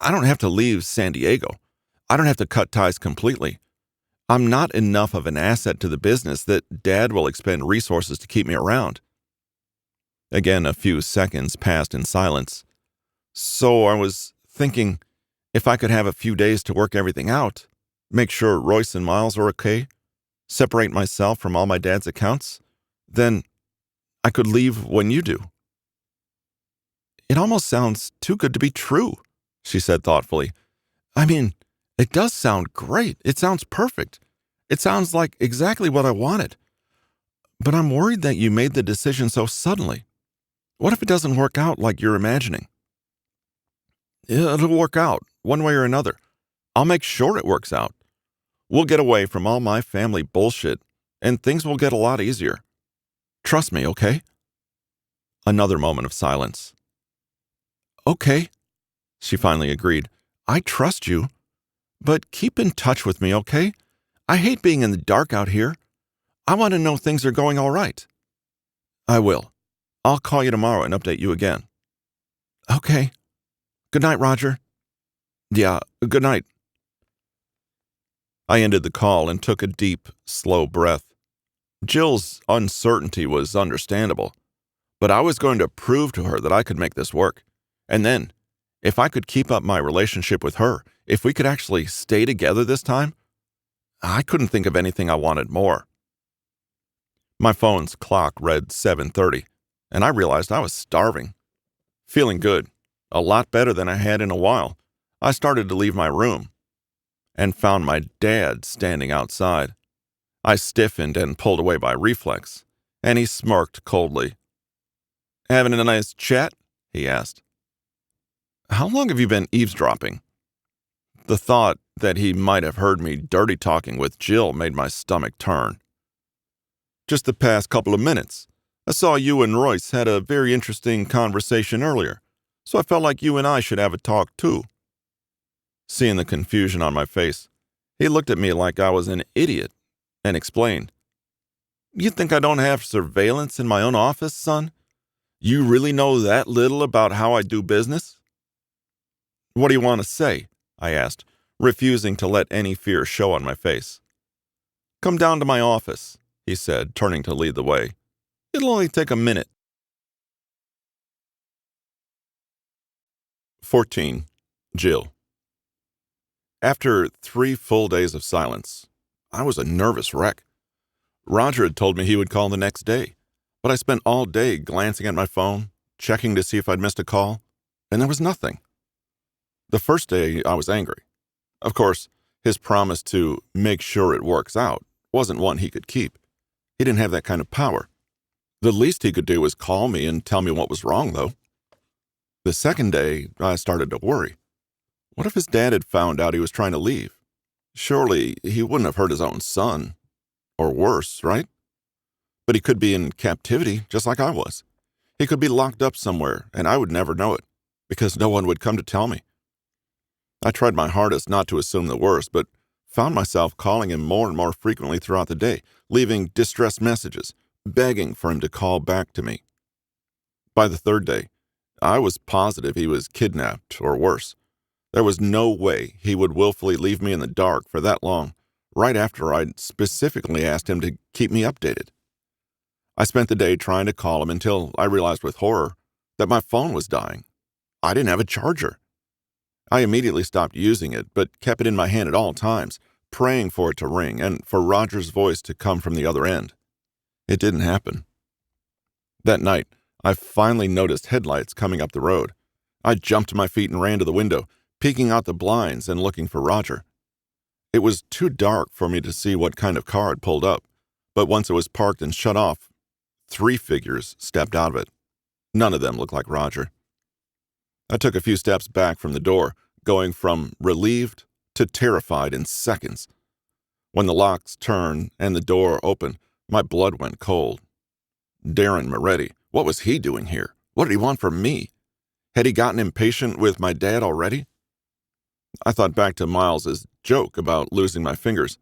Speaker 1: I don't have to leave San Diego. I don't have to cut ties completely. I'm not enough of an asset to the business that Dad will expend resources to keep me around. Again, a few seconds passed in silence. So I was thinking, if I could have a few days to work everything out, make sure Royce and Miles are okay, separate myself from all my dad's accounts, then I could leave when you do. It almost sounds too good to be true, she said thoughtfully. I mean, it does sound great. It sounds perfect. It sounds like exactly what I wanted. But I'm worried that you made the decision so suddenly. What if it doesn't work out like you're imagining? It'll work out, one way or another. I'll make sure it works out. We'll get away from all my family bullshit, and things will get a lot easier. Trust me, okay? Another moment of silence. Okay, she finally agreed. I trust you. But keep in touch with me, okay? I hate being in the dark out here. I want to know things are going all right. I will. I'll call you tomorrow and update you again. Okay. Good night, Roger. Yeah, good night. I ended the call and took a deep, slow breath. Jill's uncertainty was understandable, but I was going to prove to her that I could make this work. And then, if I could keep up my relationship with her, if we could actually stay together this time, I couldn't think of anything I wanted more. My phone's clock read 7:30, and I realized I was starving. Feeling good, a lot better than I had in a while, I started to leave my room and found my dad standing outside. I stiffened and pulled away by reflex, and he smirked coldly. Having a nice chat? He asked. How long have you been eavesdropping? The thought that he might have heard me dirty talking with Jill made my stomach turn. Just the past couple of minutes. I saw you and Royce had a very interesting conversation earlier, so I felt like you and I should have a talk too. Seeing the confusion on my face, he looked at me like I was an idiot and explained. You think I don't have surveillance in my own office, son? You really know that little about how I do business? What do you want to say? I asked, refusing to let any fear show on my face. Come down to my office, he said, turning to lead the way. It'll only take a minute. 14. Jill. After 3 full days of silence, I was a nervous wreck. Roger had told me he would call the next day, but I spent all day glancing at my phone, checking to see if I'd missed a call, and there was nothing. The first day, I was angry. Of course, his promise to make sure it works out wasn't one he could keep. He didn't have that kind of power. The least he could do was call me and tell me what was wrong, though. The second day, I started to worry. What if his dad had found out he was trying to leave? Surely he wouldn't have hurt his own son. Or worse, right? But he could be in captivity, just like I was. He could be locked up somewhere, and I would never know it, because no one would come to tell me. I tried my hardest not to assume the worst, but found myself calling him more and more frequently throughout the day, leaving distress messages, begging for him to call back to me. By the third day, I was positive he was kidnapped, or worse. There was no way he would willfully leave me in the dark for that long, right after I'd specifically asked him to keep me updated. I spent the day trying to call him until I realized with horror that my phone was dying. I didn't have a charger. I immediately stopped using it, but kept it in my hand at all times, praying for it to ring and for Roger's voice to come from the other end. It didn't happen. That night, I finally noticed headlights coming up the road. I jumped to my feet and ran to the window, peeking out the blinds and looking for Roger. It was too dark for me to see what kind of car had pulled up, but once it was parked and shut off, 3 figures stepped out of it. None of them looked like Roger. I took a few steps back from the door, going from relieved to terrified in seconds. When the locks turned and the door opened, my blood went cold. Darren Moretti, what was he doing here? What did he want from me? Had he gotten impatient with my dad already? I thought back to Miles's joke about losing my fingers.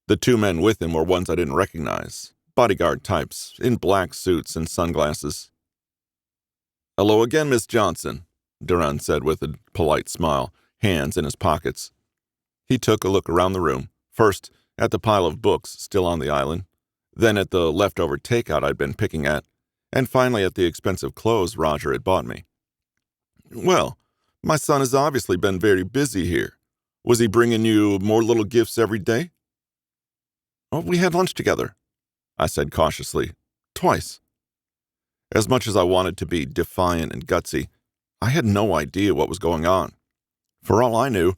Speaker 1: The 2 men with him were ones I didn't recognize, bodyguard types, in black suits and sunglasses. "Hello again, Miss Johnson," Darren said with a polite smile, hands in his pockets. He took a look around the room, first at the pile of books still on the island, then at the leftover takeout I'd been picking at, and finally at the expensive clothes Roger had bought me. "Well, my son has obviously been very busy here. Was he bringing you more little gifts every day?" "Oh, we had lunch together," I said cautiously. "Twice." As much as I wanted to be defiant and gutsy, I had no idea what was going on. For all I knew,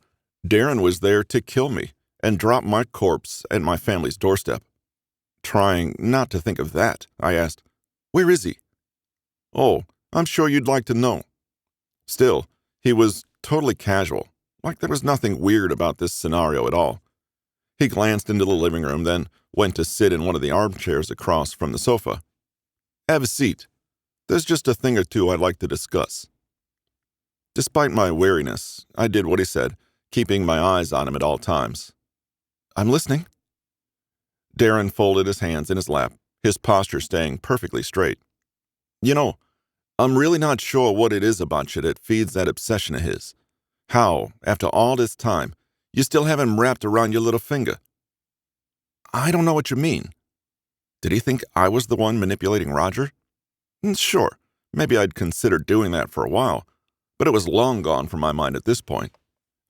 Speaker 1: Darren was there to kill me and drop my corpse at my family's doorstep. Trying not to think of that, I asked, "Where is he?" "Oh, I'm sure you'd like to know." Still, he was totally casual, like there was nothing weird about this scenario at all. He glanced into the living room, then went to sit in one of the armchairs across from the sofa. "Have a seat. There's just a thing or two I'd like to discuss." Despite my wariness, I did what he said, keeping my eyes on him at all times. "I'm listening." Darren folded his hands in his lap, his posture staying perfectly straight. "You know, I'm really not sure what it is about you that feeds that obsession of his. How, after all this time, you still have him wrapped around your little finger." "I don't know what you mean." Did he think I was the one manipulating Roger? Sure, maybe I'd considered doing that for a while, but it was long gone from my mind at this point.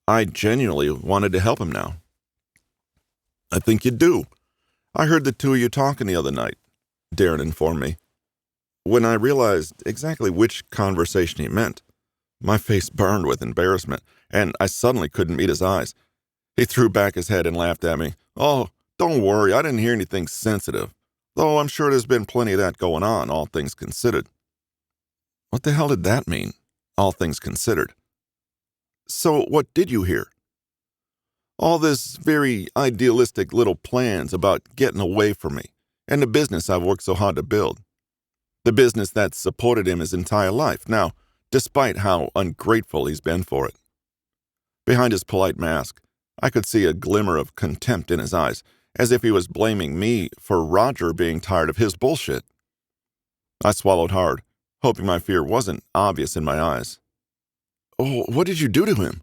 Speaker 1: I genuinely wanted to help him now. "I think you do. I heard the 2 of you talking the other night," Darren informed me. When I realized exactly which conversation he meant, my face burned with embarrassment, and I suddenly couldn't meet his eyes. He threw back his head and laughed at me. "Oh, don't worry, I didn't hear anything sensitive, though I'm sure there's been plenty of that going on, all things considered." What the hell did that mean, all things considered? "So what did you hear?" "All this very idealistic little plans about getting away from me, and the business I've worked so hard to build. The business that's supported him his entire life, now, despite how ungrateful he's been for it." Behind his polite mask, I could see a glimmer of contempt in his eyes, as if he was blaming me for Roger being tired of his bullshit. I swallowed hard, hoping my fear wasn't obvious in my eyes. "Oh, what did you do to him?"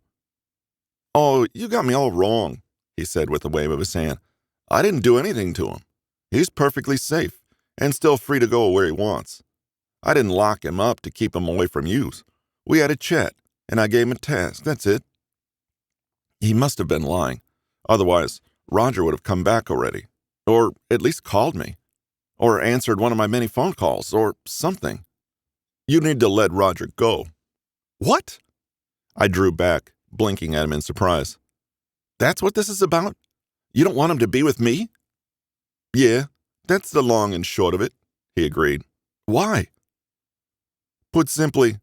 Speaker 1: "Oh, you got me all wrong," he said with a wave of his hand. "I didn't do anything to him. He's perfectly safe, and still free to go where he wants. I didn't lock him up to keep him away from you. We had a chat, and I gave him a task, that's it." He must have been lying. Otherwise, Roger would have come back already, or at least called me, or answered one of my many phone calls, or something. "You need to let Roger go." "What?" I drew back, blinking at him in surprise. "That's what this is about? You don't want him to be with me?" "Yeah, that's the long and short of it," he agreed. Why? Put simply,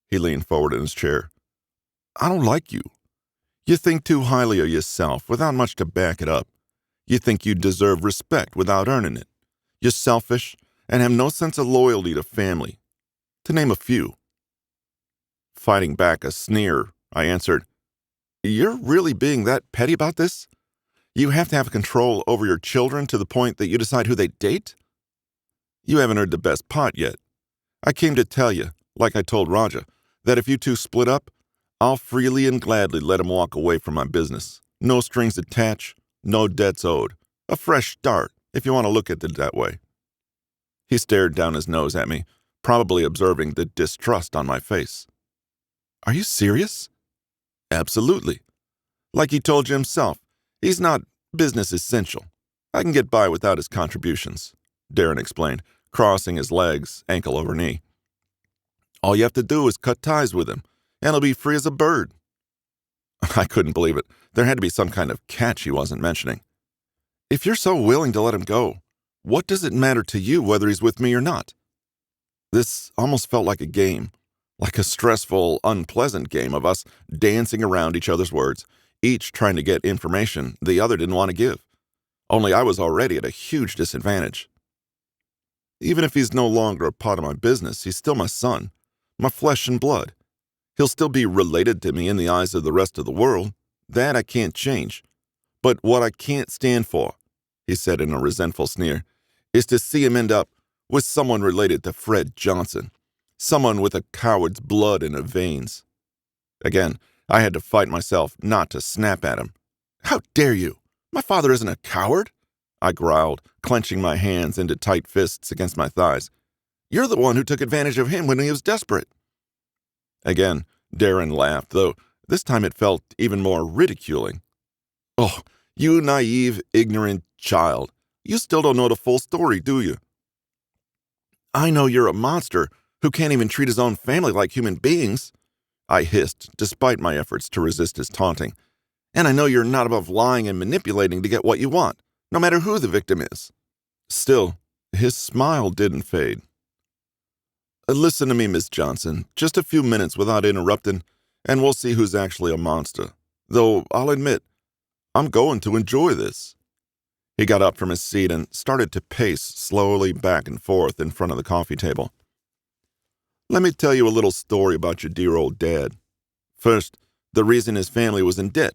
Speaker 1: he leaned forward in his chair, I don't like you. You think too highly of yourself without much to back it up. You think you deserve respect without earning it. You're selfish and have no sense of loyalty to family, to name a few. Fighting back a sneer, I answered, You're really being that petty about this? You have to have control over your children to the point that you decide who they date? You haven't heard the best part yet. I came to tell you, like I told Roger, that if you two split up, I'll freely and gladly let him walk away from my business. No strings attached, no debts owed. A fresh start, if you want to look at it that way. He stared down his nose at me, probably observing the distrust on my face. Are you serious? Absolutely. Like he told you himself, he's not business essential. I can get by without his contributions, Darren explained, crossing his legs, ankle over knee. All you have to do is cut ties with him, and he'll be free as a bird. I couldn't believe it. There had to be some kind of catch he wasn't mentioning. If you're so willing to let him go, what does it matter to you whether he's with me or not? This almost felt like a game, like a stressful, unpleasant game of us dancing around each other's words, each trying to get information the other didn't want to give. Only I was already at a huge disadvantage. Even if he's no longer a part of my business, he's still my son, my flesh and blood. He'll still be related to me in the eyes of the rest of the world. That I can't change. But what I can't stand for, he said in a resentful sneer, is to see him end up with someone related to Fred Johnson, someone with a coward's blood in her veins. Again, I had to fight myself not to snap at him. How dare you? My father isn't a coward, I growled, clenching my hands into tight fists against my thighs. You're the one who took advantage of him when he was desperate. Again, Darren laughed, though this time it felt even more ridiculing. Oh, you naive, ignorant child. You still don't know the full story, do you? I know you're a monster who can't even treat his own family like human beings, I hissed, despite my efforts to resist his taunting. And I know you're not above lying and manipulating to get what you want, no matter who the victim is. Still, his smile didn't fade. Listen to me, Miss Johnson, just a few minutes without interrupting, and we'll see who's actually a monster. Though, I'll admit, I'm going to enjoy this. He got up from his seat and started to pace slowly back and forth in front of the coffee table. Let me tell you a little story about your dear old dad. First, the reason his family was in debt.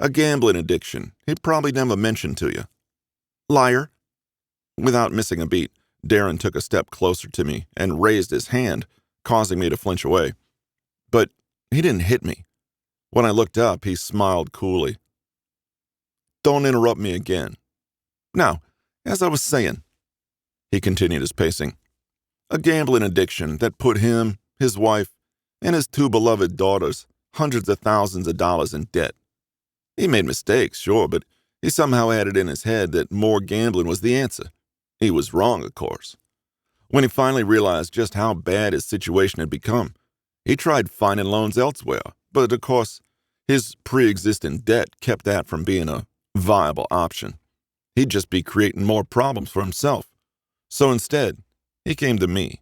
Speaker 1: A gambling addiction he'd probably never mentioned to you. Liar. Without missing a beat, Darren took a step closer to me and raised his hand, causing me to flinch away. But he didn't hit me. When I looked up, he smiled coolly. Don't interrupt me again. Now, as I was saying, he continued his pacing, a gambling addiction that put him, his wife, and his two beloved daughters hundreds of thousands of dollars in debt. He made mistakes, sure, but he somehow had it in his head that more gambling was the answer. He was wrong, of course. When he finally realized just how bad his situation had become, he tried finding loans elsewhere, but of course, his pre-existing debt kept that from being a viable option. He'd just be creating more problems for himself. So instead, he came to me.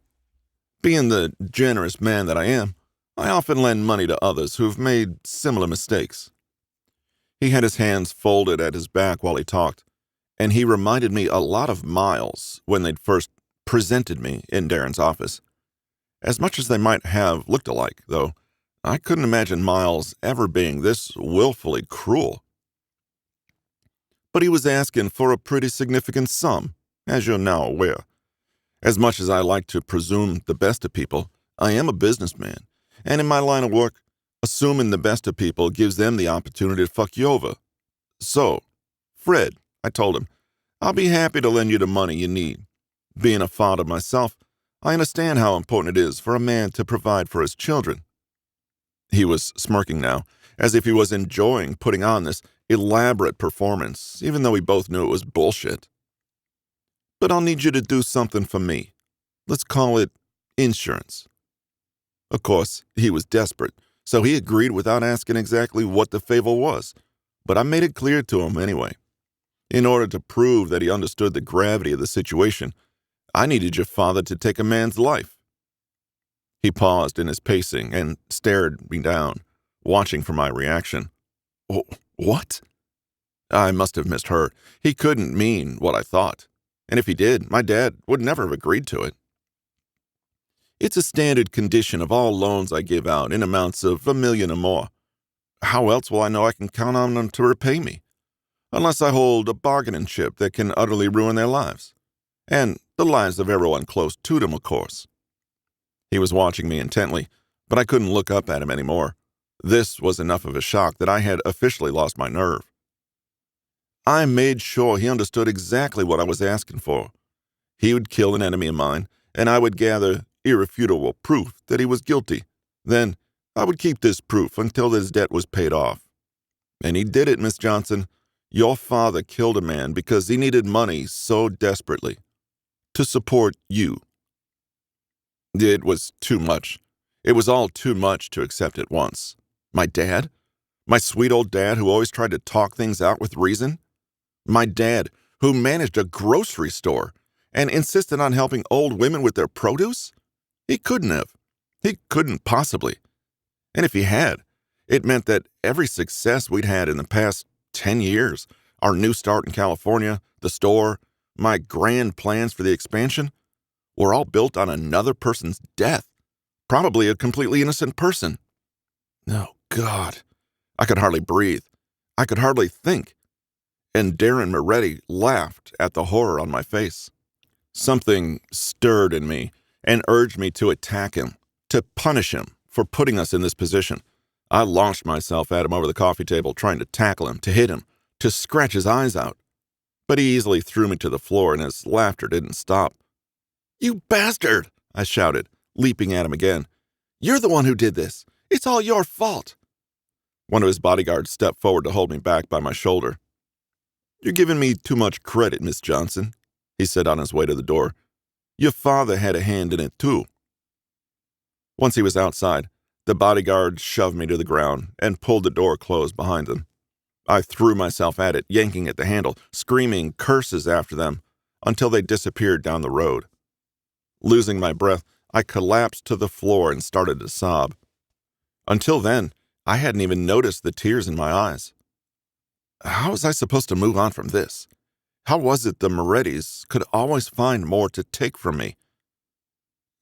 Speaker 1: Being the generous man that I am, I often lend money to others who've made similar mistakes. He had his hands folded at his back while he talked, and he reminded me a lot of Miles when they'd first presented me in Darren's office. As much as they might have looked alike, though, I couldn't imagine Miles ever being this willfully cruel. But he was asking for a pretty significant sum, as you're now aware. As much as I like to presume the best of people, I am a businessman, and in my line of work, assuming the best of people gives them the opportunity to fuck you over. So, Fred, I told him, I'll be happy to lend you the money you need. Being a father myself, I understand how important it is for a man to provide for his children. He was smirking now, as if he was enjoying putting on this elaborate performance, even though we both knew it was bullshit. But I'll need you to do something for me. Let's call it insurance. Of course, he was desperate, so he agreed without asking exactly what the favor was, but I made it clear to him anyway. In order to prove that he understood the gravity of the situation, I needed your father to take a man's life." He paused in his pacing and stared me down, watching for my reaction. What? I must have misheard. He couldn't mean what I thought. And if he did, my dad would never have agreed to it. "It's a standard condition of all loans I give out in amounts of $1 million or more. How else will I know I can count on them to repay me? Unless I hold a bargaining chip that can utterly ruin their lives. And the lives of everyone close to them, of course." He was watching me intently, but I couldn't look up at him anymore. This was enough of a shock that I had officially lost my nerve. I made sure he understood exactly what I was asking for. He would kill an enemy of mine, and I would gather irrefutable proof that he was guilty. Then I would keep this proof until his debt was paid off. And he did it, Miss Johnson. Your father killed a man because he needed money so desperately. To support you. It was too much. It was all too much to accept at once. My dad? My sweet old dad who always tried to talk things out with reason? My dad who managed a grocery store and insisted on helping old women with their produce? He couldn't have. He couldn't possibly. And if he had, it meant that every success we'd had in the past 10 years, our new start in California, the store, my grand plans for the expansion, were all built on another person's death, probably a completely innocent person. Oh, God. I could hardly breathe. I could hardly think. And Darren Moretti laughed at the horror on my face. Something stirred in me and urged me to attack him, to punish him for putting us in this position. I launched myself at him over the coffee table, trying to tackle him, to hit him, to scratch his eyes out. But he easily threw me to the floor, and his laughter didn't stop. "You bastard!" I shouted, leaping at him again. "You're the one who did this. It's all your fault." One of his bodyguards stepped forward to hold me back by my shoulder. "You're giving me too much credit, Miss Johnson," he said on his way to the door. "Your father had a hand in it, too." Once he was outside, the bodyguard shoved me to the ground and pulled the door closed behind him. I threw myself at it, yanking at the handle, screaming curses after them, until they disappeared down the road. Losing my breath, I collapsed to the floor and started to sob. Until then, I hadn't even noticed the tears in my eyes. How was I supposed to move on from this? How was it the Morettis could always find more to take from me?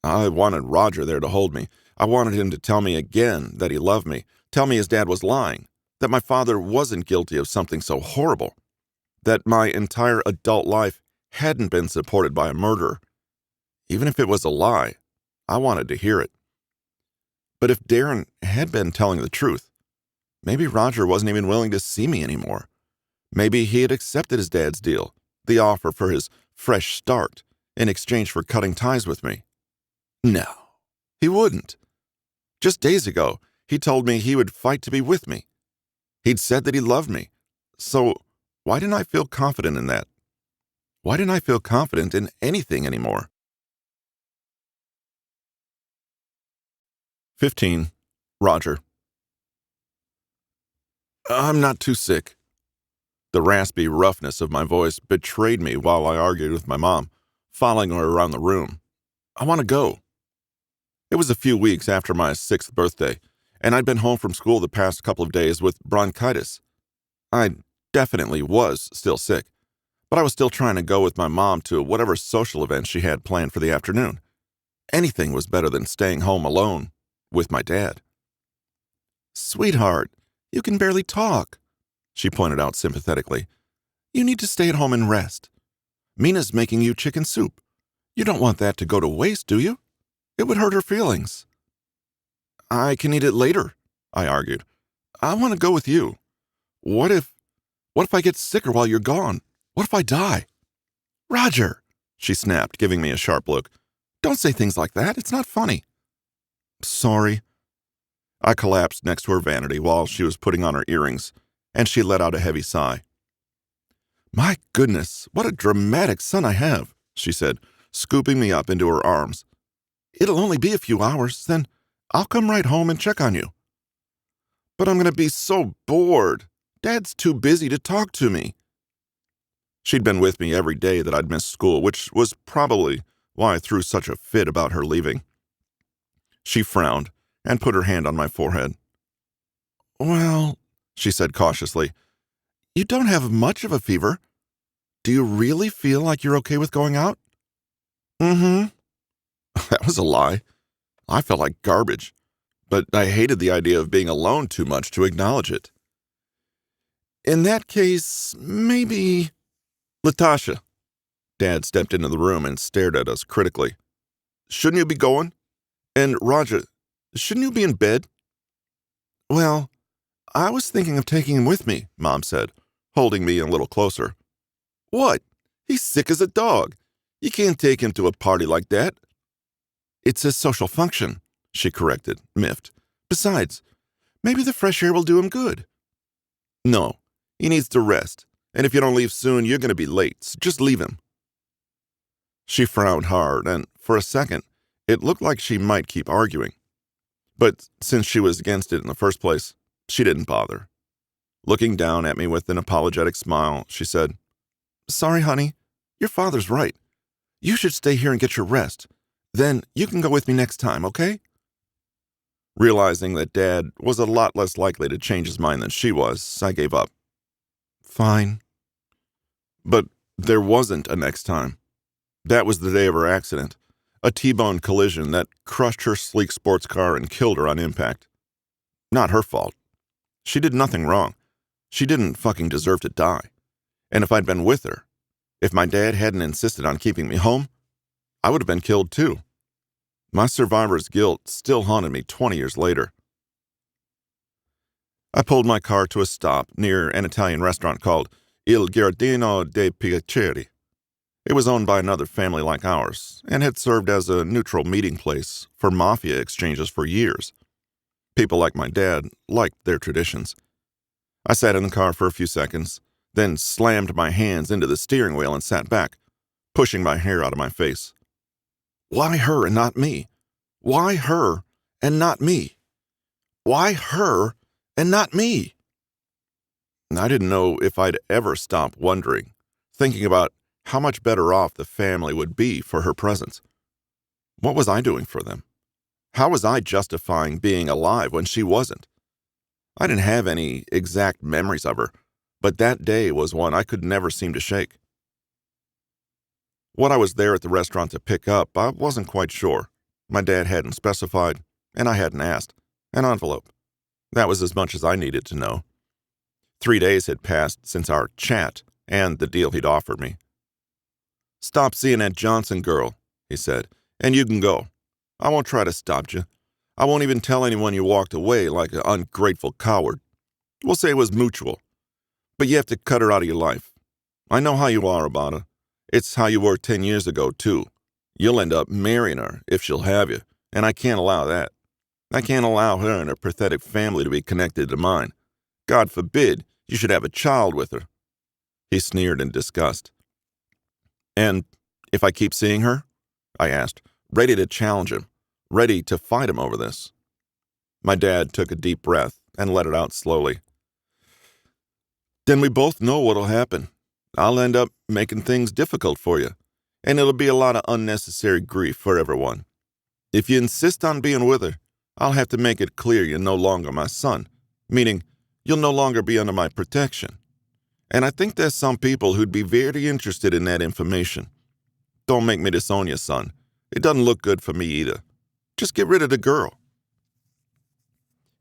Speaker 1: I wanted Roger there to hold me. I wanted him to tell me again that he loved me, tell me his dad was lying, that my father wasn't guilty of something so horrible, that my entire adult life hadn't been supported by a murderer. Even if it was a lie, I wanted to hear it. But if Darren had been telling the truth, maybe Roger wasn't even willing to see me anymore. Maybe he had accepted his dad's deal, the offer for his fresh start, in exchange for cutting ties with me. No, he wouldn't. Just days ago, he told me he would fight to be with me. He'd said that he loved me. So why didn't I feel confident in that? Why didn't I feel confident in anything anymore? 15. Roger. "I'm not too sick." The raspy roughness of my voice betrayed me while I argued with my mom, following her around the room. "I want to go." It was a few weeks after my 6th birthday, and I'd been home from school the past couple of days with bronchitis. I definitely was still sick, but I was still trying to go with my mom to whatever social event she had planned for the afternoon. Anything was better than staying home alone with my dad. "Sweetheart, you can barely talk," she pointed out sympathetically. "You need to stay at home and rest. Mina's making you chicken soup. You don't want that to go to waste, do you? It would hurt her feelings." "I can eat it later," I argued. "I want to go with you. What if I get sicker while you're gone? What if I die?" "Roger," she snapped, giving me a sharp look. "Don't say things like that. It's not funny." "Sorry." I collapsed next to her vanity while she was putting on her earrings, and she let out a heavy sigh. "My goodness, what a dramatic son I have," she said, scooping me up into her arms. "It'll only be a few hours, then I'll come right home and check on you." "But I'm going to be so bored. Dad's too busy to talk to me." She'd been with me every day that I'd missed school, which was probably why I threw such a fit about her leaving. She frowned and put her hand on my forehead. "Well," she said cautiously, "you don't have much of a fever. Do you really feel like you're okay with going out?" "Mm-hmm." That was a lie. I felt like garbage, but I hated the idea of being alone too much to acknowledge it. "In that case, maybe—" "Latasha." Dad stepped into the room and stared at us critically. "Shouldn't you be going? And Roger, shouldn't you be in bed?" "Well, I was thinking of taking him with me," Mom said, holding me a little closer. "What? He's sick as a dog. You can't take him to a party like that." "It's a social function," she corrected, miffed. "Besides, maybe the fresh air will do him good." "No, he needs to rest, and if you don't leave soon, you're going to be late, so just leave him." She frowned hard, and for a second, it looked like she might keep arguing. But since she was against it in the first place, she didn't bother. Looking down at me with an apologetic smile, she said, "Sorry, honey. Your father's right. You should stay here and get your rest. Then you can go with me next time, okay?" Realizing that Dad was a lot less likely to change his mind than she was, I gave up. "Fine." But there wasn't a next time. That was the day of her accident. A T-bone collision that crushed her sleek sports car and killed her on impact. Not her fault. She did nothing wrong. She didn't fucking deserve to die. And if I'd been with her, if my dad hadn't insisted on keeping me home, I would have been killed too. My survivor's guilt still haunted me 20 years later. I pulled my car to a stop near an Italian restaurant called Il Giardino dei Piaceri. It was owned by another family like ours, and had served as a neutral meeting place for mafia exchanges for years. People like my dad liked their traditions. I sat in the car for a few seconds, then slammed my hands into the steering wheel and sat back, pushing my hair out of my face. Why her and not me? Why her and not me? Why her and not me? I didn't know if I'd ever stop wondering, thinking about how much better off the family would be for her presence. What was I doing for them? How was I justifying being alive when she wasn't? I didn't have any exact memories of her, but that day was one I could never seem to shake. What I was there at the restaurant to pick up, I wasn't quite sure. My dad hadn't specified, and I hadn't asked. An envelope. That was as much as I needed to know. 3 days had passed since our chat and the deal he'd offered me. "Stop seeing that Johnson girl," he said, "and you can go. I won't try to stop you. I won't even tell anyone you walked away like an ungrateful coward. We'll say it was mutual. But you have to cut her out of your life. I know how you are about her. It's how you were 10 years ago, too. You'll end up marrying her if she'll have you, and I can't allow that. I can't allow her and her pathetic family to be connected to mine. God forbid you should have a child with her." He sneered in disgust. "And if I keep seeing her?" I asked, ready to challenge him, ready to fight him over this. My dad took a deep breath and let it out slowly. "Then we both know what'll happen. I'll end up making things difficult for you, and it'll be a lot of unnecessary grief for everyone. If you insist on being with her, I'll have to make it clear you're no longer my son, meaning you'll no longer be under my protection. And I think there's some people who'd be very interested in that information. Don't make me disown you, son. It doesn't look good for me either. Just get rid of the girl."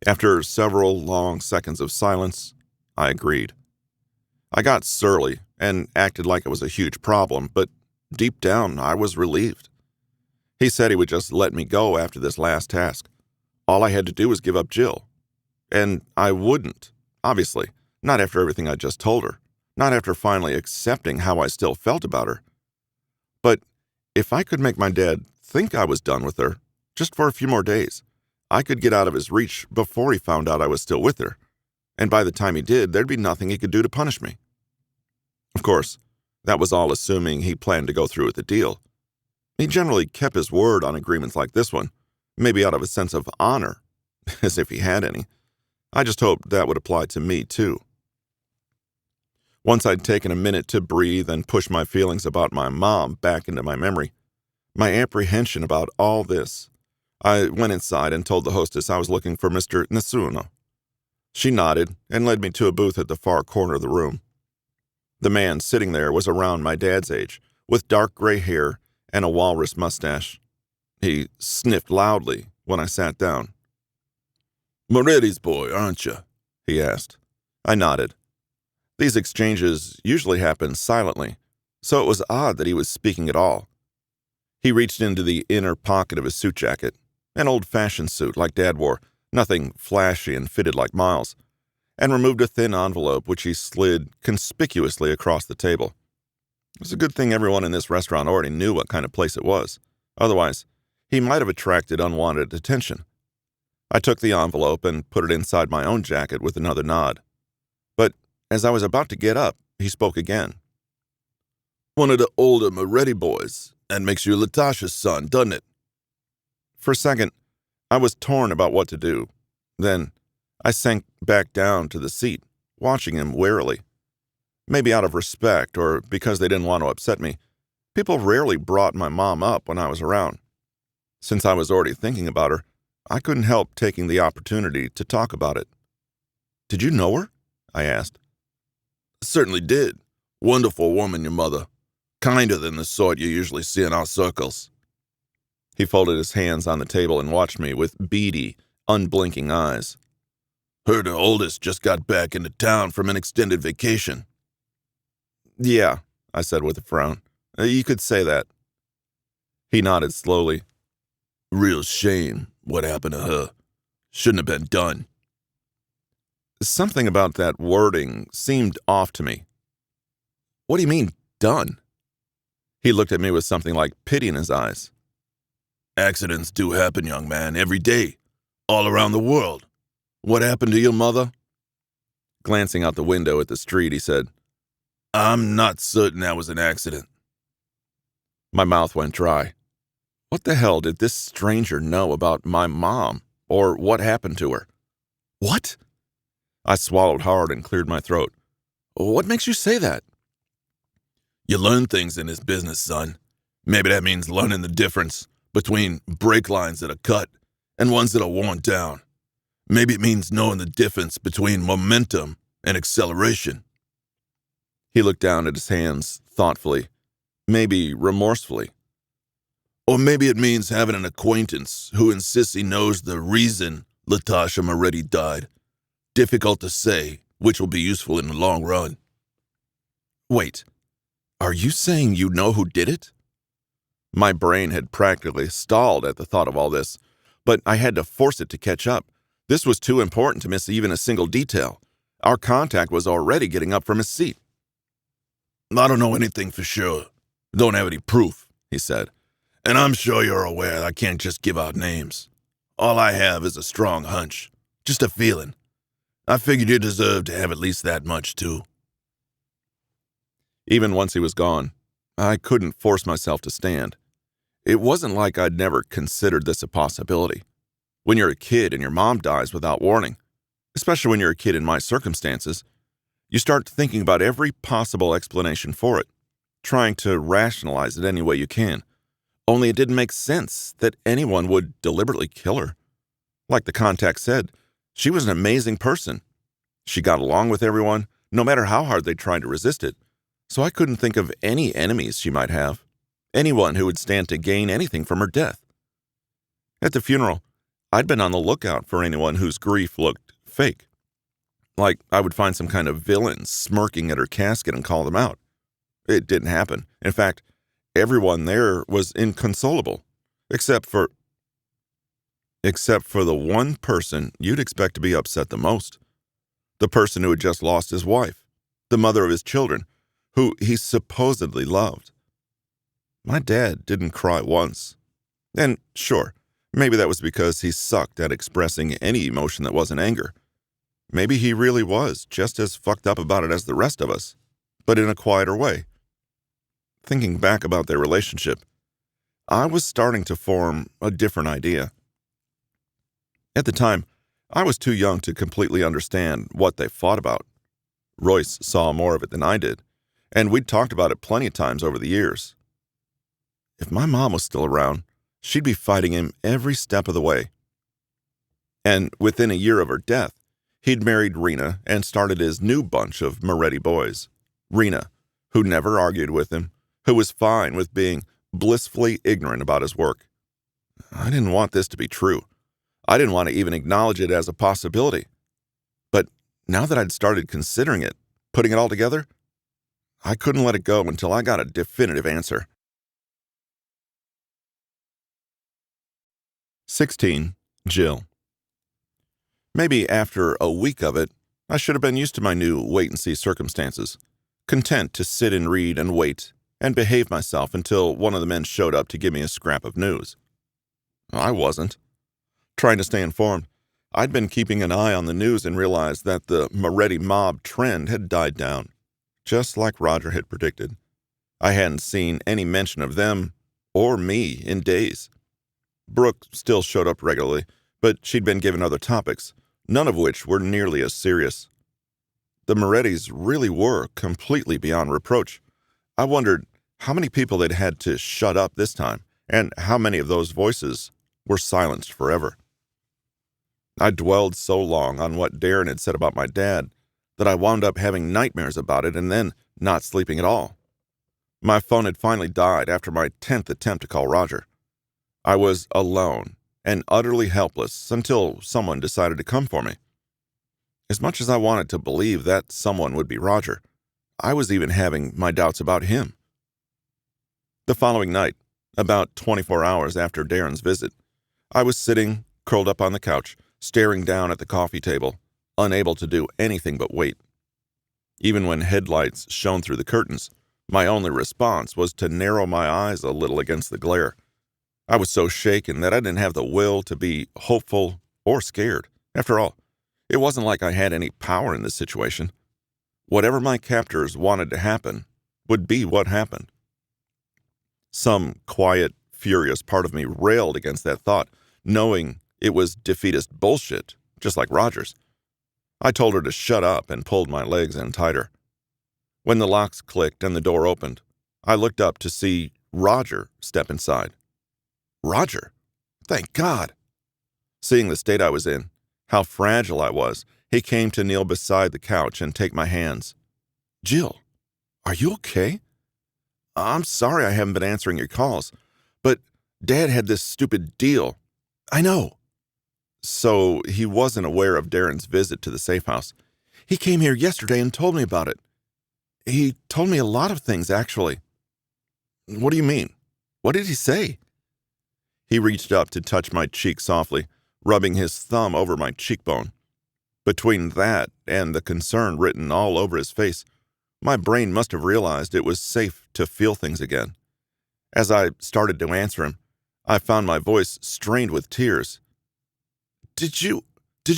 Speaker 1: After several long seconds of silence, I agreed. I got surly and acted like it was a huge problem, but deep down, I was relieved. He said he would just let me go after this last task. All I had to do was give up Jill. And I wouldn't, obviously, not after everything I just told her, not after finally accepting how I still felt about her. But if I could make my dad think I was done with her, just for a few more days, I could get out of his reach before he found out I was still with her. And by the time he did, there'd be nothing he could do to punish me. Of course, that was all assuming he planned to go through with the deal. He generally kept his word on agreements like this one, maybe out of a sense of honor, as if he had any. I just hoped that would apply to me, too. Once I'd taken a minute to breathe and push my feelings about my mom back into my memory, My apprehension about all this. I went inside and told the hostess I was looking for Mr. Nasuno. She nodded and led me to a booth at the far corner of the room. The man sitting there was around my dad's age, with dark gray hair and a walrus mustache. He sniffed loudly when I sat down. "Moretti's boy, aren't you?" he asked. I nodded. These exchanges usually happen silently, so it was odd that he was speaking at all. He reached into the inner pocket of his suit jacket, an old-fashioned suit like Dad wore, nothing flashy and fitted like Miles, and removed a thin envelope which he slid conspicuously across the table. It was a good thing everyone in this restaurant already knew what kind of place it was. Otherwise, he might have attracted unwanted attention. I took the envelope and put it inside my own jacket with another nod. But as I was about to get up, he spoke again. "One of the older Moretti boys. That makes you Latasha's son, doesn't it?" For a second, I was torn about what to do. Then I sank back down to the seat, watching him warily. Maybe out of respect or because they didn't want to upset me, people rarely brought my mom up when I was around. Since I was already thinking about her, I couldn't help taking the opportunity to talk about it. "Did you know her?" I asked. "Certainly did. Wonderful woman, your mother. Kinder than the sort you usually see in our circles." He folded his hands on the table and watched me with beady, unblinking eyes. "Heard her oldest just got back into town from an extended vacation." "Yeah," I said with a frown. "You could say that." He nodded slowly. "Real shame what happened to her. Shouldn't have been done." Something about that wording seemed off to me. "What do you mean, done?" He looked at me with something like pity in his eyes. "Accidents do happen, young man, every day, all around the world. What happened to your mother?" Glancing out the window at the street, he said, "I'm not certain that was an accident." My mouth went dry. What the hell did this stranger know about my mom, or what happened to her? "What?" I swallowed hard and cleared my throat. "What makes you say that?" "You learn things in this business, son. Maybe that means learning the difference between brake lines that are cut and ones that are worn down. Maybe it means knowing the difference between momentum and acceleration." He looked down at his hands thoughtfully, maybe remorsefully. "Or maybe it means having an acquaintance who insists he knows the reason Latasha Moretti died. Difficult to say which will be useful in the long run." "Wait, are you saying you know who did it?" My brain had practically stalled at the thought of all this, but I had to force it to catch up. This was too important to miss even a single detail. Our contact was already getting up from his seat. "I don't know anything for sure. Don't have any proof," he said. "And I'm sure you're aware I can't just give out names. All I have is a strong hunch, just a feeling. I figured you deserved to have at least that much, too." Even once he was gone, I couldn't force myself to stand. It wasn't like I'd never considered this a possibility. When you're a kid and your mom dies without warning, especially when you're a kid in my circumstances, you start thinking about every possible explanation for it, trying to rationalize it any way you can. Only it didn't make sense that anyone would deliberately kill her. Like the contact said, she was an amazing person. She got along with everyone, no matter how hard they tried to resist it. So I couldn't think of any enemies she might have, anyone who would stand to gain anything from her death. At the funeral, I'd been on the lookout for anyone whose grief looked fake. Like I would find some kind of villain smirking at her casket and call them out. It didn't happen. In fact, everyone there was inconsolable, except for the one person you'd expect to be upset the most. The person who had just lost his wife, the mother of his children, who he supposedly loved. My dad didn't cry once. And sure, maybe that was because he sucked at expressing any emotion that wasn't anger. Maybe he really was just as fucked up about it as the rest of us, but in a quieter way. Thinking back about their relationship, I was starting to form a different idea. At the time, I was too young to completely understand what they fought about. Royce saw more of it than I did, and we'd talked about it plenty of times over the years. If my mom was still around, she'd be fighting him every step of the way. And within a year of her death, he'd married Rena and started his new bunch of Moretti boys. Rena, who never argued with him, who was fine with being blissfully ignorant about his work. I didn't want this to be true. I didn't want to even acknowledge it as a possibility. But now that I'd started considering it, putting it all together, I couldn't let it go until I got a definitive answer. 16. Jill. Maybe after a week of it, I should have been used to my new wait-and-see circumstances, content to sit and read and wait and behave myself until one of the men showed up to give me a scrap of news. I wasn't. Trying to stay informed, I'd been keeping an eye on the news and realized that the Moretti mob trend had died down, just like Roger had predicted. I hadn't seen any mention of them or me in days. Brooke still showed up regularly, but she'd been given other topics, none of which were nearly as serious. The Morettis really were completely beyond reproach. I wondered how many people they'd had to shut up this time, and how many of those voices were silenced forever. I dwelled so long on what Darren had said about my dad that I wound up having nightmares about it and then not sleeping at all. My phone had finally died after my 10th attempt to call Roger. I was alone and utterly helpless until someone decided to come for me. As much as I wanted to believe that someone would be Roger, I was even having my doubts about him. The following night, about 24 hours after Darren's visit, I was sitting, curled up on the couch, staring down at the coffee table, unable to do anything but wait. Even when headlights shone through the curtains, my only response was to narrow my eyes a little against the glare. I was so shaken that I didn't have the will to be hopeful or scared. After all, it wasn't like I had any power in this situation. Whatever my captors wanted to happen would be what happened. Some quiet, furious part of me railed against that thought, knowing it was defeatist bullshit, just like Roger's. I told her to shut up and pulled my legs in tighter. When the locks clicked and the door opened, I looked up to see Roger step inside. Roger? Thank God! Seeing the state I was in, how fragile I was, he came to kneel beside the couch and take my hands. Jill, are you okay? I'm sorry I haven't been answering your calls, but Dad had this stupid deal. I know. So he wasn't aware of Darren's visit to the safe house. He came here yesterday and told me about it. He told me a lot of things, actually. What do you mean? What did he say? He reached up to touch my cheek softly, rubbing his thumb over my cheekbone. Between that and the concern written all over his face, my brain must have realized it was safe to feel things again. As I started to answer him, I found my voice strained with tears. Did you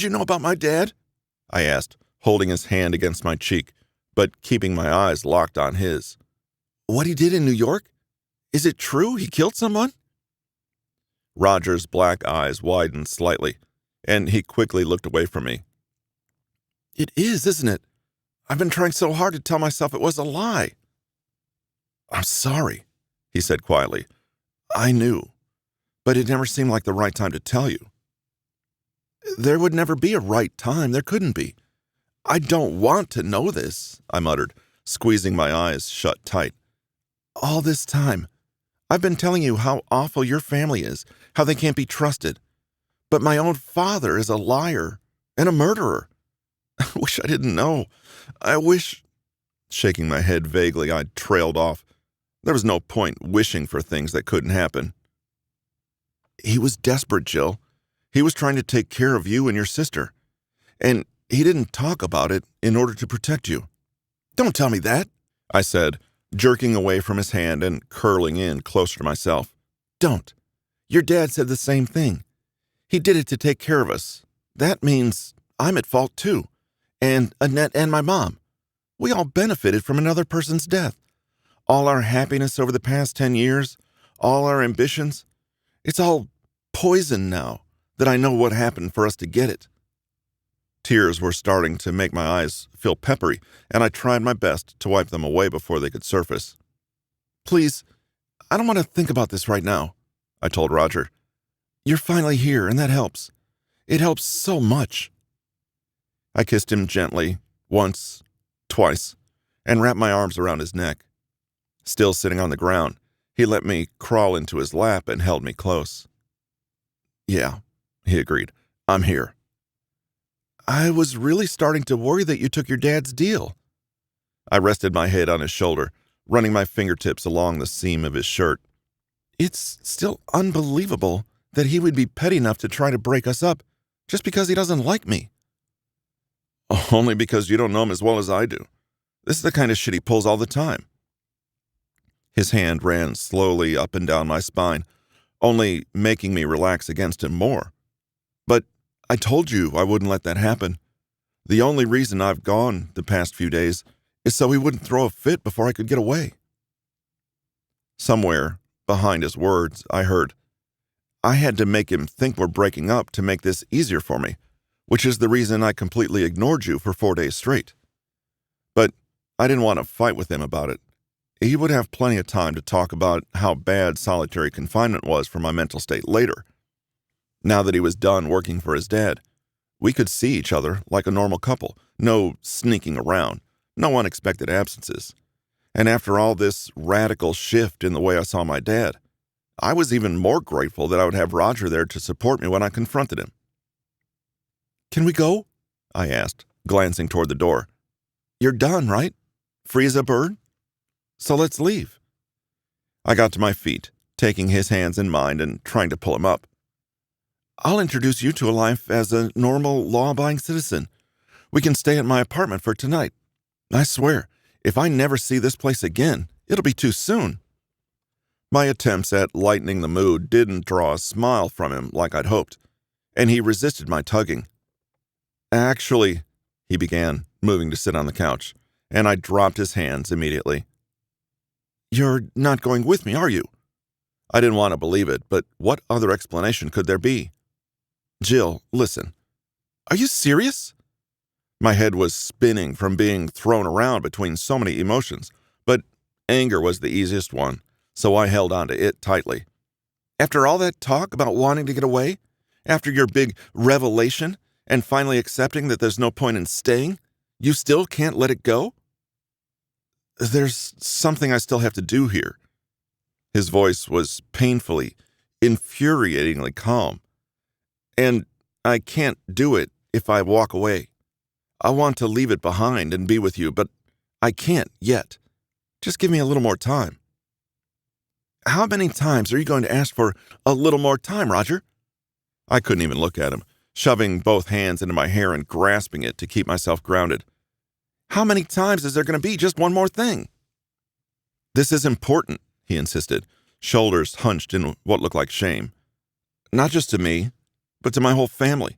Speaker 1: know about my dad? I asked, holding his hand against my cheek, but keeping my eyes locked on his. What he did in New York? Is it true he killed someone? Roger's black eyes widened slightly, and he quickly looked away from me. It is, isn't it? I've been trying so hard to tell myself it was a lie. I'm sorry, he said quietly. I knew, but it never seemed like the right time to tell you. There would never be a right time. There couldn't be. I don't want to know this, I muttered, squeezing my eyes shut tight. All this time, I've been telling you how awful your family is, how they can't be trusted. But my own father is a liar and a murderer. I wish I didn't know. I wish... Shaking my head vaguely, I trailed off. There was no point wishing for things that couldn't happen. He was desperate, Jill. He was trying to take care of you and your sister. And he didn't talk about it in order to protect you. Don't tell me that, I said, jerking away from his hand and curling in closer to myself. Don't. Your dad said the same thing. He did it to take care of us. That means I'm at fault too. And Annette and my mom. We all benefited from another person's death. All our happiness over the past 10 years, all our ambitions, it's all poison now that I know what happened for us to get it. Tears were starting to make my eyes feel peppery, and I tried my best to wipe them away before they could surface. Please, I don't want to think about this right now, I told Roger. You're finally here, and that helps. It helps so much. I kissed him gently, once, twice, and wrapped my arms around his neck. Still sitting on the ground, he let me crawl into his lap and held me close. Yeah, he agreed. I'm here. I was really starting to worry that you took your dad's deal. I rested my head on his shoulder, running my fingertips along the seam of his shirt. It's still unbelievable that he would be petty enough to try to break us up just because he doesn't like me. Only because you don't know him as well as I do. This is the kind of shit he pulls all the time. His hand ran slowly up and down my spine, only making me relax against him more. But I told you I wouldn't let that happen. The only reason I've gone the past few days is so he wouldn't throw a fit before I could get away. Somewhere behind his words, I heard, I had to make him think we're breaking up to make this easier for me, which is the reason I completely ignored you for 4 days straight. But I didn't want to fight with him about it. He would have plenty of time to talk about how bad solitary confinement was for my mental state later. Now that he was done working for his dad, we could see each other like a normal couple, no sneaking around, no unexpected absences. And after all this radical shift in the way I saw my dad, I was even more grateful that I would have Roger there to support me when I confronted him. Can we go? I asked, glancing toward the door. You're done, right? Free as a bird? So let's leave. I got to my feet, taking his hands in mine and trying to pull him up. I'll introduce you to a life as a normal, law-abiding citizen. We can stay at my apartment for tonight. I swear, if I never see this place again, it'll be too soon. My attempts at lightening the mood didn't draw a smile from him like I'd hoped, and he resisted my tugging. Actually, he began, moving to sit on the couch, and I dropped his hands immediately. You're not going with me, are you? I didn't want to believe it, but what other explanation could there be? Jill, listen. Are you serious? My head was spinning from being thrown around between so many emotions, but anger was the easiest one, so I held on to it tightly. After all that talk about wanting to get away, after your big revelation, and finally accepting that there's no point in staying, you still can't let it go? There's something I still have to do here. His voice was painfully, infuriatingly calm. And I can't do it if I walk away. I want to leave it behind and be with you, but I can't yet. Just give me a little more time. How many times are you going to ask for a little more time, Roger? I couldn't even look at him, shoving both hands into my hair and grasping it to keep myself grounded. How many times is there going to be just one more thing? This is important, he insisted, shoulders hunched in what looked like shame. Not just to me, but to my whole family.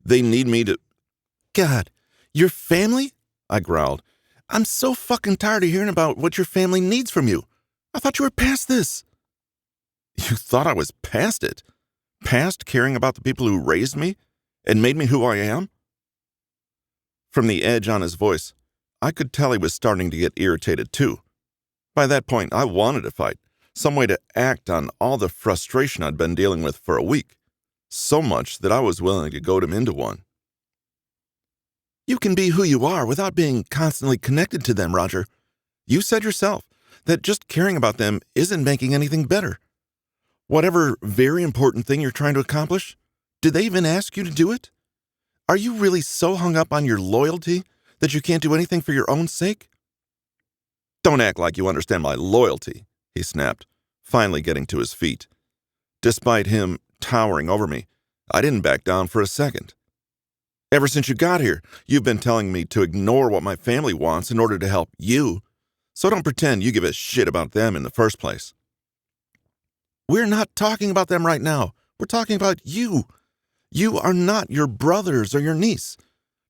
Speaker 1: They need me to... God, your family? I growled. I'm so fucking tired of hearing about what your family needs from you. I thought you were past this. You thought I was past it? Past caring about the people who raised me and made me who I am? From the edge on his voice, I could tell he was starting to get irritated too. By that point, I wanted to fight, some way to act on all the frustration I'd been dealing with for a week, so much that I was willing to goad him into one. You can be who you are without being constantly connected to them, Roger. You said yourself that just caring about them isn't making anything better. Whatever very important thing you're trying to accomplish, did they even ask you to do it? Are you really so hung up on your loyalty that you can't do anything for your own sake? Don't act like you understand my loyalty, he snapped, finally getting to his feet. Despite him towering over me, I didn't back down for a second. Ever since you got here, you've been telling me to ignore what my family wants in order to help you, so don't pretend you give a shit about them in the first place. We're not talking about them right now. We're talking about you. You are not your brothers or your niece.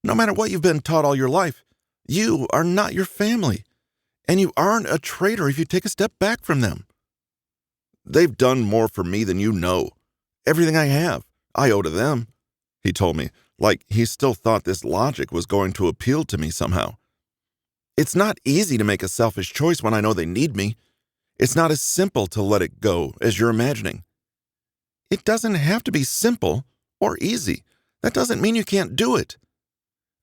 Speaker 1: No matter what you've been taught all your life, you are not your family. And you aren't a traitor if you take a step back from them. They've done more for me than you know. Everything I have, I owe to them, he told me, like he still thought this logic was going to appeal to me somehow. It's not easy to make a selfish choice when I know they need me. It's not as simple to let it go as you're imagining. It doesn't have to be simple or easy. That doesn't mean you can't do it.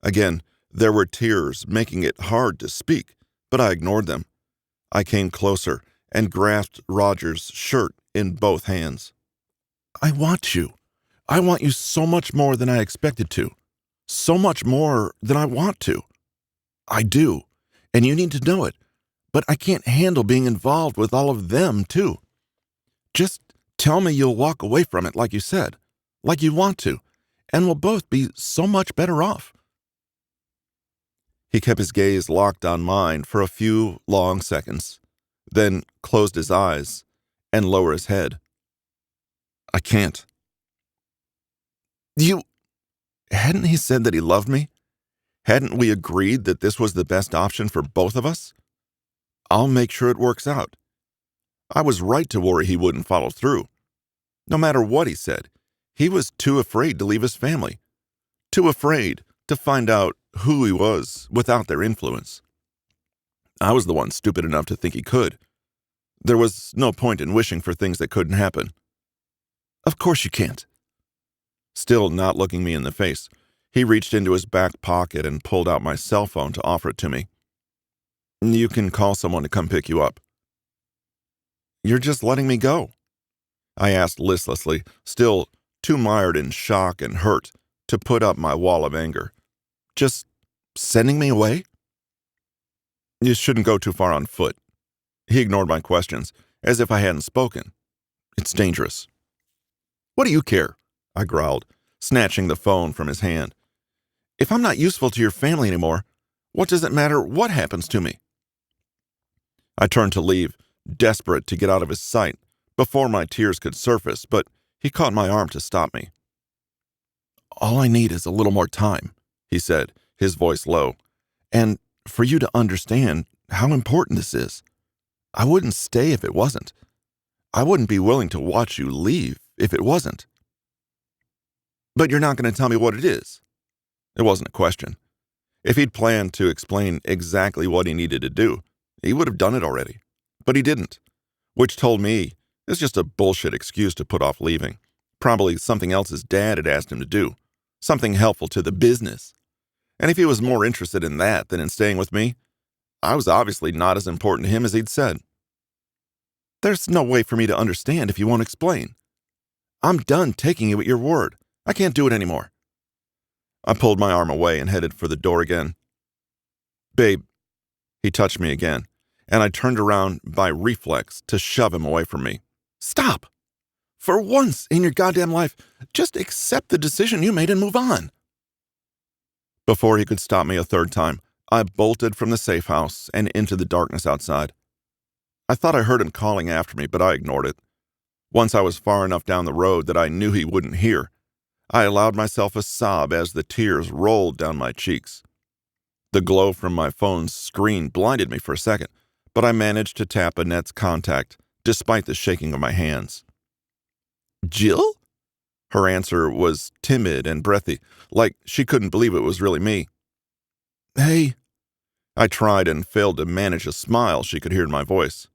Speaker 1: Again, there were tears making it hard to speak, but I ignored them. I came closer and grasped Roger's shirt in both hands. I want you. I want you so much more than I expected to. So much more than I want to. I do, and you need to know it, but I can't handle being involved with all of them, too. Just tell me you'll walk away from it like you said, like you want to, and we'll both be so much better off. He kept his gaze locked on mine for a few long seconds, then closed his eyes and lowered his head. I can't. Hadn't he said that he loved me? Hadn't we agreed that this was the best option for both of us? I'll make sure it works out. I was right to worry he wouldn't follow through. No matter what he said, he was too afraid to leave his family, too afraid to find out who he was without their influence. I was the one stupid enough to think he could. There was no point in wishing for things that couldn't happen. Of course you can't. Still not looking me in the face, he reached into his back pocket and pulled out my cell phone to offer it to me. You can call someone to come pick you up. You're just letting me go? I asked listlessly, still too mired in shock and hurt to put up my wall of anger. Just sending me away? You shouldn't go too far on foot. He ignored my questions, as if I hadn't spoken. It's dangerous. What do you care? I growled, snatching the phone from his hand. If I'm not useful to your family anymore, what does it matter what happens to me? I turned to leave, desperate to get out of his sight, before my tears could surface, but he caught my arm to stop me. All I need is a little more time, he said, his voice low, and for you to understand how important this is. I wouldn't stay if it wasn't. I wouldn't be willing to watch you leave if it wasn't. But you're not going to tell me what it is. It wasn't a question. If he'd planned to explain exactly what he needed to do, he would have done it already. But he didn't, which told me it's just a bullshit excuse to put off leaving. Probably something else his dad had asked him to do, something helpful to the business. And if he was more interested in that than in staying with me, I was obviously not as important to him as he'd said. There's no way for me to understand if you won't explain. I'm done taking you at your word. I can't do it anymore. I pulled my arm away and headed for the door again. Babe, he touched me again, and I turned around by reflex to shove him away from me. Stop! For once in your goddamn life, just accept the decision you made and move on. Before he could stop me a third time, I bolted from the safe house and into the darkness outside. I thought I heard him calling after me, but I ignored it. Once I was far enough down the road that I knew he wouldn't hear, I allowed myself a sob as the tears rolled down my cheeks. The glow from my phone's screen blinded me for a second, but I managed to tap Annette's contact, despite the shaking of my hands. Jill? Her answer was timid and breathy, like she couldn't believe it was really me. Hey. I tried and failed to manage a smile she could hear in my voice.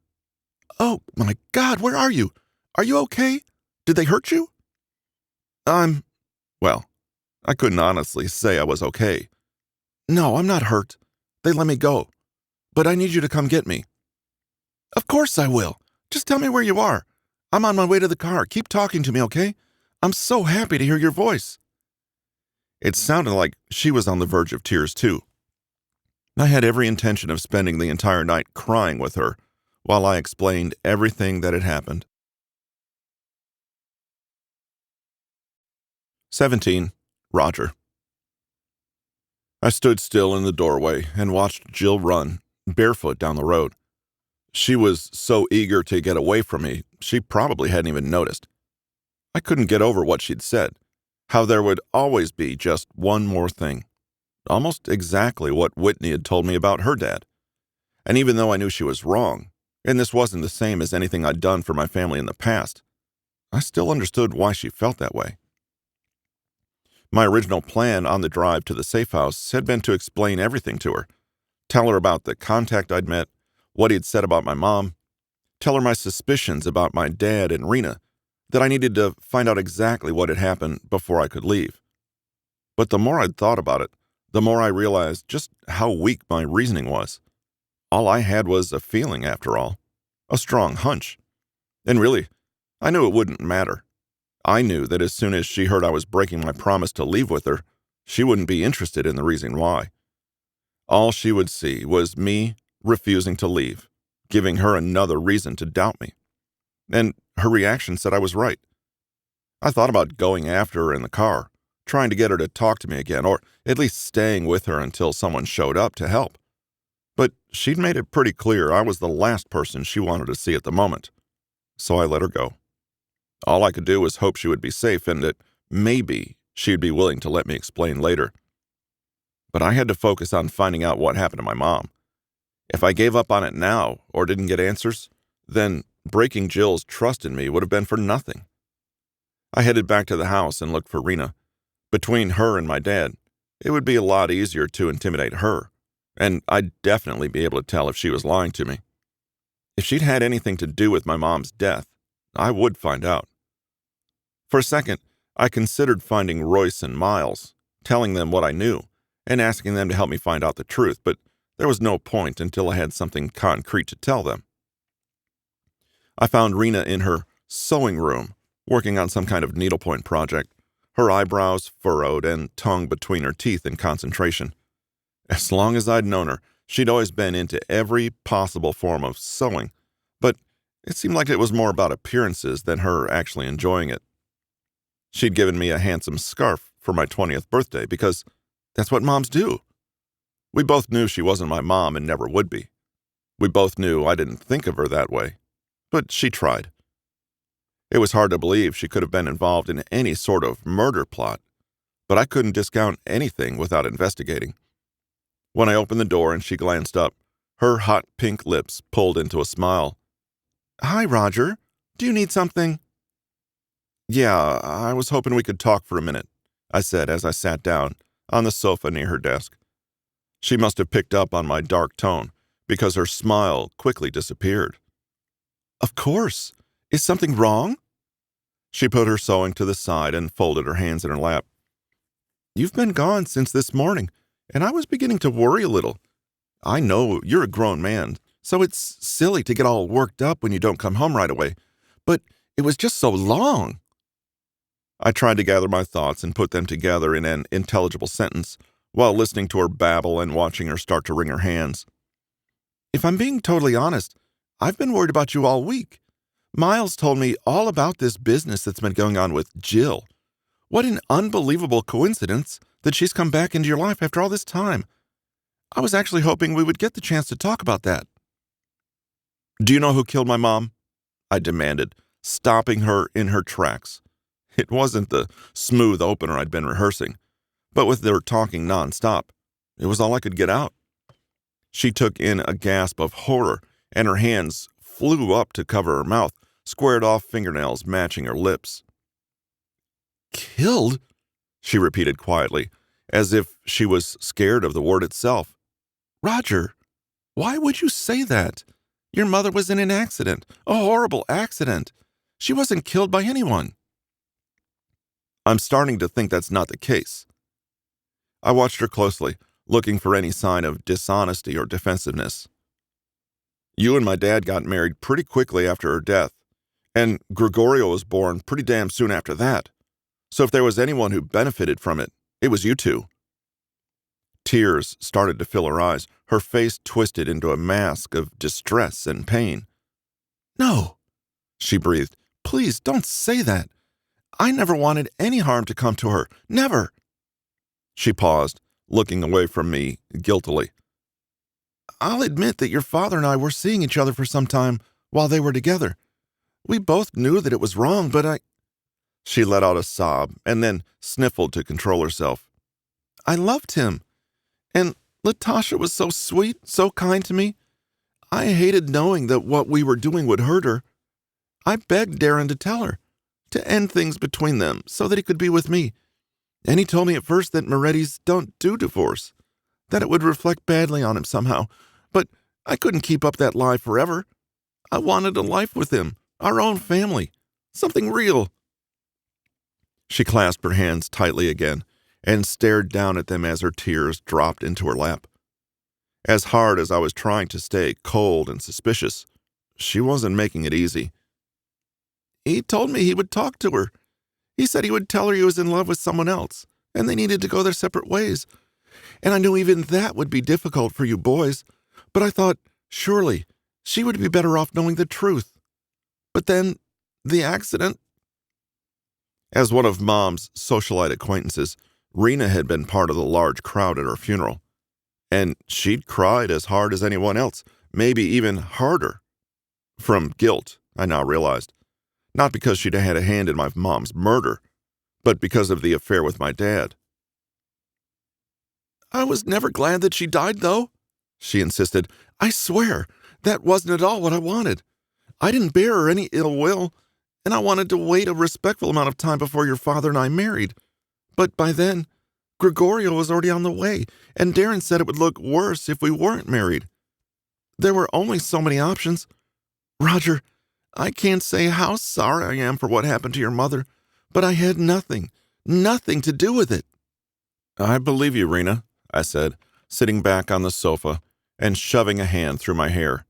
Speaker 1: Oh, my God, where are you? Are you okay? Did they hurt you? Well, I couldn't honestly say I was okay. No, I'm not hurt. They let me go. But I need you to come get me. Of course I will. Just tell me where you are. I'm on my way to the car. Keep talking to me, okay? I'm so happy to hear your voice. It sounded like she was on the verge of tears, too. I had every intention of spending the entire night crying with her while I explained everything that had happened. 17. Roger. I stood still in the doorway and watched Jill run, barefoot down the road. She was so eager to get away from me, she probably hadn't even noticed. I couldn't get over what she'd said, how there would always be just one more thing. Almost exactly what Whitney had told me about her dad. And even though I knew she was wrong, and this wasn't the same as anything I'd done for my family in the past, I still understood why she felt that way. My original plan on the drive to the safe house had been to explain everything to her, tell her about the contact I'd met, what he'd said about my mom, tell her my suspicions about my dad and Rena, that I needed to find out exactly what had happened before I could leave. But the more I'd thought about it, the more I realized just how weak my reasoning was. All I had was a feeling, after all, a strong hunch. And really, I knew it wouldn't matter. I knew that as soon as she heard I was breaking my promise to leave with her, she wouldn't be interested in the reason why. All she would see was me refusing to leave, giving her another reason to doubt me. And her reaction said I was right. I thought about going after her in the car, trying to get her to talk to me again, or at least staying with her until someone showed up to help. But she'd made it pretty clear I was the last person she wanted to see at the moment. So I let her go. All I could do was hope she would be safe and that maybe she'd be willing to let me explain later. But I had to focus on finding out what happened to my mom. If I gave up on it now or didn't get answers, then breaking Jill's trust in me would have been for nothing. I headed back to the house and looked for Rena. Between her and my dad, it would be a lot easier to intimidate her, and I'd definitely be able to tell if she was lying to me. If she'd had anything to do with my mom's death, I would find out. For a second, I considered finding Royce and Miles, telling them what I knew, and asking them to help me find out the truth, but there was no point until I had something concrete to tell them. I found Rena in her sewing room, working on some kind of needlepoint project, her eyebrows furrowed and tongue between her teeth in concentration. As long as I'd known her, she'd always been into every possible form of sewing, but it seemed like it was more about appearances than her actually enjoying it. She'd given me a handsome scarf for my 20th birthday because that's what moms do. We both knew she wasn't my mom and never would be. We both knew I didn't think of her that way, but she tried. It was hard to believe she could have been involved in any sort of murder plot, but I couldn't discount anything without investigating. When I opened the door and she glanced up, her hot pink lips pulled into a smile. "Hi, Roger. Do you need something?" "Yeah, I was hoping we could talk for a minute," I said as I sat down on the sofa near her desk. She must have picked up on my dark tone because her smile quickly disappeared. "Of course. Is something wrong?" She put her sewing to the side and folded her hands in her lap. "You've been gone since this morning, and I was beginning to worry a little. I know you're a grown man, so it's silly to get all worked up when you don't come home right away, but it was just so long." I tried to gather my thoughts and put them together in an intelligible sentence while listening to her babble and watching her start to wring her hands. "If I'm being totally honest, I've been worried about you all week. Miles told me all about this business that's been going on with Jill. What an unbelievable coincidence that she's come back into your life after all this time. I was actually hoping we would get the chance to talk about that." "Do you know who killed my mom?" I demanded, stopping her in her tracks. It wasn't the smooth opener I'd been rehearsing, but with their talking nonstop, it was all I could get out. She took in a gasp of horror, and her hands flew up to cover her mouth, squared-off fingernails matching her lips. "Killed?" she repeated quietly, as if she was scared of the word itself. "Roger, why would you say that? Your mother was in an accident, a horrible accident. She wasn't killed by anyone." "I'm starting to think that's not the case." I watched her closely, looking for any sign of dishonesty or defensiveness. "You and my dad got married pretty quickly after her death, and Gregorio was born pretty damn soon after that. So if there was anyone who benefited from it, it was you two." Tears started to fill her eyes. Her face twisted into a mask of distress and pain. "No," she breathed. "Please don't say that. I never wanted any harm to come to her. Never." She paused, looking away from me guiltily. "I'll admit that your father and I were seeing each other for some time while they were together. We both knew that it was wrong, but She let out a sob and then sniffled to control herself. "I loved him. And Latasha was so sweet, so kind to me. I hated knowing that what we were doing would hurt her. I begged Darren to tell her, to end things between them so that he could be with me. And he told me at first that Morettis don't do divorce, that it would reflect badly on him somehow. But I couldn't keep up that lie forever. I wanted a life with him, our own family, something real." She clasped her hands tightly again and stared down at them as her tears dropped into her lap. As hard as I was trying to stay cold and suspicious, she wasn't making it easy. "He told me he would talk to her. He said he would tell her he was in love with someone else, and they needed to go their separate ways. And I knew even that would be difficult for you boys, but I thought, surely, she would be better off knowing the truth. But then, the accident." As one of Mom's socialite acquaintances, Rena had been part of the large crowd at her funeral, and she'd cried as hard as anyone else, maybe even harder. From guilt, I now realized. Not because she'd had a hand in my mom's murder, but because of the affair with my dad. "I was never glad that she died, though," she insisted. "I swear, that wasn't at all what I wanted. I didn't bear her any ill will, and I wanted to wait a respectful amount of time before your father and I married. But by then, Gregorio was already on the way, and Darren said it would look worse if we weren't married. There were only so many options. Roger, I can't say how sorry I am for what happened to your mother, but I had nothing to do with it." "I believe you, Rena," I said, sitting back on the sofa and shoving a hand through my hair.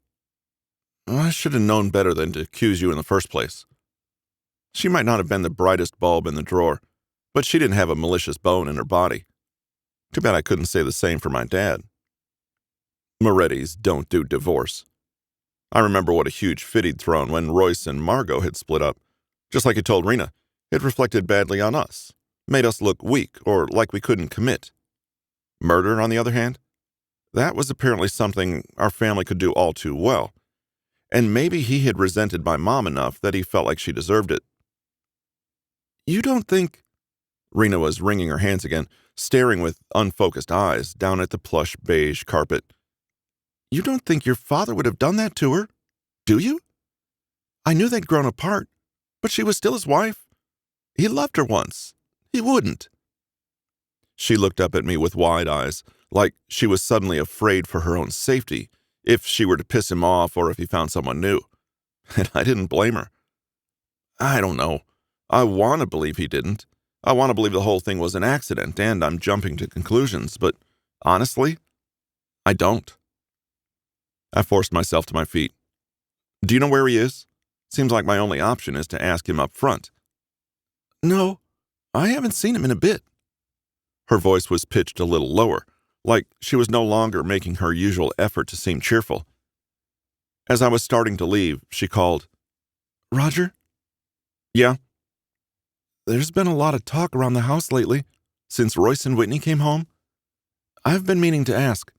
Speaker 1: "I should have known better than to accuse you in the first place." She might not have been the brightest bulb in the drawer, but she didn't have a malicious bone in her body. Too bad I couldn't say the same for my dad. Morettis don't do divorce. I remember what a huge fit he'd thrown when Royce and Margot had split up. Just like he told Rena, it reflected badly on us, made us look weak or like we couldn't commit. Murder, on the other hand, that was apparently something our family could do all too well, and maybe he had resented my mom enough that he felt like she deserved it. "You don't think—" Rena was wringing her hands again, staring with unfocused eyes down at the plush beige carpet. "You don't think your father would have done that to her, do you? I knew they'd grown apart, but she was still his wife. He loved her once. He wouldn't." She looked up at me with wide eyes, like she was suddenly afraid for her own safety, if she were to piss him off or if he found someone new. And I didn't blame her. I don't know. I want to believe he didn't. I want to believe the whole thing was an accident, and I'm jumping to conclusions, but honestly, I don't. I forced myself to my feet. "Do you know where he is? Seems like my only option is to ask him up front." "No, I haven't seen him in a bit." Her voice was pitched a little lower, like she was no longer making her usual effort to seem cheerful. As I was starting to leave, she called, "Roger?" "Yeah?" "There's been a lot of talk around the house lately, since Royce and Whitney came home. I've been meaning to ask,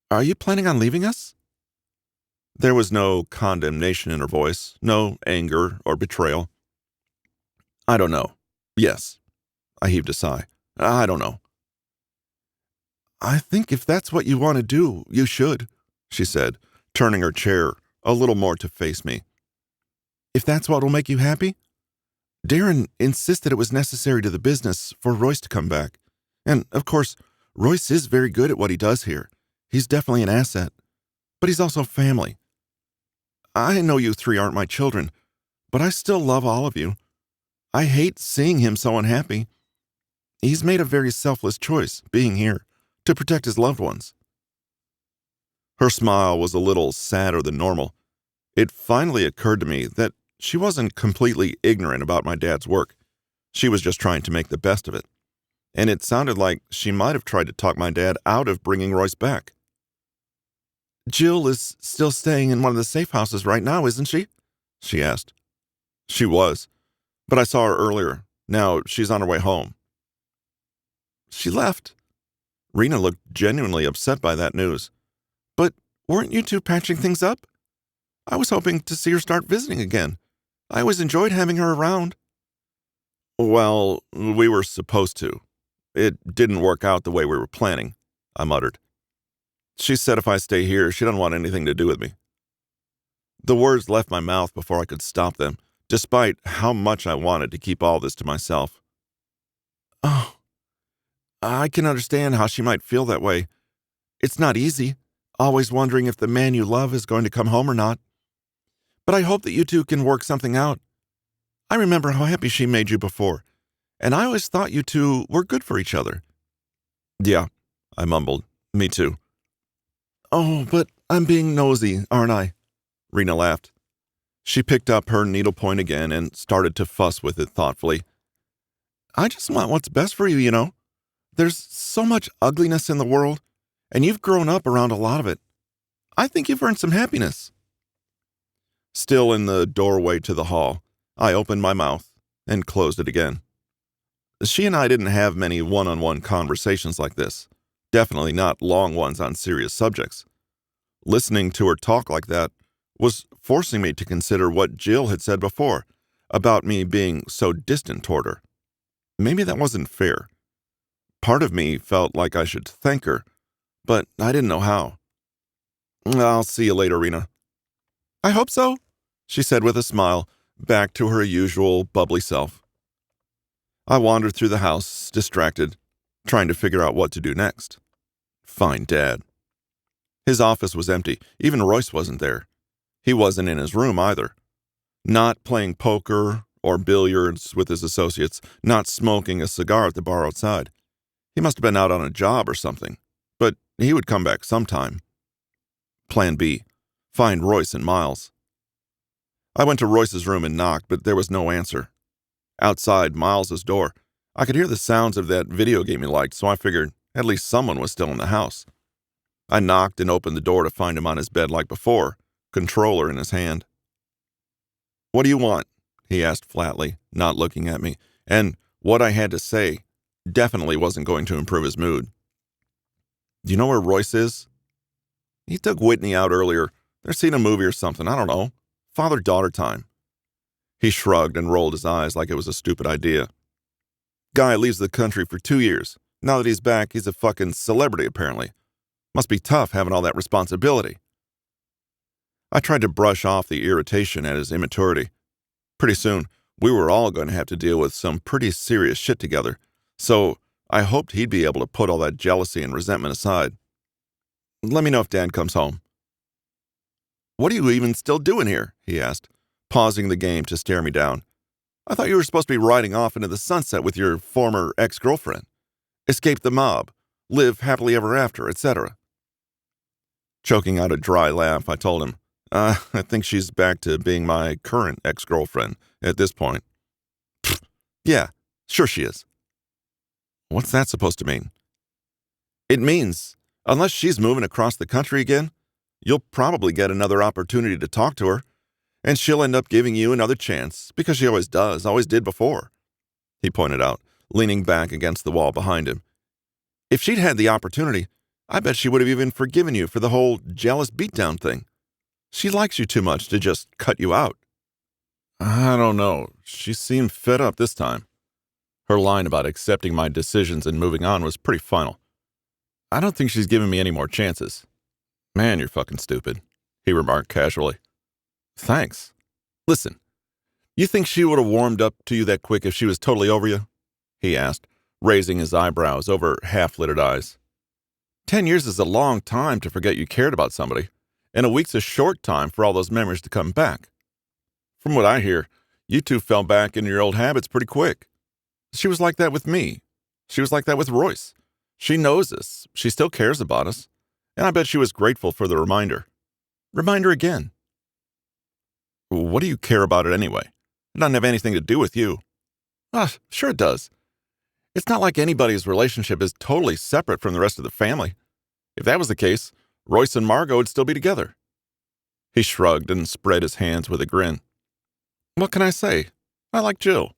Speaker 1: are you planning on leaving us?" There was no condemnation in her voice, no anger or betrayal. "I don't know. Yes." I heaved a sigh. "I don't know." "I think if that's what you want to do, you should," she said, turning her chair a little more to face me. "If that's what will make you happy. Darren insisted it was necessary to the business for Royce to come back. And, of course, Royce is very good at what he does here. He's definitely an asset. But he's also family. I know you three aren't my children, but I still love all of you. I hate seeing him so unhappy. He's made a very selfless choice, being here, to protect his loved ones." Her smile was a little sadder than normal. It finally occurred to me that she wasn't completely ignorant about my dad's work. She was just trying to make the best of it. And it sounded like she might have tried to talk my dad out of bringing Royce back. "Jill is still staying in one of the safe houses right now, isn't she?" she asked. She was, but I saw her earlier. Now she's on her way home. "She left." Rena looked genuinely upset by that news. "But weren't you two patching things up? I was hoping to see her start visiting again. I always enjoyed having her around." "Well, we were supposed to. It didn't work out the way we were planning," I muttered. "She said if I stay here, she doesn't want anything to do with me." The words left my mouth before I could stop them, despite how much I wanted to keep all this to myself. "Oh, I can understand how she might feel that way. It's not easy, always wondering if the man you love is going to come home or not. But I hope that you two can work something out. I remember how happy she made you before, and I always thought you two were good for each other." "Yeah," I mumbled. "Me too." "Oh, but I'm being nosy, aren't I?" Rena laughed. She picked up her needlepoint again and started to fuss with it thoughtfully. "I just want what's best for you, you know. There's so much ugliness in the world, and you've grown up around a lot of it. I think you've earned some happiness." Still in the doorway to the hall, I opened my mouth and closed it again. She and I didn't have many one-on-one conversations like this, definitely not long ones on serious subjects. Listening to her talk like that was forcing me to consider what Jill had said before about me being so distant toward her. Maybe that wasn't fair. Part of me felt like I should thank her, but I didn't know how. "I'll see you later, Rena." "I hope so," she said with a smile, back to her usual bubbly self. I wandered through the house, distracted, trying to figure out what to do next. Find Dad. His office was empty. Even Royce wasn't there. He wasn't in his room either. Not playing poker or billiards with his associates, not smoking a cigar at the bar outside. He must have been out on a job or something, but he would come back sometime. Plan B. Find Royce and Miles. I went to Royce's room and knocked, but there was no answer. Outside Miles's door, I could hear the sounds of that video game he liked, so I figured at least someone was still in the house. I knocked and opened the door to find him on his bed like before, controller in his hand. "What do you want?" he asked flatly, not looking at me, and what I had to say definitely wasn't going to improve his mood. "Do you know where Royce is?" "He took Whitney out earlier. They're seeing a movie or something. I don't know. Father-daughter time." He shrugged and rolled his eyes like it was a stupid idea. "Guy leaves the country for 2 years. Now that he's back, he's a fucking celebrity, apparently. Must be tough having all that responsibility." I tried to brush off the irritation at his immaturity. Pretty soon, we were all going to have to deal with some pretty serious shit together, so I hoped he'd be able to put all that jealousy and resentment aside. "Let me know if Dad comes home." "What are you even still doing here?" he asked, pausing the game to stare me down. "I thought you were supposed to be riding off into the sunset with your former ex-girlfriend. Escape the mob, live happily ever after, etc." Choking out a dry laugh, I told him, I think she's back to being my current ex-girlfriend at this point." "Pfft, yeah, sure she is." "What's that supposed to mean?" "It means, unless she's moving across the country again, you'll probably get another opportunity to talk to her, and she'll end up giving you another chance, because she always does, always did before," he pointed out, leaning back against the wall behind him. "If she'd had the opportunity, I bet she would have even forgiven you for the whole jealous beatdown thing. She likes you too much to just cut you out." "I don't know. She seemed fed up this time." Her line about accepting my decisions and moving on was pretty final. "I don't think she's giving me any more chances." "Man, you're fucking stupid," he remarked casually. "Thanks. Listen, you think she would have warmed up to you that quick if she was totally over you?" he asked, raising his eyebrows over half-lidded eyes. 10 years is a long time to forget you cared about somebody, and a week's a short time for all those memories to come back. From what I hear, you two fell back into your old habits pretty quick. She was like that with me. She was like that with Royce. She knows us. She still cares about us. And I bet she was grateful for the reminder. Reminder again. What do you care about it anyway? It doesn't have anything to do with you." Sure it does. It's not like anybody's relationship is totally separate from the rest of the family. If that was the case, Royce and Margot would still be together." He shrugged and spread his hands with a grin. "What can I say? I like Jill.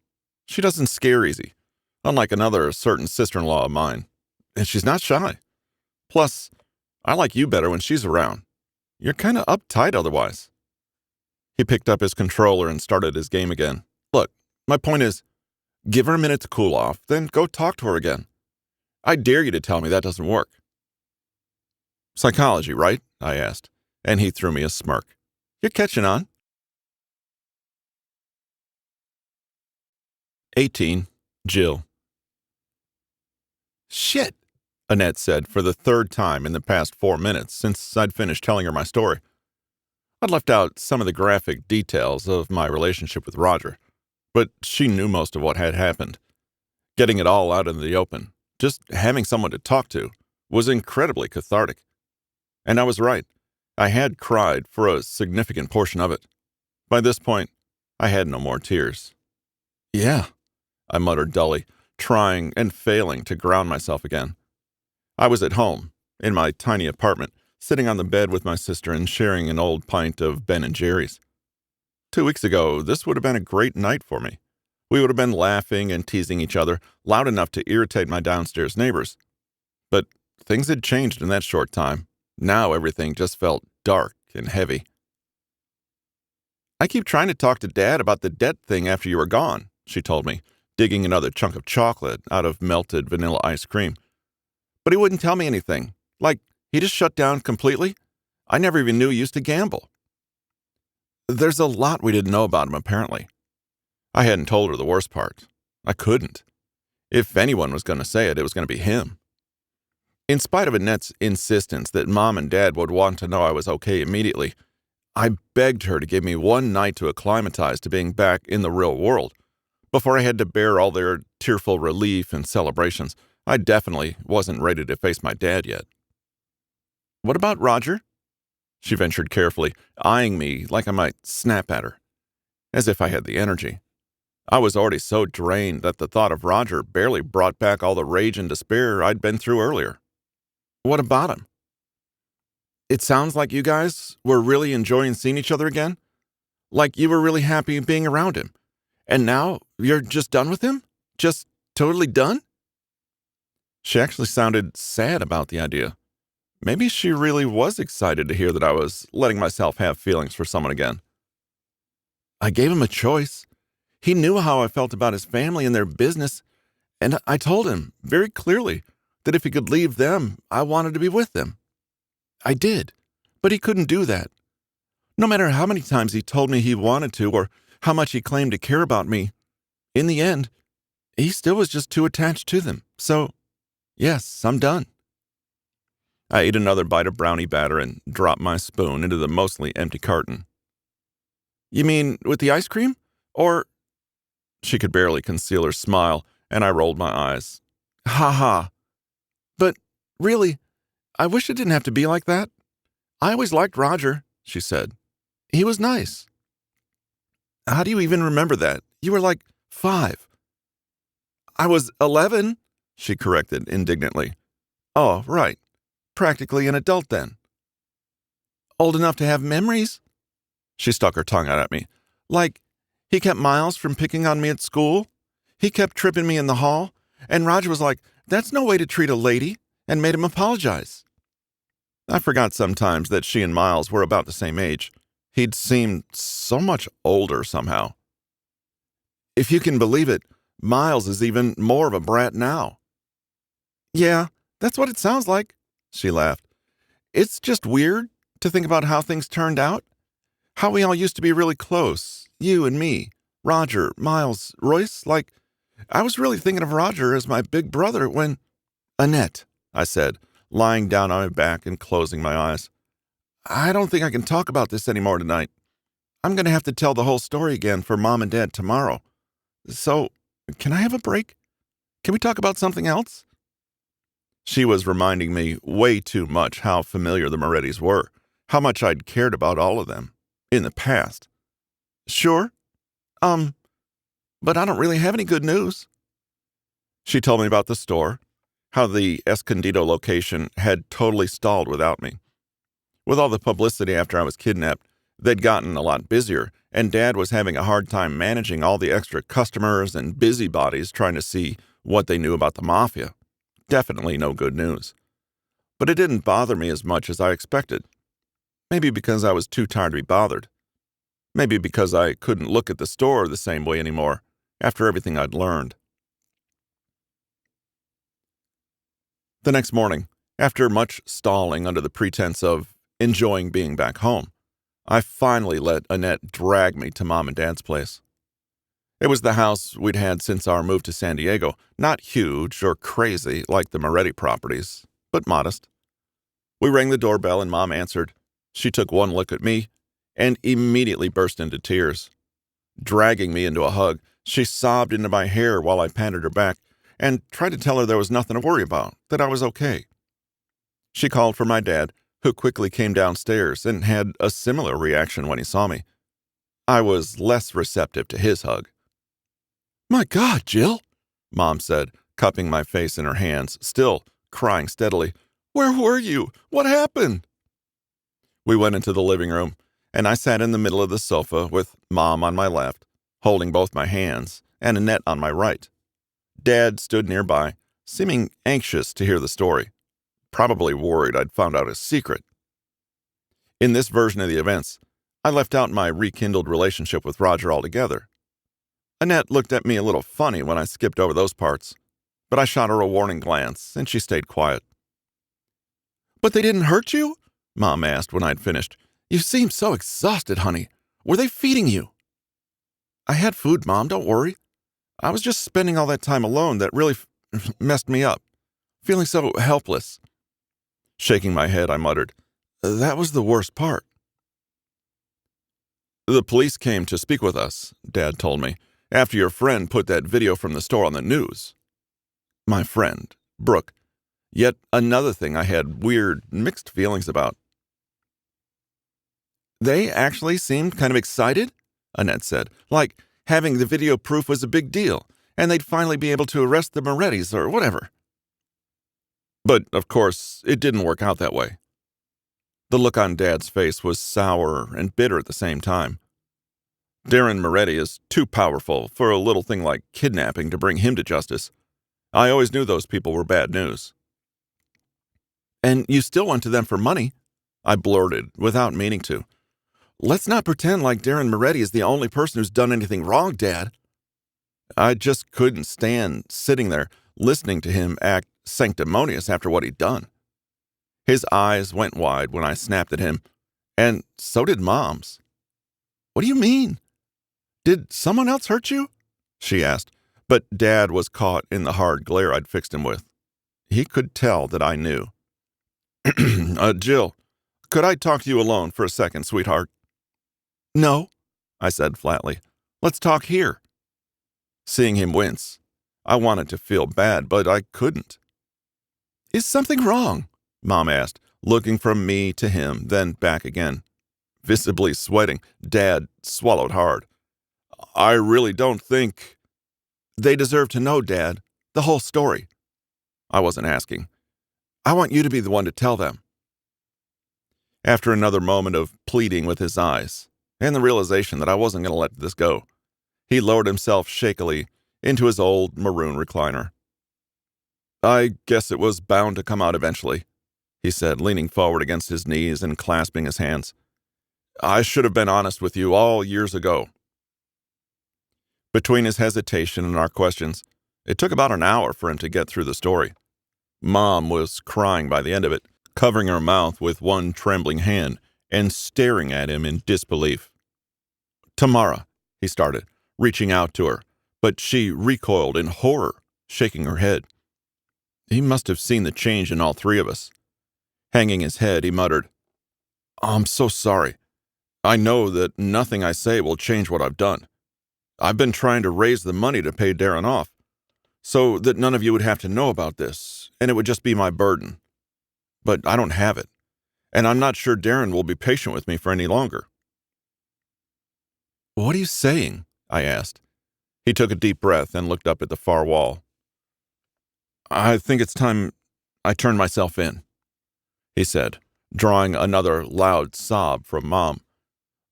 Speaker 1: She doesn't scare easy, unlike another certain sister-in-law of mine. And she's not shy. Plus, I like you better when she's around. You're kind of uptight otherwise." He picked up his controller and started his game again. "Look, my point is, give her a minute to cool off, then go talk to her again. I dare you to tell me that doesn't work." "Psychology, right?" I asked, and he threw me a smirk. "You're catching on." 18. Jill. "Shit," Annette said for the third time in the past 4 minutes since I'd finished telling her my story. I'd left out some of the graphic details of my relationship with Roger, but she knew most of what had happened. Getting it all out in the open, just having someone to talk to, was incredibly cathartic. And I was right. I had cried for a significant portion of it. By this point, I had no more tears. Yeah, I muttered dully, trying and failing to ground myself again. I was at home, in my tiny apartment, sitting on the bed with my sister and sharing an old pint of Ben and Jerry's. 2 weeks ago, this would have been a great night for me. We would have been laughing and teasing each other loud enough to irritate my downstairs neighbors. But things had changed in that short time. Now everything just felt dark and heavy. I keep trying to talk to Dad about the debt thing after you were gone, she told me, digging another chunk of chocolate out of melted vanilla ice cream. But he wouldn't tell me anything. Like, he just shut down completely. I never even knew he used to gamble. There's a lot we didn't know about him, apparently. I hadn't told her the worst part. I couldn't. If anyone was going to say it, it was going to be him. In spite of Annette's insistence that Mom and Dad would want to know I was okay immediately, I begged her to give me one night to acclimatize to being back in the real world. Before I had to bear all their tearful relief and celebrations, I definitely wasn't ready to face my dad yet. What about Roger? She ventured carefully, eyeing me like I might snap at her, as if I had the energy. I was already so drained that the thought of Roger barely brought back all the rage and despair I'd been through earlier. What about him? It sounds like you guys were really enjoying seeing each other again. Like you were really happy being around him. And now you're just done with him? Just totally done? She actually sounded sad about the idea. Maybe she really was excited to hear that I was letting myself have feelings for someone again. I gave him a choice. He knew how I felt about his family and their business, and I told him very clearly that if he could leave them, I wanted to be with them. I did, but he couldn't do that. No matter how many times he told me he wanted to or how much he claimed to care about me, in the end, he still was just too attached to them. So, yes, I'm done. I ate another bite of brownie batter and dropped my spoon into the mostly empty carton. You mean with the ice cream? Or... She could barely conceal her smile, and I rolled my eyes. Ha ha. But really, I wish it didn't have to be like that. I always liked Roger, she said. He was nice. How do you even remember that? You were like 5. I was 11, she corrected indignantly. Oh, right. Practically an adult then. Old enough to have memories? She stuck her tongue out at me. Like, he kept Miles from picking on me at school. He kept tripping me in the hall. And Roger was like, that's no way to treat a lady, and made him apologize. I forgot sometimes that she and Miles were about the same age. He'd seemed so much older somehow. If you can believe it, Miles is even more of a brat now. Yeah, that's what it sounds like, she laughed. It's just weird to think about how things turned out. How we all used to be really close, you and me, Roger, Miles, Royce. Like, I was really thinking of Roger as my big brother when... Annette, I said, lying down on my back and closing my eyes. I don't think I can talk about this anymore tonight. I'm going to have to tell the whole story again for Mom and Dad tomorrow. So, can I have a break? Can we talk about something else? She was reminding me way too much how familiar the Morettis were, how much I'd cared about all of them, in the past. Sure. But I don't really have any good news. She told me about the store, how the Escondido location had totally stalled without me. With all the publicity after I was kidnapped, they'd gotten a lot busier, and Dad was having a hard time managing all the extra customers and busybodies trying to see what they knew about the Mafia. Definitely no good news. But it didn't bother me as much as I expected. Maybe because I was too tired to be bothered. Maybe because I couldn't look at the store the same way anymore, after everything I'd learned. The next morning, after much stalling under the pretense of enjoying being back home, I finally let Annette drag me to Mom and Dad's place. It was the house we'd had since our move to San Diego, not huge or crazy like the Moretti properties, but modest. We rang the doorbell and Mom answered. She took one look at me, and immediately burst into tears. Dragging me into a hug, she sobbed into my hair while I patted her back and tried to tell her there was nothing to worry about, that I was okay. She called for my dad, who quickly came downstairs and had a similar reaction when he saw me. I was less receptive to his hug. "My God, Jill," Mom said, cupping my face in her hands, still crying steadily. "Where were you? What happened?" We went into the living room, and I sat in the middle of the sofa with Mom on my left, holding both my hands, and Annette on my right. Dad stood nearby, seeming anxious to hear the story, probably worried I'd found out his secret. In this version of the events, I left out my rekindled relationship with Roger altogether. Annette looked at me a little funny when I skipped over those parts, but I shot her a warning glance, and she stayed quiet. "But they didn't hurt you?" Mom asked when I'd finished. "You seem so exhausted, honey. Were they feeding you?" "I had food, Mom, don't worry. I was just spending all that time alone that really messed me up, feeling so helpless." Shaking my head, I muttered, "That was the worst part." "The police came to speak with us," Dad told me, "after your friend put that video from the store on the news." My friend, Brooke. Yet another thing I had weird, mixed feelings about. "They actually seemed kind of excited," Annette said, "like having the video proof was a big deal, and they'd finally be able to arrest the Morettis or whatever." But, of course, it didn't work out that way. The look on Dad's face was sour and bitter at the same time. Darren Moretti is too powerful for a little thing like kidnapping to bring him to justice. I always knew those people were bad news. "And you still went to them for money," I blurted, without meaning to. "Let's not pretend like Darren Moretti is the only person who's done anything wrong, Dad." I just couldn't stand sitting there, listening to him act sanctimonious after what he'd done. His eyes went wide when I snapped at him, and so did Mom's. "What do you mean? Did someone else hurt you?" she asked, but Dad was caught in the hard glare I'd fixed him with. He could tell that I knew. "Jill, could I talk to you alone for a second, sweetheart?" "No," I said flatly. "Let's talk here." Seeing him wince, I wanted to feel bad, but I couldn't. "Is something wrong?" Mom asked, looking from me to him, then back again. Visibly sweating, Dad swallowed hard. "I really don't think—" "They deserve to know, Dad. The whole story." I wasn't asking. "I want you to be the one to tell them." After another moment of pleading with his eyes, and the realization that I wasn't going to let this go, he lowered himself shakily into his old maroon recliner. "I guess it was bound to come out eventually," he said, leaning forward against his knees and clasping his hands. "I should have been honest with you all years ago." Between his hesitation and our questions, it took about an hour for him to get through the story. Mom was crying by the end of it, covering her mouth with one trembling hand and staring at him in disbelief. "Tamara," he started, reaching out to her, but she recoiled in horror, shaking her head. He must have seen the change in all three of us. Hanging his head, he muttered, "I'm so sorry. I know that nothing I say will change what I've done. I've been trying to raise the money to pay Darren off, so that none of you would have to know about this, and it would just be my burden. But I don't have it, and I'm not sure Darren will be patient with me for any longer." "What are you saying?" I asked. He took a deep breath and looked up at the far wall. "I think it's time I turned myself in," he said, drawing another loud sob from Mom.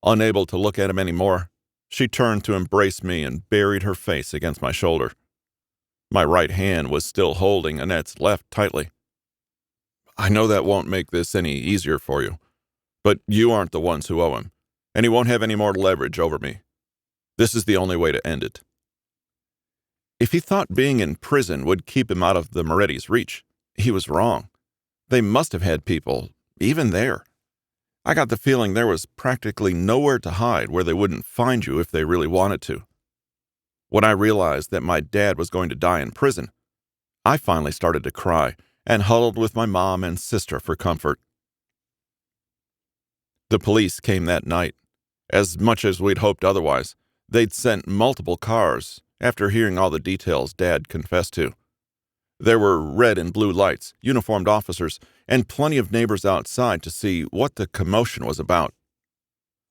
Speaker 1: Unable to look at him anymore, she turned to embrace me and buried her face against my shoulder. My right hand was still holding Annette's left tightly. "I know that won't make this any easier for you, but you aren't the ones who owe him, and he won't have any more leverage over me. This is the only way to end it." If he thought being in prison would keep him out of the Moretti's reach, he was wrong. They must have had people, even there. I got the feeling there was practically nowhere to hide where they wouldn't find you if they really wanted to. When I realized that my dad was going to die in prison, I finally started to cry and huddled with my mom and sister for comfort. The police came that night, As much as we'd hoped otherwise, they'd sent multiple cars after hearing all the details Dad confessed to. There were red and blue lights, uniformed officers, and plenty of neighbors outside to see what the commotion was about.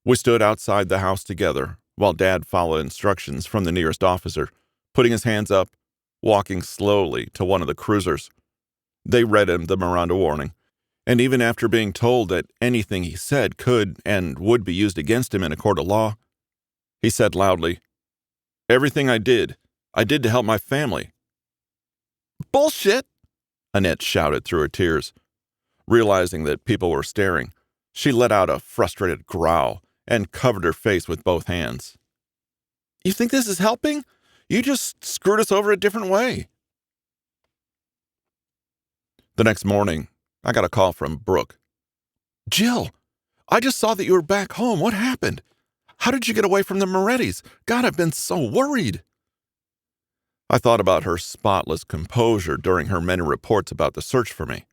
Speaker 1: We stood outside the house together while Dad followed instructions from the nearest officer, putting his hands up, walking slowly to one of the cruisers. They read him the Miranda warning, and even after being told that anything he said could and would be used against him in a court of law, he said loudly, "Everything I did to help my family." "Bullshit!" Annette shouted through her tears. Realizing that people were staring, she let out a frustrated growl and covered her face with both hands. "You think this is helping? You just screwed us over a different way." The next morning, I got a call from Brooke. "Jill, I just saw that you were back home. What happened? How did you get away from the Morettis? God, I've been so worried." I thought about her spotless composure during her many reports about the search for me.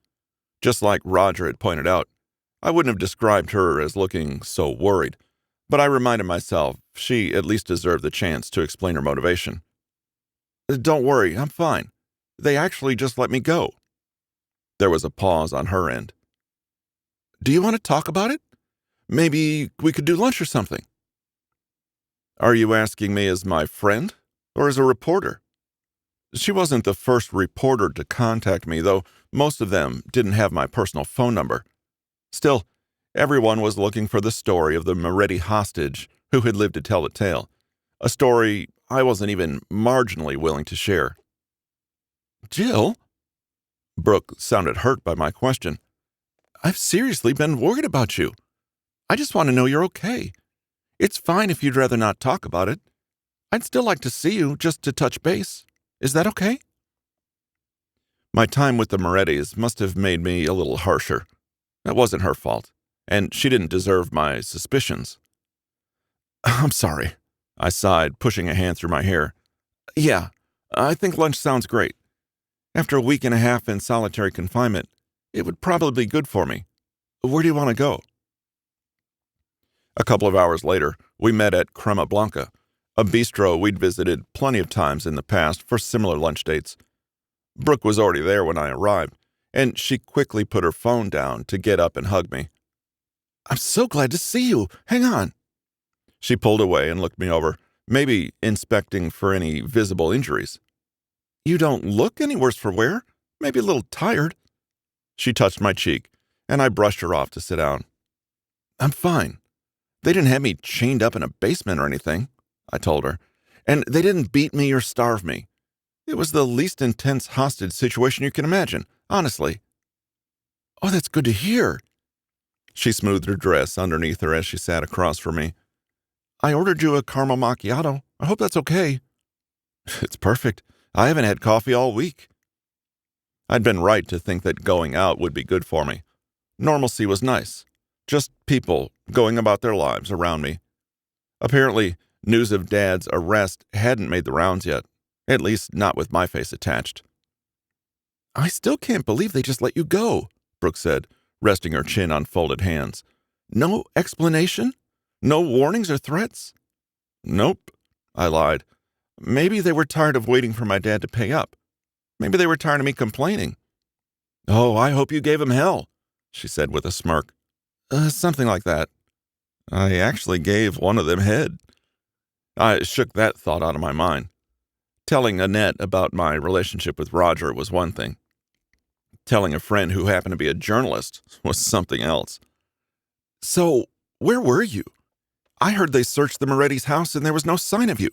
Speaker 1: Just like Roger had pointed out, I wouldn't have described her as looking so worried, but I reminded myself she at least deserved the chance to explain her motivation. "Don't worry, I'm fine. They actually just let me go." There was a pause on her end. "Do you want to talk about it? Maybe we could do lunch or something." "Are you asking me as my friend or as a reporter?" She wasn't the first reporter to contact me, though most of them didn't have my personal phone number. Still, everyone was looking for the story of the Moretti hostage who had lived to tell the tale, a story I wasn't even marginally willing to share. "Jill?" Brooke sounded hurt by my question. "I've seriously been worried about you. I just want to know you're okay. It's fine if you'd rather not talk about it. I'd still like to see you just to touch base. Is that okay?" My time with the Morettis must have made me a little harsher. That wasn't her fault, and she didn't deserve my suspicions. "I'm sorry," I sighed, pushing a hand through my hair. "Yeah, I think lunch sounds great. After a week and a half in solitary confinement, it would probably be good for me. Where do you want to go?" A couple of hours later, we met at Crema Blanca, a bistro we'd visited plenty of times in the past for similar lunch dates. Brooke was already there when I arrived, and she quickly put her phone down to get up and hug me. "I'm so glad to see you. Hang on." She pulled away and looked me over, maybe inspecting for any visible injuries. "You don't look any worse for wear. Maybe a little tired." She touched my cheek, and I brushed her off to sit down. "I'm fine. They didn't have me chained up in a basement or anything," I told her, "and they didn't beat me or starve me. It was the least intense hostage situation you can imagine, honestly." "Oh, that's good to hear." She smoothed her dress underneath her as she sat across from me. "I ordered you a caramel macchiato. I hope that's okay." "It's perfect. I haven't had coffee all week." I'd been right to think that going out would be good for me. Normalcy was nice. Just people going about their lives around me. Apparently, news of Dad's arrest hadn't made the rounds yet, at least not with my face attached. "I still can't believe they just let you go," Brooke said, resting her chin on folded hands. "No explanation? No warnings or threats?" "Nope," I lied. "Maybe they were tired of waiting for my dad to pay up. Maybe they were tired of me complaining." "Oh, I hope you gave him hell," she said with a smirk. Something like that. I actually gave one of them head." I shook that thought out of my mind. Telling Annette about my relationship with Roger was one thing. Telling a friend who happened to be a journalist was something else. "So, where were you? I heard they searched the Moretti's house and there was no sign of you."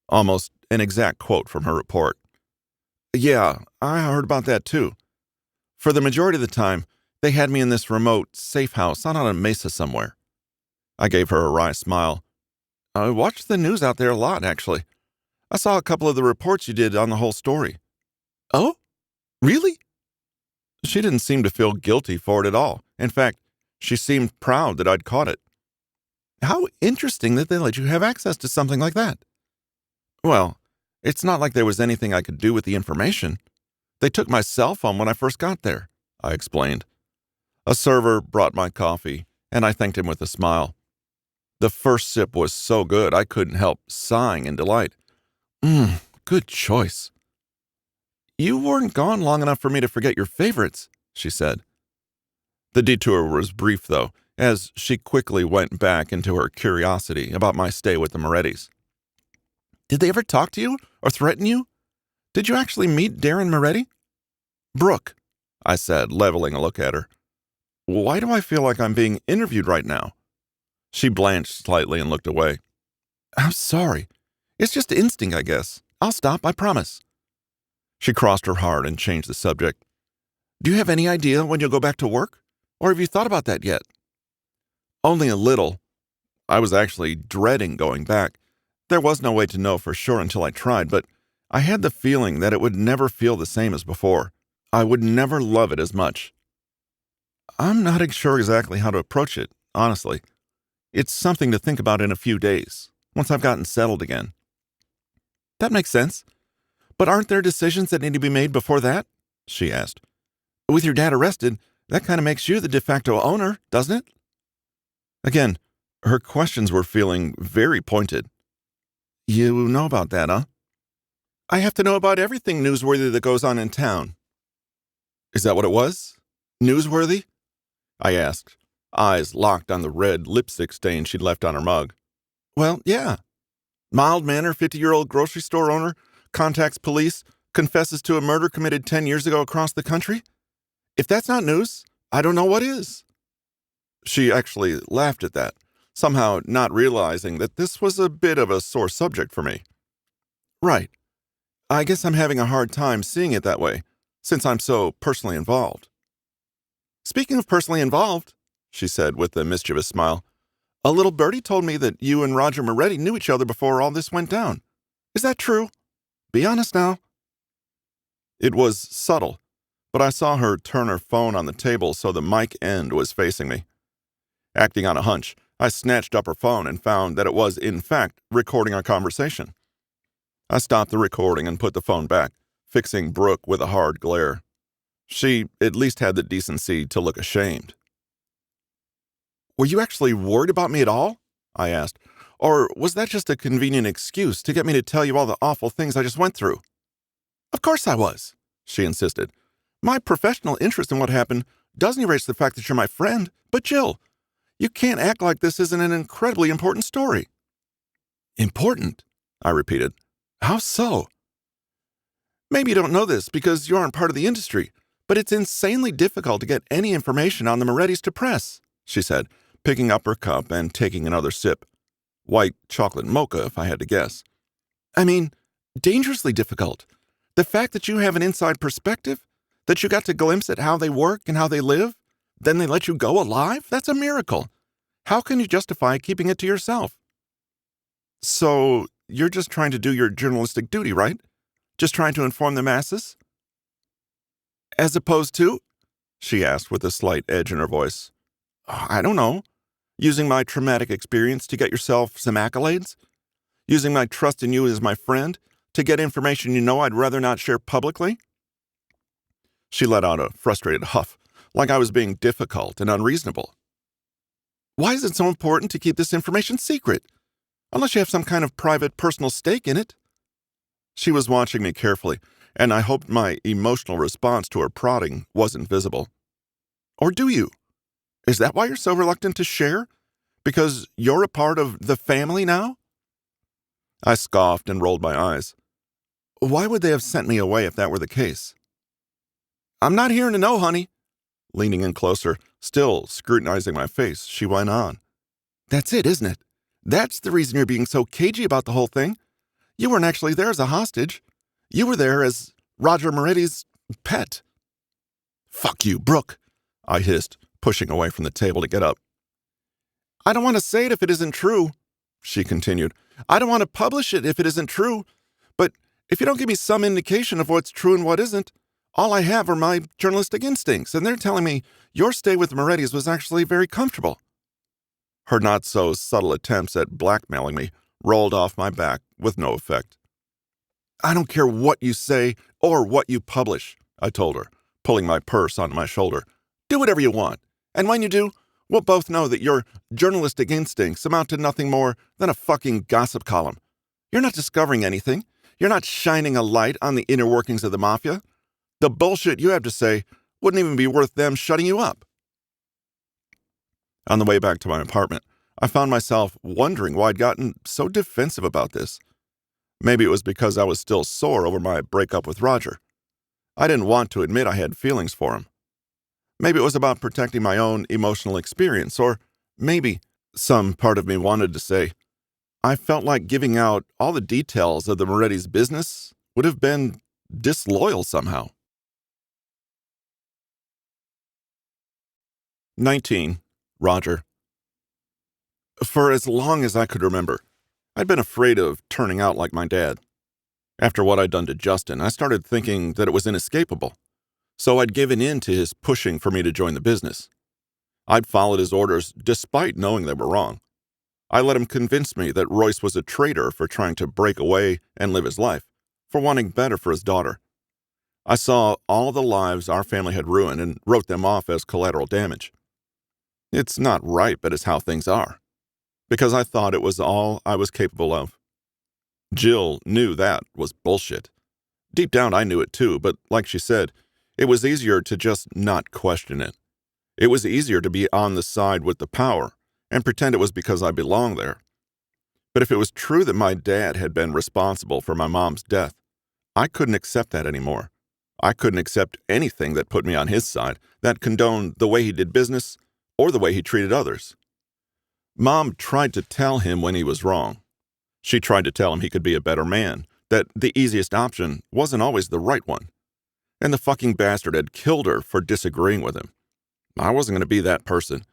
Speaker 1: Almost an exact quote from her report. "Yeah, I heard about that too. For the majority of the time, they had me in this remote, safe house out on a mesa somewhere." I gave her a wry smile. "I watched the news out there a lot, actually. I saw a couple of the reports you did on the whole story." "Oh? Really?" She didn't seem to feel guilty for it at all. In fact, she seemed proud that I'd caught it. "How interesting that they let you have access to something like that." "Well, it's not like there was anything I could do with the information. They took my cell phone when I first got there," I explained. A server brought my coffee, and I thanked him with a smile. The first sip was so good I couldn't help sighing in delight. Good choice. You weren't gone long enough for me to forget your favorites, she said. The detour was brief, though, as she quickly went back into her curiosity about my stay with the Morettis. Did they ever talk to you or threaten you? Did you actually meet Darren Moretti? Brooke, I said, leveling a look at her. Why do I feel like I'm being interviewed right now? She blanched slightly and looked away. I'm sorry. It's just instinct, I guess. I'll stop, I promise. She crossed her heart and changed the subject. Do you have any idea when you'll go back to work? Or have you thought about that yet? Only a little. I was actually dreading going back. There was no way to know for sure until I tried, but I had the feeling that it would never feel the same as before. I would never love it as much. I'm not sure exactly how to approach it, honestly. It's something to think about in a few days, once I've gotten settled again. That makes sense. But aren't there decisions that need to be made before that? She asked. With your dad arrested, that kind of makes you the de facto owner, doesn't it? Again, her questions were feeling very pointed. You know about that, huh? I have to know about everything newsworthy that goes on in town. Is that what it was? Newsworthy? I asked, eyes locked on the red lipstick stain she'd left on her mug. Well, yeah. Mild-mannered 50-year-old grocery store owner contacts police, confesses to a murder committed 10 years ago across the country? If that's not news, I don't know what is. She actually laughed at that, somehow not realizing that this was a bit of a sore subject for me. Right. I guess I'm having a hard time seeing it that way, since I'm so personally involved. Speaking of personally involved, she said with a mischievous smile, a little birdie told me that you and Roger Moretti knew each other before all this went down. Is that true? Be honest now. It was subtle, but I saw her turn her phone on the table so the mic end was facing me. Acting on a hunch, I snatched up her phone and found that it was, in fact, recording our conversation. I stopped the recording and put the phone back, fixing Brooke with a hard glare. She at least had the decency to look ashamed. Were you actually worried about me at all? I asked. Or was that just a convenient excuse to get me to tell you all the awful things I just went through? Of course I was, she insisted. My professional interest in what happened doesn't erase the fact that you're my friend, but Jill, you can't act like this isn't an incredibly important story. Important? I repeated. How so? Maybe you don't know this because you aren't part of the industry, but it's insanely difficult to get any information on the Morettis to press, she said, picking up her cup and taking another sip. White chocolate mocha, if I had to guess. I mean, dangerously difficult. The fact that you have an inside perspective, that you got to glimpse at how they work and how they live, then they let you go alive, that's a miracle. How can you justify keeping it to yourself? So, you're just trying to do your journalistic duty, right? Just trying to inform the masses? As opposed to? She asked with a slight edge in her voice. I don't know. Using my traumatic experience to get yourself some accolades? Using my trust in you as my friend to get information you know I'd rather not share publicly? She let out a frustrated huff, like I was being difficult and unreasonable. Why is it so important to keep this information secret? Unless you have some kind of private personal stake in it. She was watching me carefully, and I hoped my emotional response to her prodding wasn't visible. Or do you? Is that why you're so reluctant to share? Because you're a part of the family now? I scoffed and rolled my eyes. Why would they have sent me away if that were the case? I'm not here to know, honey. Leaning in closer, still scrutinizing my face, she went on. That's it, isn't it? That's the reason you're being so cagey about the whole thing. You weren't actually there as a hostage. You were there as Roger Moretti's pet. Fuck you, Brooke, I hissed, pushing away from the table to get up. I don't want to say it if it isn't true, she continued. I don't want to publish it if it isn't true. But if you don't give me some indication of what's true and what isn't, all I have are my journalistic instincts, and they're telling me your stay with the Morettis was actually very comfortable. Her not-so-subtle attempts at blackmailing me rolled off my back with no effect. I don't care what you say or what you publish, I told her, pulling my purse onto my shoulder. Do whatever you want. And when you do, We'll both know that your journalistic instincts amount to nothing more than a fucking gossip column. You're not discovering anything. You're not shining a light on the inner workings of the mafia. The bullshit you have to say wouldn't even be worth them shutting you up. On the way back to my apartment, I found myself wondering why I'd gotten so defensive about this. Maybe it was because I was still sore over my breakup with Roger. I didn't want to admit I had feelings for him. Maybe it was about protecting my own emotional experience, or maybe some part of me wanted to say, I felt like giving out all the details of the Moretti's business would have been disloyal somehow. 19. Roger. For as long as I could remember, I'd been afraid of turning out like my dad. After what I'd done to Justin, I started thinking that it was inescapable. So I'd given in to his pushing for me to join the business. I'd followed his orders despite knowing they were wrong. I let him convince me that Royce was a traitor for trying to break away and live his life, for wanting better for his daughter. I saw all the lives our family had ruined and wrote them off as collateral damage. It's not right, but it's how things are. Because I thought it was all I was capable of. Jill knew that was bullshit. Deep down I knew it too, but like she said, it was easier to just not question it. It was easier to be on the side with the power and pretend it was because I belonged there. But if it was true that my dad had been responsible for my mom's death, I couldn't accept that anymore. I couldn't accept anything that put me on his side, that condoned the way he did business or the way he treated others. Mom tried to tell him when he was wrong. She tried to tell him he could be a better man, that the easiest option wasn't always the right one. And the fucking bastard had killed her for disagreeing with him. I wasn't going to be that person.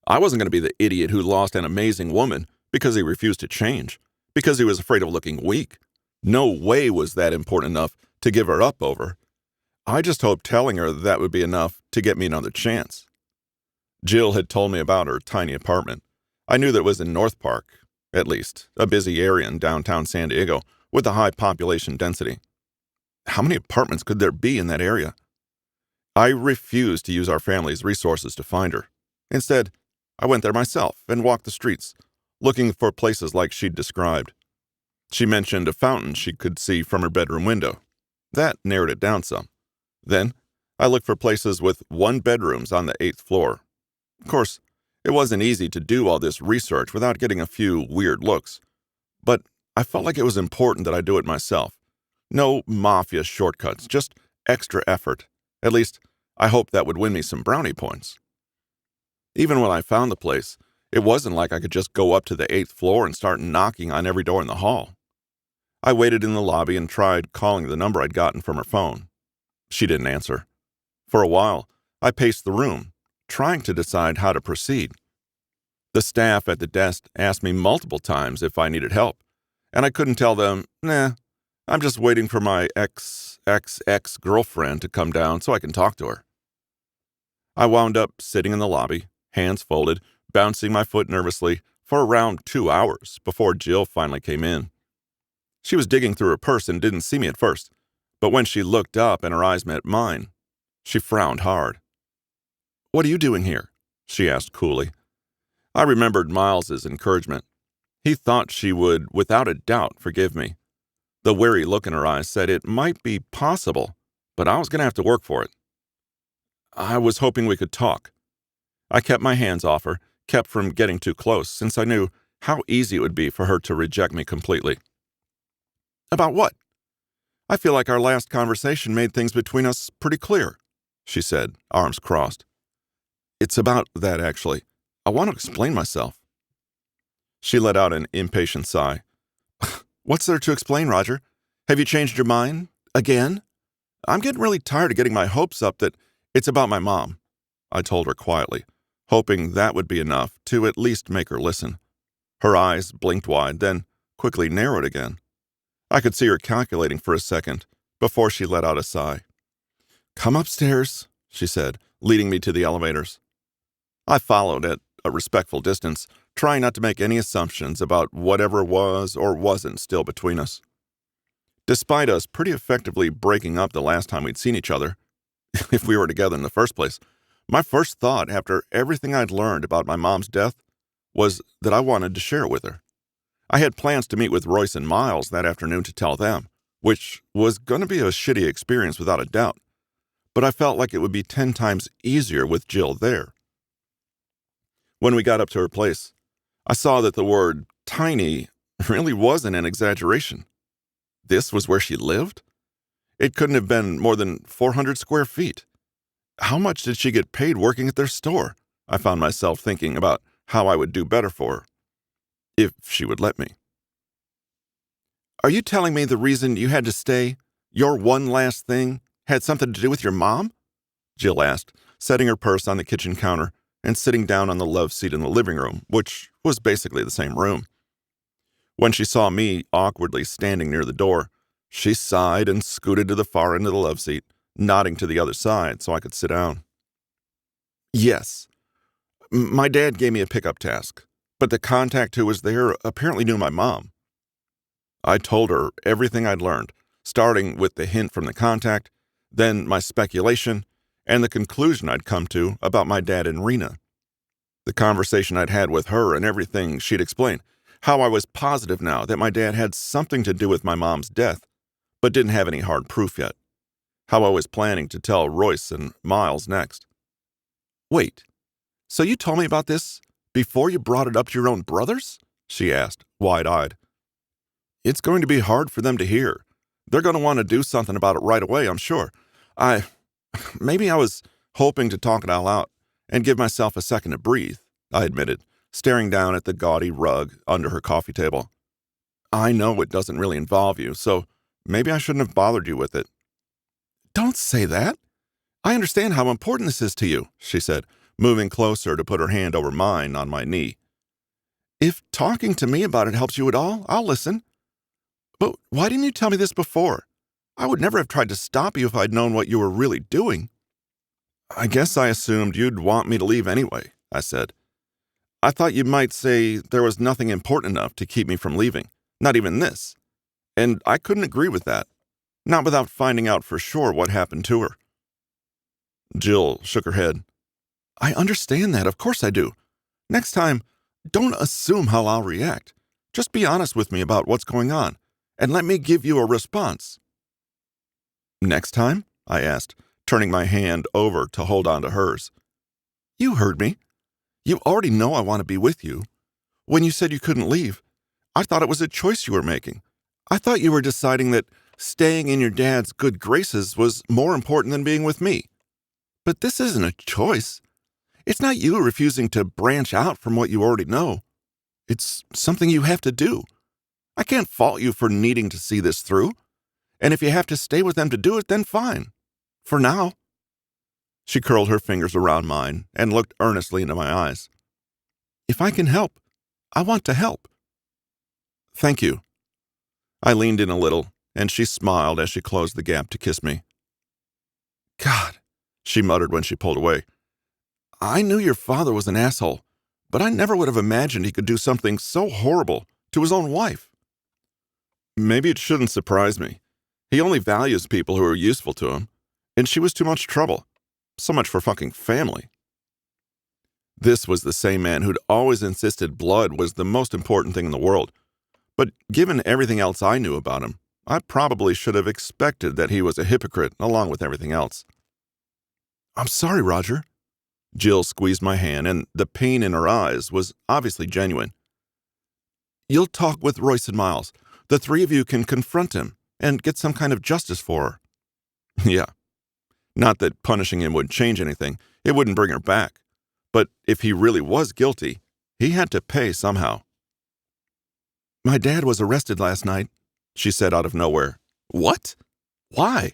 Speaker 1: I wasn't going to be the idiot who lost an amazing woman because he refused to change, because he was afraid of looking weak. No way was that important enough to give her up over. I just hoped telling her that would be enough to get me another chance. Jill had told me about her tiny apartment. I knew that it was in North Park, at least, a busy area in downtown San Diego with a high population density. How many apartments could there be in that area? I refused to use our family's resources to find her. Instead, I went there myself and walked the streets, looking for places like she'd described. She mentioned a fountain she could see from her bedroom window. That narrowed it down some. Then, I looked for places with one-bedrooms on the 8th floor. Of course, it wasn't easy to do all this research without getting a few weird looks. But I felt like it was important that I do it myself. No mafia shortcuts, just extra effort. At least, I hoped that would win me some brownie points. Even when I found the place, it wasn't like I could just go up to the 8th floor and start knocking on every door in the hall. I waited in the lobby and tried calling the number I'd gotten from her phone. She didn't answer. For a while, I paced the room, trying to decide how to proceed. The staff at the desk asked me multiple times if I needed help, and I couldn't tell them, nah, I'm just waiting for my ex-girlfriend to come down so I can talk to her. I wound up sitting in the lobby, hands folded, bouncing my foot nervously for around 2 hours before Jill finally came in. She was digging through her purse and didn't see me at first, but when she looked up and her eyes met mine, she frowned hard. "What are you doing here?" she asked coolly. I remembered Miles's encouragement. He thought she would, without a doubt, forgive me. The wary look in her eyes said it might be possible, but I was going to have to work for it. I was hoping we could talk. I kept my hands off her, kept from getting too close, since I knew how easy it would be for her to reject me completely. "About what?" "I feel like our last conversation made things between us pretty clear," she said, arms crossed. "It's about that, actually. I want to explain myself." She let out an impatient sigh. "What's there to explain, Roger? Have you changed your mind? Again? I'm getting really tired of getting my hopes up that it's about my mom," I told her quietly, hoping that would be enough to at least make her listen. Her eyes blinked wide, then quickly narrowed again. I could see her calculating for a second before she let out a sigh. "Come upstairs," she said, leading me to the elevators. I followed at a respectful distance, trying not to make any assumptions about whatever was or wasn't still between us. Despite us pretty effectively breaking up the last time we'd seen each other, if we were together in the first place, My first thought after everything I'd learned about my mom's death was that I wanted to share it with her. I had plans to meet with Royce and Miles that afternoon to tell them, which was going to be a shitty experience without a doubt, but I felt like it would be 10 times easier with Jill there. When we got up to her place, I saw that the word tiny really wasn't an exaggeration. This was where she lived? It couldn't have been more than 400 square feet. How much did she get paid working at their store? I found myself thinking about how I would do better for her, if she would let me. Are you telling me the reason you had to stay, your one last thing, had something to do with your mom? Jill asked, setting her purse on the kitchen counter and sitting down on the love seat in the living room, which was basically the same room. When she saw me awkwardly standing near the door, she sighed and scooted to the far end of the love seat, nodding to the other side so I could sit down. Yes. My dad gave me a pickup task, but the contact who was there apparently knew my mom. I told her everything I'd learned, starting with the hint from the contact, then my speculation, and the conclusion I'd come to about my dad and Rena. The conversation I'd had with her and everything she'd explained, how I was positive now that my dad had something to do with my mom's death, but didn't have any hard proof yet. How I was planning to tell Royce and Miles next. Wait, so you told me about this before you brought it up to your own brothers? She asked, wide-eyed. It's going to be hard for them to hear. They're going to want to do something about it right away, I'm sure. Maybe I was hoping to talk it all out and give myself a second to breathe, I admitted, staring down at the gaudy rug under her coffee table. I know it doesn't really involve you, so maybe I shouldn't have bothered you with it. Don't say that. I understand how important this is to you, she said, moving closer to put her hand over mine on my knee. If talking to me about it helps you at all, I'll listen. But why didn't you tell me this before? I would never have tried to stop you if I'd known what you were really doing. I guess I assumed you'd want me to leave anyway, I said. I thought you might say there was nothing important enough to keep me from leaving, not even this. And I couldn't agree with that, not without finding out for sure what happened to her. Jill shook her head. I understand that, of course I do. Next time, don't assume how I'll react. Just be honest with me about what's going on, and let me give you a response. Next time? I asked, turning my hand over to hold on to hers. You heard me. You already know I want to be with you. When you said you couldn't leave, I thought it was a choice you were making. I thought you were deciding that staying in your dad's good graces was more important than being with me. But this isn't a choice. It's not you refusing to branch out from what you already know. It's something you have to do. I can't fault you for needing to see this through. And if you have to stay with them to do it, then fine. For now. She curled her fingers around mine and looked earnestly into my eyes. If I can help, I want to help. Thank you. I leaned in a little, and she smiled as she closed the gap to kiss me. God, she muttered when she pulled away. I knew your father was an asshole, but I never would have imagined he could do something so horrible to his own wife. Maybe it shouldn't surprise me. He only values people who are useful to him, and she was too much trouble. So much for fucking family. This was the same man who'd always insisted blood was the most important thing in the world, but given everything else I knew about him, I probably should have expected that he was a hypocrite along with everything else. I'm sorry, Roger. Jill squeezed my hand, and the pain in her eyes was obviously genuine. You'll talk with Royce and Miles. The three of you can confront him and get some kind of justice for her. Yeah. Not that punishing him would change anything. It wouldn't bring her back. But if he really was guilty, he had to pay somehow. My dad was arrested last night, she said out of nowhere. What? Why?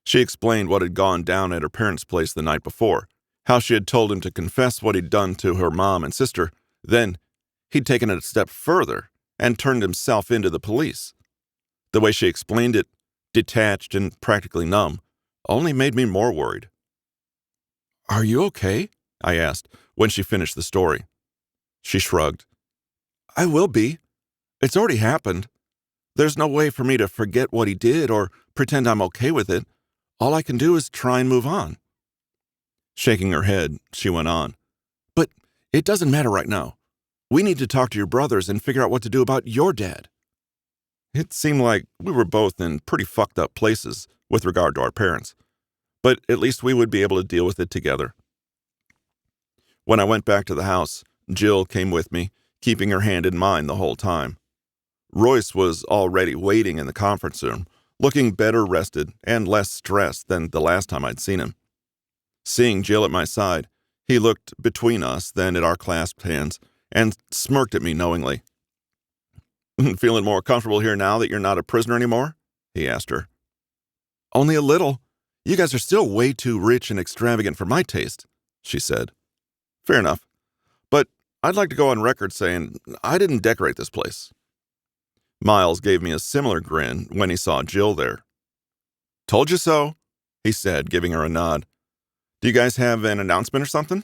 Speaker 1: She explained what had gone down at her parents' place the night before, how she had told him to confess what he'd done to her mom and sister. Then he'd taken it a step further and turned himself into the police. The way she explained it, detached and practically numb, only made me more worried. Are you okay? I asked when she finished the story. She shrugged. I will be. It's already happened. There's no way for me to forget what he did or pretend I'm okay with it. All I can do is try and move on. Shaking her head, she went on. But it doesn't matter right now. We need to talk to your brothers and figure out what to do about your dad. It seemed like we were both in pretty fucked up places with regard to our parents, but at least we would be able to deal with it together. When I went back to the house, Jill came with me, keeping her hand in mine the whole time. Royce was already waiting in the conference room, looking better rested and less stressed than the last time I'd seen him. Seeing Jill at my side, he looked between us, then at our clasped hands, and smirked at me knowingly. "Feeling more comfortable here now that you're not a prisoner anymore?" he asked her. "Only a little. You guys are still way too rich and extravagant for my taste," she said. "Fair enough. But I'd like to go on record saying I didn't decorate this place." Miles gave me a similar grin when he saw Jill there. "Told you so," he said, giving her a nod. "Do you guys have an announcement or something?"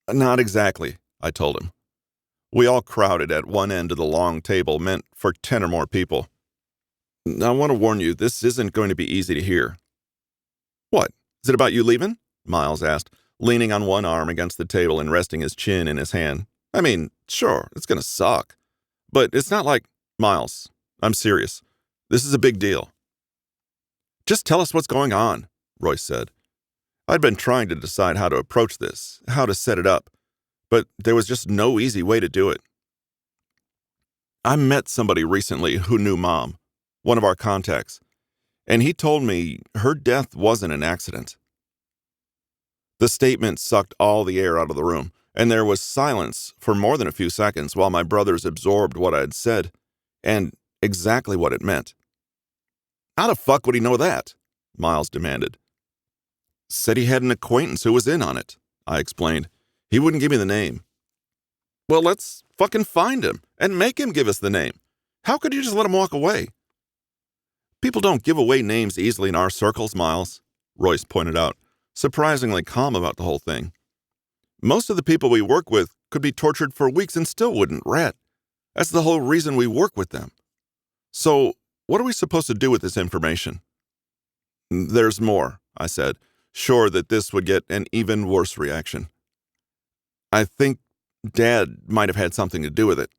Speaker 1: "Not exactly," I told him. We all crowded at one end of the long table meant for 10 or more people. "I want to warn you, this isn't going to be easy to hear." "What? Is it about you leaving?" Miles asked, leaning on one arm against the table and resting his chin in his hand. "I mean, sure, it's going to suck. But it's not like—" "Miles, I'm serious. This is a big deal." "Just tell us what's going on," Royce said. I'd been trying to decide how to approach this, how to set it up, but there was just no easy way to do it. "I met somebody recently who knew Mom, one of our contacts, and he told me her death wasn't an accident." The statement sucked all the air out of the room, and there was silence for more than a few seconds while my brothers absorbed what I had said, and exactly what it meant. "How the fuck would he know that?" Miles demanded. "Said he had an acquaintance who was in on it," I explained. "He wouldn't give me the name." "Well, let's fucking find him and make him give us the name. How could you just let him walk away?" "People don't give away names easily in our circles, Miles," Royce pointed out, surprisingly calm about the whole thing. "Most of the people we work with could be tortured for weeks and still wouldn't rat. That's the whole reason we work with them. So, what are we supposed to do with this information?" "There's more," I said, sure that this would get an even worse reaction. "I think Dad might have had something to do with it."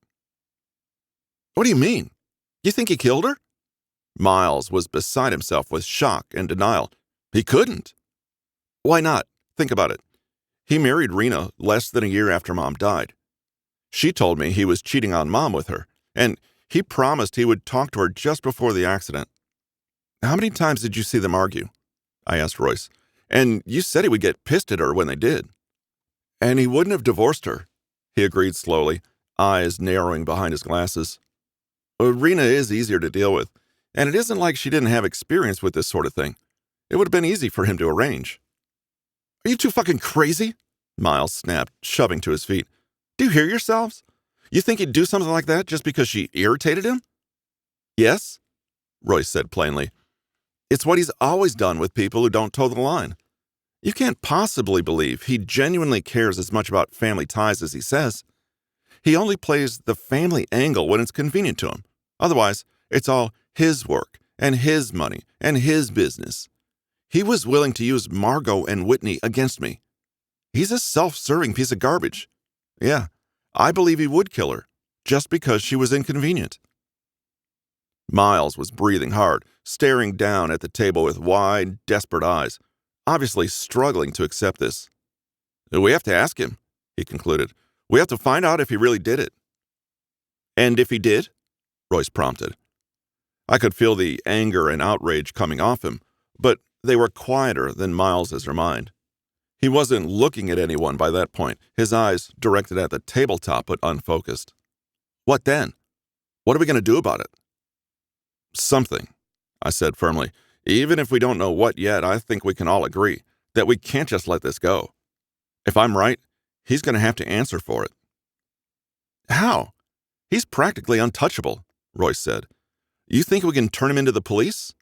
Speaker 1: "What do you mean? You think he killed her?" Miles was beside himself with shock and denial. "He couldn't." "Why not? Think about it. He married Rena less than a year after Mom died. She told me he was cheating on Mom with her, and he promised he would talk to her just before the accident." "How many times did you see them argue?" I asked Royce. "And you said he would get pissed at her when they did." "And he wouldn't have divorced her," he agreed slowly, eyes narrowing behind his glasses. "Rena is easier to deal with, and it isn't like she didn't have experience with this sort of thing. It would have been easy for him to arrange." "Are you two fucking crazy?" Miles snapped, shoving to his feet. "Do you hear yourselves? You think he'd do something like that just because she irritated him?" "Yes," Royce said plainly. "It's what he's always done with people who don't toe the line. You can't possibly believe he genuinely cares as much about family ties as he says. He only plays the family angle when it's convenient to him. Otherwise, it's all his work and his money and his business. He was willing to use Margot and Whitney against me. He's a self-serving piece of garbage. Yeah, I believe he would kill her, just because she was inconvenient." Miles was breathing hard, staring down at the table with wide, desperate eyes, obviously struggling to accept this. "We have to ask him," he concluded. "We have to find out if he really did it." "And if he did?" Royce prompted. I could feel the anger and outrage coming off him, but they were quieter than Miles's or mine. He wasn't looking at anyone by that point, his eyes directed at the tabletop but unfocused. "What then? What are we going to do about it?" "Something," I said firmly. "Even if we don't know what yet, I think we can all agree that we can't just let this go. If I'm right, he's going to have to answer for it." "How? He's practically untouchable," Royce said. "You think we can turn him into the police?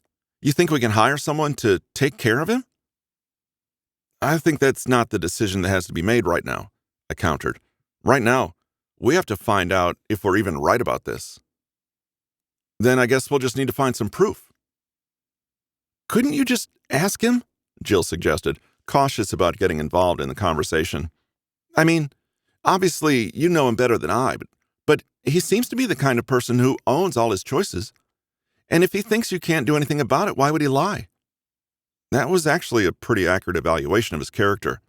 Speaker 1: You think we can hire someone to take care of him?" "I think that's not the decision that has to be made right now," I countered. "Right now, we have to find out if we're even right about this." "Then I guess we'll just need to find some proof." "Couldn't you just ask him?" Jill suggested, cautious about getting involved in the conversation. I mean, obviously, you know him better than I, but he seems to be the kind of person who owns all his choices. And if he thinks you can't do anything about it, why would he lie? That was actually a pretty accurate evaluation of his character.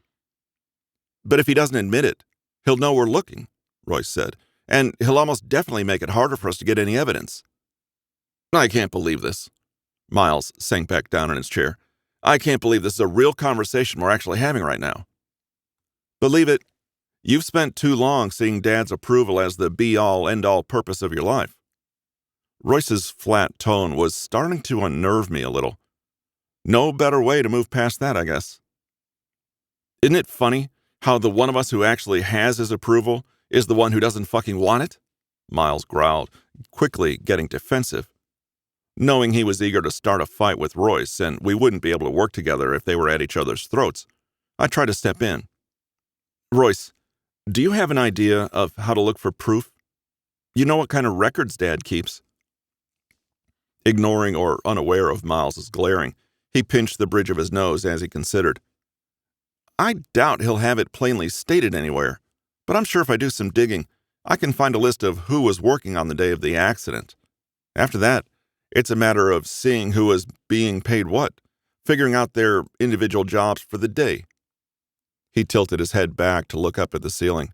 Speaker 1: But if he doesn't admit it, he'll know we're looking, Royce said, and he'll almost definitely make it harder for us to get any evidence. I can't believe this. Miles sank back down in his chair. I can't believe this is a real conversation we're actually having right now. Believe it, you've spent too long seeing Dad's approval as the be-all, end-all purpose of your life. Royce's flat tone was starting to unnerve me a little. No better way to move past that, I guess. Isn't it funny how the one of us who actually has his approval is the one who doesn't fucking want it? Miles growled, quickly getting defensive. Knowing he was eager to start a fight with Royce and we wouldn't be able to work together if they were at each other's throats, I tried to step in. Royce, do you have an idea of how to look for proof? You know what kind of records Dad keeps? Ignoring or unaware of Miles's glaring, he pinched the bridge of his nose as he considered. I doubt he'll have it plainly stated anywhere, but I'm sure if I do some digging, I can find a list of who was working on the day of the accident. After that, it's a matter of seeing who was being paid what, figuring out their individual jobs for the day. He tilted his head back to look up at the ceiling.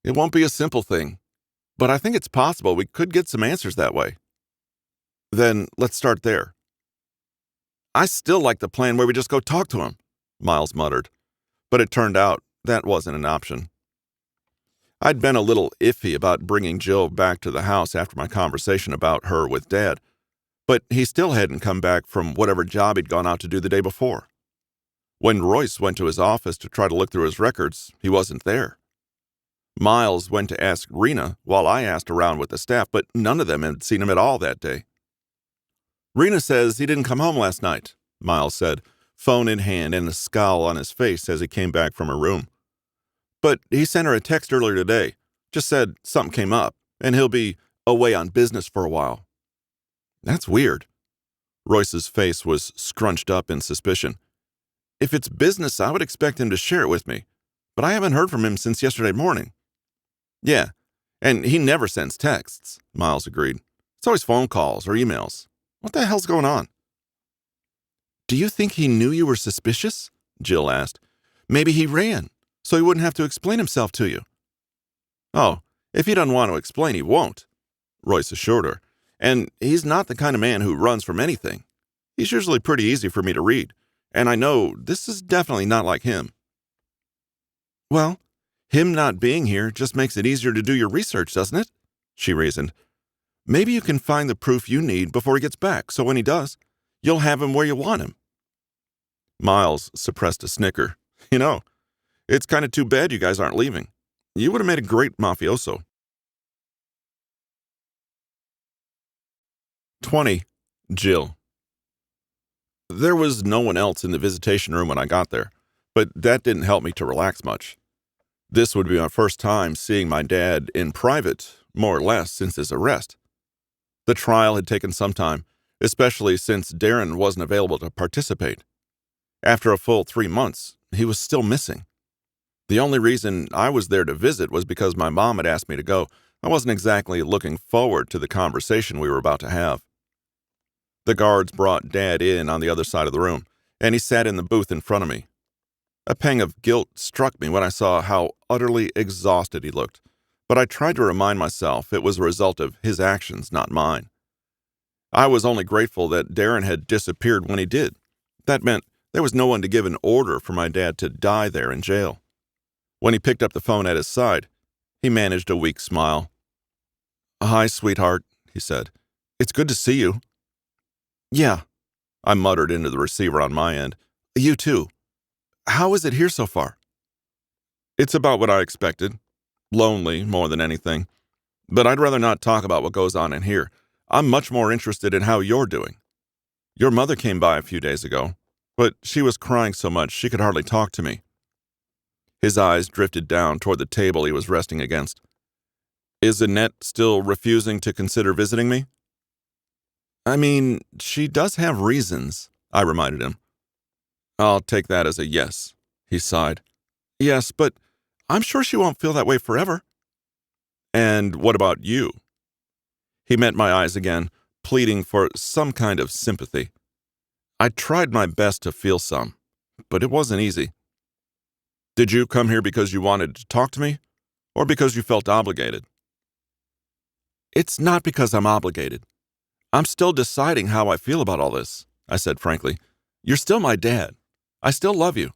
Speaker 1: It won't be a simple thing, but I think it's possible we could get some answers that way. Then let's start there. I still like the plan where we just go talk to him, Miles muttered, but it turned out that wasn't an option. I'd been a little iffy about bringing Jill back to the house after my conversation about her with Dad, but he still hadn't come back from whatever job he'd gone out to do the day before. When Royce went to his office to try to look through his records, he wasn't there. Miles went to ask Rena while I asked around with the staff, but none of them had seen him at all that day. Rena says he didn't come home last night, Miles said, phone in hand and a scowl on his face as he came back from her room. But he sent her a text earlier today, just said something came up, and he'll be away on business for a while. That's weird. Royce's face was scrunched up in suspicion. If it's business, I would expect him to share it with me, but I haven't heard from him since yesterday morning. Yeah, and he never sends texts, Miles agreed. It's always phone calls or emails. What the hell's going on? Do you think he knew you were suspicious? Jill asked. Maybe he ran, so he wouldn't have to explain himself to you. Oh, if he doesn't want to explain, he won't, Royce assured her. And he's not the kind of man who runs from anything. He's usually pretty easy for me to read, and I know this is definitely not like him. Well, him not being here just makes it easier to do your research, doesn't it? She reasoned. Maybe you can find the proof you need before he gets back, so when he does, you'll have him where you want him. Miles suppressed a snicker. You know, it's kind of too bad you guys aren't leaving. You would have made a great mafioso. 20. Jill. There was no one else in the visitation room when I got there, but that didn't help me to relax much. This would be my first time seeing my dad in private, more or less, since his arrest. The trial had taken some time, especially since Darren wasn't available to participate. After a full 3 months, he was still missing. The only reason I was there to visit was because my mom had asked me to go. I wasn't exactly looking forward to the conversation we were about to have. The guards brought Dad in on the other side of the room, and he sat in the booth in front of me. A pang of guilt struck me when I saw how utterly exhausted he looked, but I tried to remind myself it was a result of his actions, not mine. I was only grateful that Darren had disappeared when he did. That meant there was no one to give an order for my dad to die there in jail. When he picked up the phone at his side, he managed a weak smile. "Hi, sweetheart," he said. "It's good to see you." "Yeah," I muttered into the receiver on my end. "You too. How is it here so far?" "It's about what I expected. Lonely, more than anything. But I'd rather not talk about what goes on in here. I'm much more interested in how you're doing. Your mother came by a few days ago, but she was crying so much she could hardly talk to me." His eyes drifted down toward the table he was resting against. "Is Annette still refusing to consider visiting me?" "I mean, she does have reasons," I reminded him. I'll take that as a yes, he sighed. Yes, but I'm sure she won't feel that way forever. And what about you? He met my eyes again, pleading for some kind of sympathy. I tried my best to feel some, but it wasn't easy. Did you come here because you wanted to talk to me, or because you felt obligated? It's not because I'm obligated. I'm still deciding how I feel about all this, I said frankly. You're still my dad. I still love you.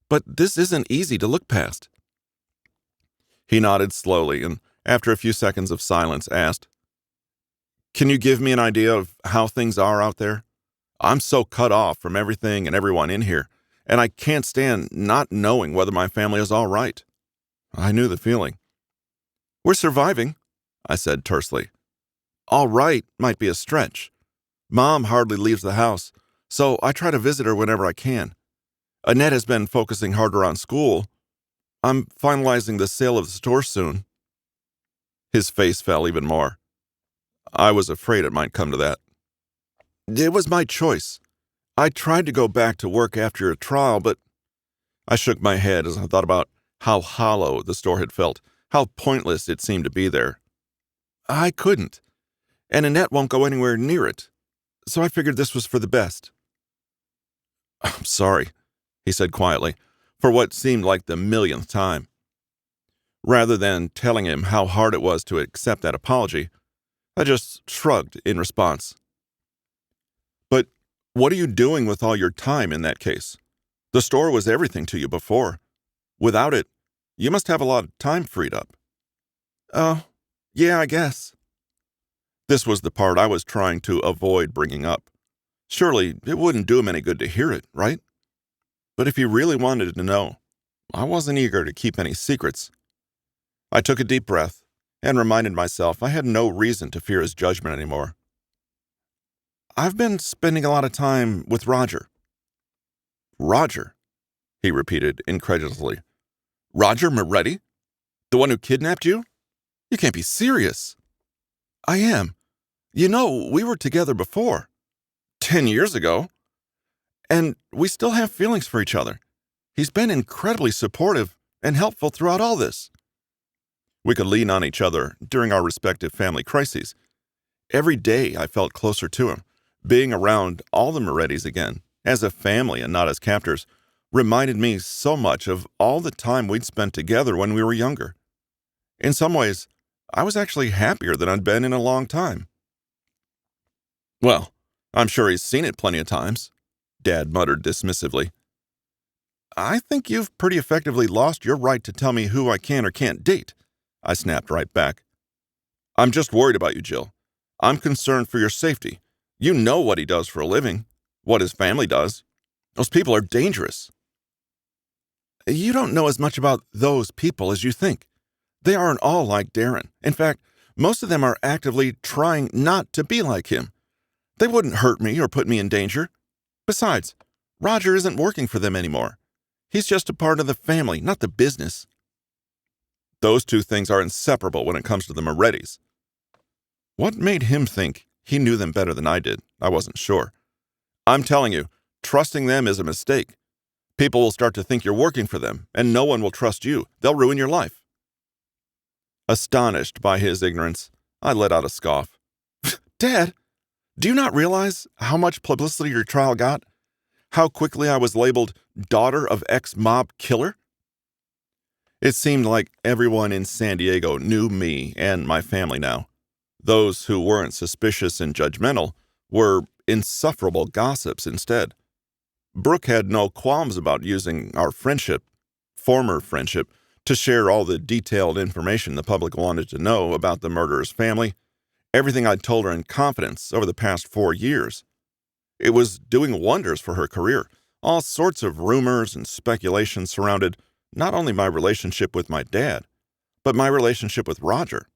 Speaker 1: But this isn't easy to look past. He nodded slowly and, after a few seconds of silence, asked, Can you give me an idea of how things are out there? I'm so cut off from everything and everyone in here, and I can't stand not knowing whether my family is all right. I knew the feeling. We're surviving, I said tersely. All right might be a stretch. Mom hardly leaves the house, so I try to visit her whenever I can. Annette has been focusing harder on school. I'm finalizing the sale of the store soon. His face fell even more. I was afraid it might come to that. It was my choice. I tried to go back to work after your trial, but I shook my head as I thought about how hollow the store had felt, how pointless it seemed to be there. I couldn't, and Annette won't go anywhere near it, so I figured this was for the best. I'm sorry, he said quietly, for what seemed like the millionth time. Rather than telling him how hard it was to accept that apology, I just shrugged in response. But what are you doing with all your time in that case? The store was everything to you before. Without it, you must have a lot of time freed up. Oh, yeah, I guess. This was the part I was trying to avoid bringing up. Surely it wouldn't do him any good to hear it, right? But if he really wanted to know, I wasn't eager to keep any secrets. I took a deep breath and reminded myself I had no reason to fear his judgment anymore. I've been spending a lot of time with Roger. Roger, he repeated incredulously. Roger Moretti? The one who kidnapped you? You can't be serious. I am. You know, we were together before. 10 years ago. And we still have feelings for each other. He's been incredibly supportive and helpful throughout all this. We could lean on each other during our respective family crises. Every day I felt closer to him. Being around all the Morettis again, as a family and not as captors, reminded me so much of all the time we'd spent together when we were younger. In some ways, I was actually happier than I'd been in a long time. Well, I'm sure he's seen it plenty of times, Dad muttered dismissively. I think you've pretty effectively lost your right to tell me who I can or can't date, I snapped right back. I'm just worried about you, Jill. I'm concerned for your safety. You know what he does for a living, what his family does. Those people are dangerous. You don't know as much about those people as you think. They aren't all like Darren. In fact, most of them are actively trying not to be like him. They wouldn't hurt me or put me in danger. Besides, Roger isn't working for them anymore. He's just a part of the family, not the business. Those two things are inseparable when it comes to the Morettis. What made him think he knew them better than I did? I wasn't sure. I'm telling you, trusting them is a mistake. People will start to think you're working for them, and no one will trust you. They'll ruin your life. Astonished by his ignorance, I let out a scoff. Dad, do you not realize how much publicity your trial got? How quickly I was labeled daughter of ex-mob killer? It seemed like everyone in San Diego knew me and my family now. Those who weren't suspicious and judgmental were insufferable gossips instead. Brooke had no qualms about using our former friendship, to share all the detailed information the public wanted to know about the murderer's family, everything I'd told her in confidence over the past 4 years. It was doing wonders for her career. All sorts of rumors and speculation surrounded not only my relationship with my dad, but my relationship with Roger.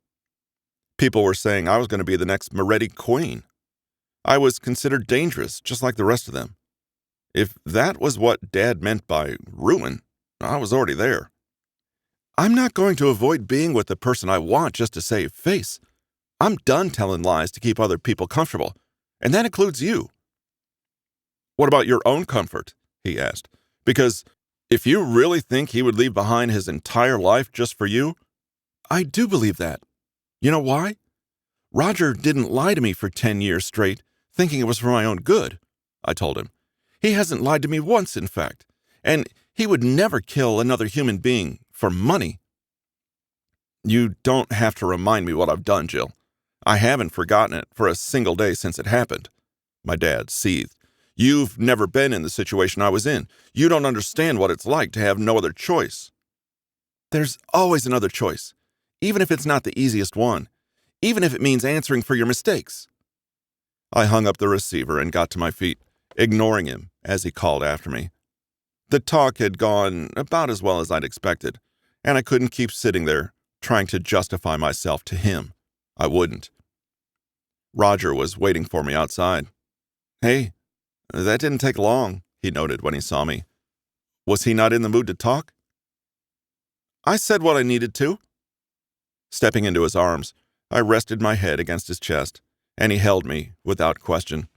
Speaker 1: People were saying I was going to be the next Moretti queen. I was considered dangerous, just like the rest of them. If that was what Dad meant by ruin, I was already there. I'm not going to avoid being with the person I want just to save face. I'm done telling lies to keep other people comfortable, and that includes you. What about your own comfort? he asked. Because if you really think he would leave behind his entire life just for you, I do believe that. You know why? Roger didn't lie to me for 10 years straight, thinking it was for my own good, I told him. He hasn't lied to me once, in fact, and he would never kill another human being for money. You don't have to remind me what I've done, Jill. I haven't forgotten it for a single day since it happened, my dad seethed. You've never been in the situation I was in. You don't understand what it's like to have no other choice. There's always another choice, even if it's not the easiest one, even if it means answering for your mistakes. I hung up the receiver and got to my feet, ignoring him as he called after me. The talk had gone about as well as I'd expected, and I couldn't keep sitting there, trying to justify myself to him. I wouldn't. Roger was waiting for me outside. Hey, that didn't take long, he noted when he saw me. Was he not in the mood to talk? I said what I needed to. Stepping into his arms, I rested my head against his chest, and he held me without question.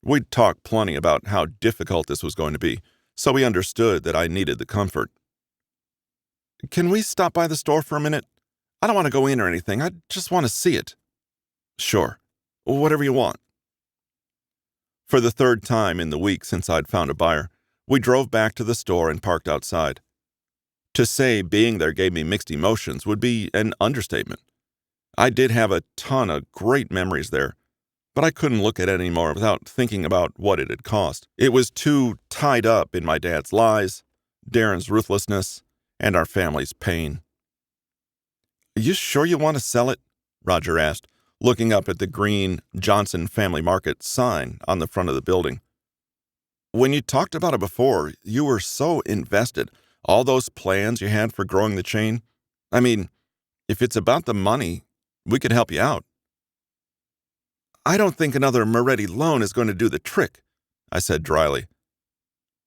Speaker 1: We'd talked plenty about how difficult this was going to be, so he understood that I needed the comfort. Can we stop by the store for a minute? I don't want to go in or anything. I just want to see it. Sure. Whatever you want. For the third time in the week since I'd found a buyer, we drove back to the store and parked outside. To say being there gave me mixed emotions would be an understatement. I did have a ton of great memories there, but I couldn't look at it anymore without thinking about what it had cost. It was too tied up in my dad's lies, Darren's ruthlessness, and our family's pain. You sure you want to sell it? Roger asked, looking up at the green Johnson Family Market sign on the front of the building. When you talked about it before, you were so invested. All those plans you had for growing the chain. I mean, if it's about the money, we could help you out. I don't think another Moretti loan is going to do the trick, I said dryly.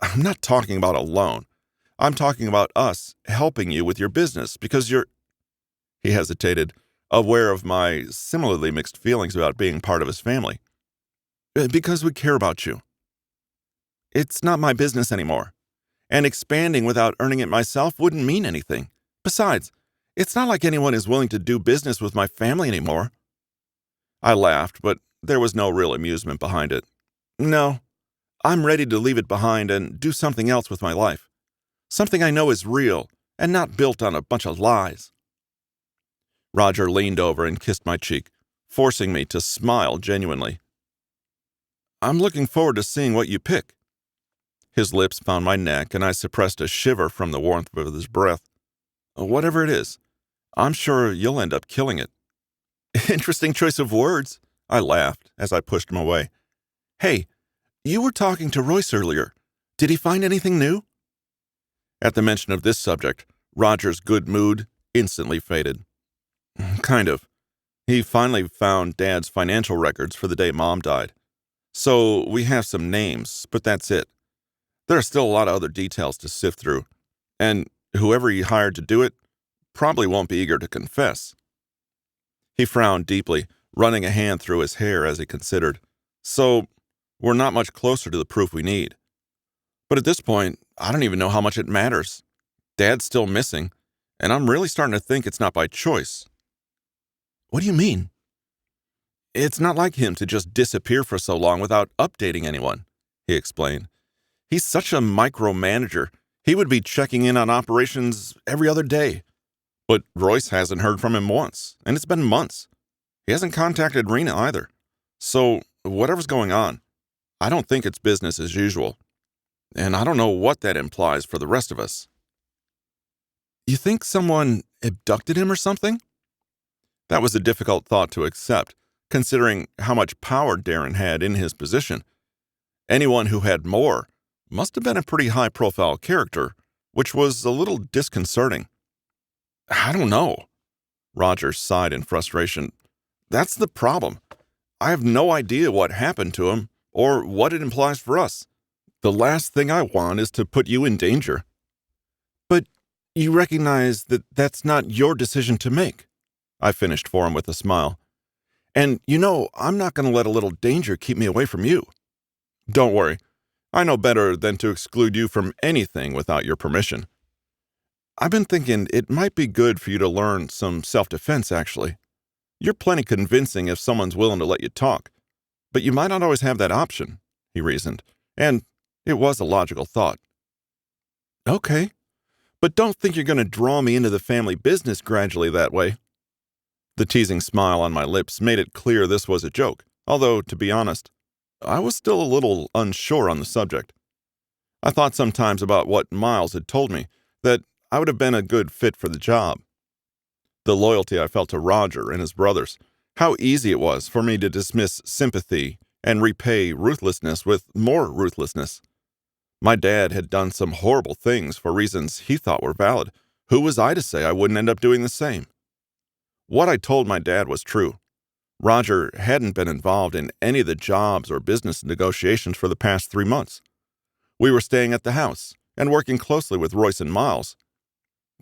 Speaker 1: I'm not talking about a loan. I'm talking about us helping you with your business because you're... He hesitated, aware of my similarly mixed feelings about being part of his family. Because we care about you. It's not my business anymore, and expanding without earning it myself wouldn't mean anything. Besides, it's not like anyone is willing to do business with my family anymore. I laughed, but there was no real amusement behind it. No, I'm ready to leave it behind and do something else with my life. Something I know is real and not built on a bunch of lies. Roger leaned over and kissed my cheek, forcing me to smile genuinely. I'm looking forward to seeing what you pick. His lips found my neck, and I suppressed a shiver from the warmth of his breath. Whatever it is, I'm sure you'll end up killing it. Interesting choice of words, I laughed as I pushed him away. Hey, you were talking to Royce earlier. Did he find anything new? At the mention of this subject, Roger's good mood instantly faded. Kind of. He finally found Dad's financial records for the day Mom died. So we have some names, but that's it. There are still a lot of other details to sift through, and whoever he hired to do it probably won't be eager to confess. He frowned deeply, running a hand through his hair as he considered. So we're not much closer to the proof we need. But at this point, I don't even know how much it matters. Dad's still missing, and I'm really starting to think it's not by choice. What do you mean? It's not like him to just disappear for so long without updating anyone, he explained. He's such a micromanager. He would be checking in on operations every other day. But Royce hasn't heard from him once, and it's been months. He hasn't contacted Rena either. So, whatever's going on, I don't think it's business as usual. And I don't know what that implies for the rest of us. You think someone abducted him or something? That was a difficult thought to accept, considering how much power Darren had in his position. Anyone who had more must have been a pretty high-profile character, which was a little disconcerting. I don't know. Roger sighed in frustration. That's the problem. I have no idea what happened to him or what it implies for us. The last thing I want is to put you in danger. But you recognize that that's not your decision to make, I finished for him with a smile. And you know I'm not going to let a little danger keep me away from you. Don't worry. I know better than to exclude you from anything without your permission. I've been thinking it might be good for you to learn some self-defense, actually. You're plenty convincing if someone's willing to let you talk, but you might not always have that option, he reasoned, and it was a logical thought. Okay, but don't think you're going to draw me into the family business gradually that way. The teasing smile on my lips made it clear this was a joke, although, to be honest, I was still a little unsure on the subject. I thought sometimes about what Miles had told me, that I would have been a good fit for the job. The loyalty I felt to Roger and his brothers, how easy it was for me to dismiss sympathy and repay ruthlessness with more ruthlessness. My dad had done some horrible things for reasons he thought were valid. Who was I to say I wouldn't end up doing the same? What I told my dad was true. Roger hadn't been involved in any of the jobs or business negotiations for the past 3 months. We were staying at the house and working closely with Royce and Miles.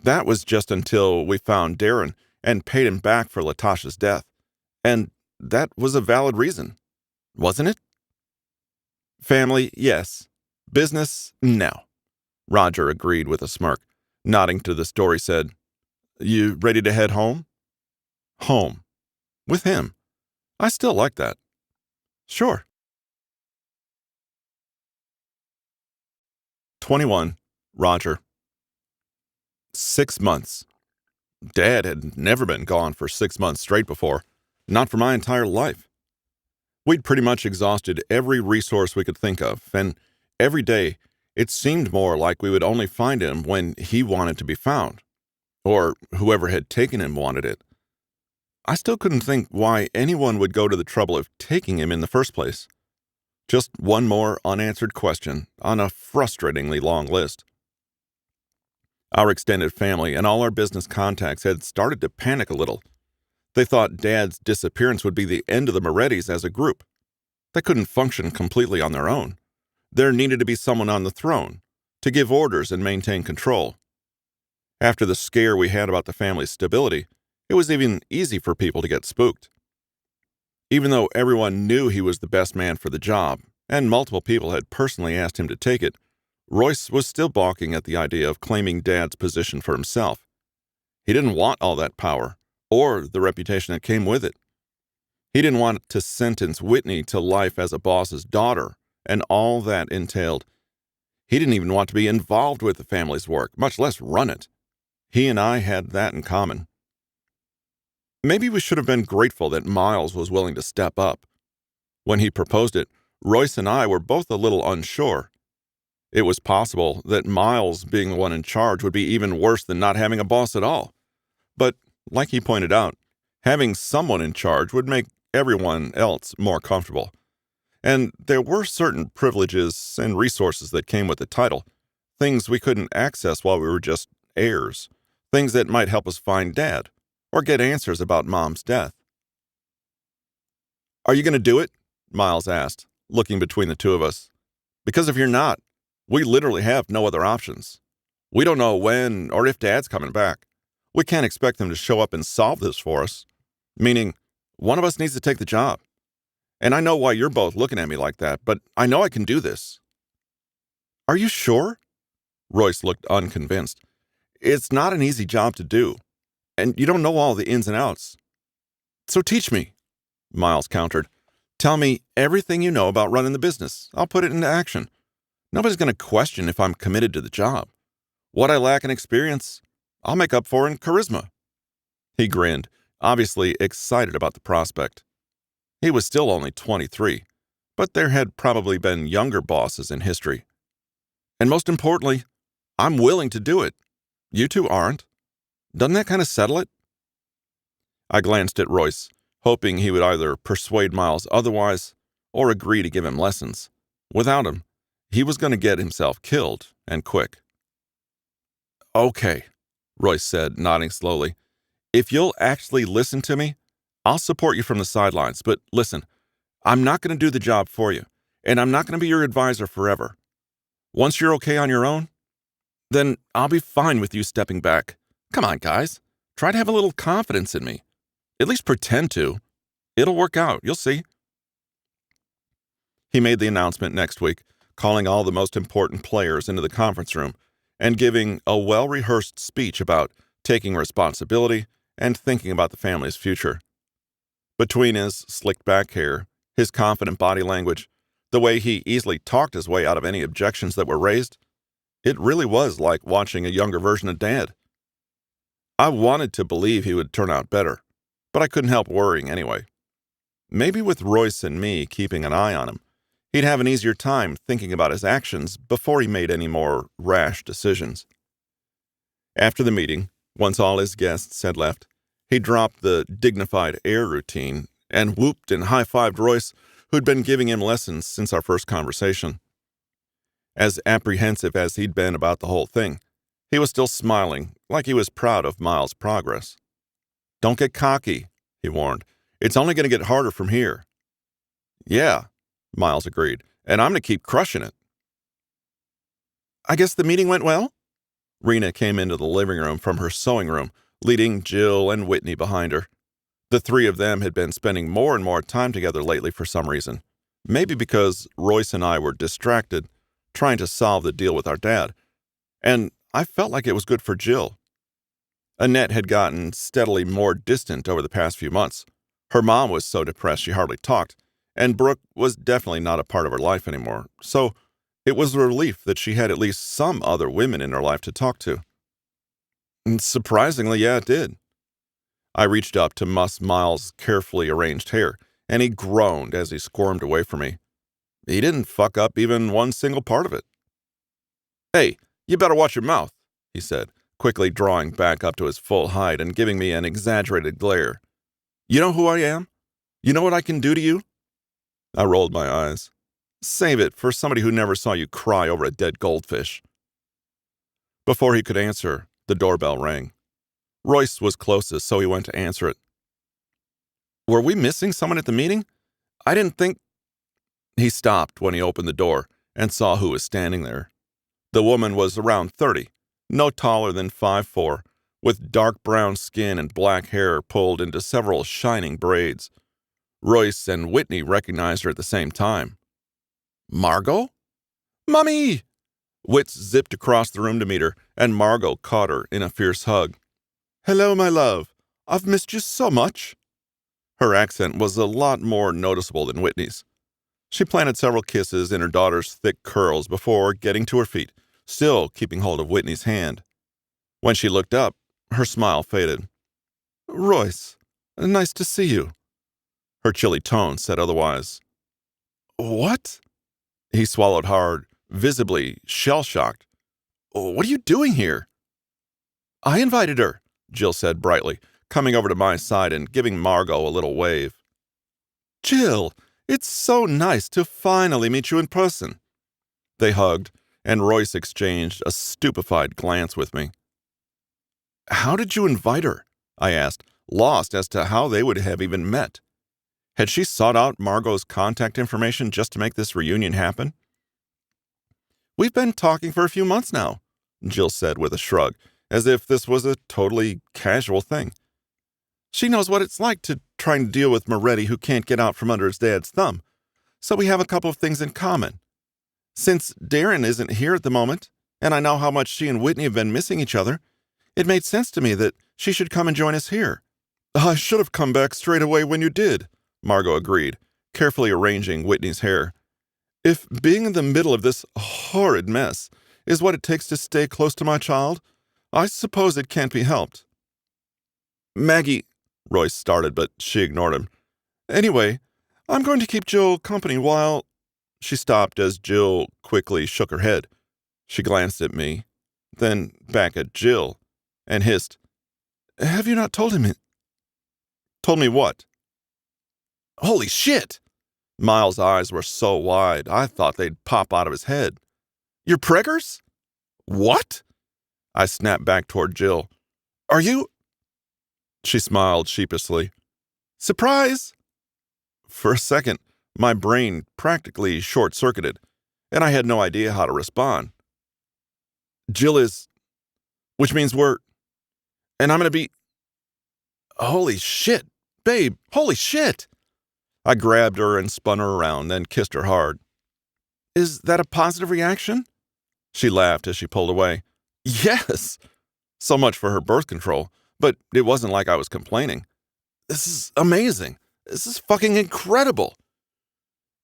Speaker 1: That was just until we found Darren and paid him back for Latasha's death. And that was a valid reason, wasn't it? Family, yes. Business, no. Roger agreed with a smirk. Nodding to the story, said, You ready to head home? Home. With him. I still like that. Sure. 21. Roger. 6 months. Dad had never been gone for 6 months straight before. Not for my entire life. We'd pretty much exhausted every resource we could think of, and every day it seemed more like we would only find him when he wanted to be found, or whoever had taken him wanted it. I still couldn't think why anyone would go to the trouble of taking him in the first place. Just one more unanswered question on a frustratingly long list. Our extended family and all our business contacts had started to panic a little. They thought Dad's disappearance would be the end of the Morettis as a group. They couldn't function completely on their own. There needed to be someone on the throne to give orders and maintain control. After the scare we had about the family's stability, it was even easy for people to get spooked. Even though everyone knew he was the best man for the job, and multiple people had personally asked him to take it, Royce was still balking at the idea of claiming Dad's position for himself. He didn't want all that power, or the reputation that came with it. He didn't want to sentence Whitney to life as a boss's daughter, and all that entailed. He didn't even want to be involved with the family's work, much less run it. He and I had that in common. Maybe we should have been grateful that Miles was willing to step up. When he proposed it, Royce and I were both a little unsure. It was possible that Miles being the one in charge would be even worse than not having a boss at all. But, like he pointed out, having someone in charge would make everyone else more comfortable. And there were certain privileges and resources that came with the title, things we couldn't access while we were just heirs, things that might help us find Dad, or get answers about Mom's death. Are you going to do it? Miles asked, looking between the two of us. Because if you're not, we literally have no other options. We don't know when or if Dad's coming back. We can't expect them to show up and solve this for us. Meaning, one of us needs to take the job. And I know why you're both looking at me like that, but I know I can do this. Are you sure? Royce looked unconvinced. It's not an easy job to do, and you don't know all the ins and outs. So teach me, Miles countered. Tell me everything you know about running the business. I'll put it into action. Nobody's going to question if I'm committed to the job. What I lack in experience, I'll make up for in charisma. He grinned, obviously excited about the prospect. He was still only 23, but there had probably been younger bosses in history. And most importantly, I'm willing to do it. You two aren't. Doesn't that kind of settle it? I glanced at Royce, hoping he would either persuade Miles otherwise or agree to give him lessons. Without him, he was going to get himself killed, and quick. Okay, Royce said, nodding slowly. If you'll actually listen to me, I'll support you from the sidelines, but listen, I'm not going to do the job for you, and I'm not going to be your advisor forever. Once you're okay on your own, then I'll be fine with you stepping back. Come on, guys. Try to have a little confidence in me. At least pretend to. It'll work out, you'll see. He made the announcement next week, calling all the most important players into the conference room and giving a well-rehearsed speech about taking responsibility and thinking about the family's future. Between his slicked-back hair, his confident body language, the way he easily talked his way out of any objections that were raised, it really was like watching a younger version of Dad. I wanted to believe he would turn out better, but I couldn't help worrying anyway. Maybe with Royce and me keeping an eye on him, he'd have an easier time thinking about his actions before he made any more rash decisions. After the meeting, once all his guests had left, he dropped the dignified air routine and whooped and high-fived Royce, who'd been giving him lessons since our first conversation. As apprehensive as he'd been about the whole thing, he was still smiling, like he was proud of Miles' progress. "Don't get cocky," he warned. "It's only going to get harder from here." "Yeah," Miles agreed, "and I'm going to keep crushing it." "I guess the meeting went well?" Rena came into the living room from her sewing room, leading Jill and Whitney behind her. The three of them had been spending more and more time together lately for some reason. Maybe because Royce and I were distracted, trying to solve the deal with our dad. And I felt like it was good for Jill. Annette had gotten steadily more distant over the past few months. Her mom was so depressed she hardly talked, and Brooke was definitely not a part of her life anymore. So it was a relief that she had at least some other women in her life to talk to. And surprisingly, yeah, it did. I reached up to muss Miles' carefully arranged hair, and he groaned as he squirmed away from me. He didn't fuck up even one single part of it. "Hey, you better watch your mouth," he said, quickly drawing back up to his full height and giving me an exaggerated glare. "You know who I am? You know what I can do to you?" I rolled my eyes. Save it for somebody who never saw you cry over a dead goldfish. Before he could answer, the doorbell rang. Royce was closest, so he went to answer it. "Were we missing someone at the meeting? I didn't think—" He stopped when he opened the door and saw who was standing there. The woman was around 30, no taller than 5'4", with dark brown skin and black hair pulled into several shining braids. Royce and Whitney recognized her at the same time. "Margot?" "Mommy!" Wits zipped across the room to meet her, and Margot caught her in a fierce hug. "Hello, my love. I've missed you so much." Her accent was a lot more noticeable than Whitney's. She planted several kisses in her daughter's thick curls before getting to her feet, still keeping hold of Whitney's hand. When she looked up, her smile faded. "Royce, nice to see you." Her chilly tone said otherwise. "What?" He swallowed hard, visibly shell-shocked. "What are you doing here?" "I invited her," Jill said brightly, coming over to my side and giving Margot a little wave. "Jill, it's so nice to finally meet you in person." They hugged, and Royce exchanged a stupefied glance with me. "How did you invite her?" I asked, lost as to how they would have even met. Had she sought out Margot's contact information just to make this reunion happen? "We've been talking for a few months now," Jill said with a shrug, as if this was a totally casual thing. "She knows what it's like to try and deal with Moretti who can't get out from under his dad's thumb, so we have a couple of things in common. Since Darren isn't here at the moment, and I know how much she and Whitney have been missing each other, it made sense to me that she should come and join us here." "I should have come back straight away when you did," Margot agreed, carefully arranging Whitney's hair. "If being in the middle of this horrid mess is what it takes to stay close to my child, I suppose it can't be helped." "Maggie," Royce started, but she ignored him. "Anyway, I'm going to keep Jill company while—" She stopped as Jill quickly shook her head. She glanced at me, then back at Jill, and hissed, "Have you not told him it?" "Told me what?" "Holy shit!" Miles' eyes were so wide, I thought they'd pop out of his head. "You're preggers?" "What?" I snapped back toward Jill. "Are you—" She smiled sheepishly. "Surprise!" For a second, my brain practically short-circuited, and I had no idea how to respond. "Jill is... which means we're... and I'm gonna be... holy shit, babe, holy shit!" I grabbed her and spun her around, then kissed her hard. Is that a positive reaction? She laughed as she pulled away. Yes! So much for her birth control, but it wasn't like I was complaining. This is amazing. This is fucking incredible.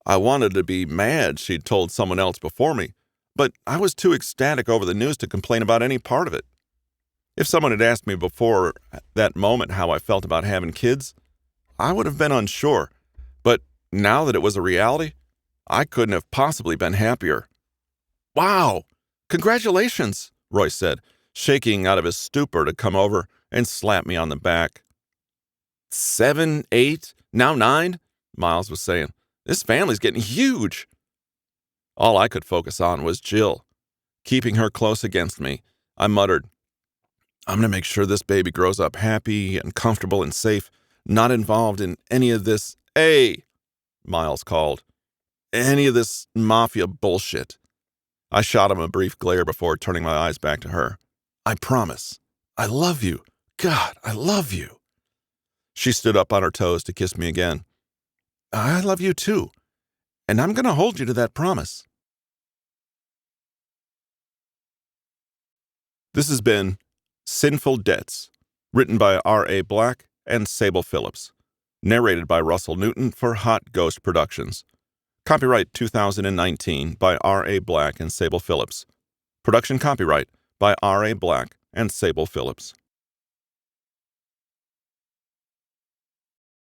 Speaker 1: I wanted to be mad she'd told someone else before me, but I was too ecstatic over the news to complain about any part of it. If someone had asked me before that moment how I felt about having kids, I would have been unsure. But now that it was a reality, I couldn't have possibly been happier. Wow! Congratulations, Royce said, shaking out of his stupor to come over and slap me on the back. 7, 8, now 9, Miles was saying. This family's getting huge. All I could focus on was Jill. Keeping her close against me, I muttered, I'm going to make sure this baby grows up happy and comfortable and safe, not involved in any of this, Miles called, any of this mafia bullshit. I shot him a brief glare before turning my eyes back to her. I promise. I love you. God, I love you. She stood up on her toes to kiss me again. I love you too, and I'm going to hold you to that promise. This has been Sinful Debts, written by R.A. Black and Sable Phillips, narrated by Russell Newton for Hot Ghost Productions. Copyright 2019 by R.A. Black and Sable Phillips. Production copyright by R.A. Black and Sable Phillips.